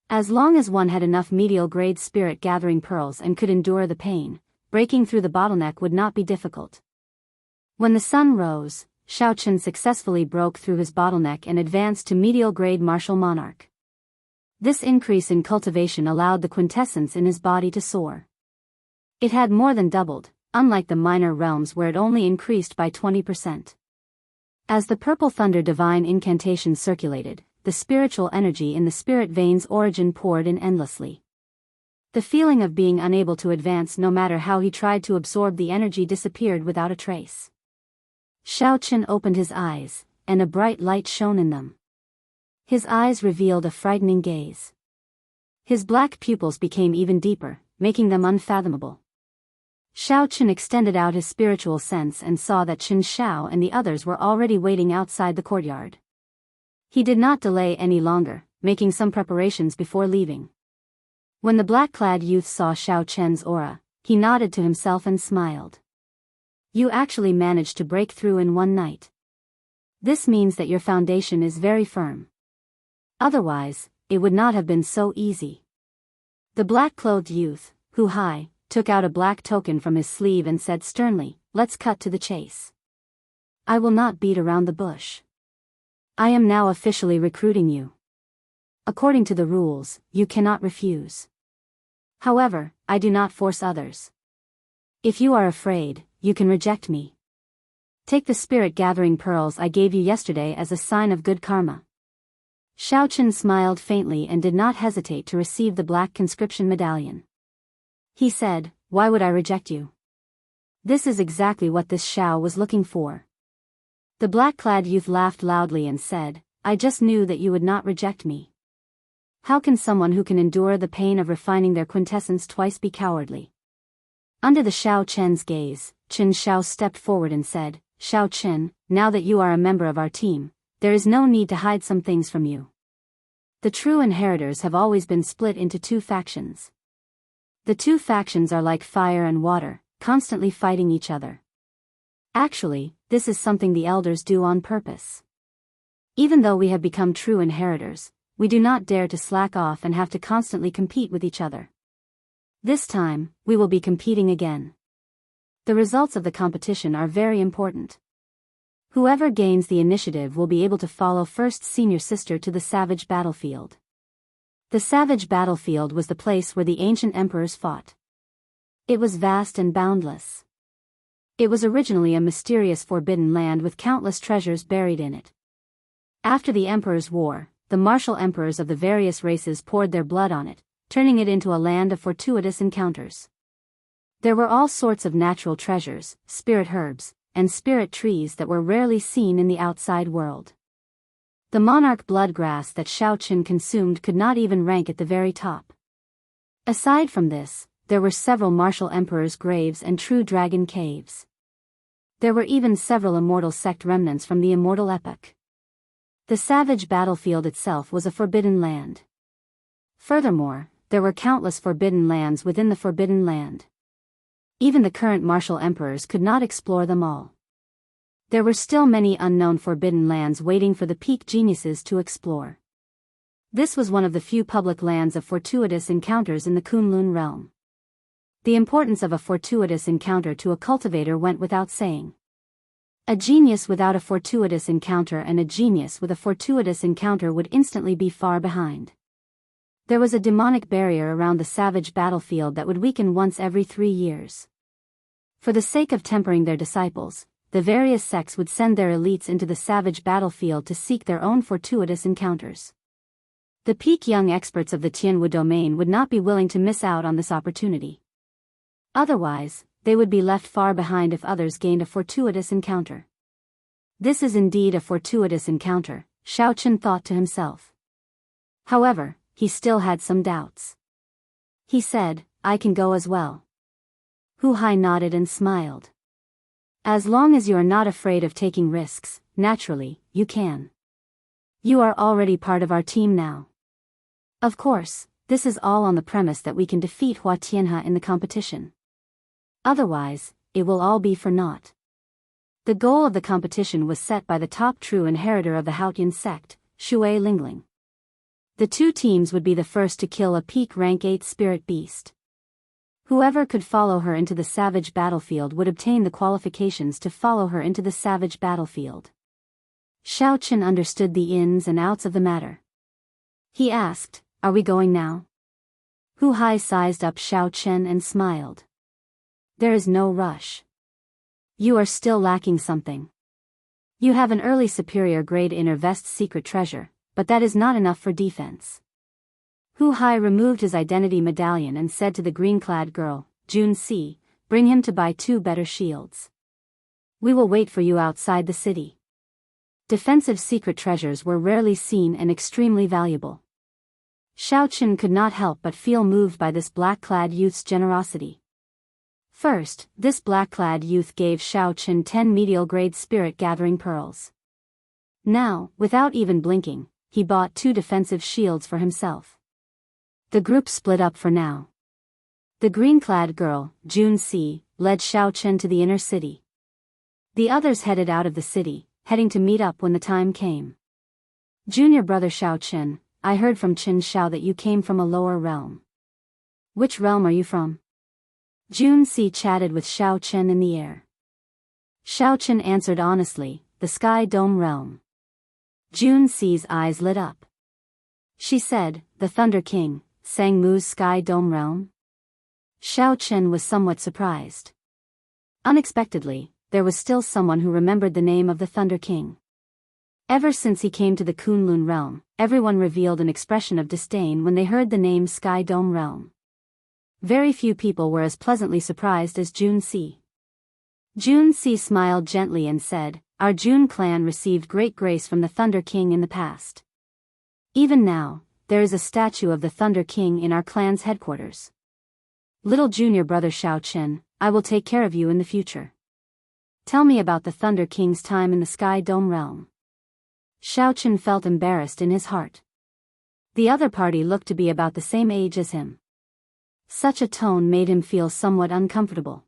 As long as one had enough medial-grade spirit-gathering pearls and could endure the pain, breaking through the bottleneck would not be difficult. When the sun rose, Xiaochen successfully broke through his bottleneck and advanced to medial-grade martial monarch. This increase in cultivation allowed the quintessence in his body to soar. It had more than doubled, unlike the minor realms where it only increased by 20%. As the purple thunder divine incantation circulated, the spiritual energy in the spirit veins origin poured in endlessly. The feeling of being unable to advance no matter how he tried to absorb the energy disappeared without a trace. Xiaochen opened his eyes, and a bright light shone in them. His eyes revealed a frightening gaze. His black pupils became even deeper, making them unfathomable. Xiaochen extended out his spiritual sense and saw that Qin Xiao and the others were already waiting outside the courtyard. He did not delay any longer, making some preparations before leaving. When the black-clad youth saw Xiaochen's aura, he nodded to himself and smiled. You actually managed to break through in 1 night. This means that your foundation is very firm. Otherwise, it would not have been so easy. The black-clothed youth, Hu Hai, took out a black token from his sleeve and said sternly, let's cut to the chase. I will not beat around the bush. I am now officially recruiting you. According to the rules, you cannot refuse. However, I do not force others. If you are afraid, you can reject me. Take the spirit-gathering pearls I gave you yesterday as a sign of good karma. Xiaochen smiled faintly and did not hesitate to receive the black conscription medallion. He said, why would I reject you? This is exactly what this Xiao was looking for. The black-clad youth laughed loudly and said, I just knew that you would not reject me. How can someone who can endure the pain of refining their quintessence twice be cowardly? Under the Xiao Chen's gaze, Qin Xiao stepped forward and said, Xiao Chen, now that you are a member of our team, there is no need to hide some things from you. The true inheritors have always been split into two factions. The two factions are like fire and water, constantly fighting each other. Actually, this is something the elders do on purpose. Even though we have become true inheritors, we do not dare to slack off and have to constantly compete with each other. This time, we will be competing again. The results of the competition are very important. Whoever gains the initiative will be able to follow first senior sister to the savage battlefield. The savage battlefield was the place where the ancient emperors fought. It was vast and boundless. It was originally a mysterious forbidden land with countless treasures buried in it. After the emperors' war, the martial emperors of the various races poured their blood on it, turning it into a land of fortuitous encounters. There were all sorts of natural treasures, spirit herbs, and spirit trees that were rarely seen in the outside world. The monarch bloodgrass that Xiao Qin consumed could not even rank at the very top. Aside from this, there were several martial emperors' graves and true dragon caves. There were even several immortal sect remnants from the immortal epoch. The savage battlefield itself was a forbidden land. Furthermore, there were countless forbidden lands within the forbidden land. Even the current martial emperors could not explore them all. There were still many unknown forbidden lands waiting for the peak geniuses to explore. This was one of the few public lands of fortuitous encounters in the Kunlun realm. The importance of a fortuitous encounter to a cultivator went without saying. A genius without a fortuitous encounter and a genius with a fortuitous encounter would instantly be far behind. There was a demonic barrier around the savage battlefield that would weaken once every 3 years. For the sake of tempering their disciples, the various sects would send their elites into the savage battlefield to seek their own fortuitous encounters. The peak young experts of the Tianwu domain would not be willing to miss out on this opportunity. Otherwise, they would be left far behind if others gained a fortuitous encounter. This is indeed a fortuitous encounter, Xiao Qin thought to himself. However, he still had some doubts. He said, I can go as well. Hu Hai nodded and smiled. As long as you are not afraid of taking risks, naturally, you can. You are already part of our team now. Of course, this is all on the premise that we can defeat Hua Tianhe in the competition. Otherwise, it will all be for naught. The goal of the competition was set by the top true inheritor of the Haotian sect, Shui Lingling. The two teams would be the first to kill a peak rank 8 spirit beast. Whoever could follow her into the savage battlefield would obtain the qualifications to follow her into the savage battlefield. Xiao Qin understood the ins and outs of the matter. He asked, Are we going now? Hu Hai sized up Xiao Chen and smiled. There is no rush. You are still lacking something. You have an early superior grade inner vest secret treasure, but that is not enough for defense. Hu Hai removed his identity medallion and said to the green-clad girl, Jun Si, bring him to buy 2 better shields. We will wait for you outside the city. Defensive secret treasures were rarely seen and extremely valuable. Xiao Qin could not help but feel moved by this black-clad youth's generosity. First, this black-clad youth gave Xiao Qin 10 medial-grade spirit-gathering pearls. Now, without even blinking, he bought 2 defensive shields for himself. The group split up for now. The green-clad girl, Jun Si, led Xiao Chen to the inner city. The others headed out of the city, heading to meet up when the time came. Junior brother Xiao Chen, I heard from Qin Xiao that you came from a lower realm. Which realm are you from? Jun Si chatted with Xiao Chen in the air. Xiao Chen answered honestly, the Sky Dome realm. Jun Si's eyes lit up. She said, the Thunder King, Sang Mu's Sky Dome realm? Xiao Chen was somewhat surprised. Unexpectedly, there was still someone who remembered the name of the Thunder King. Ever since he came to the Kunlun realm, everyone revealed an expression of disdain when they heard the name Sky Dome realm. Very few people were as pleasantly surprised as Jun Si. Jianghu smiled gently and said, "Our Jun clan received great grace from the Thunder King in the past. Even now, there is a statue of the Thunder King in our clan's headquarters. Little junior brother Xiaochen, I will take care of you in the future. Tell me about the Thunder King's time in the Sky Dome realm." Xiaochen felt embarrassed in his heart. The other party looked to be about the same age as him. Such a tone made him feel somewhat uncomfortable.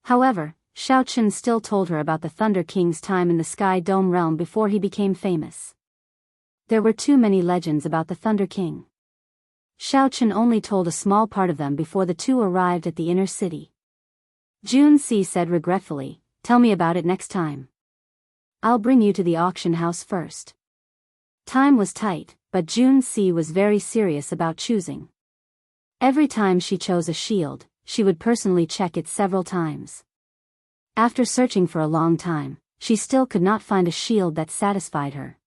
However, Xiaochen still told her about the Thunder King's time in the Sky Dome realm before he became famous. There were too many legends about the Thunder King. Xiaochen only told a small part of them before the two arrived at the inner city. Jianghu said regretfully, "Tell me about it next time. I'll bring you to the auction house first." Time was tight, but Jianghu was very serious about choosing. Every time she chose a shield, she would personally check it several times. After searching for a long time, she still could not find a shield that satisfied her.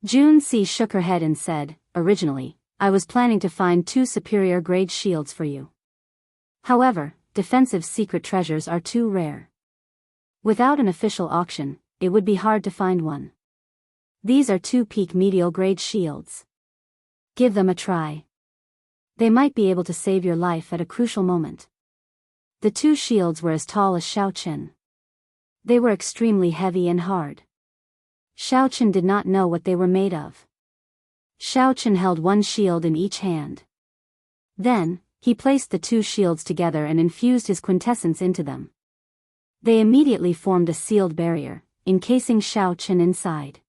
Jianghu shook her head and said, "Originally, I was planning to find 2 superior grade shields for you. However, defensive secret treasures are too rare. Without an official auction, it would be hard to find one. These are 2 peak medial grade shields. Give them a try. They might be able to save your life at a crucial moment." The 2 shields were as tall as Xiaochen. They were extremely heavy and hard. Xiaochen did not know what they were made of. Xiaochen held 1 shield in each hand. Then, he placed the 2 shields together and infused his quintessence into them. They immediately formed a sealed barrier, encasing Xiaochen inside.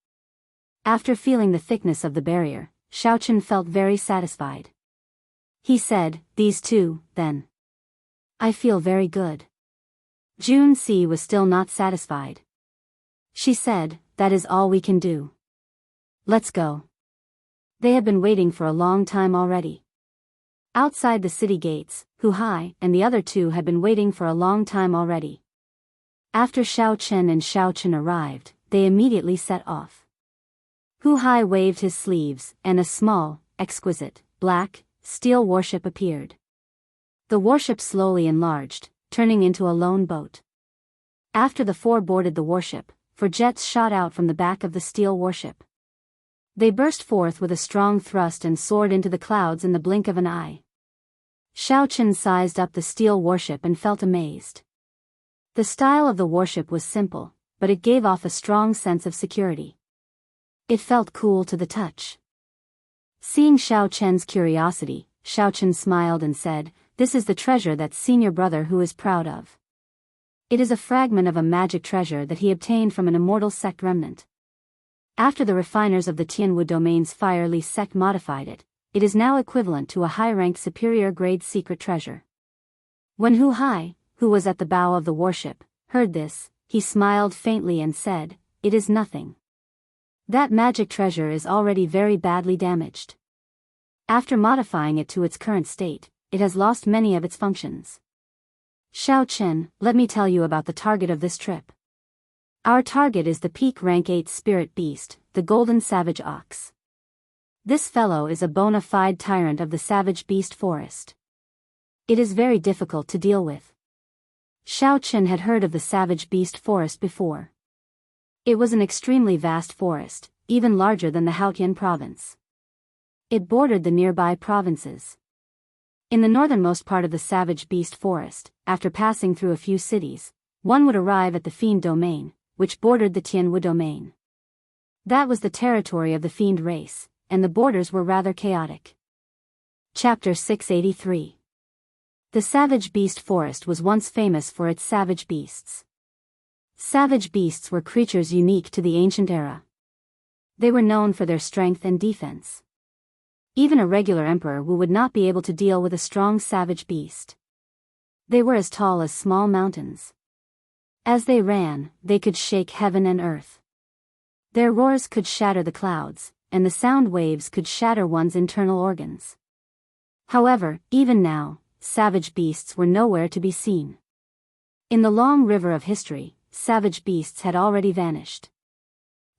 After feeling the thickness of the barrier, Xiaochen felt very satisfied. He said, "These 2, then. I feel very good." Jianghu was still not satisfied. She said, "That is all we can do. Let's go." They had been waiting for a long time already. Outside the city gates, Hu Hai and the other 2 had been waiting for a long time already. After Xiaochen and Xiaochen arrived, they immediately set off. Hu Hai waved his sleeves, and a small, exquisite, black, steel warship appeared. The warship slowly enlarged, turning into a lone boat. After the 4 boarded the warship, 4 jets shot out from the back of the steel warship. They burst forth with a strong thrust and soared into the clouds in the blink of an eye. Xiaochen sized up the steel warship and felt amazed. The style of the warship was simple, but it gave off a strong sense of security. It felt cool to the touch. Seeing Xiaochen's curiosity, Xiaochen smiled and said, "This is the treasure that senior brother who is proud of. It is a fragment of a magic treasure that he obtained from an immortal sect remnant. After the refiners of the Tianwu domain's Firely sect modified it, it is now equivalent to a high-ranked superior grade secret treasure." When Hu Hai, who was at the bow of the warship, heard this, he smiled faintly and said, "It is nothing. That magic treasure is already very badly damaged. After modifying it to its current state, it has lost many of its functions. Xiaochen, let me tell you about the target of this trip. Our target is the peak rank 8 spirit beast, the golden savage ox. This fellow is a bona fide tyrant of the savage beast forest. It is very difficult to deal with." Xiaochen had heard of the savage beast forest before. It was an extremely vast forest, even larger than the Haotian province. It bordered the nearby provinces. In the northernmost part of the savage beast forest, after passing through a few cities, one would arrive at the fiend domain, which bordered the Tianwu domain. That was the territory of the fiend race, and the borders were rather chaotic. Chapter 683. The savage beast forest was once famous for its savage beasts. Savage beasts were creatures unique to the ancient era. They were known for their strength and defense. Even a regular emperor would not be able to deal with a strong savage beast. They were as tall as small mountains. As they ran, they could shake heaven and earth. Their roars could shatter the clouds, and the sound waves could shatter one's internal organs. However, even now, savage beasts were nowhere to be seen. In the long river of history, savage beasts had already vanished.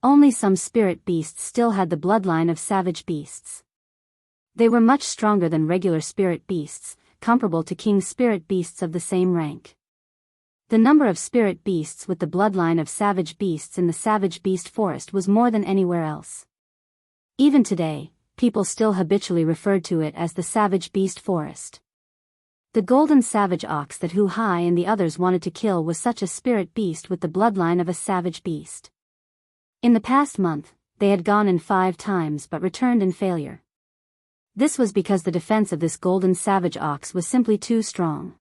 Only some spirit beasts still had the bloodline of savage beasts. They were much stronger than regular spirit beasts, comparable to king spirit beasts of the same rank. The number of spirit beasts with the bloodline of savage beasts in the savage beast forest was more than anywhere else. Even today, people still habitually referred to it as the savage beast forest. The golden savage ox that Hu Hai and the others wanted to kill was such a spirit beast with the bloodline of a savage beast. In the past month, they had gone in 5 times but returned in failure. This was because the defense of this golden savage ox was simply too strong.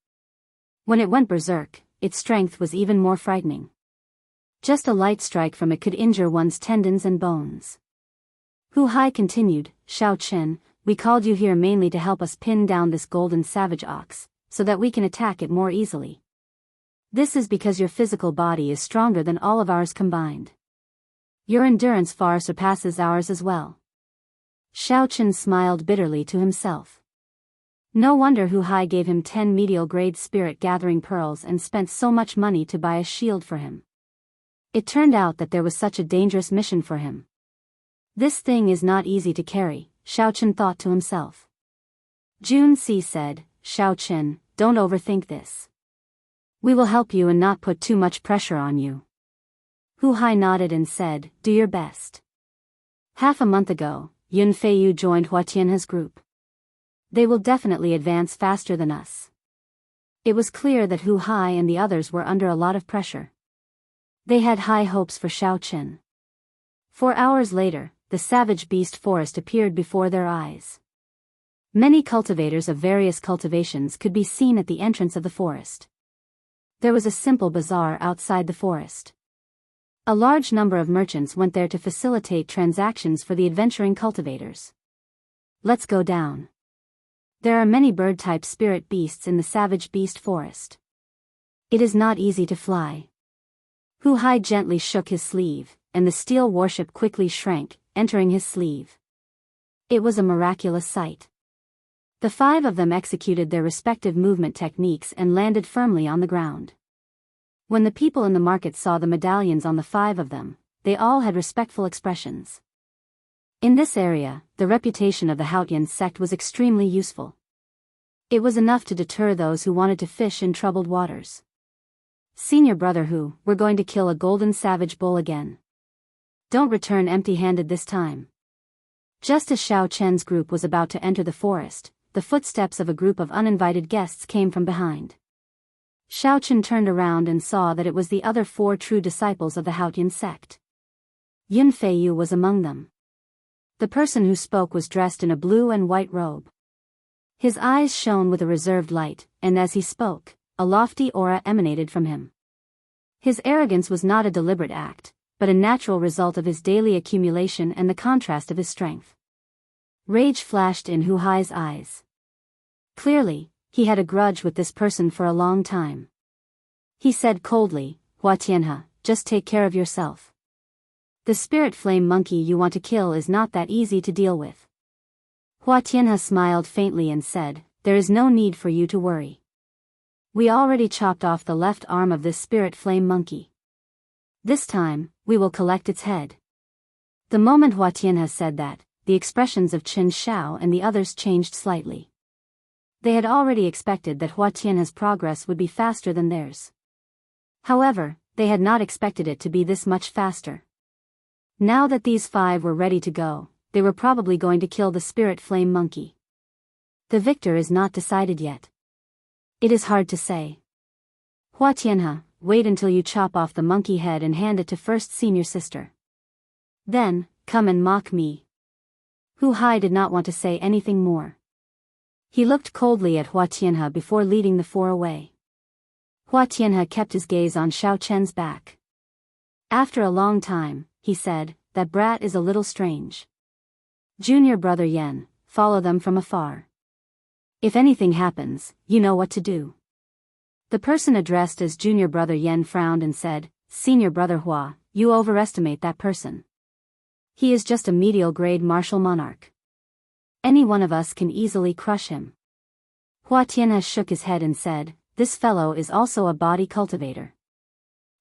When it went berserk, its strength was even more frightening. Just a light strike from it could injure one's tendons and bones. Hu Hai continued, "Shao Chen, we called you here mainly to help us pin down this golden savage ox, so that we can attack it more easily. This is because your physical body is stronger than all of ours combined. Your endurance far surpasses ours as well." Shao Chen smiled bitterly to himself. No wonder Hu Hai gave him 10 medial-grade spirit-gathering pearls and spent so much money to buy a shield for him. It turned out that there was such a dangerous mission for him. This thing is not easy to carry, Shao Chen thought to himself. Jun Si said, "Shao Chen, don't overthink this. We will help you and not put too much pressure on you." Hu Hai nodded and said, "Do your best." Half a month ago, Yun Feiyu joined Hua Tianhe's group. They will definitely advance faster than us. It was clear that Hu Hai and the others were under a lot of pressure. They had high hopes for Shao Chen. 4 hours later, the savage beast forest appeared before their eyes. Many cultivators of various cultivations could be seen at the entrance of the forest. There was a simple bazaar outside the forest. A large number of merchants went there to facilitate transactions for the adventuring cultivators. "Let's go down. There are many bird-type spirit beasts in the savage beast forest. It is not easy to fly." Hu Hai gently shook his sleeve, and the steel warship quickly shrank, entering his sleeve. It was a miraculous sight. The 5 of them executed their respective movement techniques and landed firmly on the ground. When the people in the market saw the medallions on the 5 of them, they all had respectful expressions. In this area, the reputation of the Haotian sect was extremely useful. It was enough to deter those who wanted to fish in troubled waters. "Senior brother Hu, we're going to kill a golden savage bull again. Don't return empty-handed this time." Just as Shao Chen's group was about to enter the forest, the footsteps of a group of uninvited guests came from behind. Shao Chen turned around and saw that it was the other 4 true disciples of the Haotian sect. Yun Feiyu was among them. The person who spoke was dressed in a blue and white robe. His eyes shone with a reserved light, and as he spoke, a lofty aura emanated from him. His arrogance was not a deliberate act, but a natural result of his daily accumulation and the contrast of his strength. Rage flashed in Hu Hai's eyes. Clearly, he had a grudge with this person for a long time. He said coldly, "Hua Tianhe, just take care of yourself. The spirit flame monkey you want to kill is not that easy to deal with." Hua Tianhe smiled faintly and said, "There is no need for you to worry. We already chopped off the left arm of this spirit flame monkey. This time, we will collect its head." The moment Hua Tianhe said that, the expressions of Qin Shao and the others changed slightly. They had already expected that Hua Tianhe's progress would be faster than theirs. However, they had not expected it to be this much faster. Now that these 5 were ready to go, they were probably going to kill the spirit flame monkey. The victor is not decided yet. It is hard to say. "Hua Tianhe, wait until you chop off the monkey head and hand it to first senior sister. Then, come and mock me." Hu Hai did not want to say anything more. He looked coldly at Hua Tianhe before leading the 4 away. Hua Tianhe kept his gaze on Shao Chen's back. After a long time, he said, "That brat is a little strange. Junior brother Yen, follow them from afar. If anything happens, you know what to do." The person addressed as junior brother Yen frowned and said, "Senior brother Hua, you overestimate that person. He is just a medial-grade martial monarch. Any one of us can easily crush him." Hua Tianhe shook his head and said, "This fellow is also a body cultivator.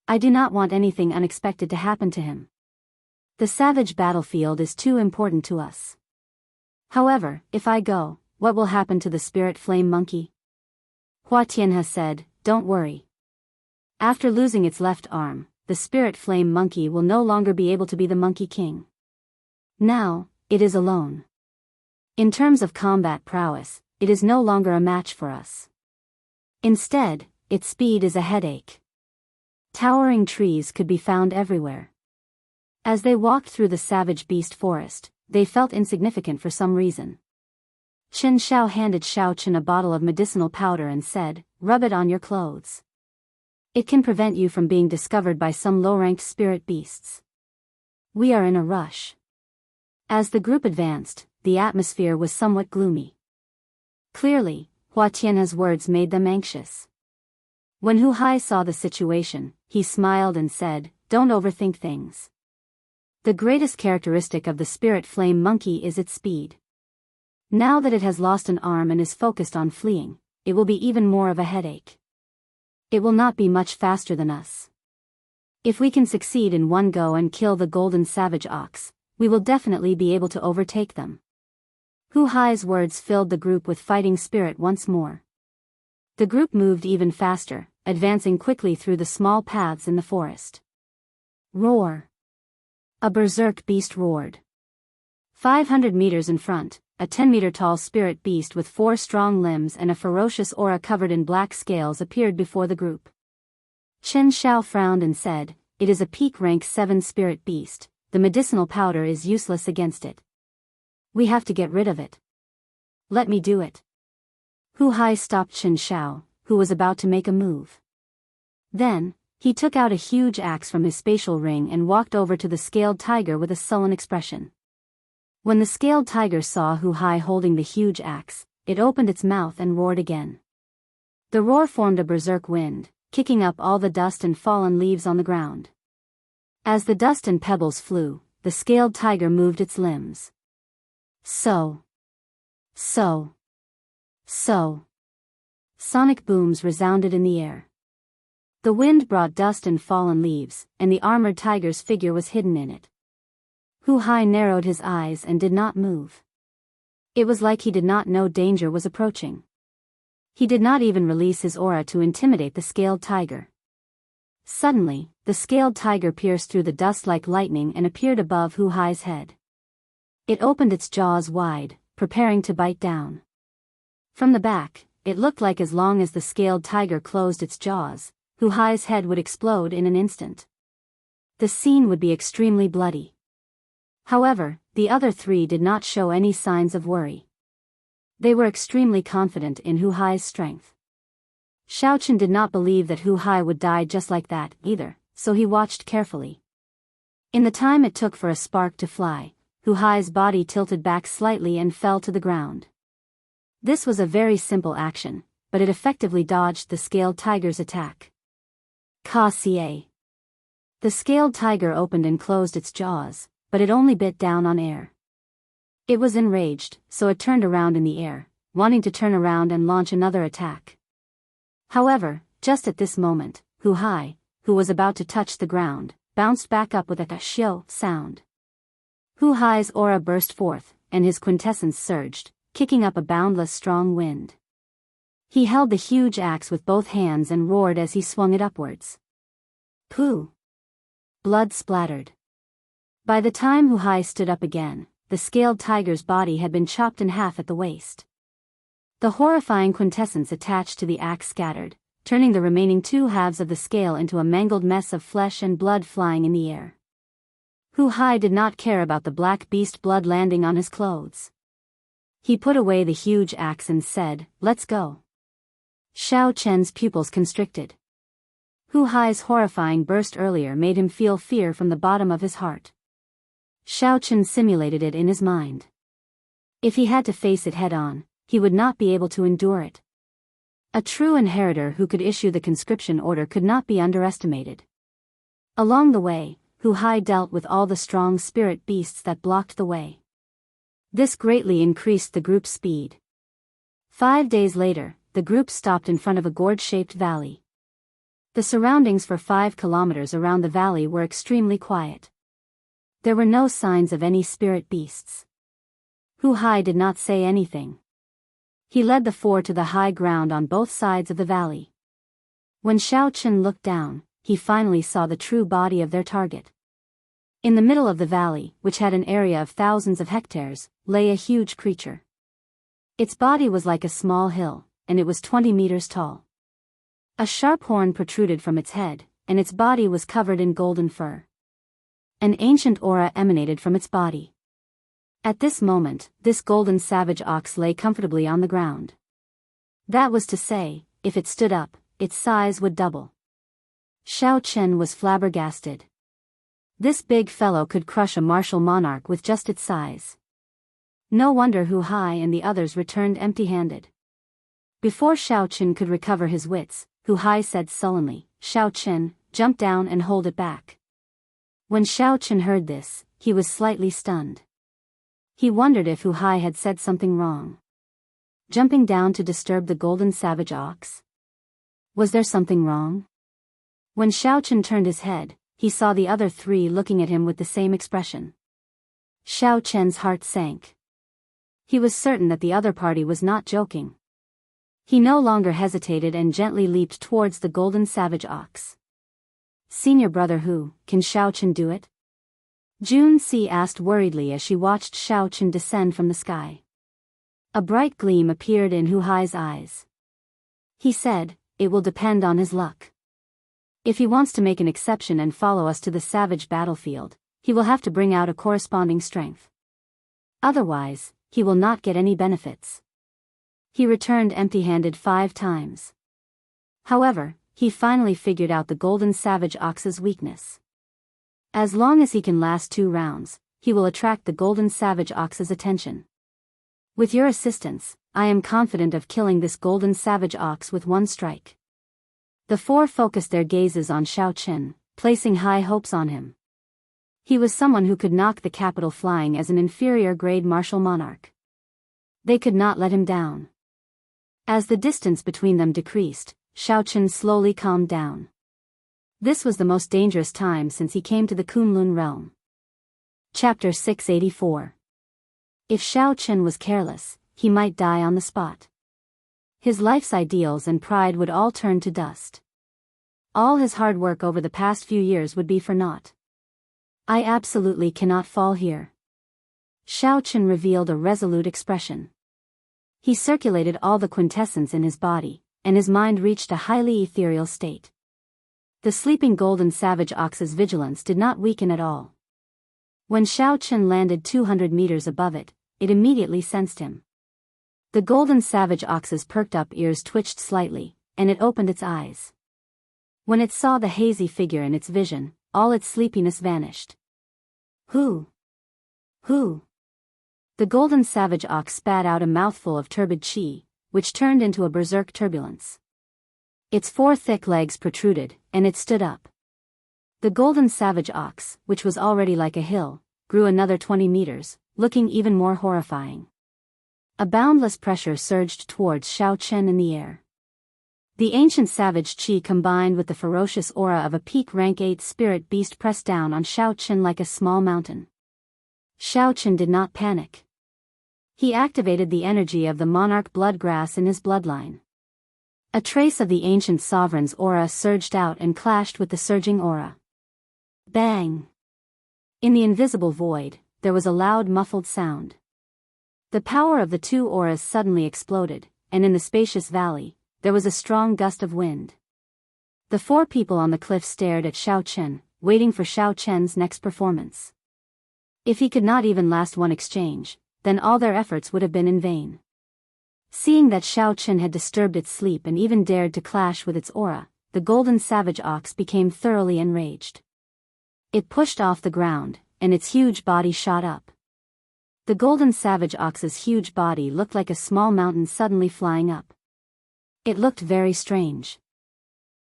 I do not want anything unexpected to happen to him. The savage battlefield is too important to us. However, if I go, what will happen to the spirit flame monkey?" Hua Tianhe said, "Don't worry. After losing its left arm, the spirit flame monkey will no longer be able to be the Monkey King. Now, it is alone. In terms of combat prowess, it is no longer a match for us. Instead, its speed is a headache. Towering trees could be found everywhere. As they walked through the savage beast forest, they felt insignificant for some reason. Chen Xiao handed Xiao Chen a bottle of medicinal powder and said, "Rub it on your clothes. It can prevent you from being discovered by some low-ranked spirit beasts. We are in a rush." As the group advanced, the atmosphere was somewhat gloomy. Clearly, Hua Tianhe's words made them anxious. When Hu Hai saw the situation, he smiled and said, "Don't overthink things. The greatest characteristic of the spirit flame monkey is its speed. Now that it has lost an arm and is focused on fleeing, it will be even more of a headache. It will not be much faster than us. If we can succeed in one go and kill the golden savage ox, we will definitely be able to overtake them." Hu Hai's words filled the group with fighting spirit once more. The group moved even faster, advancing quickly through the small paths in the forest. Roar! A berserk beast roared. 500 meters in front, a 10-meter-tall spirit beast with 4 strong limbs and a ferocious aura covered in black scales appeared before the group. Chen Xiao frowned and said, "It is a peak rank 7 spirit beast. The medicinal powder is useless against it. We have to get rid of it. Let me do it." Hu Hai stopped Chen Xiao, who was about to make a move. Then, he took out a huge axe from his spatial ring and walked over to the scaled tiger with a sullen expression. When the scaled tiger saw Hu Hai holding the huge axe, it opened its mouth and roared again. The roar formed a berserk wind, kicking up all the dust and fallen leaves on the ground. As the dust and pebbles flew, the scaled tiger moved its limbs. So. Sonic booms resounded in the air. The wind brought dust and fallen leaves, and the armored tiger's figure was hidden in it. Hu Hai narrowed his eyes and did not move. It was like he did not know danger was approaching. He did not even release his aura to intimidate the scaled tiger. Suddenly, the scaled tiger pierced through the dust like lightning and appeared above Hu Hai's head. It opened its jaws wide, preparing to bite down. From the back, it looked like as long as the scaled tiger closed its jaws, Hu Hai's head would explode in an instant. The scene would be extremely bloody. However, the other 3 did not show any signs of worry. They were extremely confident in Hu Hai's strength. Xiao Chen did not believe that Hu Hai would die just like that, either, so he watched carefully. In the time it took for a spark to fly, Hu Hai's body tilted back slightly and fell to the ground. This was a very simple action, but it effectively dodged the scaled tiger's attack. Ka-ca. The scaled tiger opened and closed its jaws, but it only bit down on air. It was enraged, so it turned around in the air, wanting to turn around and launch another attack. However, just at this moment, Hu Hai, who was about to touch the ground, bounced back up with a "shio" sound. Hu Hai's aura burst forth, and his quintessence surged, kicking up a boundless strong wind. He held the huge axe with both hands and roared as he swung it upwards. Pooh! Blood splattered. By the time Hu Hai stood up again, the scaled tiger's body had been chopped in half at the waist. The horrifying quintessence attached to the axe scattered, turning the remaining 2 halves of the scale into a mangled mess of flesh and blood flying in the air. Hu Hai did not care about the black beast blood landing on his clothes. He put away the huge axe and said, "Let's go." Xiao Chen's pupils constricted. Hu Hai's horrifying burst earlier made him feel fear from the bottom of his heart. Xiao Chen simulated it in his mind. If he had to face it head-on, he would not be able to endure it. A true inheritor who could issue the conscription order could not be underestimated. Along the way, Hu Hai dealt with all the strong spirit beasts that blocked the way. This greatly increased the group's speed. 5 days later, the group stopped in front of a gourd-shaped valley. The surroundings for 5 kilometers around the valley were extremely quiet. There were no signs of any spirit beasts. Hu Hai did not say anything. He led the 4 to the high ground on both sides of the valley. When Xiao Chen looked down, he finally saw the true body of their target. In the middle of the valley, which had an area of thousands of hectares, lay a huge creature. Its body was like a small hill, and it was 20 meters tall. A sharp horn protruded from its head, and its body was covered in golden fur. An ancient aura emanated from its body. At this moment, this golden savage ox lay comfortably on the ground. That was to say, if it stood up, its size would double. Xiao Chen was flabbergasted. This big fellow could crush a martial monarch with just its size. No wonder Hu Hai and the others returned empty-handed. Before Xiao Chen could recover his wits, Hu Hai said sullenly, "Xiao Chen, jump down and hold it back." When Xiao Chen heard this, he was slightly stunned. He wondered if Hu Hai had said something wrong. Jumping down to disturb the golden savage ox? Was there something wrong? When Xiao Chen turned his head, he saw the other three looking at him with the same expression. Xiao Chen's heart sank. He was certain that the other party was not joking. He no longer hesitated and gently leaped towards the golden savage ox. "Senior brother Hu, can Xiao Chen do it?" Jun Si asked worriedly as she watched Xiao Chen descend from the sky. A bright gleam appeared in Hu Hai's eyes. He said, "It will depend on his luck. If he wants to make an exception and follow us to the savage battlefield, he will have to bring out a corresponding strength. Otherwise, he will not get any benefits." He returned empty-handed 5 times. However, he finally figured out the golden savage ox's weakness. As long as he can last 2 rounds, he will attract the golden savage ox's attention. "With your assistance, I am confident of killing this golden savage ox with 1 strike." The 4 focused their gazes on Xiao Chen, placing high hopes on him. He was someone who could knock the capital flying as an inferior-grade martial monarch. They could not let him down. As the distance between them decreased, Xiao Chen slowly calmed down. This was the most dangerous time since he came to the Kunlun realm. Chapter 684. If Xiao Chen was careless, he might die on the spot. His life's ideals and pride would all turn to dust. All his hard work over the past few years would be for naught. "I absolutely cannot fall here." Xiao Chen revealed a resolute expression. He circulated all the quintessence in his body, and his mind reached a highly ethereal state. The sleeping golden savage ox's vigilance did not weaken at all. When Xiao Chen landed 200 meters above it, it immediately sensed him. The golden savage ox's perked up ears twitched slightly, and it opened its eyes. When it saw the hazy figure in its vision, all its sleepiness vanished. "Who? Who?" The golden savage ox spat out a mouthful of turbid qi, which turned into a berserk turbulence. Its 4 thick legs protruded, and it stood up. The golden savage ox, which was already like a hill, grew another 20 meters, looking even more horrifying. A boundless pressure surged towards Xiao Chen in the air. The ancient savage qi combined with the ferocious aura of a peak rank 8 spirit beast pressed down on Xiao Chen like a small mountain. Xiao Chen did not panic. He activated the energy of the monarch bloodgrass in his bloodline. A trace of the ancient sovereign's aura surged out and clashed with the surging aura. Bang! In the invisible void, there was a loud muffled sound. The power of the 2 auras suddenly exploded, and in the spacious valley, there was a strong gust of wind. The 4 people on the cliff stared at Xiao Chen, waiting for Xiao Chen's next performance. If he could not even last 1 exchange, then all their efforts would have been in vain. Seeing that Xiao Chen had disturbed its sleep and even dared to clash with its aura, the golden savage ox became thoroughly enraged. It pushed off the ground, and its huge body shot up. The golden savage ox's huge body looked like a small mountain suddenly flying up. It looked very strange.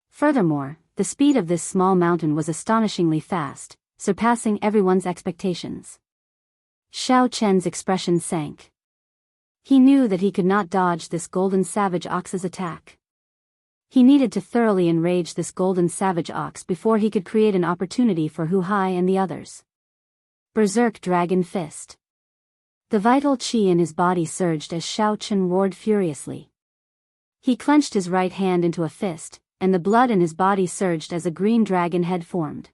Furthermore, the speed of this small mountain was astonishingly fast, surpassing everyone's expectations. Xiao Chen's expression sank. He knew that he could not dodge this golden savage ox's attack. He needed to thoroughly enrage this golden savage ox before he could create an opportunity for Hu Hai and the others. Berserk Dragon Fist. The vital qi in his body surged as Xiao Chen roared furiously. He clenched his right hand into a fist, and the blood in his body surged as a green dragon head formed.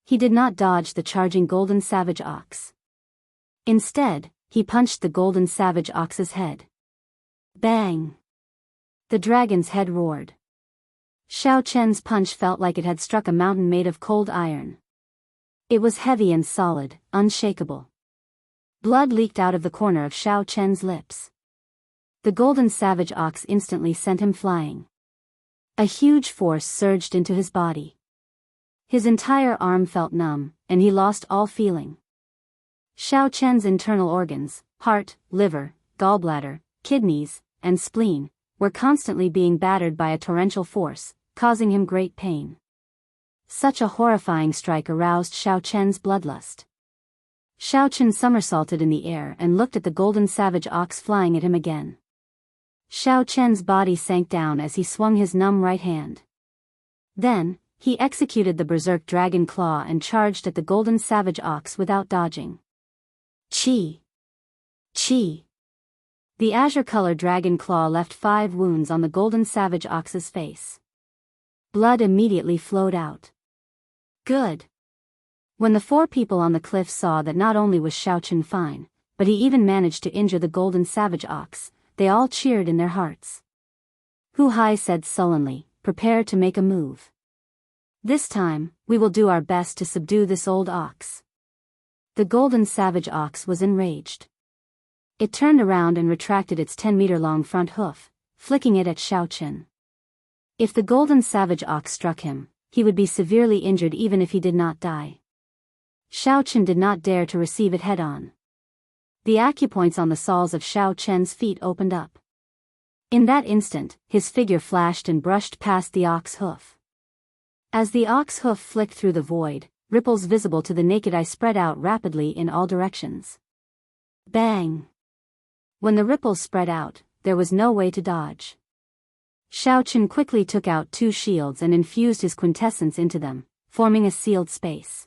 He did not dodge the charging golden savage ox. Instead, he punched the golden savage ox's head. Bang! The dragon's head roared. Xiao Chen's punch felt like it had struck a mountain made of cold iron. It was heavy and solid, unshakable. Blood leaked out of the corner of Xiao Chen's lips. The golden savage ox instantly sent him flying. A huge force surged into his body. His entire arm felt numb, and he lost all feeling. Xiao Chen's internal organs, heart, liver, gallbladder, kidneys, and spleen, were constantly being battered by a torrential force, causing him great pain. Such a horrifying strike aroused Xiao Chen's bloodlust. Xiao Chen somersaulted in the air and looked at the golden savage ox flying at him again. Xiao Chen's body sank down as he swung his numb right hand. Then, he executed the berserk dragon claw and charged at the golden savage ox without dodging. Chi! Chi! The azure-colored dragon claw left 5 wounds on the golden savage ox's face. Blood immediately flowed out. Good! When the 4 people on the cliff saw that not only was Xiao Chen fine, but he even managed to injure the golden savage ox, they all cheered in their hearts. Hu Hai said sullenly, "Prepare to make a move. This time, we will do our best to subdue this old ox." The golden savage ox was enraged. It turned around and retracted its 10-meter-long front hoof, flicking it at Xiao Chen. If the golden savage ox struck him, he would be severely injured even if he did not die. Xiao Chen did not dare to receive it head-on. The acupoints on the soles of Xiao Chen's feet opened up. In that instant, his figure flashed and brushed past the ox hoof. As the ox hoof flicked through the void, ripples visible to the naked eye spread out rapidly in all directions. Bang! When the ripples spread out, there was no way to dodge. Xiao Chen quickly took out 2 shields and infused his quintessence into them, forming a sealed space.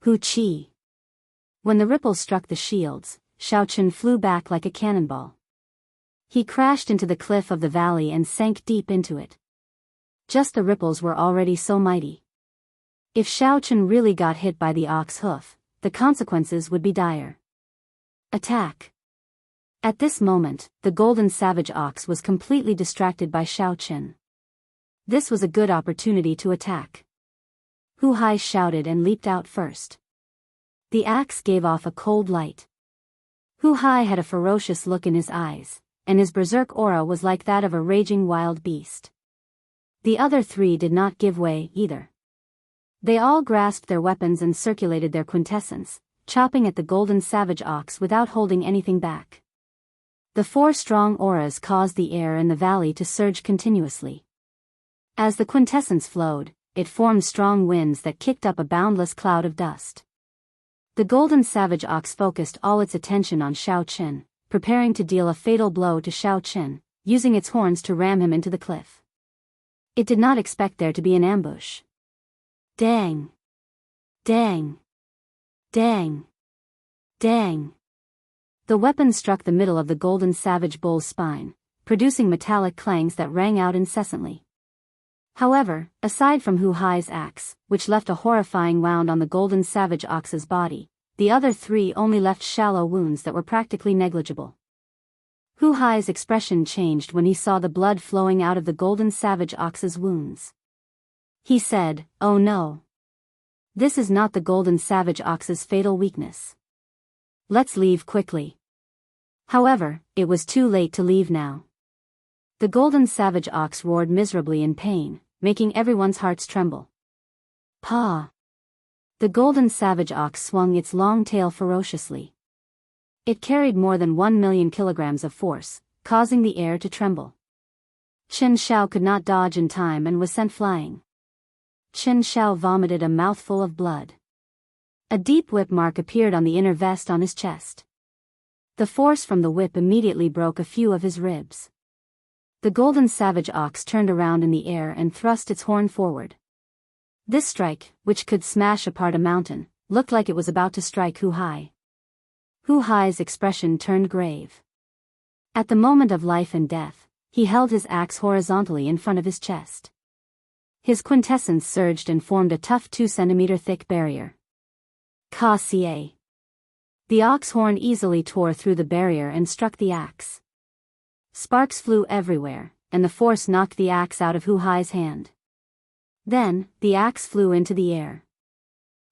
Hu Qi! When the ripples struck the shields, Xiao Chen flew back like a cannonball. He crashed into the cliff of the valley and sank deep into it. Just the ripples were already so mighty. If Xiao Chen really got hit by the ox hoof, the consequences would be dire. Attack! At this moment, the golden savage ox was completely distracted by Xiao Chen. This was a good opportunity to attack. Hu Hai shouted and leaped out first. The axe gave off a cold light. Hu Hai had a ferocious look in his eyes, and his berserk aura was like that of a raging wild beast. The other 3 did not give way either. They all grasped their weapons and circulated their quintessence, chopping at the golden savage ox without holding anything back. The 4 strong auras caused the air in the valley to surge continuously. As the quintessence flowed, it formed strong winds that kicked up a boundless cloud of dust. The golden savage ox focused all its attention on Xiao Chen, preparing to deal a fatal blow to Xiao Chen, using its horns to ram him into the cliff. It did not expect there to be an ambush. Dang! Dang! Dang! Dang! The weapon struck the middle of the golden savage bull's spine, producing metallic clangs that rang out incessantly. However, aside from Hu Hai's axe, which left a horrifying wound on the golden savage ox's body, the other 3 only left shallow wounds that were practically negligible. Hu Hai's expression changed when he saw the blood flowing out of the golden savage ox's wounds. He said, "Oh no. This is not the golden savage ox's fatal weakness. Let's leave quickly." However, it was too late to leave now. The golden savage ox roared miserably in pain, making everyone's hearts tremble. Paw! The golden savage ox swung its long tail ferociously. It carried more than 1 million kilograms of force, causing the air to tremble. Chen Xiao could not dodge in time and was sent flying. Chen Xiao vomited a mouthful of blood. A deep whip mark appeared on the inner vest on his chest. The force from the whip immediately broke a few of his ribs. The golden savage ox turned around in the air and thrust its horn forward. This strike, which could smash apart a mountain, looked like it was about to strike Hu Hai. Hu Hai's expression turned grave. At the moment of life and death, he held his axe horizontally in front of his chest. His quintessence surged and formed a tough 2 centimeter thick barrier. Ka-ca. The ox horn easily tore through the barrier and struck the axe. Sparks flew everywhere, and the force knocked the axe out of Hu Hai's hand. Then, the axe flew into the air.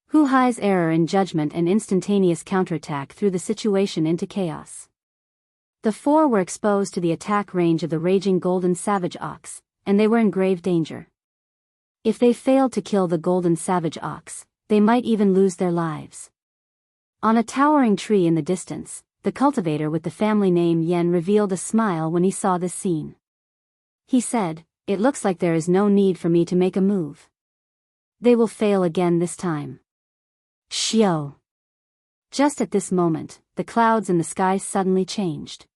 Hu Hai's error in judgment and instantaneous counterattack threw the situation into chaos. The four were exposed to the attack range of the raging golden savage ox, and they were in grave danger. If they failed to kill the golden savage ox, they might even lose their lives. On a towering tree in the distance, the cultivator with the family name Yen revealed a smile when he saw this scene. He said, "It looks like there is no need for me to make a move. They will fail again this time." Shio. Just at this moment, the clouds in the sky suddenly changed.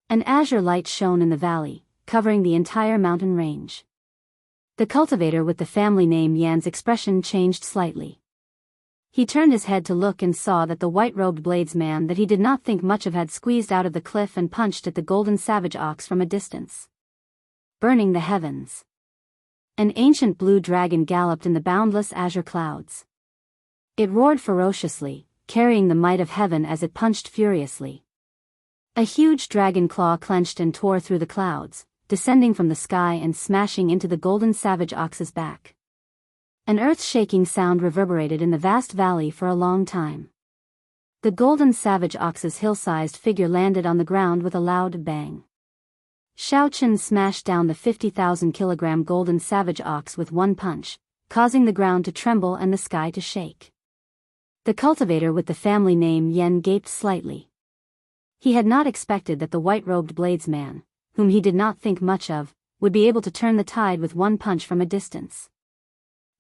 An azure light shone in the valley, covering the entire mountain range. The cultivator with the family name Yan's expression changed slightly. He turned his head to look and saw that the white-robed bladesman that he did not think much of had squeezed out of the cliff and punched at the golden savage ox from a distance. Burning the heavens. An ancient blue dragon galloped in the boundless azure clouds. It roared ferociously, carrying the might of heaven as it punched furiously. A huge dragon claw clenched and tore through the clouds, descending from the sky and smashing into the golden savage ox's back. An earth-shaking sound reverberated in the vast valley for a long time. The golden savage ox's hill-sized figure landed on the ground with a loud bang. Xiaoqin smashed down the 50,000-kilogram golden savage ox with one punch, causing the ground to tremble and the sky to shake. The cultivator with the family name Yen gaped slightly. He had not expected that the white-robed bladesman, whom he did not think much of, would be able to turn the tide with one punch from a distance.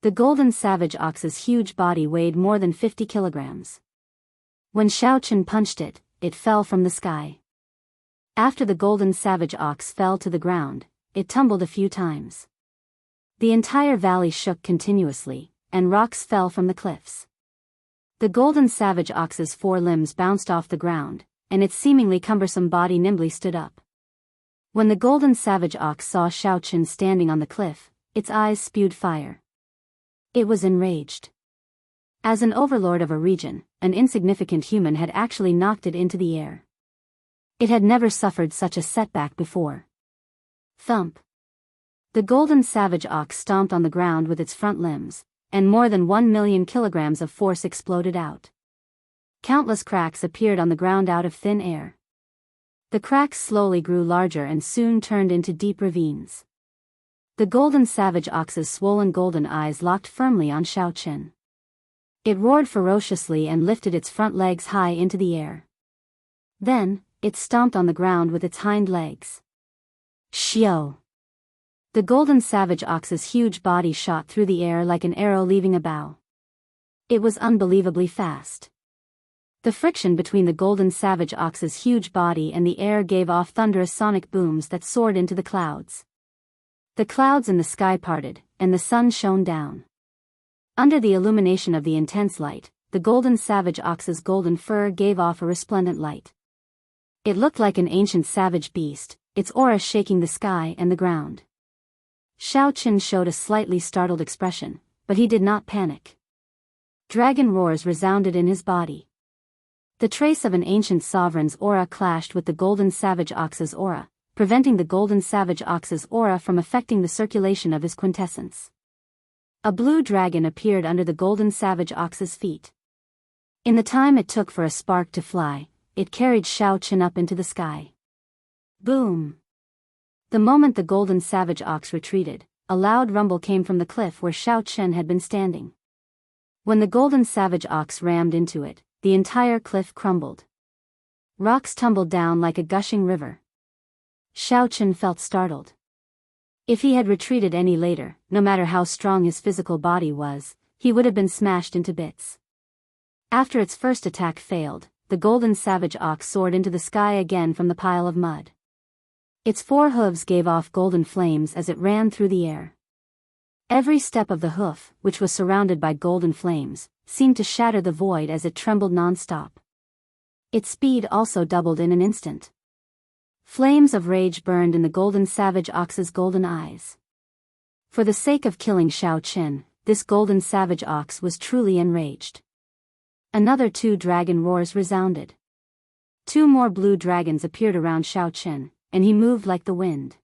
The golden savage ox's huge body weighed more than 50 kilograms. When Xiaoqin punched it, it fell from the sky. After the golden savage ox fell to the ground, it tumbled a few times. The entire valley shook continuously, and rocks fell from the cliffs. The golden savage ox's 4 limbs bounced off the ground, and its seemingly cumbersome body nimbly stood up. When the golden savage ox saw Xiaoqin standing on the cliff, its eyes spewed fire. It was enraged. As an overlord of a region, an insignificant human had actually knocked it into the air. It had never suffered such a setback before. Thump. The golden savage ox stomped on the ground with its front limbs, and more than 1 million kilograms of force exploded out. Countless cracks appeared on the ground out of thin air. The cracks slowly grew larger and soon turned into deep ravines. The golden savage ox's swollen golden eyes locked firmly on Xiaoqin. It roared ferociously and lifted its front legs high into the air. Then, it stomped on the ground with its hind legs. Shio. The golden savage ox's huge body shot through the air like an arrow leaving a bow. It was unbelievably fast. The friction between the golden savage ox's huge body and the air gave off thunderous sonic booms that soared into the clouds. The clouds in the sky parted, and the sun shone down. Under the illumination of the intense light, the golden savage ox's golden fur gave off a resplendent light. It looked like an ancient savage beast, its aura shaking the sky and the ground. Xiaoqin showed a slightly startled expression, but he did not panic. Dragon roars resounded in his body. The trace of an ancient sovereign's aura clashed with the golden savage ox's aura, preventing the golden savage ox's aura from affecting the circulation of his quintessence. A blue dragon appeared under the golden savage ox's feet. In the time it took for a spark to fly, it carried Xiaoqin up into the sky. Boom! The moment the golden savage ox retreated, a loud rumble came from the cliff where Xiaoqin had been standing. When the golden savage ox rammed into it, the entire cliff crumbled. Rocks tumbled down like a gushing river. Xiaoqin felt startled. If he had retreated any later, no matter how strong his physical body was, he would have been smashed into bits. After its first attack failed, the golden savage ox soared into the sky again from the pile of mud. Its 4 hooves gave off golden flames as it ran through the air. Every step of the hoof, which was surrounded by golden flames, seemed to shatter the void as it trembled non-stop. Its speed also doubled in an instant. Flames of rage burned in the golden savage ox's golden eyes. For the sake of killing Xiao Qin, this golden savage ox was truly enraged. Another 2 dragon roars resounded. 2 more blue dragons appeared around Xiao Qin, and he moved like the wind.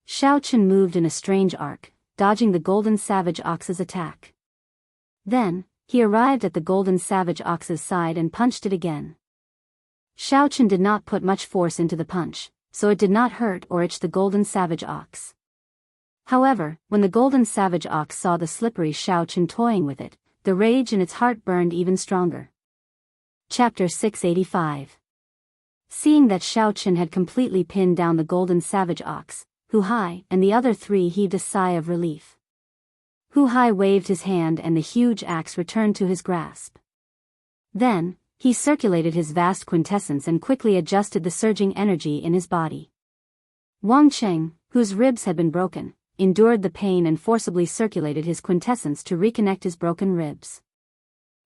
Xiao Qin moved in a strange arc, dodging the golden savage ox's attack. Then, he arrived at the golden savage ox's side and punched it again. Xiao Qin did not put much force into the punch, so it did not hurt or itch the golden savage ox. However, when the golden savage ox saw the slippery Xiao Qin toying with it, the rage in its heart burned even stronger. Chapter 685. Seeing that Xiao Qin had completely pinned down the golden savage ox, Hu Hai and the other 3 heaved a sigh of relief. Hu Hai waved his hand and the huge axe returned to his grasp. Then, he circulated his vast quintessence and quickly adjusted the surging energy in his body. Wang Cheng, whose ribs had been broken, endured the pain and forcibly circulated his quintessence to reconnect his broken ribs.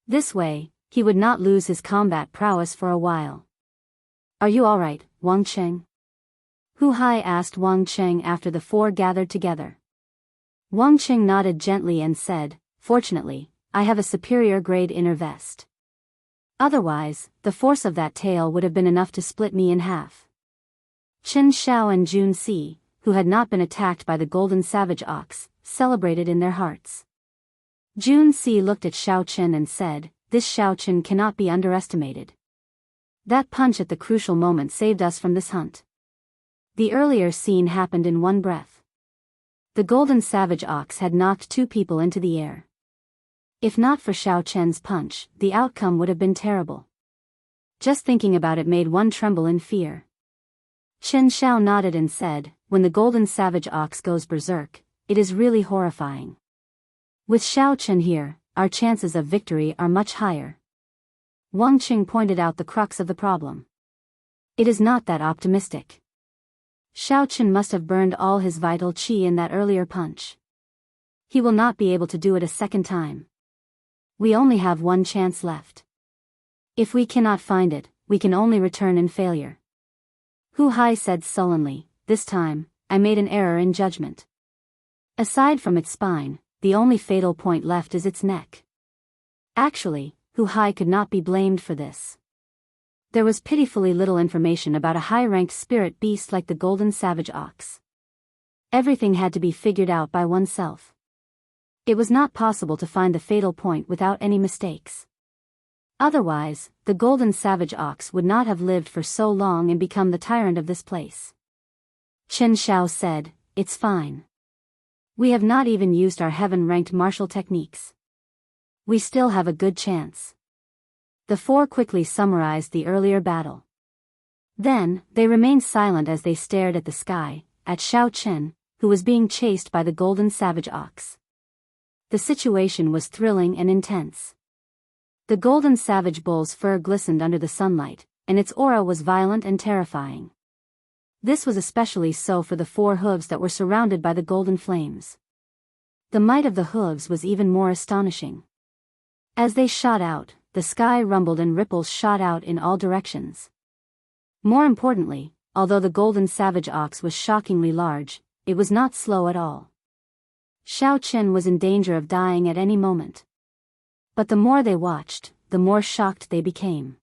This way, he would not lose his combat prowess for a while. "Are you all right, Wang Cheng?" Hu Hai asked Wang Cheng after the 4 gathered together. Wang Cheng nodded gently and said, "Fortunately, I have a superior grade inner vest. Otherwise, the force of that tail would have been enough to split me in half." Chen Xiao and Jun Si, who had not been attacked by the golden savage ox, celebrated in their hearts. Jun Si looked at Xiao Qin and said, "This Xiao Qin cannot be underestimated. That punch at the crucial moment saved us from this hunt." The earlier scene happened in one breath. The golden savage ox had knocked 2 people into the air. If not for Xiao Qin's punch, the outcome would have been terrible. Just thinking about it made one tremble in fear. Chen Xiao nodded and said, "When the golden savage ox goes berserk, it is really horrifying. With Xiao Qin here, our chances of victory are much higher." Wang Qing pointed out the crux of the problem. "It is not that optimistic. Xiao Qin must have burned all his vital qi in that earlier punch. He will not be able to do it a second time. We only have one chance left. If we cannot find it, we can only return in failure." Hu Hai said sullenly, "This time, I made an error in judgment. Aside from its spine, the only fatal point left is its neck." Actually, Hu Hai could not be blamed for this. There was pitifully little information about a high-ranked spirit beast like the golden savage ox. Everything had to be figured out by oneself. It was not possible to find the fatal point without any mistakes. Otherwise, the golden savage ox would not have lived for so long and become the tyrant of this place. Chen Xiao said, "It's fine. We have not even used our heaven-ranked martial techniques. We still have a good chance." The 4 quickly summarized the earlier battle. Then, they remained silent as they stared at the sky, at Xiao Qin, who was being chased by the golden savage ox. The situation was thrilling and intense. The golden savage bull's fur glistened under the sunlight, and its aura was violent and terrifying. This was especially so for the 4 hooves that were surrounded by the golden flames. The might of the hooves was even more astonishing. As they shot out, the sky rumbled and ripples shot out in all directions. More importantly, although the golden savage ox was shockingly large, it was not slow at all. Xiao Qin was in danger of dying at any moment. But the more they watched, the more shocked they became.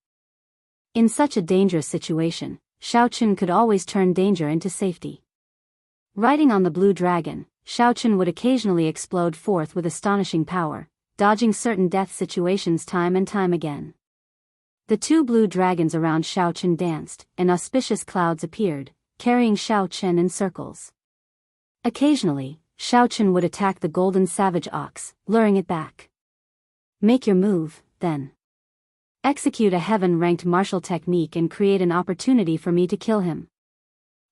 In such a dangerous situation, Xiao Qin could always turn danger into safety. Riding on the blue dragon, Xiao Qin would occasionally explode forth with astonishing power, dodging certain death situations time and time again. The 2 blue dragons around Xiao Qin danced, and auspicious clouds appeared, carrying Xiao Qin in circles. Occasionally, Xiao Qin would attack the golden savage ox, luring it back. "Make your move, then. Execute a heaven-ranked martial technique and create an opportunity for me to kill him."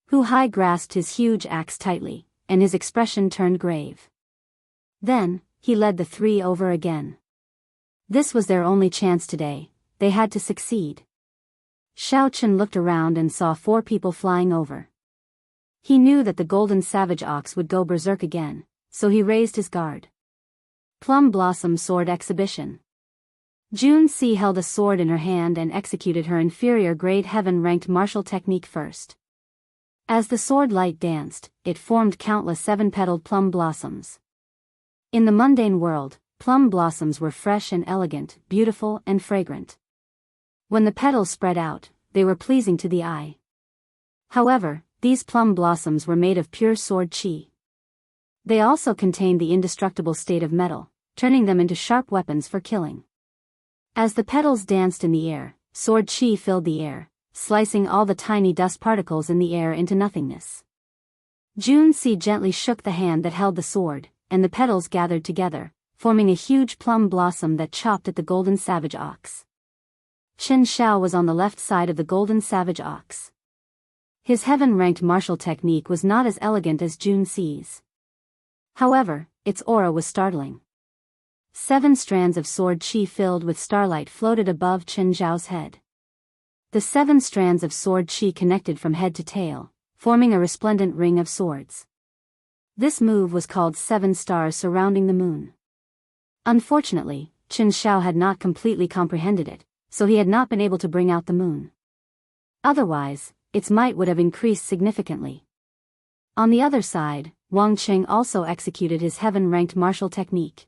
Hu Hai grasped his huge axe tightly, and his expression turned grave. Then, he led the 3 over again. This was their only chance today, they had to succeed. Xiao Qin looked around and saw 4 people flying over. He knew that the golden savage ox would go berserk again, so he raised his guard. Plum Blossom Sword Exhibition. Jun Si held a sword in her hand and executed her inferior grade heaven-ranked martial technique first. As the sword light danced, it formed countless seven-petaled plum blossoms. In the mundane world, plum blossoms were fresh and elegant, beautiful and fragrant. When the petals spread out, they were pleasing to the eye. However, these plum blossoms were made of pure sword chi. They also contained the indestructible state of metal, turning them into sharp weapons for killing. As the petals danced in the air, sword chi filled the air, slicing all the tiny dust particles in the air into nothingness. Jianghu gently shook the hand that held the sword, and the petals gathered together, forming a huge plum blossom that chopped at the golden savage ox. Xianxia was on the left side of the golden savage ox. His heaven-ranked martial technique was not as elegant as Jianghu's. However, its aura was startling. 7 strands of sword chi filled with starlight floated above Xianxiao's head. The 7 strands of sword chi connected from head to tail, forming a resplendent ring of swords. This move was called 7 stars surrounding the moon. Unfortunately, Xianxiao had not completely comprehended it, so he had not been able to bring out the moon. Otherwise, its might would have increased significantly. On the other side, Wang Qing also executed his heaven-ranked martial technique.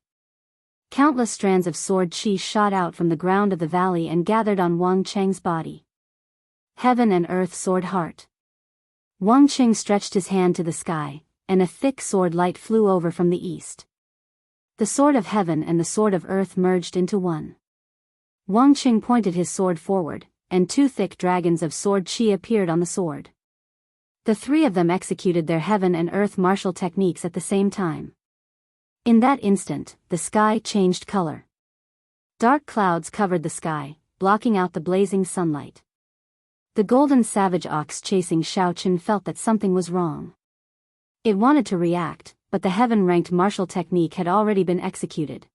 Countless strands of sword chi shot out from the ground of the valley and gathered on Wang Qing's body. Heaven and Earth Sword Heart. Wang Qing stretched his hand to the sky, and a thick sword light flew over from the east. The sword of heaven and the sword of earth merged into one. Wang Qing pointed his sword forward, and 2 thick dragons of sword chi appeared on the sword. The 3 of them executed their heaven and earth martial techniques at the same time. In that instant, the sky changed color. Dark clouds covered the sky, blocking out the blazing sunlight. The golden savage ox chasing Xiaoqin felt that something was wrong. It wanted to react, but the heaven-ranked martial technique had already been executed.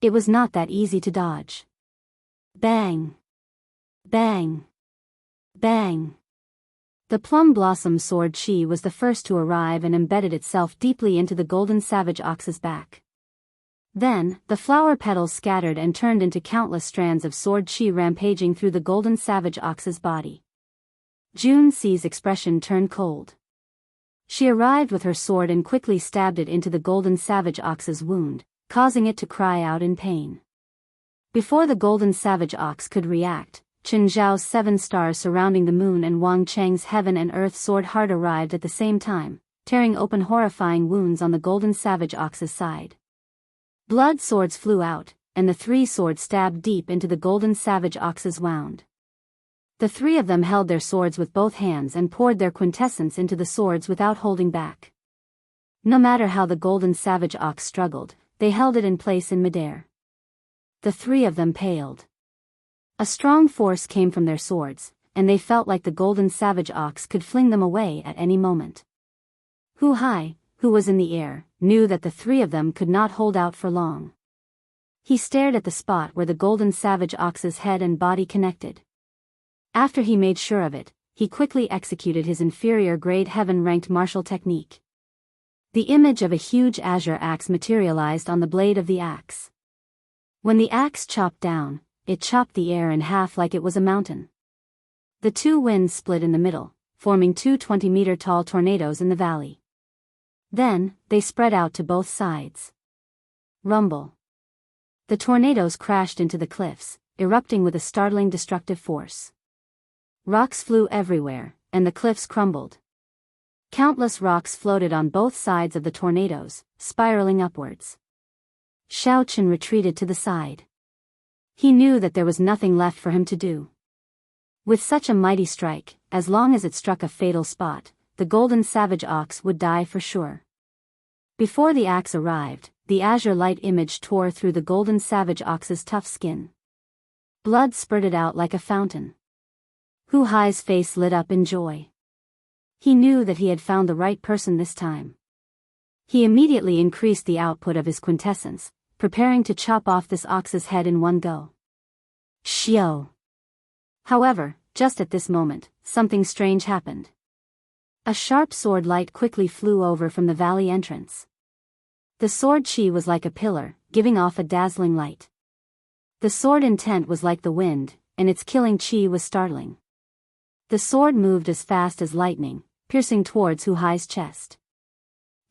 It was not that easy to dodge. Bang! Bang! Bang! The plum blossom sword chi was the first to arrive and embedded itself deeply into the golden savage ox's back. Then, the flower petals scattered and turned into countless strands of sword chi rampaging through the golden savage ox's body. Jianghu's expression turned cold. She arrived with her sword and quickly stabbed it into the golden savage ox's wound, causing it to cry out in pain. Before the golden savage ox could react, Qianxiao's 7 stars surrounding the moon and Wang Cheng's heaven and earth sword heart arrived at the same time, tearing open horrifying wounds on the golden savage ox's side. Blood swords flew out, and the 3 swords stabbed deep into the golden savage ox's wound. The 3 of them held their swords with both hands and poured their quintessence into the swords without holding back. No matter how the golden savage ox struggled, they held it in place in midair. The 3 of them paled. A strong force came from their swords, and they felt like the golden savage ox could fling them away at any moment. Hu Hai, who was in the air, knew that the 3 of them could not hold out for long. He stared at the spot where the golden savage ox's head and body connected. After he made sure of it, he quickly executed his inferior-grade heaven-ranked martial technique. The image of a huge azure axe materialized on the blade of the axe. When the axe chopped down, it chopped the air in half like it was a mountain. The 2 winds split in the middle, forming 2 20-meter-tall tornadoes in the valley. Then, they spread out to both sides. Rumble. The tornadoes crashed into the cliffs, erupting with a startling destructive force. Rocks flew everywhere, and the cliffs crumbled. Countless rocks floated on both sides of the tornadoes, spiraling upwards. Xiaoqin retreated to the side. He knew that there was nothing left for him to do. With such a mighty strike, as long as it struck a fatal spot, the golden savage ox would die for sure. Before the axe arrived, the azure light image tore through the golden savage ox's tough skin. Blood spurted out like a fountain. Hu Hai's face lit up in joy. He knew that he had found the right person this time. He immediately increased the output of his quintessence, preparing to chop off this ox's head in one go. Xiao! However, just at this moment, something strange happened. A sharp sword light quickly flew over from the valley entrance. The sword chi was like a pillar, giving off a dazzling light. The sword intent was like the wind, and its killing chi was startling. The sword moved as fast as lightning, piercing towards Hu Hai's chest.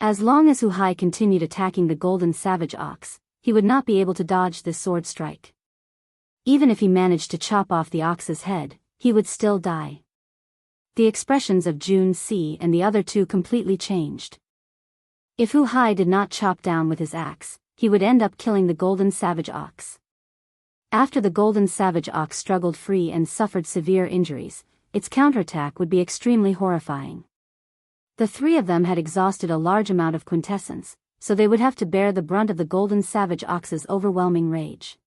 As long as Hu Hai continued attacking the golden savage ox, he would not be able to dodge this sword strike. Even if he managed to chop off the ox's head, he would still die. The expressions of Junci and the other two completely changed. If Hu Hai did not chop down with his axe, he would end up killing the golden savage ox. After the golden savage ox struggled free and suffered severe injuries, its counterattack would be extremely horrifying. The three of them had exhausted a large amount of quintessence, so they would have to bear the brunt of the golden savage ox's overwhelming rage.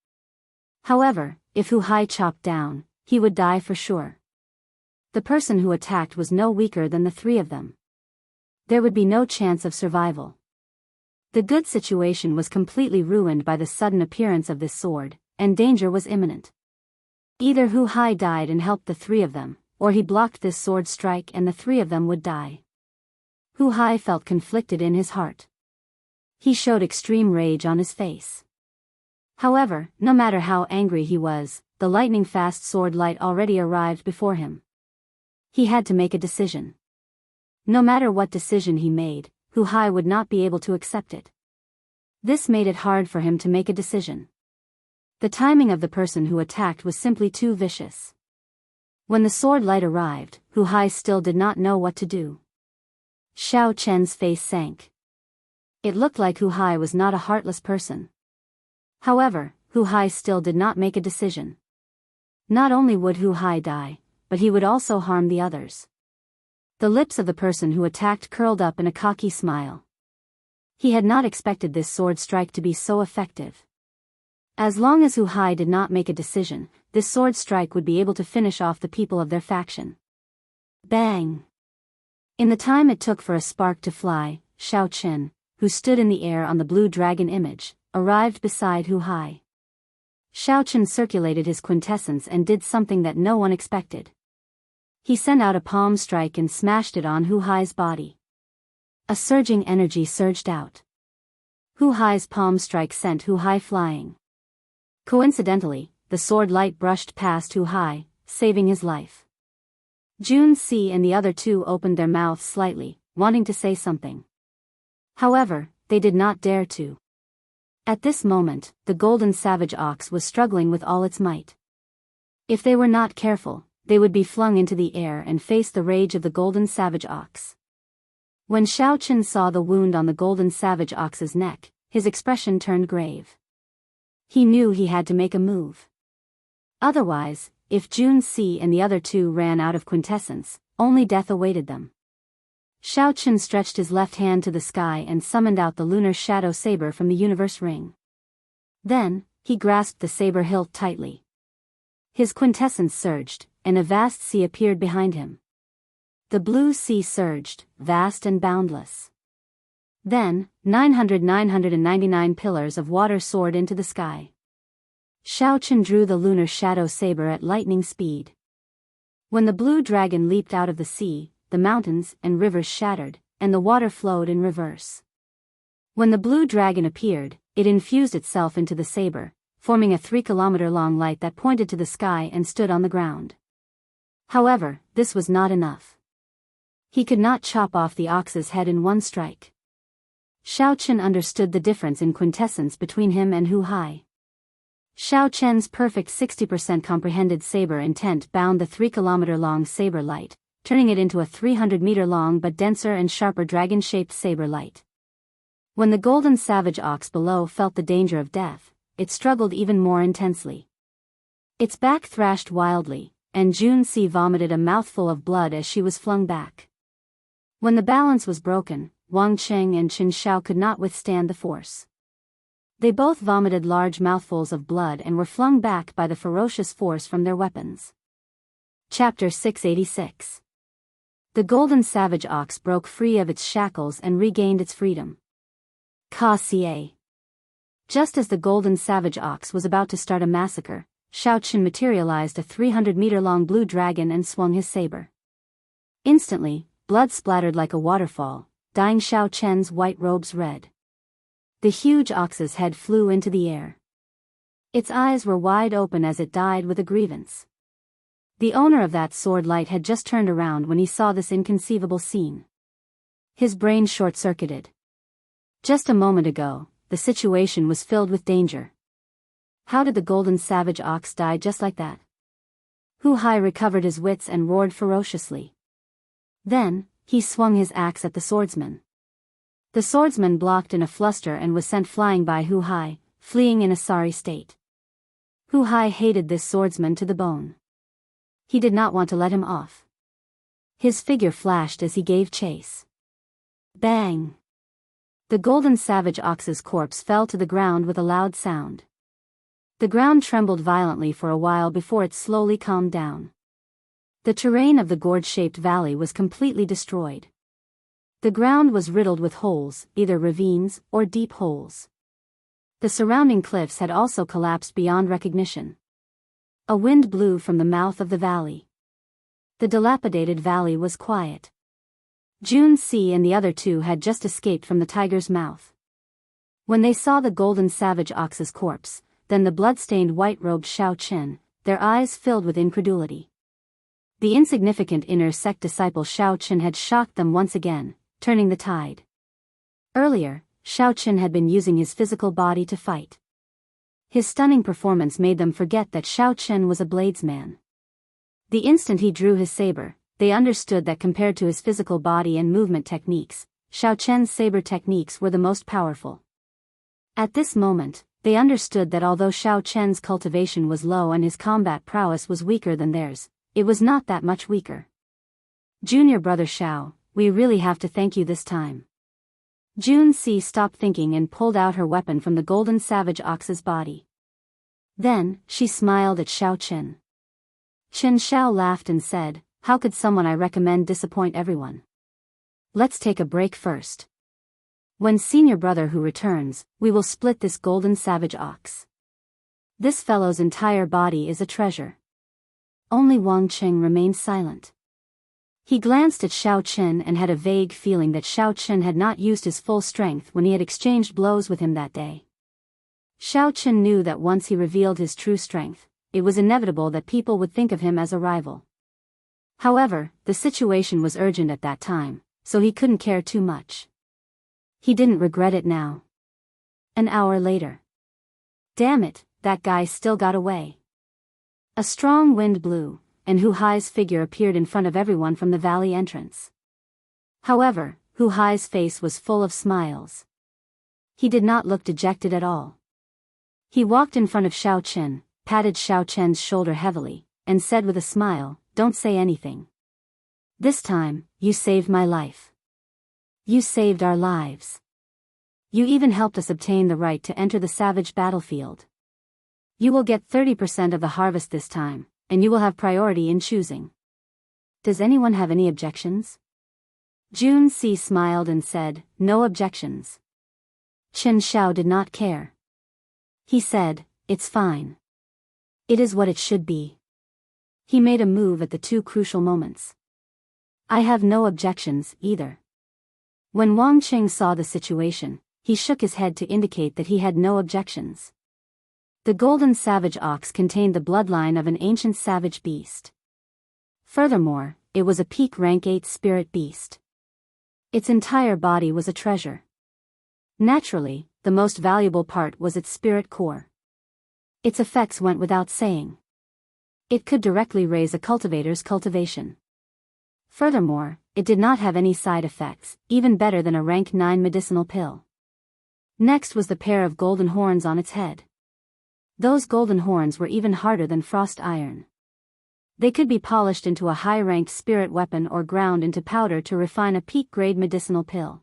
However, if Hu Hai chopped down, he would die for sure. The person who attacked was no weaker than the three of them. There would be no chance of survival. The good situation was completely ruined by the sudden appearance of this sword, and danger was imminent. Either Hu Hai died and helped the three of them, or he blocked this sword strike and the three of them would die. Hu Hai felt conflicted in his heart. He showed extreme rage on his face. However, no matter how angry he was, the lightning-fast sword light already arrived before him. He had to make a decision. No matter what decision he made, Hu Hai would not be able to accept it. This made it hard for him to make a decision. The timing of the person who attacked was simply too vicious. When the sword light arrived, Hu Hai still did not know what to do. Xiao Chen's face sank. It looked like Hu Hai was not a heartless person. However, Hu Hai still did not make a decision. Not only would Hu Hai die, but he would also harm the others. The lips of the person who attacked curled up in a cocky smile. He had not expected this sword strike to be so effective. As long as Hu Hai did not make a decision, this sword strike would be able to finish off the people of their faction. Bang! In the time it took for a spark to fly, Xiao Chen, who stood in the air on the blue dragon image, arrived beside Hu Hai. Xiao Chen circulated his quintessence and did something that no one expected. He sent out a palm strike and smashed it on Hu Hai's body. A surging energy surged out. Hu Hai's palm strike sent Hu Hai flying. Coincidentally, the sword light brushed past Hu Hai, saving his life. Junci and the other two opened their mouths slightly, wanting to say something. However, they did not dare to. At this moment, the golden savage ox was struggling with all its might. If they were not careful, they would be flung into the air and face the rage of the golden savage ox. When Xiao Chen saw the wound on the golden savage ox's neck, his expression turned grave. He knew he had to make a move. Otherwise, if Junci and the other two ran out of quintessence, only death awaited them. Xiao Chen stretched his left hand to the sky and summoned out the lunar shadow saber from the universe ring. Then, he grasped the saber hilt tightly. His quintessence surged, and a vast sea appeared behind him. The blue sea surged, vast and boundless. Then, 999 pillars of water soared into the sky. Xiao Chen drew the lunar shadow saber at lightning speed. When the blue dragon leaped out of the sea, the mountains and rivers shattered, and the water flowed in reverse. When the blue dragon appeared, it infused itself into the saber, forming a 3-kilometer-long light that pointed to the sky and stood on the ground. However, this was not enough. He could not chop off the ox's head in one strike. Xiao Chen understood the difference in quintessence between him and Hu Hai. Xiao Chen's perfect 60% comprehended saber intent bound the 3-kilometer-long saber light, turning it into a 300-meter-long but denser and sharper dragon-shaped saber light. When the golden savage ox below felt the danger of death, it struggled even more intensely. Its back thrashed wildly, and Junci vomited a mouthful of blood as she was flung back. When the balance was broken, Wang Cheng and Qin Shao could not withstand the force. They both vomited large mouthfuls of blood and were flung back by the ferocious force from their weapons. Chapter 686. The golden savage ox broke free of its shackles and regained its freedom. Ka Xie. Just as the golden savage ox was about to start a massacre, Xiao Chen materialized a 300-meter-long blue dragon and swung his saber. Instantly, blood splattered like a waterfall, dyeing Xiao Chen's white robes red. The huge ox's head flew into the air. Its eyes were wide open as it died with a grievance. The owner of that sword light had just turned around when he saw this inconceivable scene. His brain short-circuited. Just a moment ago, the situation was filled with danger. How did the golden savage ox die just like that? Hu Hai recovered his wits and roared ferociously. Then, he swung his axe at the swordsman. The swordsman blocked in a fluster and was sent flying by Hu Hai, fleeing in a sorry state. Hu Hai hated this swordsman to the bone. He did not want to let him off. His figure flashed as he gave chase. Bang! The golden savage ox's corpse fell to the ground with a loud sound. The ground trembled violently for a while before it slowly calmed down. The terrain of the gourd-shaped valley was completely destroyed. The ground was riddled with holes, either ravines or deep holes. The surrounding cliffs had also collapsed beyond recognition. A wind blew from the mouth of the valley. The dilapidated valley was quiet. Jianghu and the other two had just escaped from the tiger's mouth. When they saw the golden savage ox's corpse, then the blood-stained white-robed Xiao Qin, their eyes filled with incredulity. The insignificant inner sect disciple Xiao Qin had shocked them once again, turning the tide. Earlier, Xiao Qin had been using his physical body to fight. His stunning performance made them forget that Xiao Qin was a bladesman. The instant he drew his saber, they understood that compared to his physical body and movement techniques, Xiao Qin's saber techniques were the most powerful. At this moment, they understood that although Xiao Qin's cultivation was low and his combat prowess was weaker than theirs, it was not that much weaker. Junior brother Xiao, we really have to thank you this time. Jianghu stopped thinking and pulled out her weapon from the golden savage ox's body. Then, she smiled at Xiao Qin. Qin Xiao laughed and said, "How could someone I recommend disappoint everyone? Let's take a break first. When senior brother Hu returns, we will split this golden savage ox. This fellow's entire body is a treasure." Only Wang Qing remained silent. He glanced at Xiao Qin and had a vague feeling that Xiao Qin had not used his full strength when he had exchanged blows with him that day. Xiao Qin knew that once he revealed his true strength, it was inevitable that people would think of him as a rival. However, the situation was urgent at that time, so he couldn't care too much. He didn't regret it now. An hour later. Damn it, that guy still got away. A strong wind blew, and Hu Hai's figure appeared in front of everyone from the valley entrance. However, Hu Hai's face was full of smiles. He did not look dejected at all. He walked in front of Xiao Qin, patted Xiao Qin's shoulder heavily, and said with a smile, "Don't say anything. This time, you saved my life. You saved our lives. You even helped us obtain the right to enter the savage battlefield. You will get 30% of the harvest this time, and you will have priority in choosing. Does anyone have any objections?" Jianghu smiled and said, "No objections." Qin Xiao did not care. He said, "It's fine. It is what it should be." He made a move at the two crucial moments. "I have no objections, either." When Wang Qing saw the situation, he shook his head to indicate that he had no objections. The golden savage ox contained the bloodline of an ancient savage beast. Furthermore, it was a peak rank 8 spirit beast. Its entire body was a treasure. Naturally, the most valuable part was its spirit core. Its effects went without saying. It could directly raise a cultivator's cultivation. Furthermore, it did not have any side effects, even better than a rank 9 medicinal pill. Next was the pair of golden horns on its head. Those golden horns were even harder than frost iron. They could be polished into a high-ranked spirit weapon or ground into powder to refine a peak-grade medicinal pill.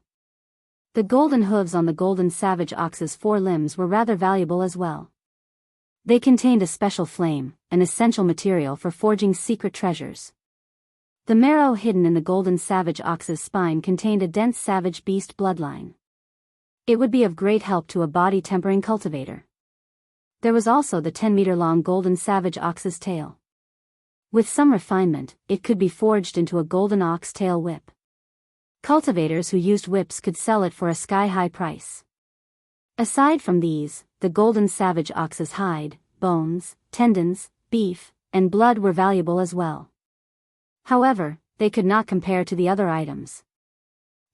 The golden hooves on the golden savage ox's 4 limbs were rather valuable as well. They contained a special flame, an essential material for forging secret treasures. The marrow hidden in the golden savage ox's spine contained a dense savage beast bloodline. It would be of great help to a body-tempering cultivator. There was also the 10-meter-long golden savage ox's tail. With some refinement, it could be forged into a golden ox tail whip. Cultivators who used whips could sell it for a sky-high price. Aside from these, the golden savage ox's hide, bones, tendons, beef, and blood were valuable as well. However, they could not compare to the other items.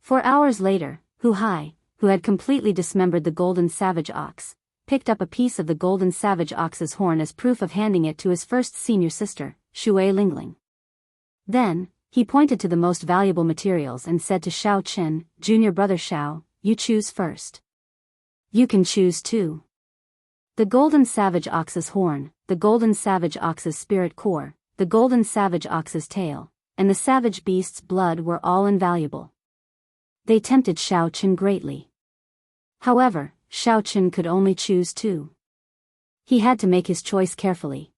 4 hours later, Hu Hai, who had completely dismembered the golden savage ox, picked up a piece of the golden savage ox's horn as proof of handing it to his first senior sister, Shui Lingling. Then, he pointed to the most valuable materials and said to Shao Chen, "Junior brother Shao, you choose first." "You can choose too." The golden savage ox's horn, the golden savage ox's spirit core, the golden savage ox's tail, and the savage beast's blood were all invaluable. They tempted Shao Chen greatly. However, Shao Chen could only choose 2. He had to make his choice carefully.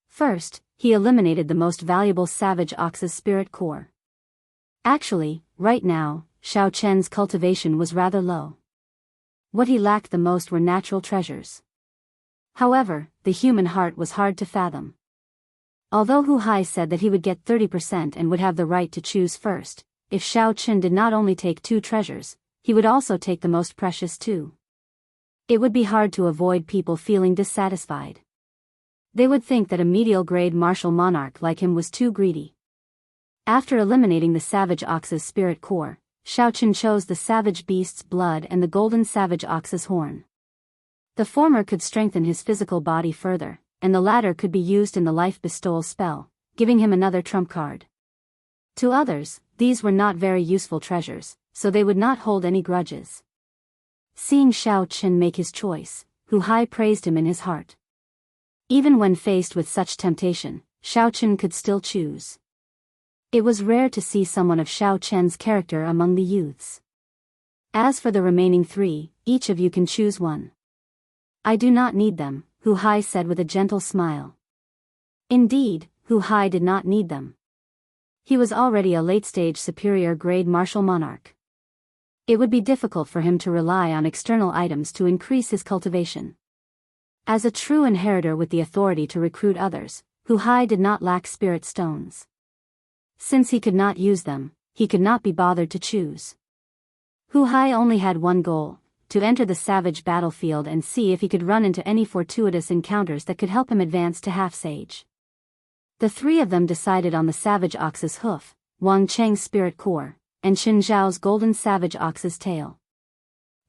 First, he eliminated the most valuable savage ox's spirit core. Actually, right now, Shao Chen's cultivation was rather low. What he lacked the most were natural treasures. However, the human heart was hard to fathom. Although Hu Hai said that he would get 30% and would have the right to choose first, if Shao Chen did not only take 2 treasures, he would also take the most precious too. It would be hard to avoid people feeling dissatisfied. They would think that a medial-grade martial monarch like him was too greedy. After eliminating the savage ox's spirit core, Shao Chen chose the savage beast's blood and the golden savage ox's horn. The former could strengthen his physical body further, and the latter could be used in the life bestowal spell, giving him another trump card. To others, these were not very useful treasures, so they would not hold any grudges. Seeing Shao Chen make his choice, Hu Hai praised him in his heart. Even when faced with such temptation, Shao Chen could still choose. It was rare to see someone of Shao Chen's character among the youths. As for the remaining 3, each of you can choose 1. "I do not need them," Hu Hai said with a gentle smile. Indeed, Hu Hai did not need them. He was already a late-stage superior-grade martial monarch. It would be difficult for him to rely on external items to increase his cultivation. As a true inheritor with the authority to recruit others, Hu Hai did not lack spirit stones. Since he could not use them, he could not be bothered to choose. Hu Hai only had one goal: to enter the savage battlefield and see if he could run into any fortuitous encounters that could help him advance to half-sage. The 3 of them decided on the savage ox's hoof, Wang Cheng's spirit core, and Qin Zhao's golden savage ox's tail.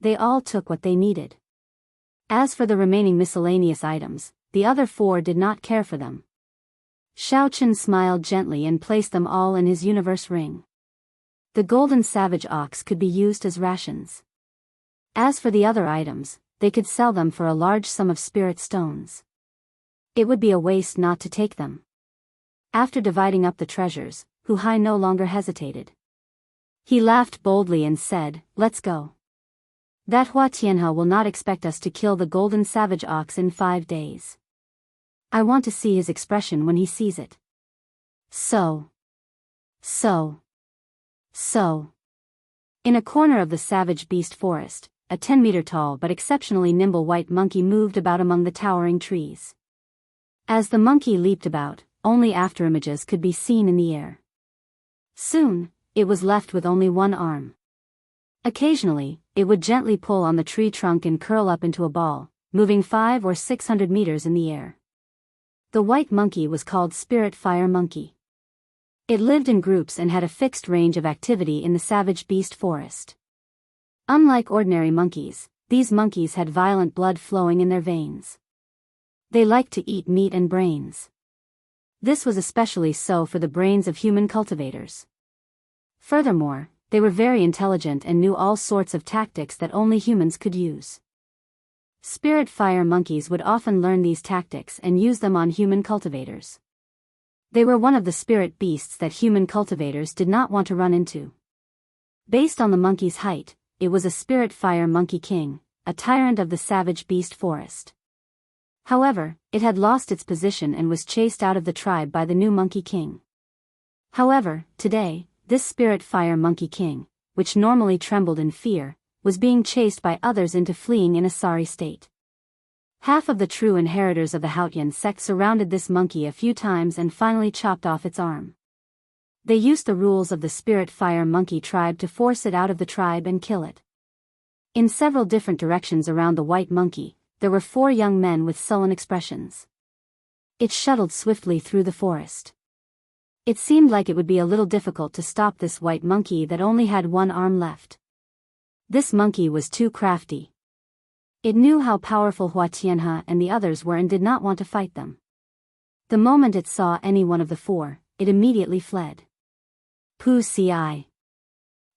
They all took what they needed. As for the remaining miscellaneous items, the other 4 did not care for them. Shao Chen smiled gently and placed them all in his universe ring. The golden savage ox could be used as rations. As for the other items, they could sell them for a large sum of spirit stones. It would be a waste not to take them. After dividing up the treasures, Hu Hai no longer hesitated. He laughed boldly and said, "Let's go. That Hua Tianhe will not expect us to kill the golden savage ox in 5 days. I want to see his expression when he sees it." So. In a corner of the savage beast forest, a 10-meter tall but exceptionally nimble white monkey moved about among the towering trees. As the monkey leaped about, only afterimages could be seen in the air. Soon, it was left with only one arm. Occasionally, it would gently pull on the tree trunk and curl up into a ball, moving 500 or 600 meters in the air. The white monkey was called Spirit Fire Monkey. It lived in groups and had a fixed range of activity in the savage beast forest. Unlike ordinary monkeys, these monkeys had violent blood flowing in their veins. They liked to eat meat and brains. This was especially so for the brains of human cultivators. Furthermore, they were very intelligent and knew all sorts of tactics that only humans could use. Spirit fire monkeys would often learn these tactics and use them on human cultivators. They were one of the spirit beasts that human cultivators did not want to run into. Based on the monkey's height, it was a spirit fire monkey king, a tyrant of the savage beast forest. However, it had lost its position and was chased out of the tribe by the new monkey king. However, today, this spirit fire monkey king, which normally trembled in fear, was being chased by others into fleeing in a sorry state. Half of the true inheritors of the Haotian sect surrounded this monkey a few times and finally chopped off its arm. They used the rules of the spirit fire monkey tribe to force it out of the tribe and kill it. In several different directions around the white monkey, there were 4 young men with sullen expressions. It shuttled swiftly through the forest. It seemed like it would be a little difficult to stop this white monkey that only had one arm left. This monkey was too crafty. It knew how powerful Hua Tianhe and the others were and did not want to fight them. The moment it saw any one of the four, it immediately fled. Pu Ci.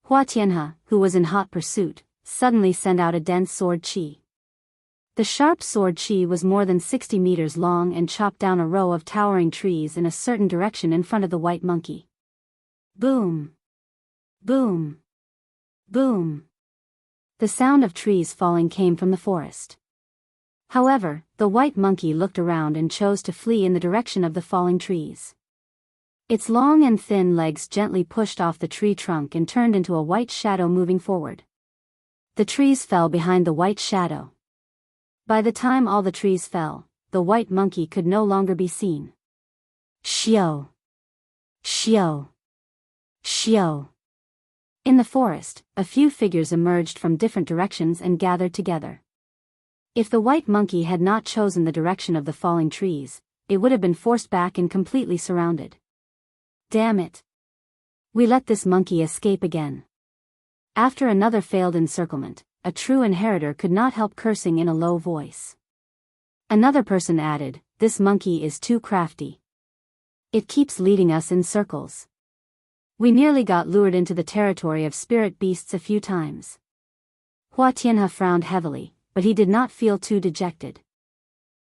Hua Tianhe, who was in hot pursuit, suddenly sent out a dense sword qi. The sharp sword qi was more than 60 meters long and chopped down a row of towering trees in a certain direction in front of the white monkey. Boom! Boom! Boom! The sound of trees falling came from the forest. However, the white monkey looked around and chose to flee in the direction of the falling trees. Its long and thin legs gently pushed off the tree trunk and turned into a white shadow moving forward. The trees fell behind the white shadow. By the time all the trees fell, the white monkey could no longer be seen. Xiao! Xiao! Xiao! In the forest, a few figures emerged from different directions and gathered together. If the white monkey had not chosen the direction of the falling trees, it would have been forced back and completely surrounded. Damn it! We let this monkey escape again. After another failed encirclement, a true inheritor could not help cursing in a low voice. Another person added, "This monkey is too crafty. It keeps leading us in circles. We nearly got lured into the territory of spirit beasts a few times." Hua Tianhe frowned heavily, but he did not feel too dejected.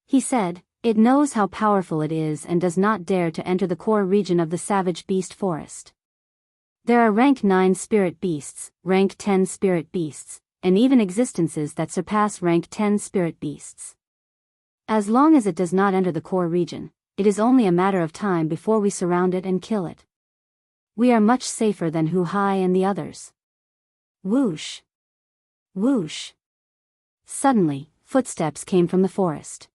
He said, "It knows how powerful it is and does not dare to enter the core region of the savage beast forest. There are rank 9 spirit beasts, rank 10 spirit beasts, and even existences that surpass rank 10 spirit beasts. As long as it does not enter the core region, it is only a matter of time before we surround it and kill it. We are much safer than Hu Hai and the others." Whoosh! Whoosh! Suddenly, footsteps came from the forest.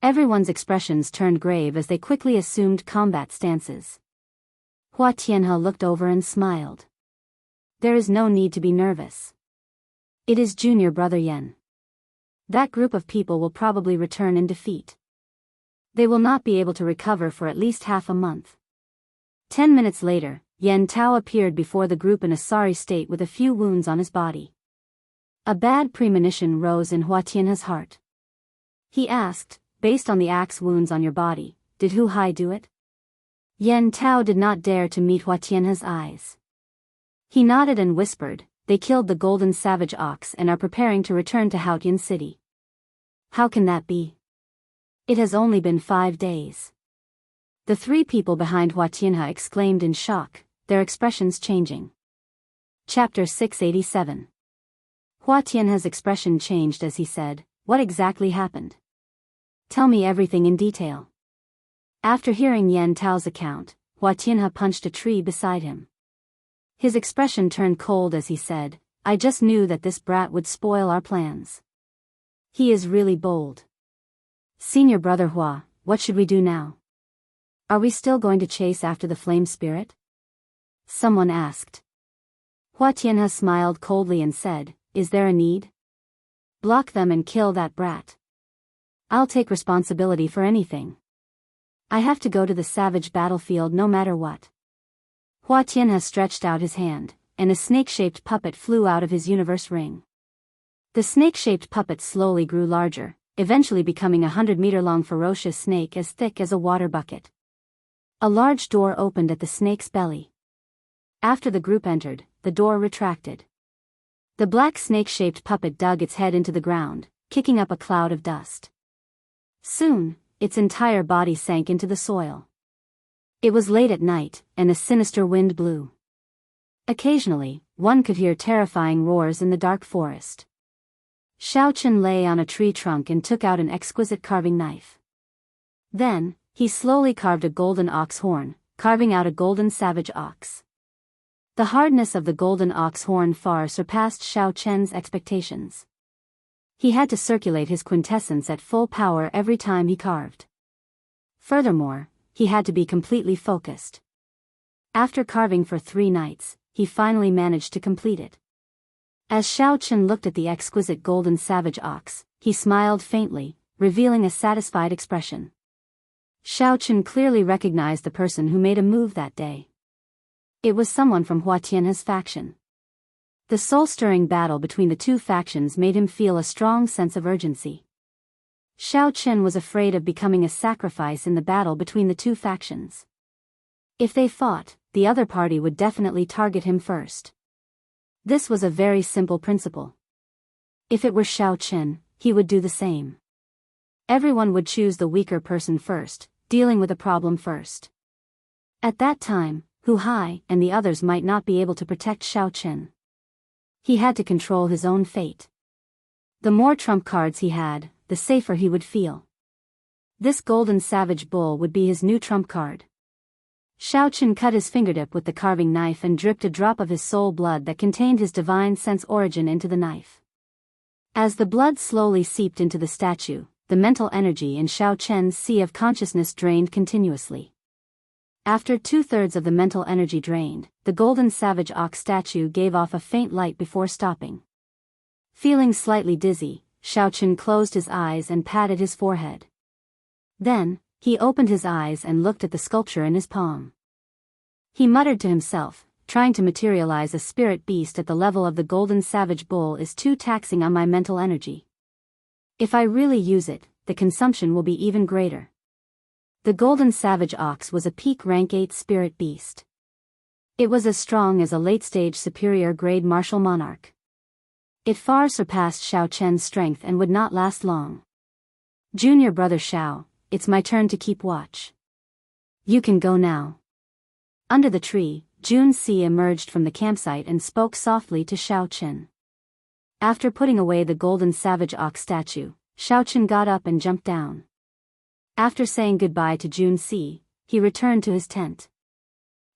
Everyone's expressions turned grave as they quickly assumed combat stances. Hua Tianhe looked over and smiled. "There is no need to be nervous. It is junior brother Yan. That group of people will probably return in defeat. They will not be able to recover for at least half a month." 10 minutes later, Yan Tao appeared before the group in a sorry state with a few wounds on his body. A bad premonition rose in Hua Tianhe's heart. He asked, "Based on the axe wounds on your body, did Hu Hai do it?" Yan Tao did not dare to meet Hua Tianhe's eyes. He nodded and whispered, "They killed the golden savage ox and are preparing to return to Haotian City." "How can that be? It has only been 5 days." The 3 people behind Hua Tianhe exclaimed in shock, their expressions changing. Chapter 687. Hua Tianhe's expression changed as he said, "What exactly happened? Tell me everything in detail." After hearing Yan Tao's account, Hua Tianhe punched a tree beside him. His expression turned cold as he said, "I just knew that this brat would spoil our plans. He is really bold. Senior brother Hua, what should we do now? Are we still going to chase after the flame spirit?" someone asked. Hua Tianhe smiled coldly and said, "Is there a need? Block them and kill that brat. I'll take responsibility for anything. I have to go to the savage battlefield no matter what." Hua Tianhe stretched out his hand, and a snake-shaped puppet flew out of his universe ring. The snake-shaped puppet slowly grew larger, eventually becoming a 100-meter-long ferocious snake as thick as a water bucket. A large door opened at the snake's belly. After the group entered, the door retracted. The black snake-shaped puppet dug its head into the ground, kicking up a cloud of dust. Soon, its entire body sank into the soil. It was late at night, and a sinister wind blew. Occasionally, one could hear terrifying roars in the dark forest. Xiao Chen lay on a tree trunk and took out an exquisite carving knife. Then, he slowly carved a golden ox horn, carving out a golden savage ox. The hardness of the golden ox horn far surpassed Xiao Chen's expectations. He had to circulate his quintessence at full power every time he carved. Furthermore, he had to be completely focused. After carving for 3 nights, he finally managed to complete it. As Xiao Chen looked at the exquisite golden savage ox, he smiled faintly, revealing a satisfied expression. Xiao Chen clearly recognized the person who made a move that day. It was someone from Hua Tianhe's faction. The soul-stirring battle between the two factions made him feel a strong sense of urgency. Xiao Chen was afraid of becoming a sacrifice in the battle between the two factions. If they fought, the other party would definitely target him first. This was a very simple principle. If it were Xiao Chen, he would do the same. Everyone would choose the weaker person first, dealing with a problem first. At that time, Hu Hai and the others might not be able to protect Xiao Chen. He had to control his own fate. The more trump cards he had, the safer he would feel. This golden savage bull would be his new trump card. Xiao Chen cut his fingertip with the carving knife and dripped a drop of his soul blood that contained his divine sense origin into the knife. As the blood slowly seeped into the statue, the mental energy in Xiao Chen's sea of consciousness drained continuously. After 2/3 of the mental energy drained, the golden savage ox statue gave off a faint light before stopping. Feeling slightly dizzy, Xiao Chen closed his eyes and patted his forehead. Then, he opened his eyes and looked at the sculpture in his palm. He muttered to himself, trying to materialize a spirit beast at the level of the golden savage bull is too taxing on my mental energy. If I really use it, the consumption will be even greater. The golden savage ox was a peak rank 8 spirit beast. It was as strong as a late-stage superior grade martial monarch. It far surpassed Xiao Chen's strength and would not last long. Junior brother Xiao, it's my turn to keep watch. You can go now. Under the tree, Jun Si emerged from the campsite and spoke softly to Xiao Chen. After putting away the golden savage ox statue, Xiao Chen got up and jumped down. After saying goodbye to Jun Si, he returned to his tent.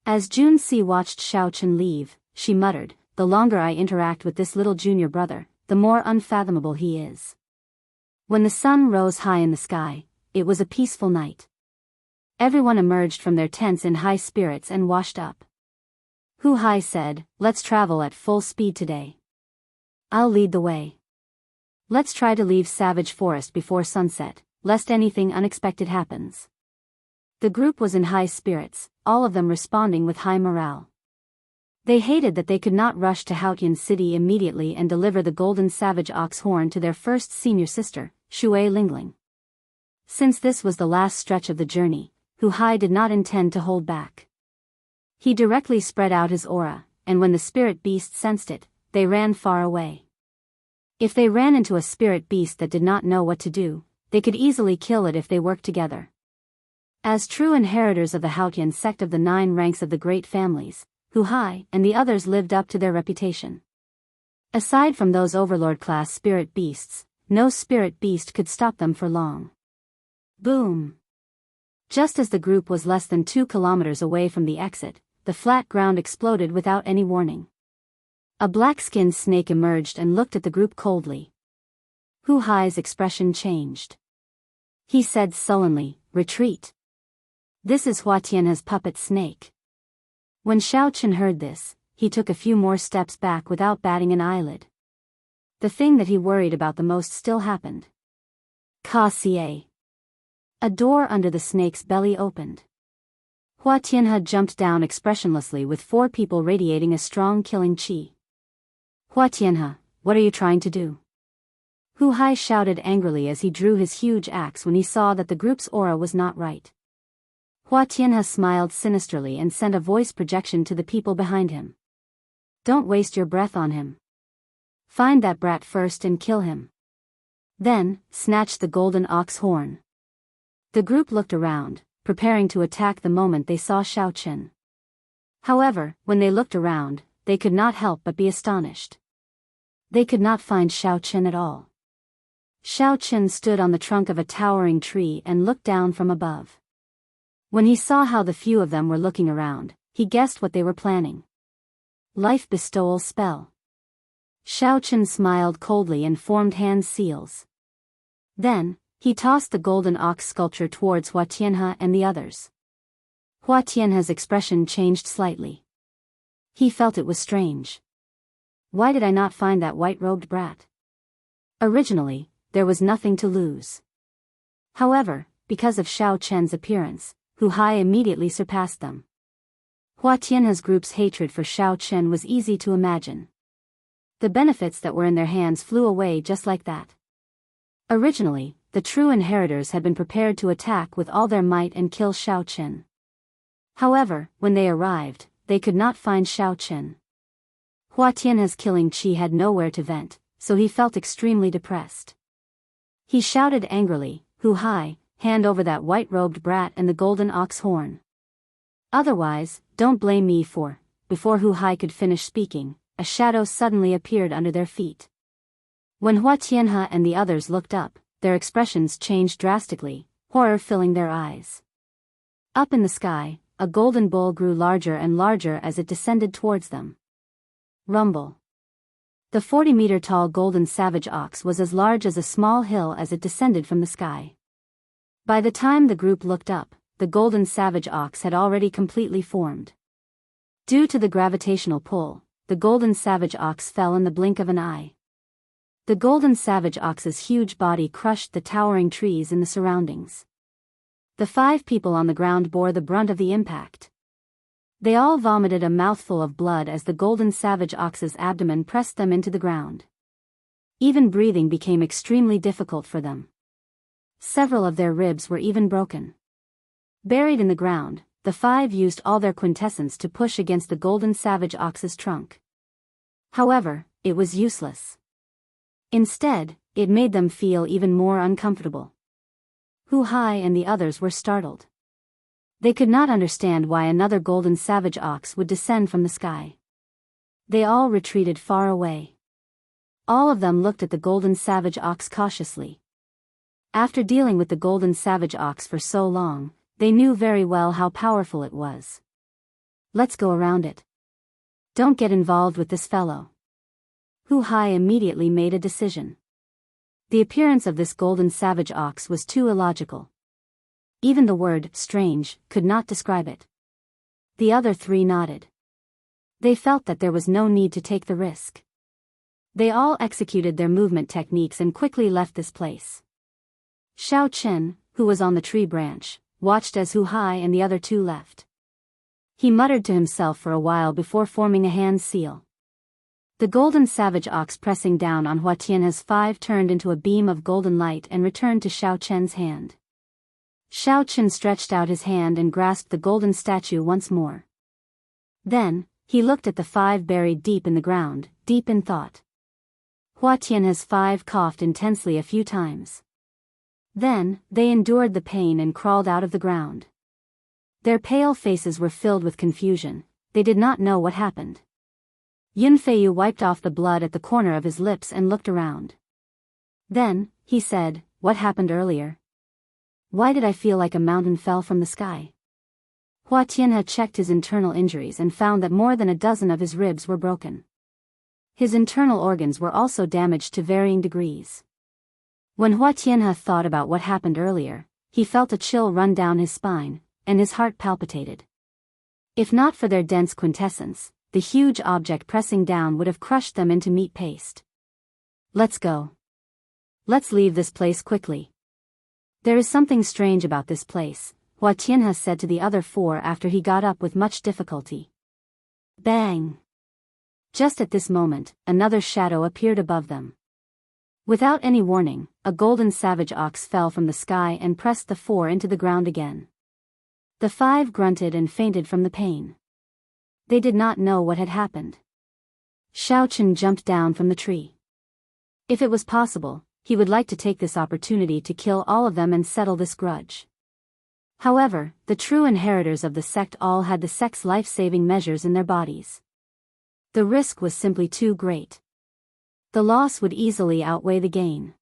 As Jun Si watched Xiao Chen leave, she muttered, "The longer I interact with this little junior brother, the more unfathomable he is." When the sun rose high in the sky, it was a peaceful night. Everyone emerged from their tents in high spirits and washed up. Hu Hai said, "Let's travel at full speed today. I'll lead the way. Let's try to leave Savage Forest before sunset, lest anything unexpected happens." The group was in high spirits, all of them responding with high morale. They hated that they could not rush to Haotian City immediately and deliver the golden savage ox horn to their first senior sister, Shui Lingling. Since this was the last stretch of the journey, Hu Hai did not intend to hold back. He directly spread out his aura, and when the spirit beast sensed it, they ran far away. If they ran into a spirit beast that did not know what to do, they could easily kill it if they worked together. As true inheritors of the Haotian sect of the 9 ranks of the great families, Hu Hai and the others lived up to their reputation. Aside from those overlord-class spirit beasts, no spirit beast could stop them for long. Boom! Just as the group was less than 2 kilometers away from the exit, the flat ground exploded without any warning. A black-skinned snake emerged and looked at the group coldly. Hu Hai's expression changed. He said sullenly, "Retreat. This is Hua Tianhe's puppet snake." When Xiao Chen heard this, he took a few more steps back without batting an eyelid. The thing that he worried about the most still happened. Ka-Xie. A door under the snake's belly opened. Hua Tianhe jumped down expressionlessly with 4 people radiating a strong killing qi. "Hua Tianhe, what are you trying to do?" Hu Hai shouted angrily as he drew his huge axe when he saw that the group's aura was not right. Hua Tianhe smiled sinisterly and sent a voice projection to the people behind him. "Don't waste your breath on him. Find that brat first and kill him. Then, snatch the golden ox horn." The group looked around, preparing to attack the moment they saw Xiao Chen. However, when they looked around, they could not help but be astonished. They could not find Xiao Chen at all. Xiao Chen stood on the trunk of a towering tree and looked down from above. When he saw how the few of them were looking around, he guessed what they were planning. Life bestowal spell. Xiao Chen smiled coldly and formed hand seals. Then, he tossed the golden ox sculpture towards Hua Tianhe and the others. Hua Tianhe's expression changed slightly. He felt it was strange. Why did I not find that white-robed brat? Originally, there was nothing to lose. However, because of Xiao Chen's appearance, Hu Hai immediately surpassed them. Hua Tianhe's group's hatred for Xiao Chen was easy to imagine. The benefits that were in their hands flew away just like that. Originally, the true inheritors had been prepared to attack with all their might and kill Xiao Chen. However, when they arrived, they could not find Xiao Chen. Hua Tianhe's killing Qi had nowhere to vent, so he felt extremely depressed. He shouted angrily, "Hu Hai, hand over that white-robed brat and the golden ox horn. Otherwise, don't blame me for..." Before Hu Hai could finish speaking, a shadow suddenly appeared under their feet. When Hua Tianhe and the others looked up, their expressions changed drastically, horror filling their eyes. Up in the sky, a golden bull grew larger and larger as it descended towards them. Rumble. The 40-meter-tall golden savage ox was as large as a small hill as it descended from the sky. By the time the group looked up, the golden savage ox had already completely formed. Due to the gravitational pull, the golden savage ox fell in the blink of an eye. The golden savage ox's huge body crushed the towering trees in the surroundings. The 5 people on the ground bore the brunt of the impact. They all vomited a mouthful of blood as the golden savage ox's abdomen pressed them into the ground. Even breathing became extremely difficult for them. Several of their ribs were even broken. Buried in the ground, the 5 used all their quintessence to push against the golden savage ox's trunk. However, it was useless. Instead, it made them feel even more uncomfortable. Hu Hai and the others were startled. They could not understand why another golden savage ox would descend from the sky. They all retreated far away. All of them looked at the golden savage ox cautiously. After dealing with the golden savage ox for so long, they knew very well how powerful it was. "Let's go around it. Don't get involved with this fellow." Hu Hai immediately made a decision. The appearance of this golden savage ox was too illogical. Even the word "strange" could not describe it. The other 3 nodded. They felt that there was no need to take the risk. They all executed their movement techniques and quickly left this place. Xiao Chen, who was on the tree branch, watched as Hu Hai and the other 2 left. He muttered to himself for a while before forming a hand seal. The golden savage ox pressing down on Hua Tianhe's 5 turned into a beam of golden light and returned to Xiao Chen's hand. Xiao Chen stretched out his hand and grasped the golden statue once more. Then, he looked at the 5 buried deep in the ground, deep in thought. Hua Tianhe's 5 coughed intensely a few times. Then, they endured the pain and crawled out of the ground. Their pale faces were filled with confusion, they did not know what happened. Yunfeiyu wiped off the blood at the corner of his lips and looked around. Then, he said, "What happened earlier? Why did I feel like a mountain fell from the sky?" Hua Tianhe checked his internal injuries and found that more than a dozen of his ribs were broken. His internal organs were also damaged to varying degrees. When Hua Tianhe thought about what happened earlier, he felt a chill run down his spine, and his heart palpitated. If not for their dense quintessence, the huge object pressing down would have crushed them into meat paste. "Let's go. Let's leave this place quickly. There is something strange about this place," Hua Tianhe said to the other 4 after he got up with much difficulty. Bang! Just at this moment, another shadow appeared above them. Without any warning, a golden savage ox fell from the sky and pressed the 4 into the ground again. The 5 grunted and fainted from the pain. They did not know what had happened. Xiao Chen jumped down from the tree. If it was possible, he would like to take this opportunity to kill all of them and settle this grudge. However, the true inheritors of the sect all had the sect's life-saving measures in their bodies. The risk was simply too great. The loss would easily outweigh the gain.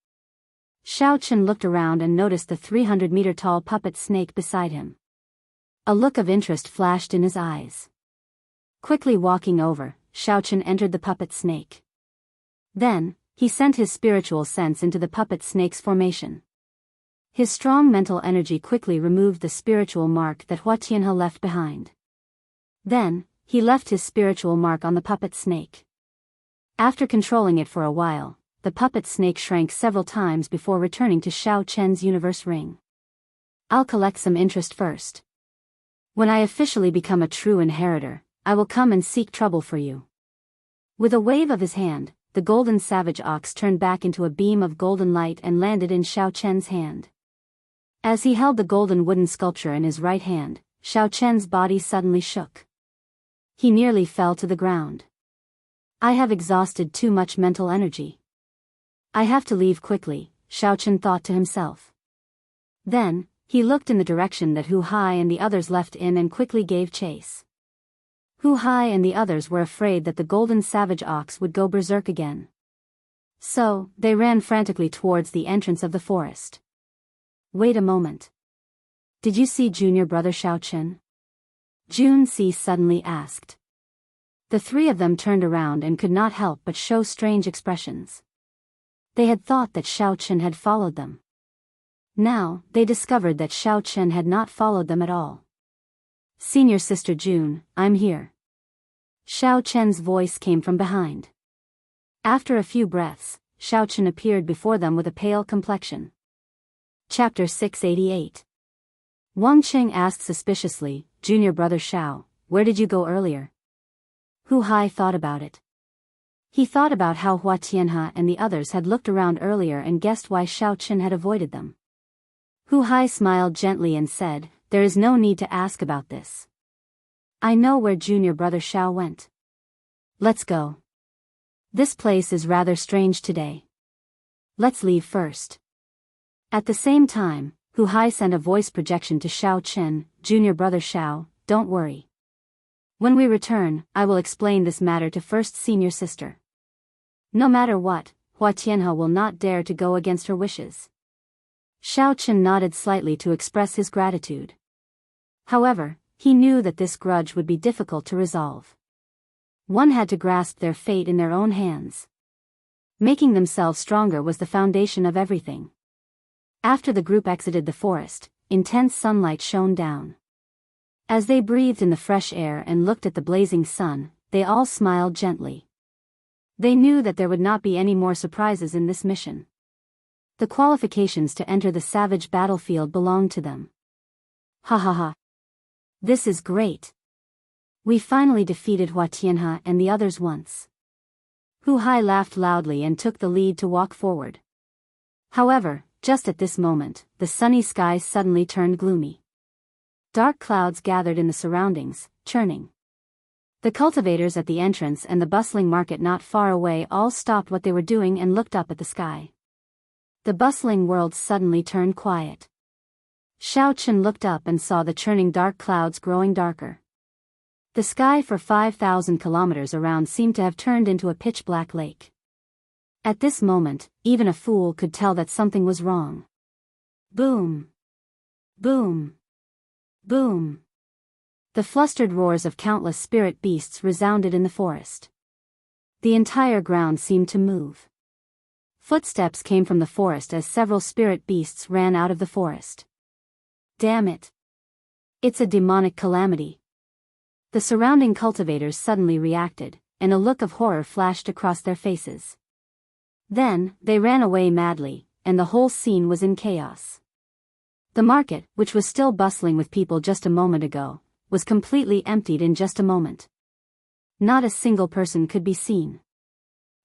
Xiao Chen looked around and noticed the 300-meter-tall puppet snake beside him. A look of interest flashed in his eyes. Quickly walking over, Xiao Chen entered the puppet snake. Then, he sent his spiritual sense into the puppet snake's formation. His strong mental energy quickly removed the spiritual mark that Hua Tianhe left behind. Then, he left his spiritual mark on the puppet snake. After controlling it for a while, the puppet snake shrank several times before returning to Xiao Chen's universe ring. I'll collect some interest first. When I officially become a true inheritor, I will come and seek trouble for you." With a wave of his hand, the golden savage ox turned back into a beam of golden light and landed in Xiao Chen's hand. As he held the golden wooden sculpture in his right hand, Xiao Chen's body suddenly shook. He nearly fell to the ground. "I have exhausted too much mental energy. I have to leave quickly," Xiao Chen thought to himself. Then, he looked in the direction that Hu Hai and the others left in and quickly gave chase. Hu Hai and the others were afraid that the golden savage ox would go berserk again. So, they ran frantically towards the entrance of the forest. "Wait a moment. Did you see junior brother Xiao Chen?" Jun Si suddenly asked. The three of them turned around and could not help but show strange expressions. They had thought that Xiao Chen had followed them. Now, they discovered that Xiao Chen had not followed them at all. "Senior sister June, I'm here." Xiao Chen's voice came from behind. After a few breaths, Xiao Chen appeared before them with a pale complexion. Chapter 688. Wang Qing asked suspiciously, "Junior brother Xiao, where did you go earlier?" Hu Hai thought about it. He thought about how Hua Tianhe and the others had looked around earlier and guessed why Xiao Chen had avoided them. Hu Hai smiled gently and said, "There is no need to ask about this. I know where junior brother Xiao went. Let's go. This place is rather strange today. Let's leave first." At the same time, Hu Hai sent a voice projection to Xiao Chen, "Junior brother Xiao, don't worry. When we return, I will explain this matter to first senior sister. No matter what, Hua Tianhe will not dare to go against her wishes." Xiao Chen nodded slightly to express his gratitude. However, he knew that this grudge would be difficult to resolve. One had to grasp their fate in their own hands. Making themselves stronger was the foundation of everything. After the group exited the forest, intense sunlight shone down. As they breathed in the fresh air and looked at the blazing sun, they all smiled gently. They knew that there would not be any more surprises in this mission. The qualifications to enter the savage battlefield belonged to them. "Ha ha ha. This is great. We finally defeated Hua Tianhe and the others once." Hu Hai laughed loudly and took the lead to walk forward. However, just at this moment, the sunny skies suddenly turned gloomy. Dark clouds gathered in the surroundings, churning. The cultivators at the entrance and the bustling market not far away all stopped what they were doing and looked up at the sky. The bustling world suddenly turned quiet. Xiao Chen looked up and saw the churning dark clouds growing darker. The sky for 5,000 kilometers around seemed to have turned into a pitch-black lake. At this moment, even a fool could tell that something was wrong. Boom! Boom! Boom! The flustered roars of countless spirit beasts resounded in the forest. The entire ground seemed to move. Footsteps came from the forest as several spirit beasts ran out of the forest. Damn it! It's a demonic calamity. The surrounding cultivators suddenly reacted, and a look of horror flashed across their faces. Then, they ran away madly, and the whole scene was in chaos. The market, which was still bustling with people just a moment ago, was completely emptied in just a moment. Not a single person could be seen.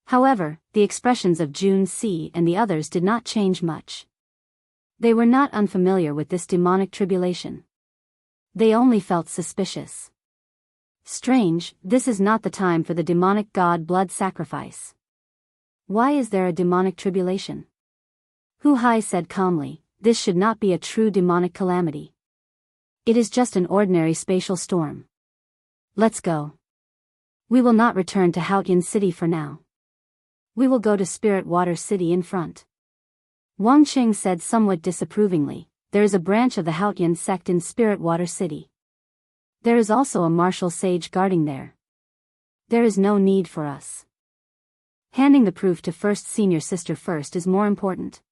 However, the expressions of Jun Si and the others did not change much. They were not unfamiliar with this demonic tribulation. They only felt suspicious. Strange, this is not the time for the demonic god blood sacrifice. Why is there a demonic tribulation? Hu Hai said calmly, "This should not be a true demonic calamity. It is just an ordinary spatial storm. Let's go. We will not return to Haotian City for now. We will go to Spirit Water City in front." Wang Qing said somewhat disapprovingly, "There is a branch of the Haotian sect in Spirit Water City. There is also a martial sage guarding there. There is no need for us. Handing the proof to first senior sister first is more important."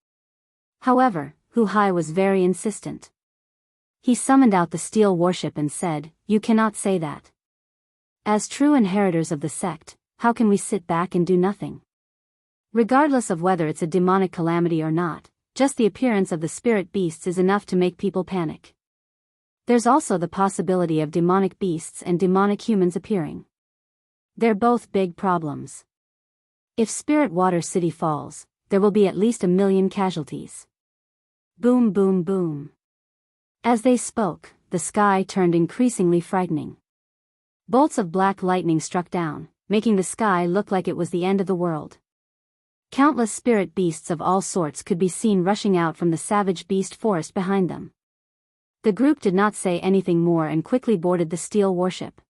However, Hu Hai was very insistent. He summoned out the steel warship and said, "You cannot say that. As true inheritors of the sect, how can we sit back and do nothing? Regardless of whether it's a demonic calamity or not, Just the appearance of the spirit beasts is enough to make people panic. There's also the possibility of demonic beasts and demonic humans appearing. They're both big problems. If Spirit Water City falls, there will be at least 1 million casualties. Boom, boom, boom. As they spoke, the sky turned increasingly frightening. Bolts of black lightning struck down, making the sky look like it was the end of the world. Countless spirit beasts of all sorts could be seen rushing out from the savage beast forest behind them. The group did not say anything more and quickly boarded the steel warship.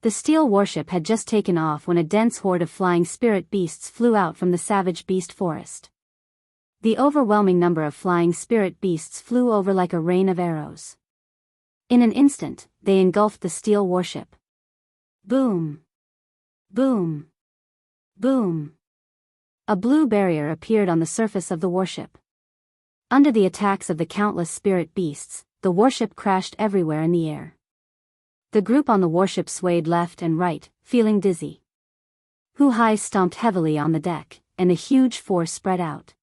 The steel warship had just taken off when a dense horde of flying spirit beasts flew out from the savage beast forest. The overwhelming number of flying spirit beasts flew over like a rain of arrows. In an instant, they engulfed the steel warship. Boom! Boom! Boom! A blue barrier appeared on the surface of the warship. Under the attacks of the countless spirit beasts, the warship crashed everywhere in the air. The group on the warship swayed left and right, feeling dizzy. Hu Hai stomped heavily on the deck, and a huge force spread out.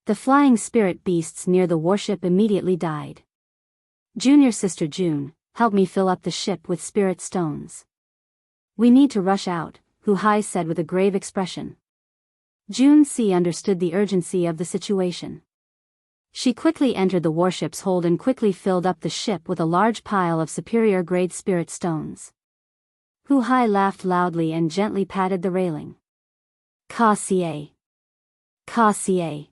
The flying spirit beasts near the warship immediately died. Junior sister June, help me fill up the ship with spirit stones. We need to rush out, Hu Hai said with a grave expression. June C understood the urgency of the situation. She quickly entered the warship's hold and quickly filled up the ship with a large pile of superior-grade spirit stones. Hu Hai laughed loudly and gently patted the railing. Ka Xie. Ka Xie.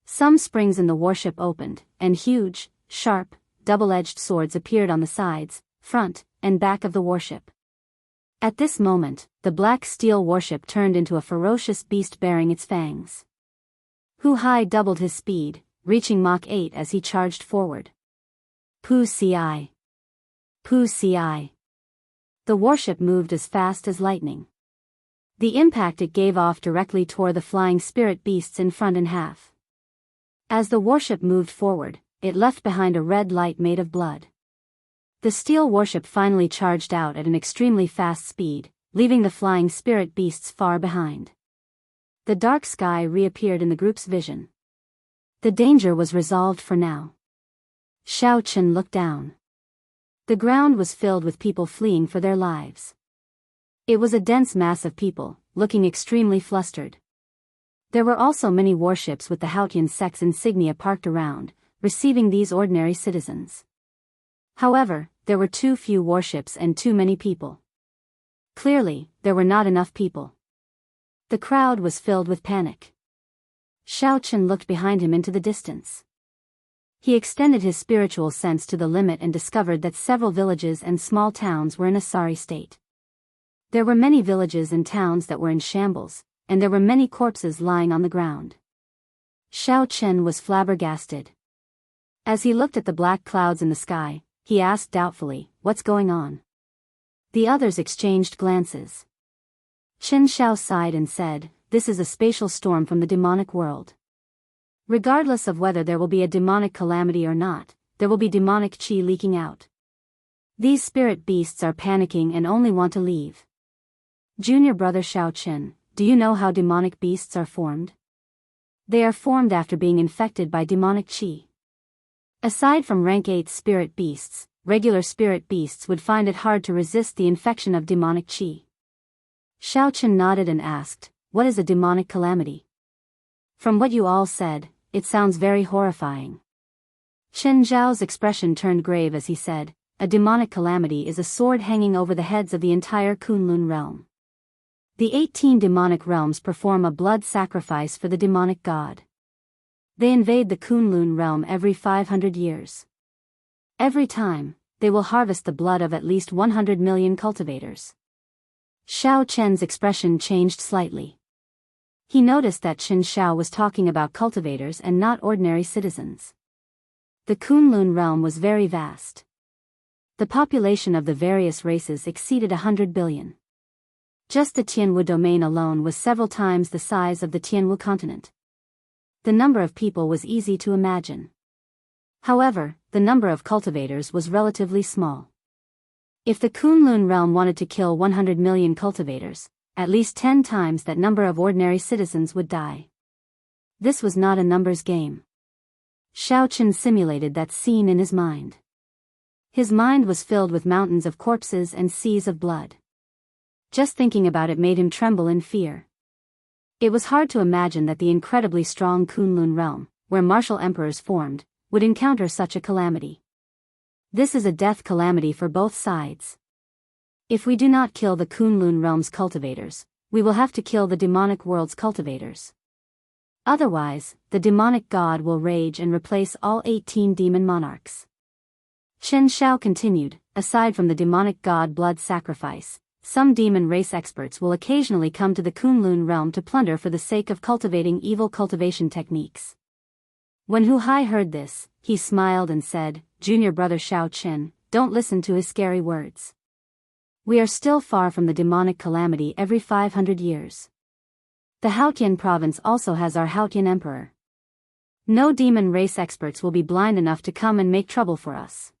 Some springs in the warship opened, and huge, sharp, double-edged swords appeared on the sides, front, and back of the warship. At this moment, the black steel warship turned into a ferocious beast bearing its fangs. Hu Hai doubled his speed, reaching Mach 8 as he charged forward. Pu Ci. Pu Ci. The warship moved as fast as lightning. The impact it gave off directly tore the flying spirit beasts in front in half. As the warship moved forward, it left behind a red light made of blood. The steel warship finally charged out at an extremely fast speed, leaving the flying spirit beasts far behind. The dark sky reappeared in the group's vision. The danger was resolved for now. Xiao Chen looked down. The ground was filled with people fleeing for their lives. It was a dense mass of people, looking extremely flustered. There were also many warships with the Haotian sex insignia parked around, receiving these ordinary citizens. However, there were too few warships and too many people. Clearly, there were not enough people. The crowd was filled with panic. Xiao Chen looked behind him into the distance. He extended his spiritual sense to the limit and discovered that several villages and small towns were in a sorry state. There were many villages and towns that were in shambles, and there were many corpses lying on the ground. Xiao Chen was flabbergasted. As he looked at the black clouds in the sky, he asked doubtfully, "What's going on?" The others exchanged glances. Chen Xiao sighed and said, "This is a spatial storm from the demonic world. Regardless of whether there will be a demonic calamity or not, there will be demonic qi leaking out. These spirit beasts are panicking and only want to leave." Junior brother Xiao Chen, do you know how demonic beasts are formed? They are formed after being infected by demonic qi. Aside from rank 8 spirit beasts, regular spirit beasts would find it hard to resist the infection of demonic qi. Xiao Chen nodded and asked, "What is a demonic calamity?" "From what you all said, it sounds very horrifying." Chen Zhao's expression turned grave as he said, "A demonic calamity is a sword hanging over the heads of the entire Kunlun realm. The 18 demonic realms perform a blood sacrifice for the demonic god. They invade the Kunlun realm every 500 years. Every time, they will harvest the blood of at least 100 million cultivators." Xiao Chen's expression changed slightly. He noticed that Chen Xiao was talking about cultivators and not ordinary citizens. The Kunlun realm was very vast. The population of the various races exceeded 100 billion. Just the Tianwu domain alone was several times the size of the Tianwu continent. The number of people was easy to imagine. However, the number of cultivators was relatively small. If the Kunlun realm wanted to kill 100 million cultivators, at least 10 times that number of ordinary citizens would die. This was not a numbers game. Xiaoqin simulated that scene in his mind. His mind was filled with mountains of corpses and seas of blood. Just thinking about it made him tremble in fear. It was hard to imagine that the incredibly strong Kunlun realm, where martial emperors formed, would encounter such a calamity. This is a death calamity for both sides. If we do not kill the Kunlun realm's cultivators, we will have to kill the demonic world's cultivators. Otherwise, the demonic god will rage and replace all 18 demon monarchs. Chen Xiao continued, aside from the demonic god blood sacrifice, some demon race experts will occasionally come to the Kunlun realm to plunder for the sake of cultivating evil cultivation techniques. When Hu Hai heard this, he smiled and said, "Junior brother Xiaoqin, don't listen to his scary words. We are still far from the demonic calamity every 500 years. The Haotian province also has our Haotian emperor. No demon race experts will be blind enough to come and make trouble for us.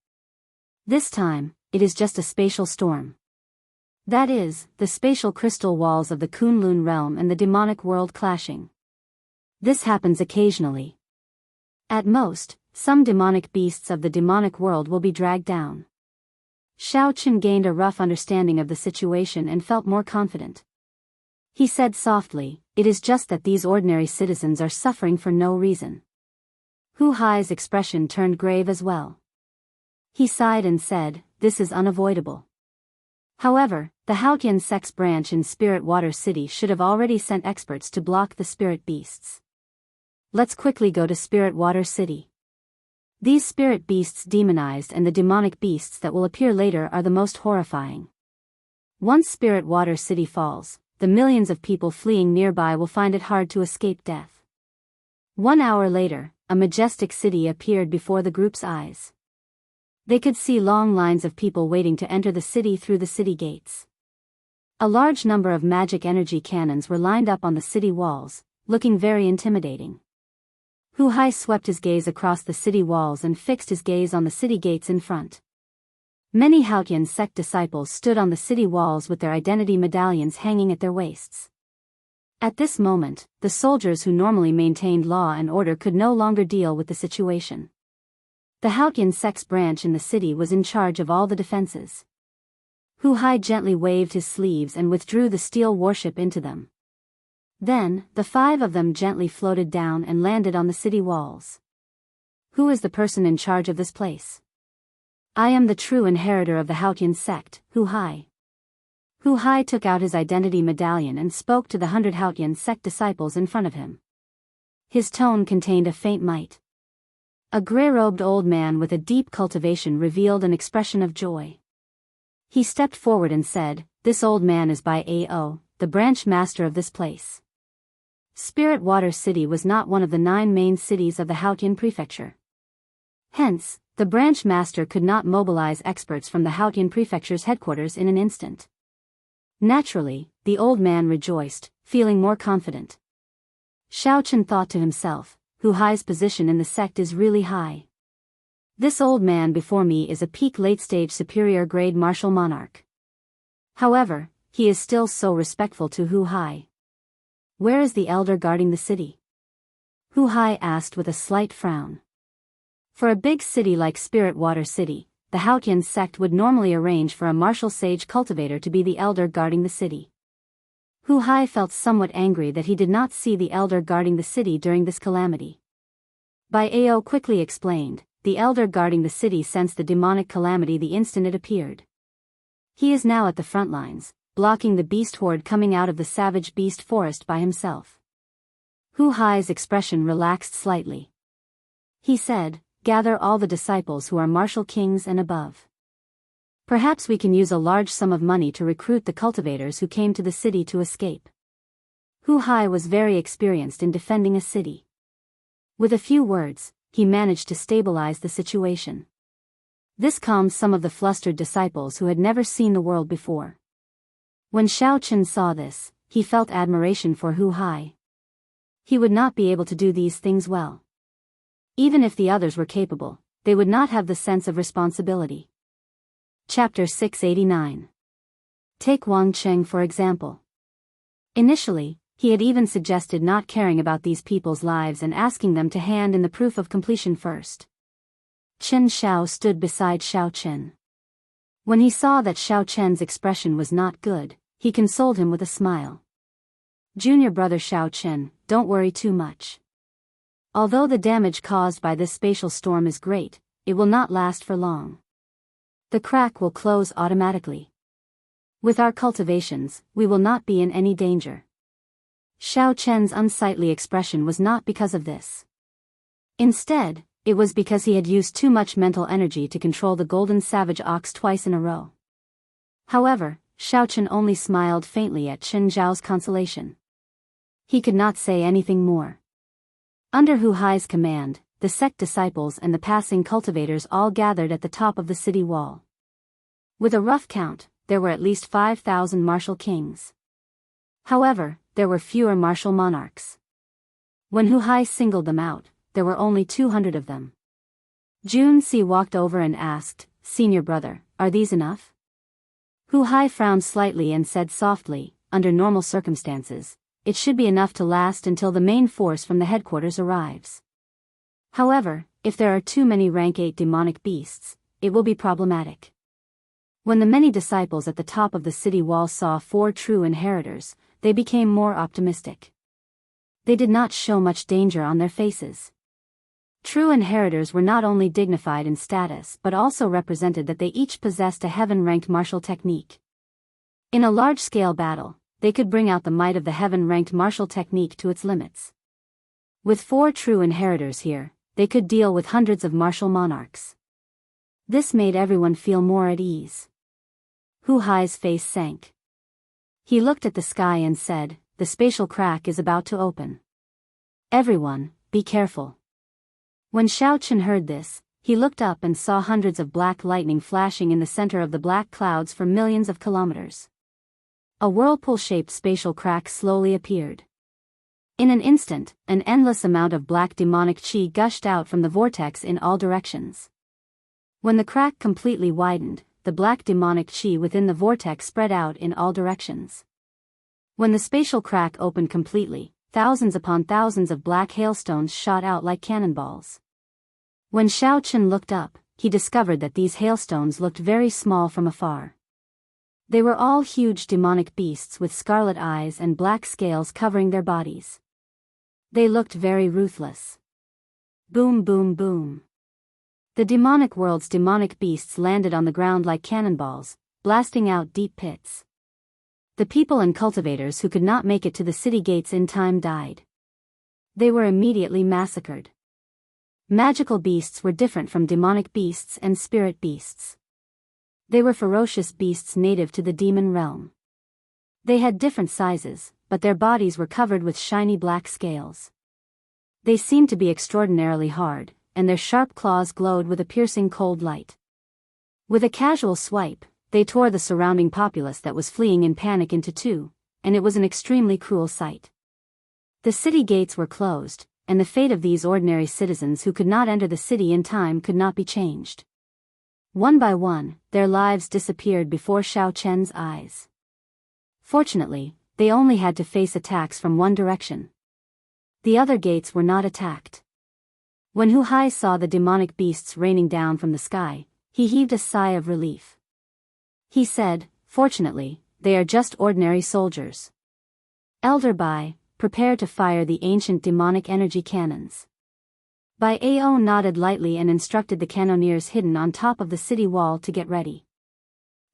This time, it is just a spatial storm. That is, the spatial crystal walls of the Kunlun realm and the demonic world clashing. This happens occasionally. At most, some demonic beasts of the demonic world will be dragged down." Xiaoqin gained a rough understanding of the situation and felt more confident. He said softly, "It is just that these ordinary citizens are suffering for no reason." Hu Hai's expression turned grave as well. He sighed and said, "This is unavoidable. However, the Haotian sect's branch in Spirit Water City should have already sent experts to block the spirit beasts. Let's quickly go to Spirit Water City. These spirit beasts demonized and the demonic beasts that will appear later are the most horrifying. Once Spirit Water City falls, the millions of people fleeing nearby will find it hard to escape death." 1 hour later, a majestic city appeared before the group's eyes. They could see long lines of people waiting to enter the city through the city gates. A large number of magic energy cannons were lined up on the city walls, looking very intimidating. Hu Hai swept his gaze across the city walls and fixed his gaze on the city gates in front. Many Haotian sect disciples stood on the city walls with their identity medallions hanging at their waists. At this moment, the soldiers who normally maintained law and order could no longer deal with the situation. The Haotian sect's branch in the city was in charge of all the defenses. Hu Hai gently waved his sleeves and withdrew the steel warship into them. Then, the 5 of them gently floated down and landed on the city walls. "Who is the person in charge of this place?" "I am the true inheritor of the Haotian sect, Hu Hai." Hu Hai took out his identity medallion and spoke to the 100 Haotian sect disciples in front of him. His tone contained a faint might. A gray-robed old man with a deep cultivation revealed an expression of joy. He stepped forward and said, "This old man is Bai Ao, the branch master of this place." Spirit Water City was not one of the 9 main cities of the Haotian prefecture. Hence, the branch master could not mobilize experts from the Haotian prefecture's headquarters in an instant. Naturally, the old man rejoiced, feeling more confident. Xiaoqin thought to himself, Hu Hai's position in the sect is really high. This old man before me is a peak late-stage superior grade martial monarch. However, he is still so respectful to Hu Hai. Where is the elder guarding the city? Hu Hai asked with a slight frown. For a big city like Spirit Water City, the Haotian sect would normally arrange for a martial sage cultivator to be the elder guarding the city. Hu Hai felt somewhat angry that he did not see the elder guarding the city during this calamity. Bai Ao quickly explained, the elder guarding the city sensed the demonic calamity the instant it appeared. He is now at the front lines, blocking the beast horde coming out of the savage beast forest by himself. Hu Hai's expression relaxed slightly. He said, "Gather all the disciples who are martial kings and above. Perhaps we can use a large sum of money to recruit the cultivators who came to the city to escape." Hu Hai was very experienced in defending a city. With a few words, he managed to stabilize the situation. This calmed some of the flustered disciples who had never seen the world before. When Xiaoqin saw this, he felt admiration for Hu Hai. He would not be able to do these things well. Even if the others were capable, they would not have the sense of responsibility. Chapter 689. Take Wang Cheng for example. Initially, He had even suggested not caring about these people's lives and asking them to hand in the proof of completion first. Chen Xiao stood beside Xiao Chen. When he saw that Xiao Chen's expression was not good, he consoled him with a smile. Junior brother Xiao Chen, don't worry too much. Although the damage caused by this spatial storm is great, it will not last for long. The crack will close automatically. With our cultivations, we will not be in any danger. Xiao Chen's unsightly expression was not because of this. Instead, it was because he had used too much mental energy to control the golden savage ox twice in a row. However, Xiao Chen only smiled faintly at Chen Zhao's consolation. He could not say anything more. Under Hu Hai's command, the sect disciples and the passing cultivators all gathered at the top of the city wall. With a rough count, there were at least 5,000 martial kings. However, there were fewer martial monarchs. When Hu Hai singled them out, there were only 200 of them. Jun Si walked over and asked, "Senior brother, are these enough?" Hu Hai frowned slightly and said softly, "Under normal circumstances, it should be enough to last until the main force from the headquarters arrives. However, if there are too many rank 8 demonic beasts, it will be problematic." When the many disciples at the top of the city wall saw 4 true inheritors, they became more optimistic. They did not show much danger on their faces. True inheritors were not only dignified in status but also represented that they each possessed a heaven-ranked martial technique. In a large-scale battle, they could bring out the might of the heaven-ranked martial technique to its limits. With 4 true inheritors here, they could deal with hundreds of martial monarchs. This made everyone feel more at ease. Hu Hai's face sank. He looked at the sky and said, "The spatial crack is about to open. Everyone, be careful." When Xiao Chen heard this, he looked up and saw hundreds of black lightning flashing in the center of the black clouds for millions of kilometers. A whirlpool-shaped spatial crack slowly appeared. In an instant, an endless amount of black demonic qi gushed out from the vortex in all directions. When the crack completely widened, the black demonic qi within the vortex spread out in all directions. When the spatial crack opened completely, thousands upon thousands of black hailstones shot out like cannonballs. When Xiao Chen looked up, he discovered that these hailstones looked very small from afar. They were all huge demonic beasts with scarlet eyes and black scales covering their bodies. They looked very ruthless. Boom, boom, boom. The demonic world's demonic beasts landed on the ground like cannonballs, blasting out deep pits. The people and cultivators who could not make it to the city gates in time died. They were immediately massacred. Magical beasts were different from demonic beasts and spirit beasts. They were ferocious beasts native to the demon realm. They had different sizes, but their bodies were covered with shiny black scales. They seemed to be extraordinarily hard, and their sharp claws glowed with a piercing cold light. With a casual swipe, they tore the surrounding populace that was fleeing in panic into two, and it was an extremely cruel sight. The city gates were closed, and the fate of these ordinary citizens who could not enter the city in time could not be changed. One by one, their lives disappeared before Xiao Chen's eyes. Fortunately, they only had to face attacks from one direction. The other gates were not attacked. When Hu Hai saw the demonic beasts raining down from the sky, he heaved a sigh of relief. He said, "Fortunately, they are just ordinary soldiers. Elder Bai, prepare to fire the ancient demonic energy cannons." Bai Ao nodded lightly and instructed the cannoneers hidden on top of the city wall to get ready.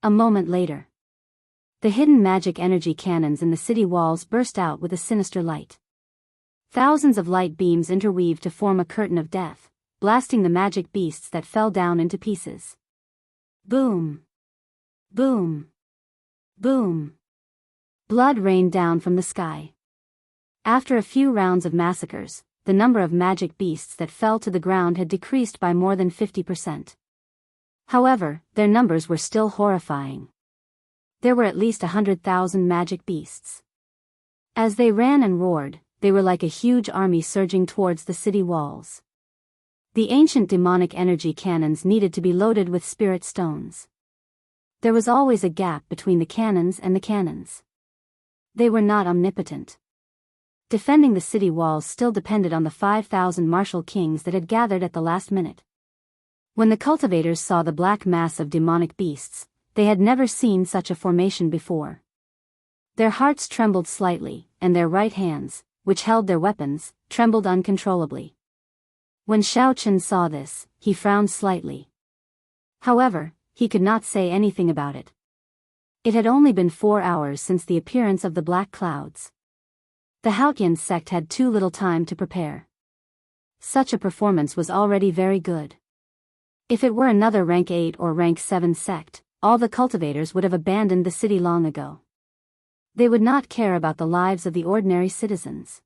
A moment later, the hidden magic energy cannons in the city walls burst out with a sinister light. Thousands of light beams interweaved to form a curtain of death, blasting the magic beasts that fell down into pieces. Boom! Boom! Boom! Blood rained down from the sky. After a few rounds of massacres, the number of magic beasts that fell to the ground had decreased by more than 50%. However, their numbers were still horrifying. There were at least 100,000 magic beasts. As they ran and roared, they were like a huge army surging towards the city walls. The ancient demonic energy cannons needed to be loaded with spirit stones. There was always a gap between the cannons and the cannons. They were not omnipotent. Defending the city walls still depended on the 5,000 martial kings that had gathered at the last minute. When the cultivators saw the black mass of demonic beasts, they had never seen such a formation before. Their hearts trembled slightly, and their right hands, which held their weapons, trembled uncontrollably. When Xiaochen saw this, he frowned slightly. However, he could not say anything about it. It had only been 4 hours since the appearance of the black clouds. The Haotian sect had too little time to prepare. Such a performance was already very good. If it were another rank 8 or rank 7 sect, all the cultivators would have abandoned the city long ago. They would not care about the lives of the ordinary citizens.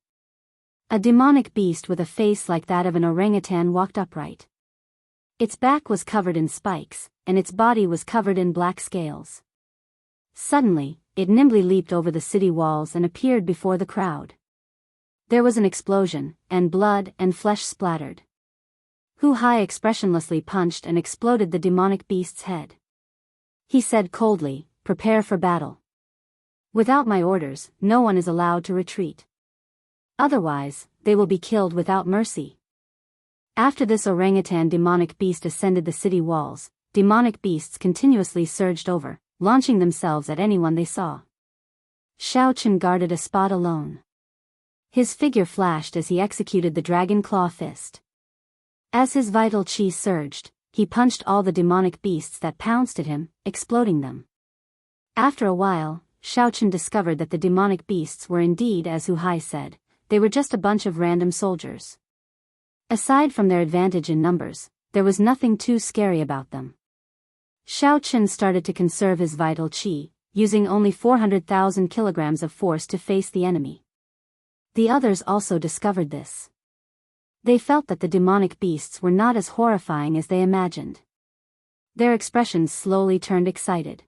A demonic beast with a face like that of an orangutan walked upright. Its back was covered in spikes, and its body was covered in black scales. Suddenly, it nimbly leaped over the city walls and appeared before the crowd. There was an explosion, and blood and flesh splattered. Hu Hai expressionlessly punched and exploded the demonic beast's head. He said coldly, "Prepare for battle. Without my orders, no one is allowed to retreat. Otherwise, they will be killed without mercy." After this orangutan demonic beast ascended the city walls, demonic beasts continuously surged over, launching themselves at anyone they saw. Xiaochen guarded a spot alone. His figure flashed as he executed the dragon claw fist. As his vital qi surged, he punched all the demonic beasts that pounced at him, exploding them. After a while, Xiaochen discovered that the demonic beasts were indeed as Hu Hai said, they were just a bunch of random soldiers. Aside from their advantage in numbers, there was nothing too scary about them. Xiaochen started to conserve his vital qi, using only 400,000 kilograms of force to face the enemy. The others also discovered this. They felt that the demonic beasts were not as horrifying as they imagined. Their expressions slowly turned excited.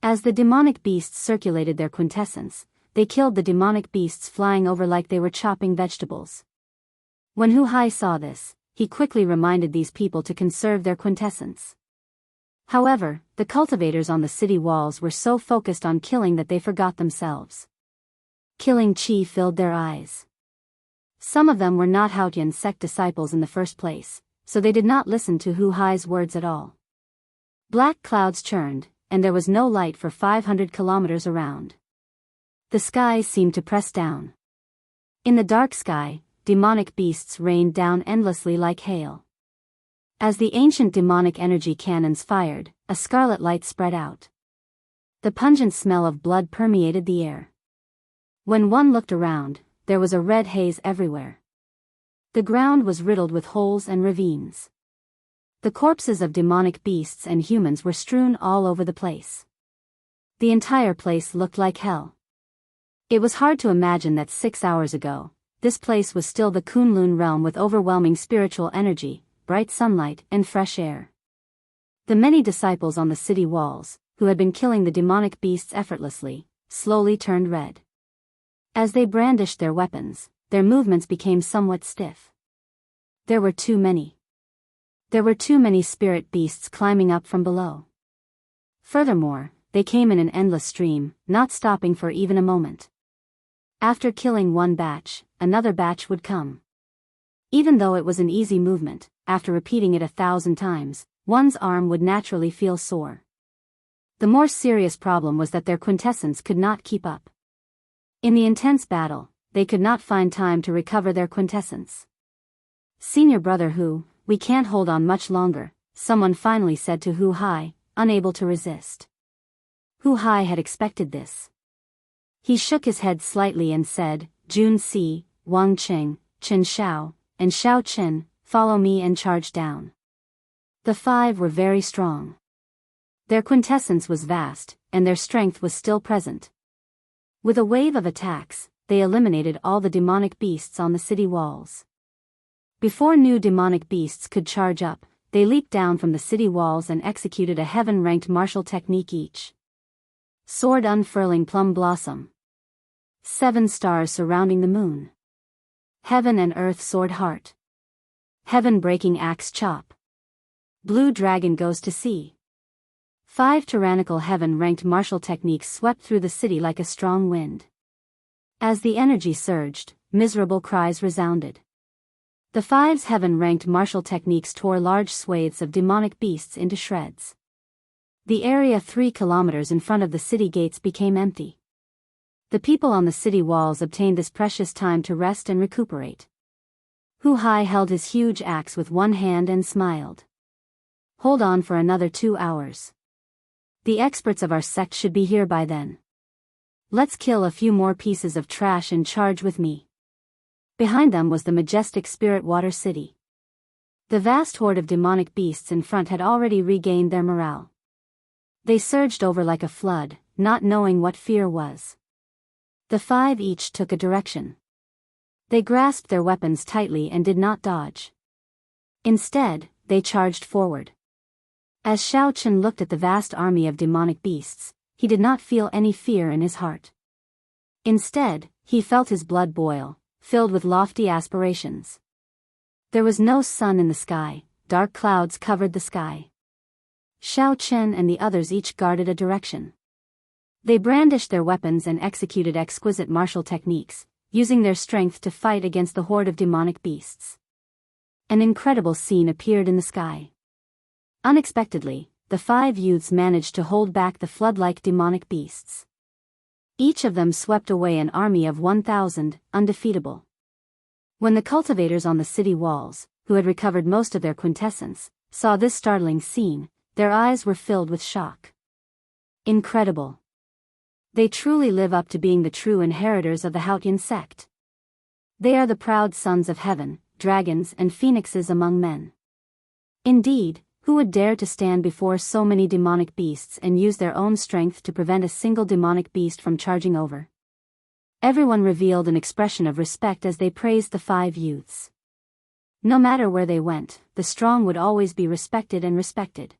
As the demonic beasts circulated their quintessence, they killed the demonic beasts flying over like they were chopping vegetables. When Hu Hai saw this, he quickly reminded these people to conserve their quintessence. However, the cultivators on the city walls were so focused on killing that they forgot themselves. Killing qi filled their eyes. Some of them were not Haotian sect disciples in the first place, so they did not listen to Hu Hai's words at all. Black clouds churned, and there was no light for 500 kilometers around. The sky seemed to press down. In the dark sky, demonic beasts rained down endlessly like hail. As the ancient demonic energy cannons fired, a scarlet light spread out. The pungent smell of blood permeated the air. When one looked around, there was a red haze everywhere. The ground was riddled with holes and ravines. The corpses of demonic beasts and humans were strewn all over the place. The entire place looked like hell. It was hard to imagine that 6 hours ago, this place was still the Kunlun realm with overwhelming spiritual energy, bright sunlight, and fresh air. The many disciples on the city walls, who had been killing the demonic beasts effortlessly, slowly turned red. As they brandished their weapons, their movements became somewhat stiff. There were too many. There were too many spirit beasts climbing up from below. Furthermore, they came in an endless stream, not stopping for even a moment. After killing one batch, another batch would come. Even though it was an easy movement, after repeating it 1,000 times, one's arm would naturally feel sore. The more serious problem was that their quintessence could not keep up. In the intense battle, they could not find time to recover their quintessence. "Senior brother Hu, we can't hold on much longer," someone finally said to Hu Hai, unable to resist. Hu Hai had expected this. He shook his head slightly and said, "Jun Si, Wang Qing, Chen Xiao, and Xiao Chen, follow me and charge down." The 5 were very strong. Their quintessence was vast, and their strength was still present. With a wave of attacks, they eliminated all the demonic beasts on the city walls. Before new demonic beasts could charge up, they leaped down from the city walls and executed a heaven-ranked martial technique each. Sword unfurling plum blossom. 7 stars surrounding the moon. Heaven and earth sword heart. Heaven breaking axe chop. Blue dragon goes to sea. 5 tyrannical heaven-ranked martial techniques swept through the city like a strong wind. As the energy surged, miserable cries resounded. The Five's heaven-ranked martial techniques tore large swathes of demonic beasts into shreds. The area 3 kilometers in front of the city gates became empty. The people on the city walls obtained this precious time to rest and recuperate. Hu Hai held his huge axe with one hand and smiled. Hold on for another 2 hours. The experts of our sect should be here by then. Let's kill a few more pieces of trash and charge with me. Behind them was the majestic Spirit Water City. The vast horde of demonic beasts in front had already regained their morale. They surged over like a flood, not knowing what fear was. The 5 each took a direction. They grasped their weapons tightly and did not dodge. Instead, they charged forward. As Xiao Chen looked at the vast army of demonic beasts, he did not feel any fear in his heart. Instead, he felt his blood boil, filled with lofty aspirations. There was no sun in the sky, dark clouds covered the sky. Xiao Chen and the others each guarded a direction. They brandished their weapons and executed exquisite martial techniques, using their strength to fight against the horde of demonic beasts. An incredible scene appeared in the sky. Unexpectedly, the 5 youths managed to hold back the flood-like demonic beasts. Each of them swept away an army of 1,000, undefeatable. When the cultivators on the city walls, who had recovered most of their quintessence, saw this startling scene, their eyes were filled with shock. Incredible. They truly live up to being the true inheritors of the Haotian sect. They are the proud sons of heaven, dragons and phoenixes among men. Indeed, who would dare to stand before so many demonic beasts and use their own strength to prevent a single demonic beast from charging over? Everyone revealed an expression of respect as they praised the 5 youths. No matter where they went, the strong would always be respected and respected.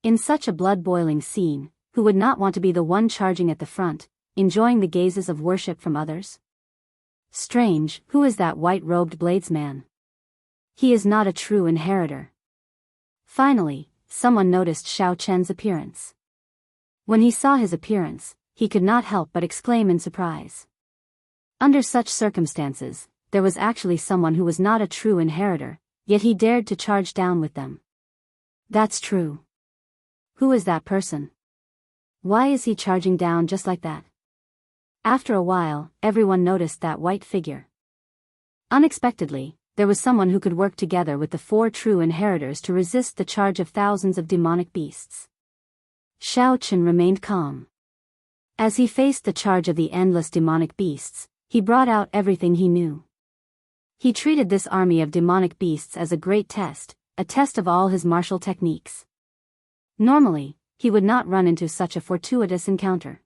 In such a blood-boiling scene, who would not want to be the one charging at the front, enjoying the gazes of worship from others? Strange, who is that white-robed bladesman? He is not a true inheritor. Finally, someone noticed Xiao Chen's appearance. When he saw his appearance, he could not help but exclaim in surprise. Under such circumstances, there was actually someone who was not a true inheritor, yet he dared to charge down with them. That's true. Who is that person? Why is he charging down just like that? After a while, everyone noticed that white figure. Unexpectedly, there was someone who could work together with the 4 true inheritors to resist the charge of thousands of demonic beasts. Xiao Chen remained calm. As he faced the charge of the endless demonic beasts, he brought out everything he knew. He treated this army of demonic beasts as a great test, a test of all his martial techniques. Normally, he would not run into such a fortuitous encounter.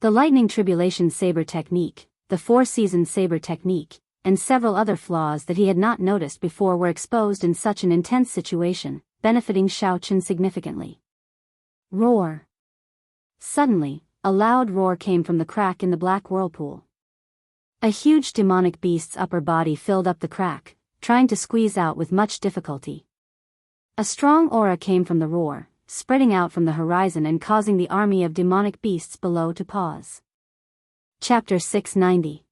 The lightning tribulation saber technique, the 4-season saber technique, and several other flaws that he had not noticed before were exposed in such an intense situation, benefiting Xiao Chen significantly. Roar. Suddenly, a loud roar came from the crack in the black whirlpool. A huge demonic beast's upper body filled up the crack, trying to squeeze out with much difficulty. A strong aura came from the roar, spreading out from the horizon and causing the army of demonic beasts below to pause. Chapter 690.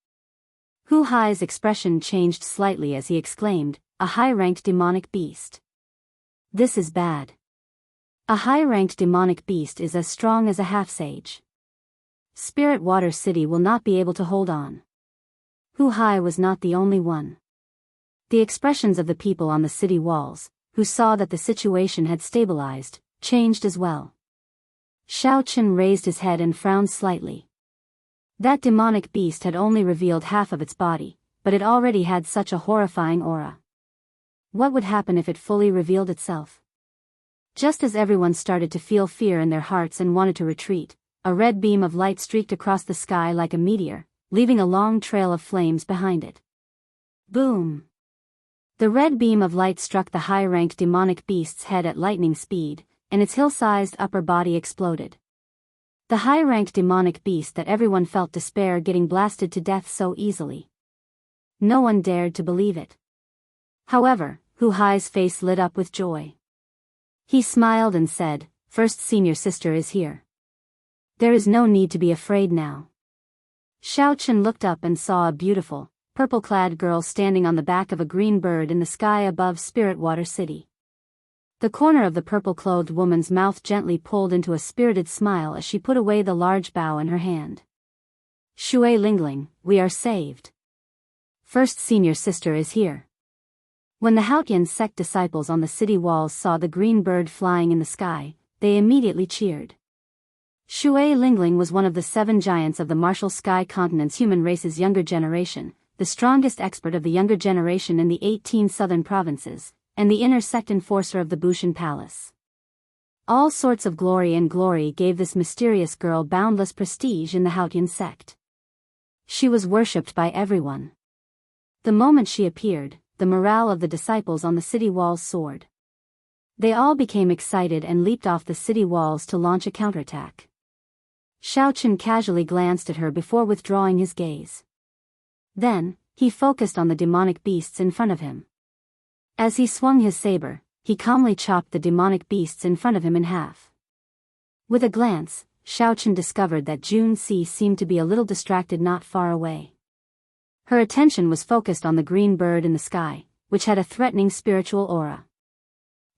Hu Hai's expression changed slightly as he exclaimed, "A high-ranked demonic beast. This is bad. A high-ranked demonic beast is as strong as a half-sage. Spirit Water City will not be able to hold on." Hu Hai was not the only one. The expressions of the people on the city walls, who saw that the situation had stabilized, changed as well. Xiao Chen raised his head and frowned slightly. That demonic beast had only revealed half of its body, but it already had such a horrifying aura. What would happen if it fully revealed itself? Just as everyone started to feel fear in their hearts and wanted to retreat, a red beam of light streaked across the sky like a meteor, leaving a long trail of flames behind it. Boom! The red beam of light struck the high-ranked demonic beast's head at lightning speed, and its hill-sized upper body exploded. The high-ranked demonic beast that everyone felt despair getting blasted to death so easily. No one dared to believe it. However, Hu Hai's face lit up with joy. He smiled and said, "First senior sister is here. There is no need to be afraid now." Xiaochen looked up and saw a beautiful, purple-clad girl standing on the back of a green bird in the sky above Spirit Water City. The corner of the purple-clothed woman's mouth gently pulled into a spirited smile as she put away the large bough in her hand. Shui Lingling, we are saved. First senior sister is here. When the Haotian sect disciples on the city walls saw the green bird flying in the sky, they immediately cheered. Shui Lingling was one of the 7 giants of the martial sky continent's human race's younger generation, the strongest expert of the younger generation in the 18 southern provinces, and the inner sect enforcer of the Bushan Palace. All sorts of glory gave this mysterious girl boundless prestige in the Haotian sect. She was worshipped by everyone. The moment she appeared, the morale of the disciples on the city walls soared. They all became excited and leaped off the city walls to launch a counterattack. Xiaochen casually glanced at her before withdrawing his gaze. Then, he focused on the demonic beasts in front of him. As he swung his saber, he calmly chopped the demonic beasts in front of him in half. With a glance, Xiaochen discovered that Jun Si seemed to be a little distracted not far away. Her attention was focused on the green bird in the sky, which had a threatening spiritual aura.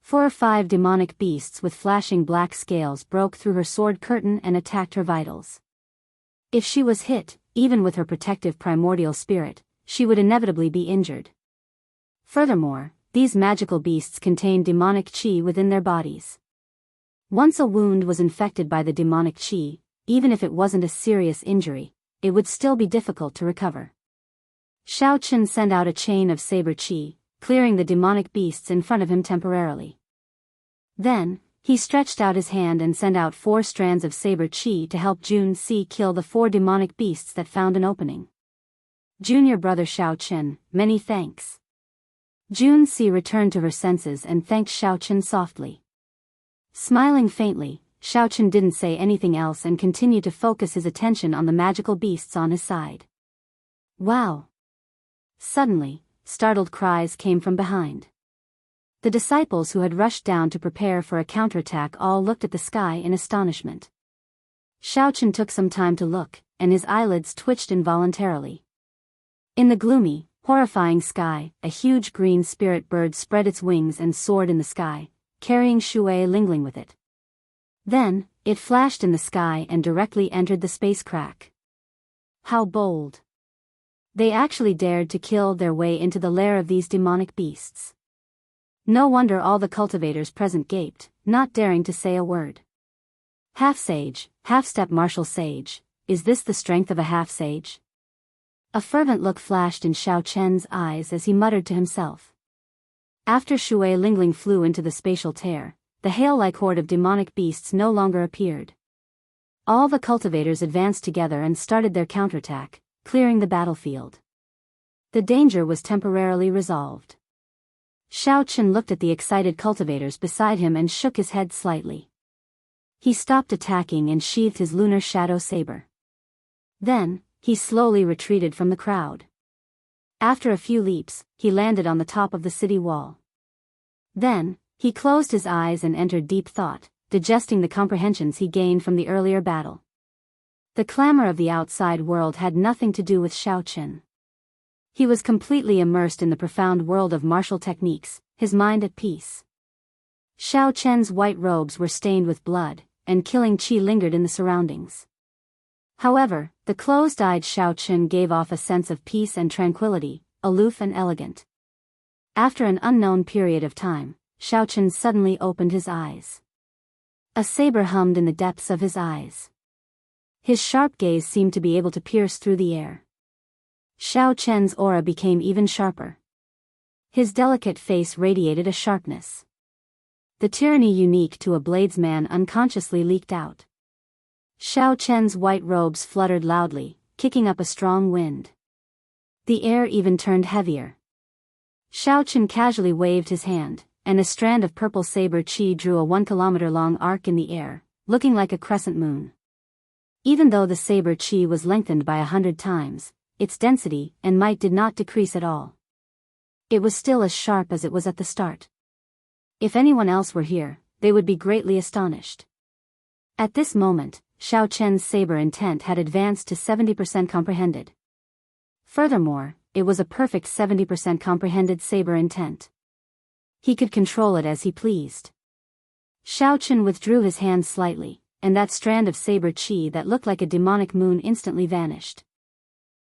4 or 5 demonic beasts with flashing black scales broke through her sword curtain and attacked her vitals. If she was hit, even with her protective primordial spirit, she would inevitably be injured. Furthermore, these magical beasts contained demonic qi within their bodies. Once a wound was infected by the demonic qi, even if it wasn't a serious injury, it would still be difficult to recover. Xiaochen sent out a chain of saber qi, clearing the demonic beasts in front of him temporarily. Then, he stretched out his hand and sent out 4 strands of saber qi to help Jun Si kill the 4 demonic beasts that found an opening. Junior brother Xiaochen, many thanks. Jun Si returned to her senses and thanked Xiaochen softly. Smiling faintly, Xiaochen didn't say anything else and continued to focus his attention on the magical beasts on his side. Wow! Suddenly, startled cries came from behind. The disciples who had rushed down to prepare for a counterattack all looked at the sky in astonishment. Xiaochen took some time to look, and his eyelids twitched involuntarily. In the gloomy, horrifying sky, a huge green spirit bird spread its wings and soared in the sky, carrying Shui Lingling with it. Then, it flashed in the sky and directly entered the space crack. How bold! They actually dared to kill their way into the lair of these demonic beasts. No wonder all the cultivators present gaped, not daring to say a word. Half-sage, half-step martial sage, is this the strength of a half-sage? A fervent look flashed in Xiaochen's eyes as he muttered to himself. After Shui Lingling flew into the spatial tear, the hail-like horde of demonic beasts no longer appeared. All the cultivators advanced together and started their counterattack, clearing the battlefield. The danger was temporarily resolved. Xiaochen looked at the excited cultivators beside him and shook his head slightly. He stopped attacking and sheathed his lunar shadow saber. Then, he slowly retreated from the crowd. After a few leaps, he landed on the top of the city wall. Then, he closed his eyes and entered deep thought, digesting the comprehensions he gained from the earlier battle. The clamor of the outside world had nothing to do with Xiaochen. He was completely immersed in the profound world of martial techniques, his mind at peace. Xiaochen's white robes were stained with blood, and killing qi lingered in the surroundings. However, the closed-eyed Xiaochen gave off a sense of peace and tranquility, aloof and elegant. After an unknown period of time, Xiaochen suddenly opened his eyes. A saber hummed in the depths of his eyes. His sharp gaze seemed to be able to pierce through the air. Xiaochen's aura became even sharper. His delicate face radiated a sharpness. The tyranny unique to a bladesman unconsciously leaked out. Xiaochen's white robes fluttered loudly, kicking up a strong wind. The air even turned heavier. Xiaochen casually waved his hand, and a strand of purple saber qi drew a 1-kilometer-long arc in the air, looking like a crescent moon. Even though the saber qi was lengthened by 100 times, its density and might did not decrease at all. It was still as sharp as it was at the start. If anyone else were here, they would be greatly astonished. At this moment, Xiao Chen's saber intent had advanced to 70% comprehended. Furthermore, it was a perfect 70% comprehended saber intent. He could control it as he pleased. Xiao Chen withdrew his hand slightly, and that strand of saber chi that looked like a demonic moon instantly vanished.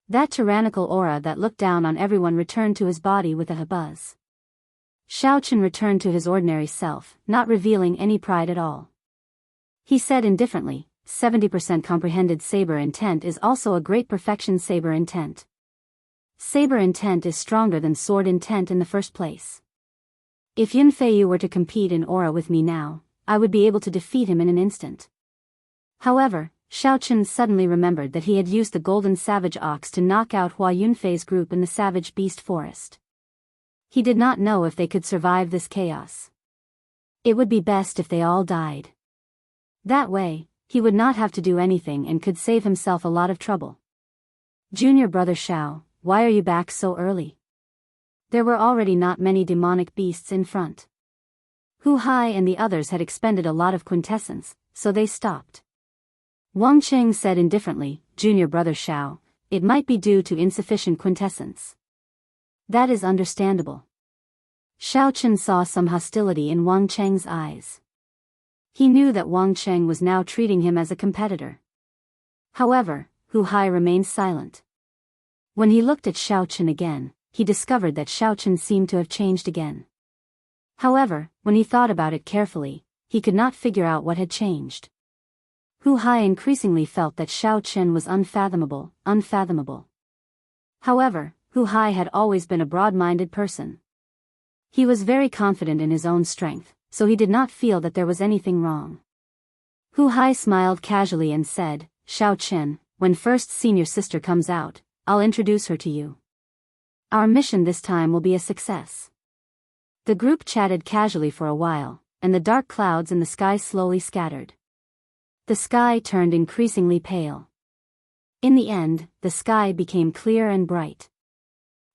That tyrannical aura that looked down on everyone returned to his body with a buzz. Xiao Chen returned to his ordinary self, not revealing any pride at all. He said indifferently, 70% comprehended saber intent is also a great perfection saber intent. Saber intent is stronger than sword intent in the first place. If Yun Feiyu were to compete in aura with me now, I would be able to defeat him in an instant. However, Xiao Chen suddenly remembered that he had used the golden savage ox to knock out Hua Yunfei's group in the savage beast forest. He did not know if they could survive this chaos. It would be best if they all died. That way, he would not have to do anything and could save himself a lot of trouble. Junior brother Xiao, why are you back so early? There were already not many demonic beasts in front. Hu Hai and the others had expended a lot of quintessence, so they stopped. Wang Qing said indifferently, Junior brother Xiao, it might be due to insufficient quintessence. That is understandable. Xiao Chen saw some hostility in Wang Cheng's eyes. He knew that Wang Cheng was now treating him as a competitor. However, Hu Hai remained silent. When he looked at Xiao Chen again, he discovered that Xiao Chen seemed to have changed again. However, when he thought about it carefully, he could not figure out what had changed. Hu Hai increasingly felt that Xiao Chen was unfathomable. However, Hu Hai had always been a broad-minded person. He was very confident in his own strength, so he did not feel that there was anything wrong. Hu Hai smiled casually and said, Xiao Chen, when first senior sister comes out, I'll introduce her to you. Our mission this time will be a success. The group chatted casually for a while, and the dark clouds in the sky slowly scattered. The sky turned increasingly pale. In the end, the sky became clear and bright.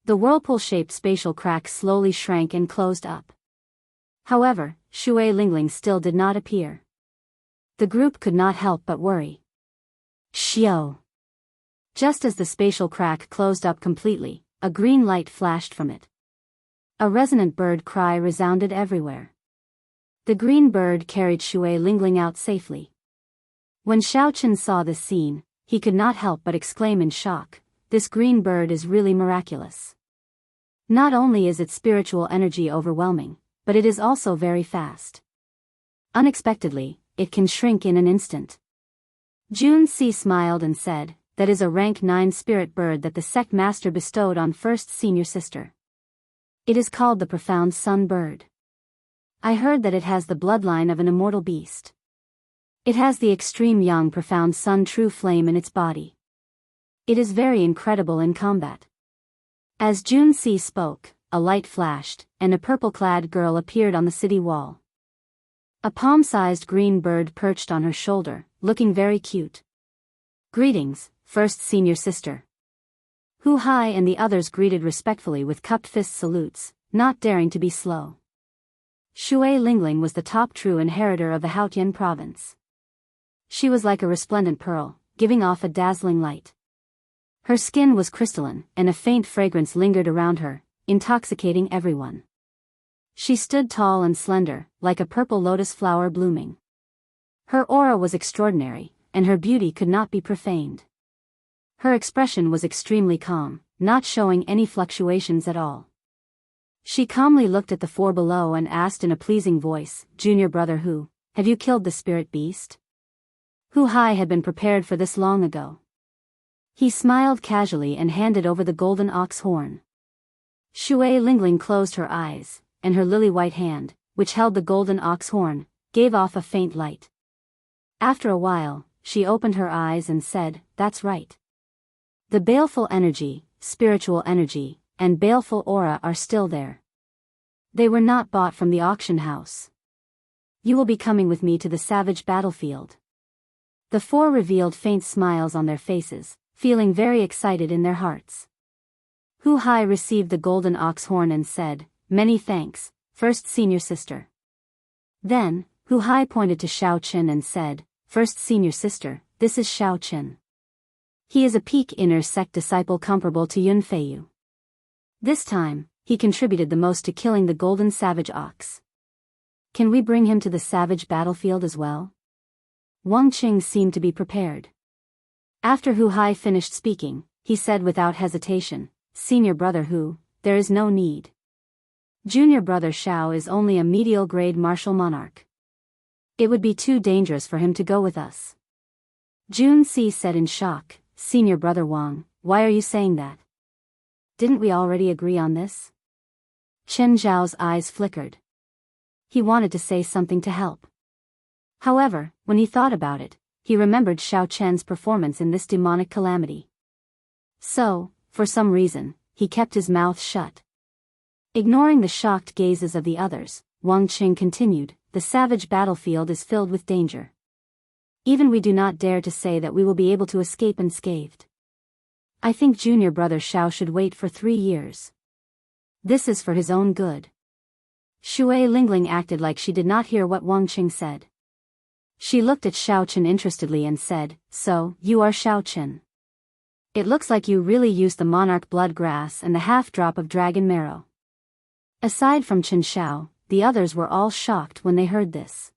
The whirlpool-shaped spatial crack slowly shrank and closed up. However, Shui Lingling still did not appear. The group could not help but worry. Xiao! Just as the spatial crack closed up completely, a green light flashed from it. A resonant bird cry resounded everywhere. The green bird carried Shui Lingling out safely. When Xiao Chen saw this scene, he could not help but exclaim in shock, this green bird is really miraculous. Not only is its spiritual energy overwhelming, but it is also very fast. Unexpectedly, it can shrink in an instant. Jun Si smiled and said, that is a rank 9 spirit bird that the sect master bestowed on first senior sister. It is called the profound sun bird. I heard that it has the bloodline of an immortal beast. It has the extreme young profound sun true flame in its body. It is very incredible in combat. As Jun Si spoke, a light flashed, and a purple-clad girl appeared on the city wall. A palm-sized green bird perched on her shoulder, looking very cute. Greetings, first senior sister. Hu Hai and the others greeted respectfully with cupped fist salutes, not daring to be slow. Shui Lingling was the top true inheritor of the Haotian province. She was like a resplendent pearl, giving off a dazzling light. Her skin was crystalline, and a faint fragrance lingered around her, intoxicating everyone. She stood tall and slender, like a purple lotus flower blooming. Her aura was extraordinary, and her beauty could not be profaned. Her expression was extremely calm, not showing any fluctuations at all. She calmly looked at the four below and asked in a pleasing voice, Junior brother Hu, have you killed the spirit beast? Hu Hai had been prepared for this long ago. He smiled casually and handed over the golden ox horn. Shui Lingling closed her eyes, and her lily-white hand, which held the golden ox horn, gave off a faint light. After a while, she opened her eyes and said, that's right. The baleful energy, spiritual energy, and baleful aura are still there. They were not bought from the auction house. You will be coming with me to the savage battlefield. The four revealed faint smiles on their faces, feeling very excited in their hearts. Hu Hai received the golden ox horn and said, many thanks, first senior sister. Then, Hu Hai pointed to Xiao Chen and said, first senior sister, this is Xiao Qin. He is a peak inner sect disciple comparable to Yun Feiyu. This time, he contributed the most to killing the golden savage ox. Can we bring him to the savage battlefield as well? Wang Qing seemed to be prepared. After Hu Hai finished speaking, he said without hesitation, Senior brother Hu, there is no need. Junior brother Xiao is only a medial grade martial monarch. It would be too dangerous for him to go with us. Jun Si said in shock, Senior brother Wang, why are you saying that? Didn't we already agree on this? Chen Zhao's eyes flickered. He wanted to say something to help. However, when he thought about it, he remembered Xiao Chen's performance in this demonic calamity. So, for some reason, he kept his mouth shut. Ignoring the shocked gazes of the others, Wang Qing continued, the savage battlefield is filled with danger. Even we do not dare to say that we will be able to escape unscathed. I think junior brother Xiao should wait for 3 years. This is for his own good. Shui Lingling acted like she did not hear what Wang Qing said. She looked at Xiao Qin interestedly and said, so, you are Xiao Qin. It looks like you really used the monarch blood grass and the half-drop of dragon marrow. Aside from Qin Xiao, the others were all shocked when they heard this.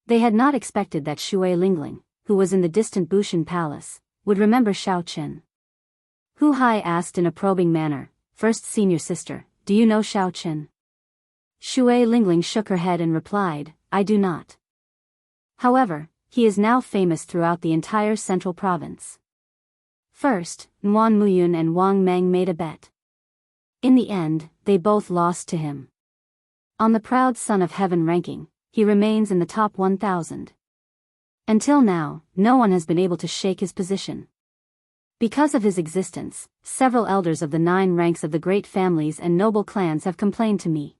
They had not expected that Shui Lingling, who was in the distant Bushan Palace, would remember Xiao Qin. Hu Hai asked in a probing manner, first senior sister, do you know Xiao Qin? Shui Lingling shook her head and replied, I do not. However, he is now famous throughout the entire central province. First, Nguan Muyun and Wang Meng made a bet. In the end, they both lost to him. On the proud son of heaven ranking, he remains in the top 1,000. Until now, no one has been able to shake his position. Because of his existence, several elders of the 9 ranks of the great families and noble clans have complained to me.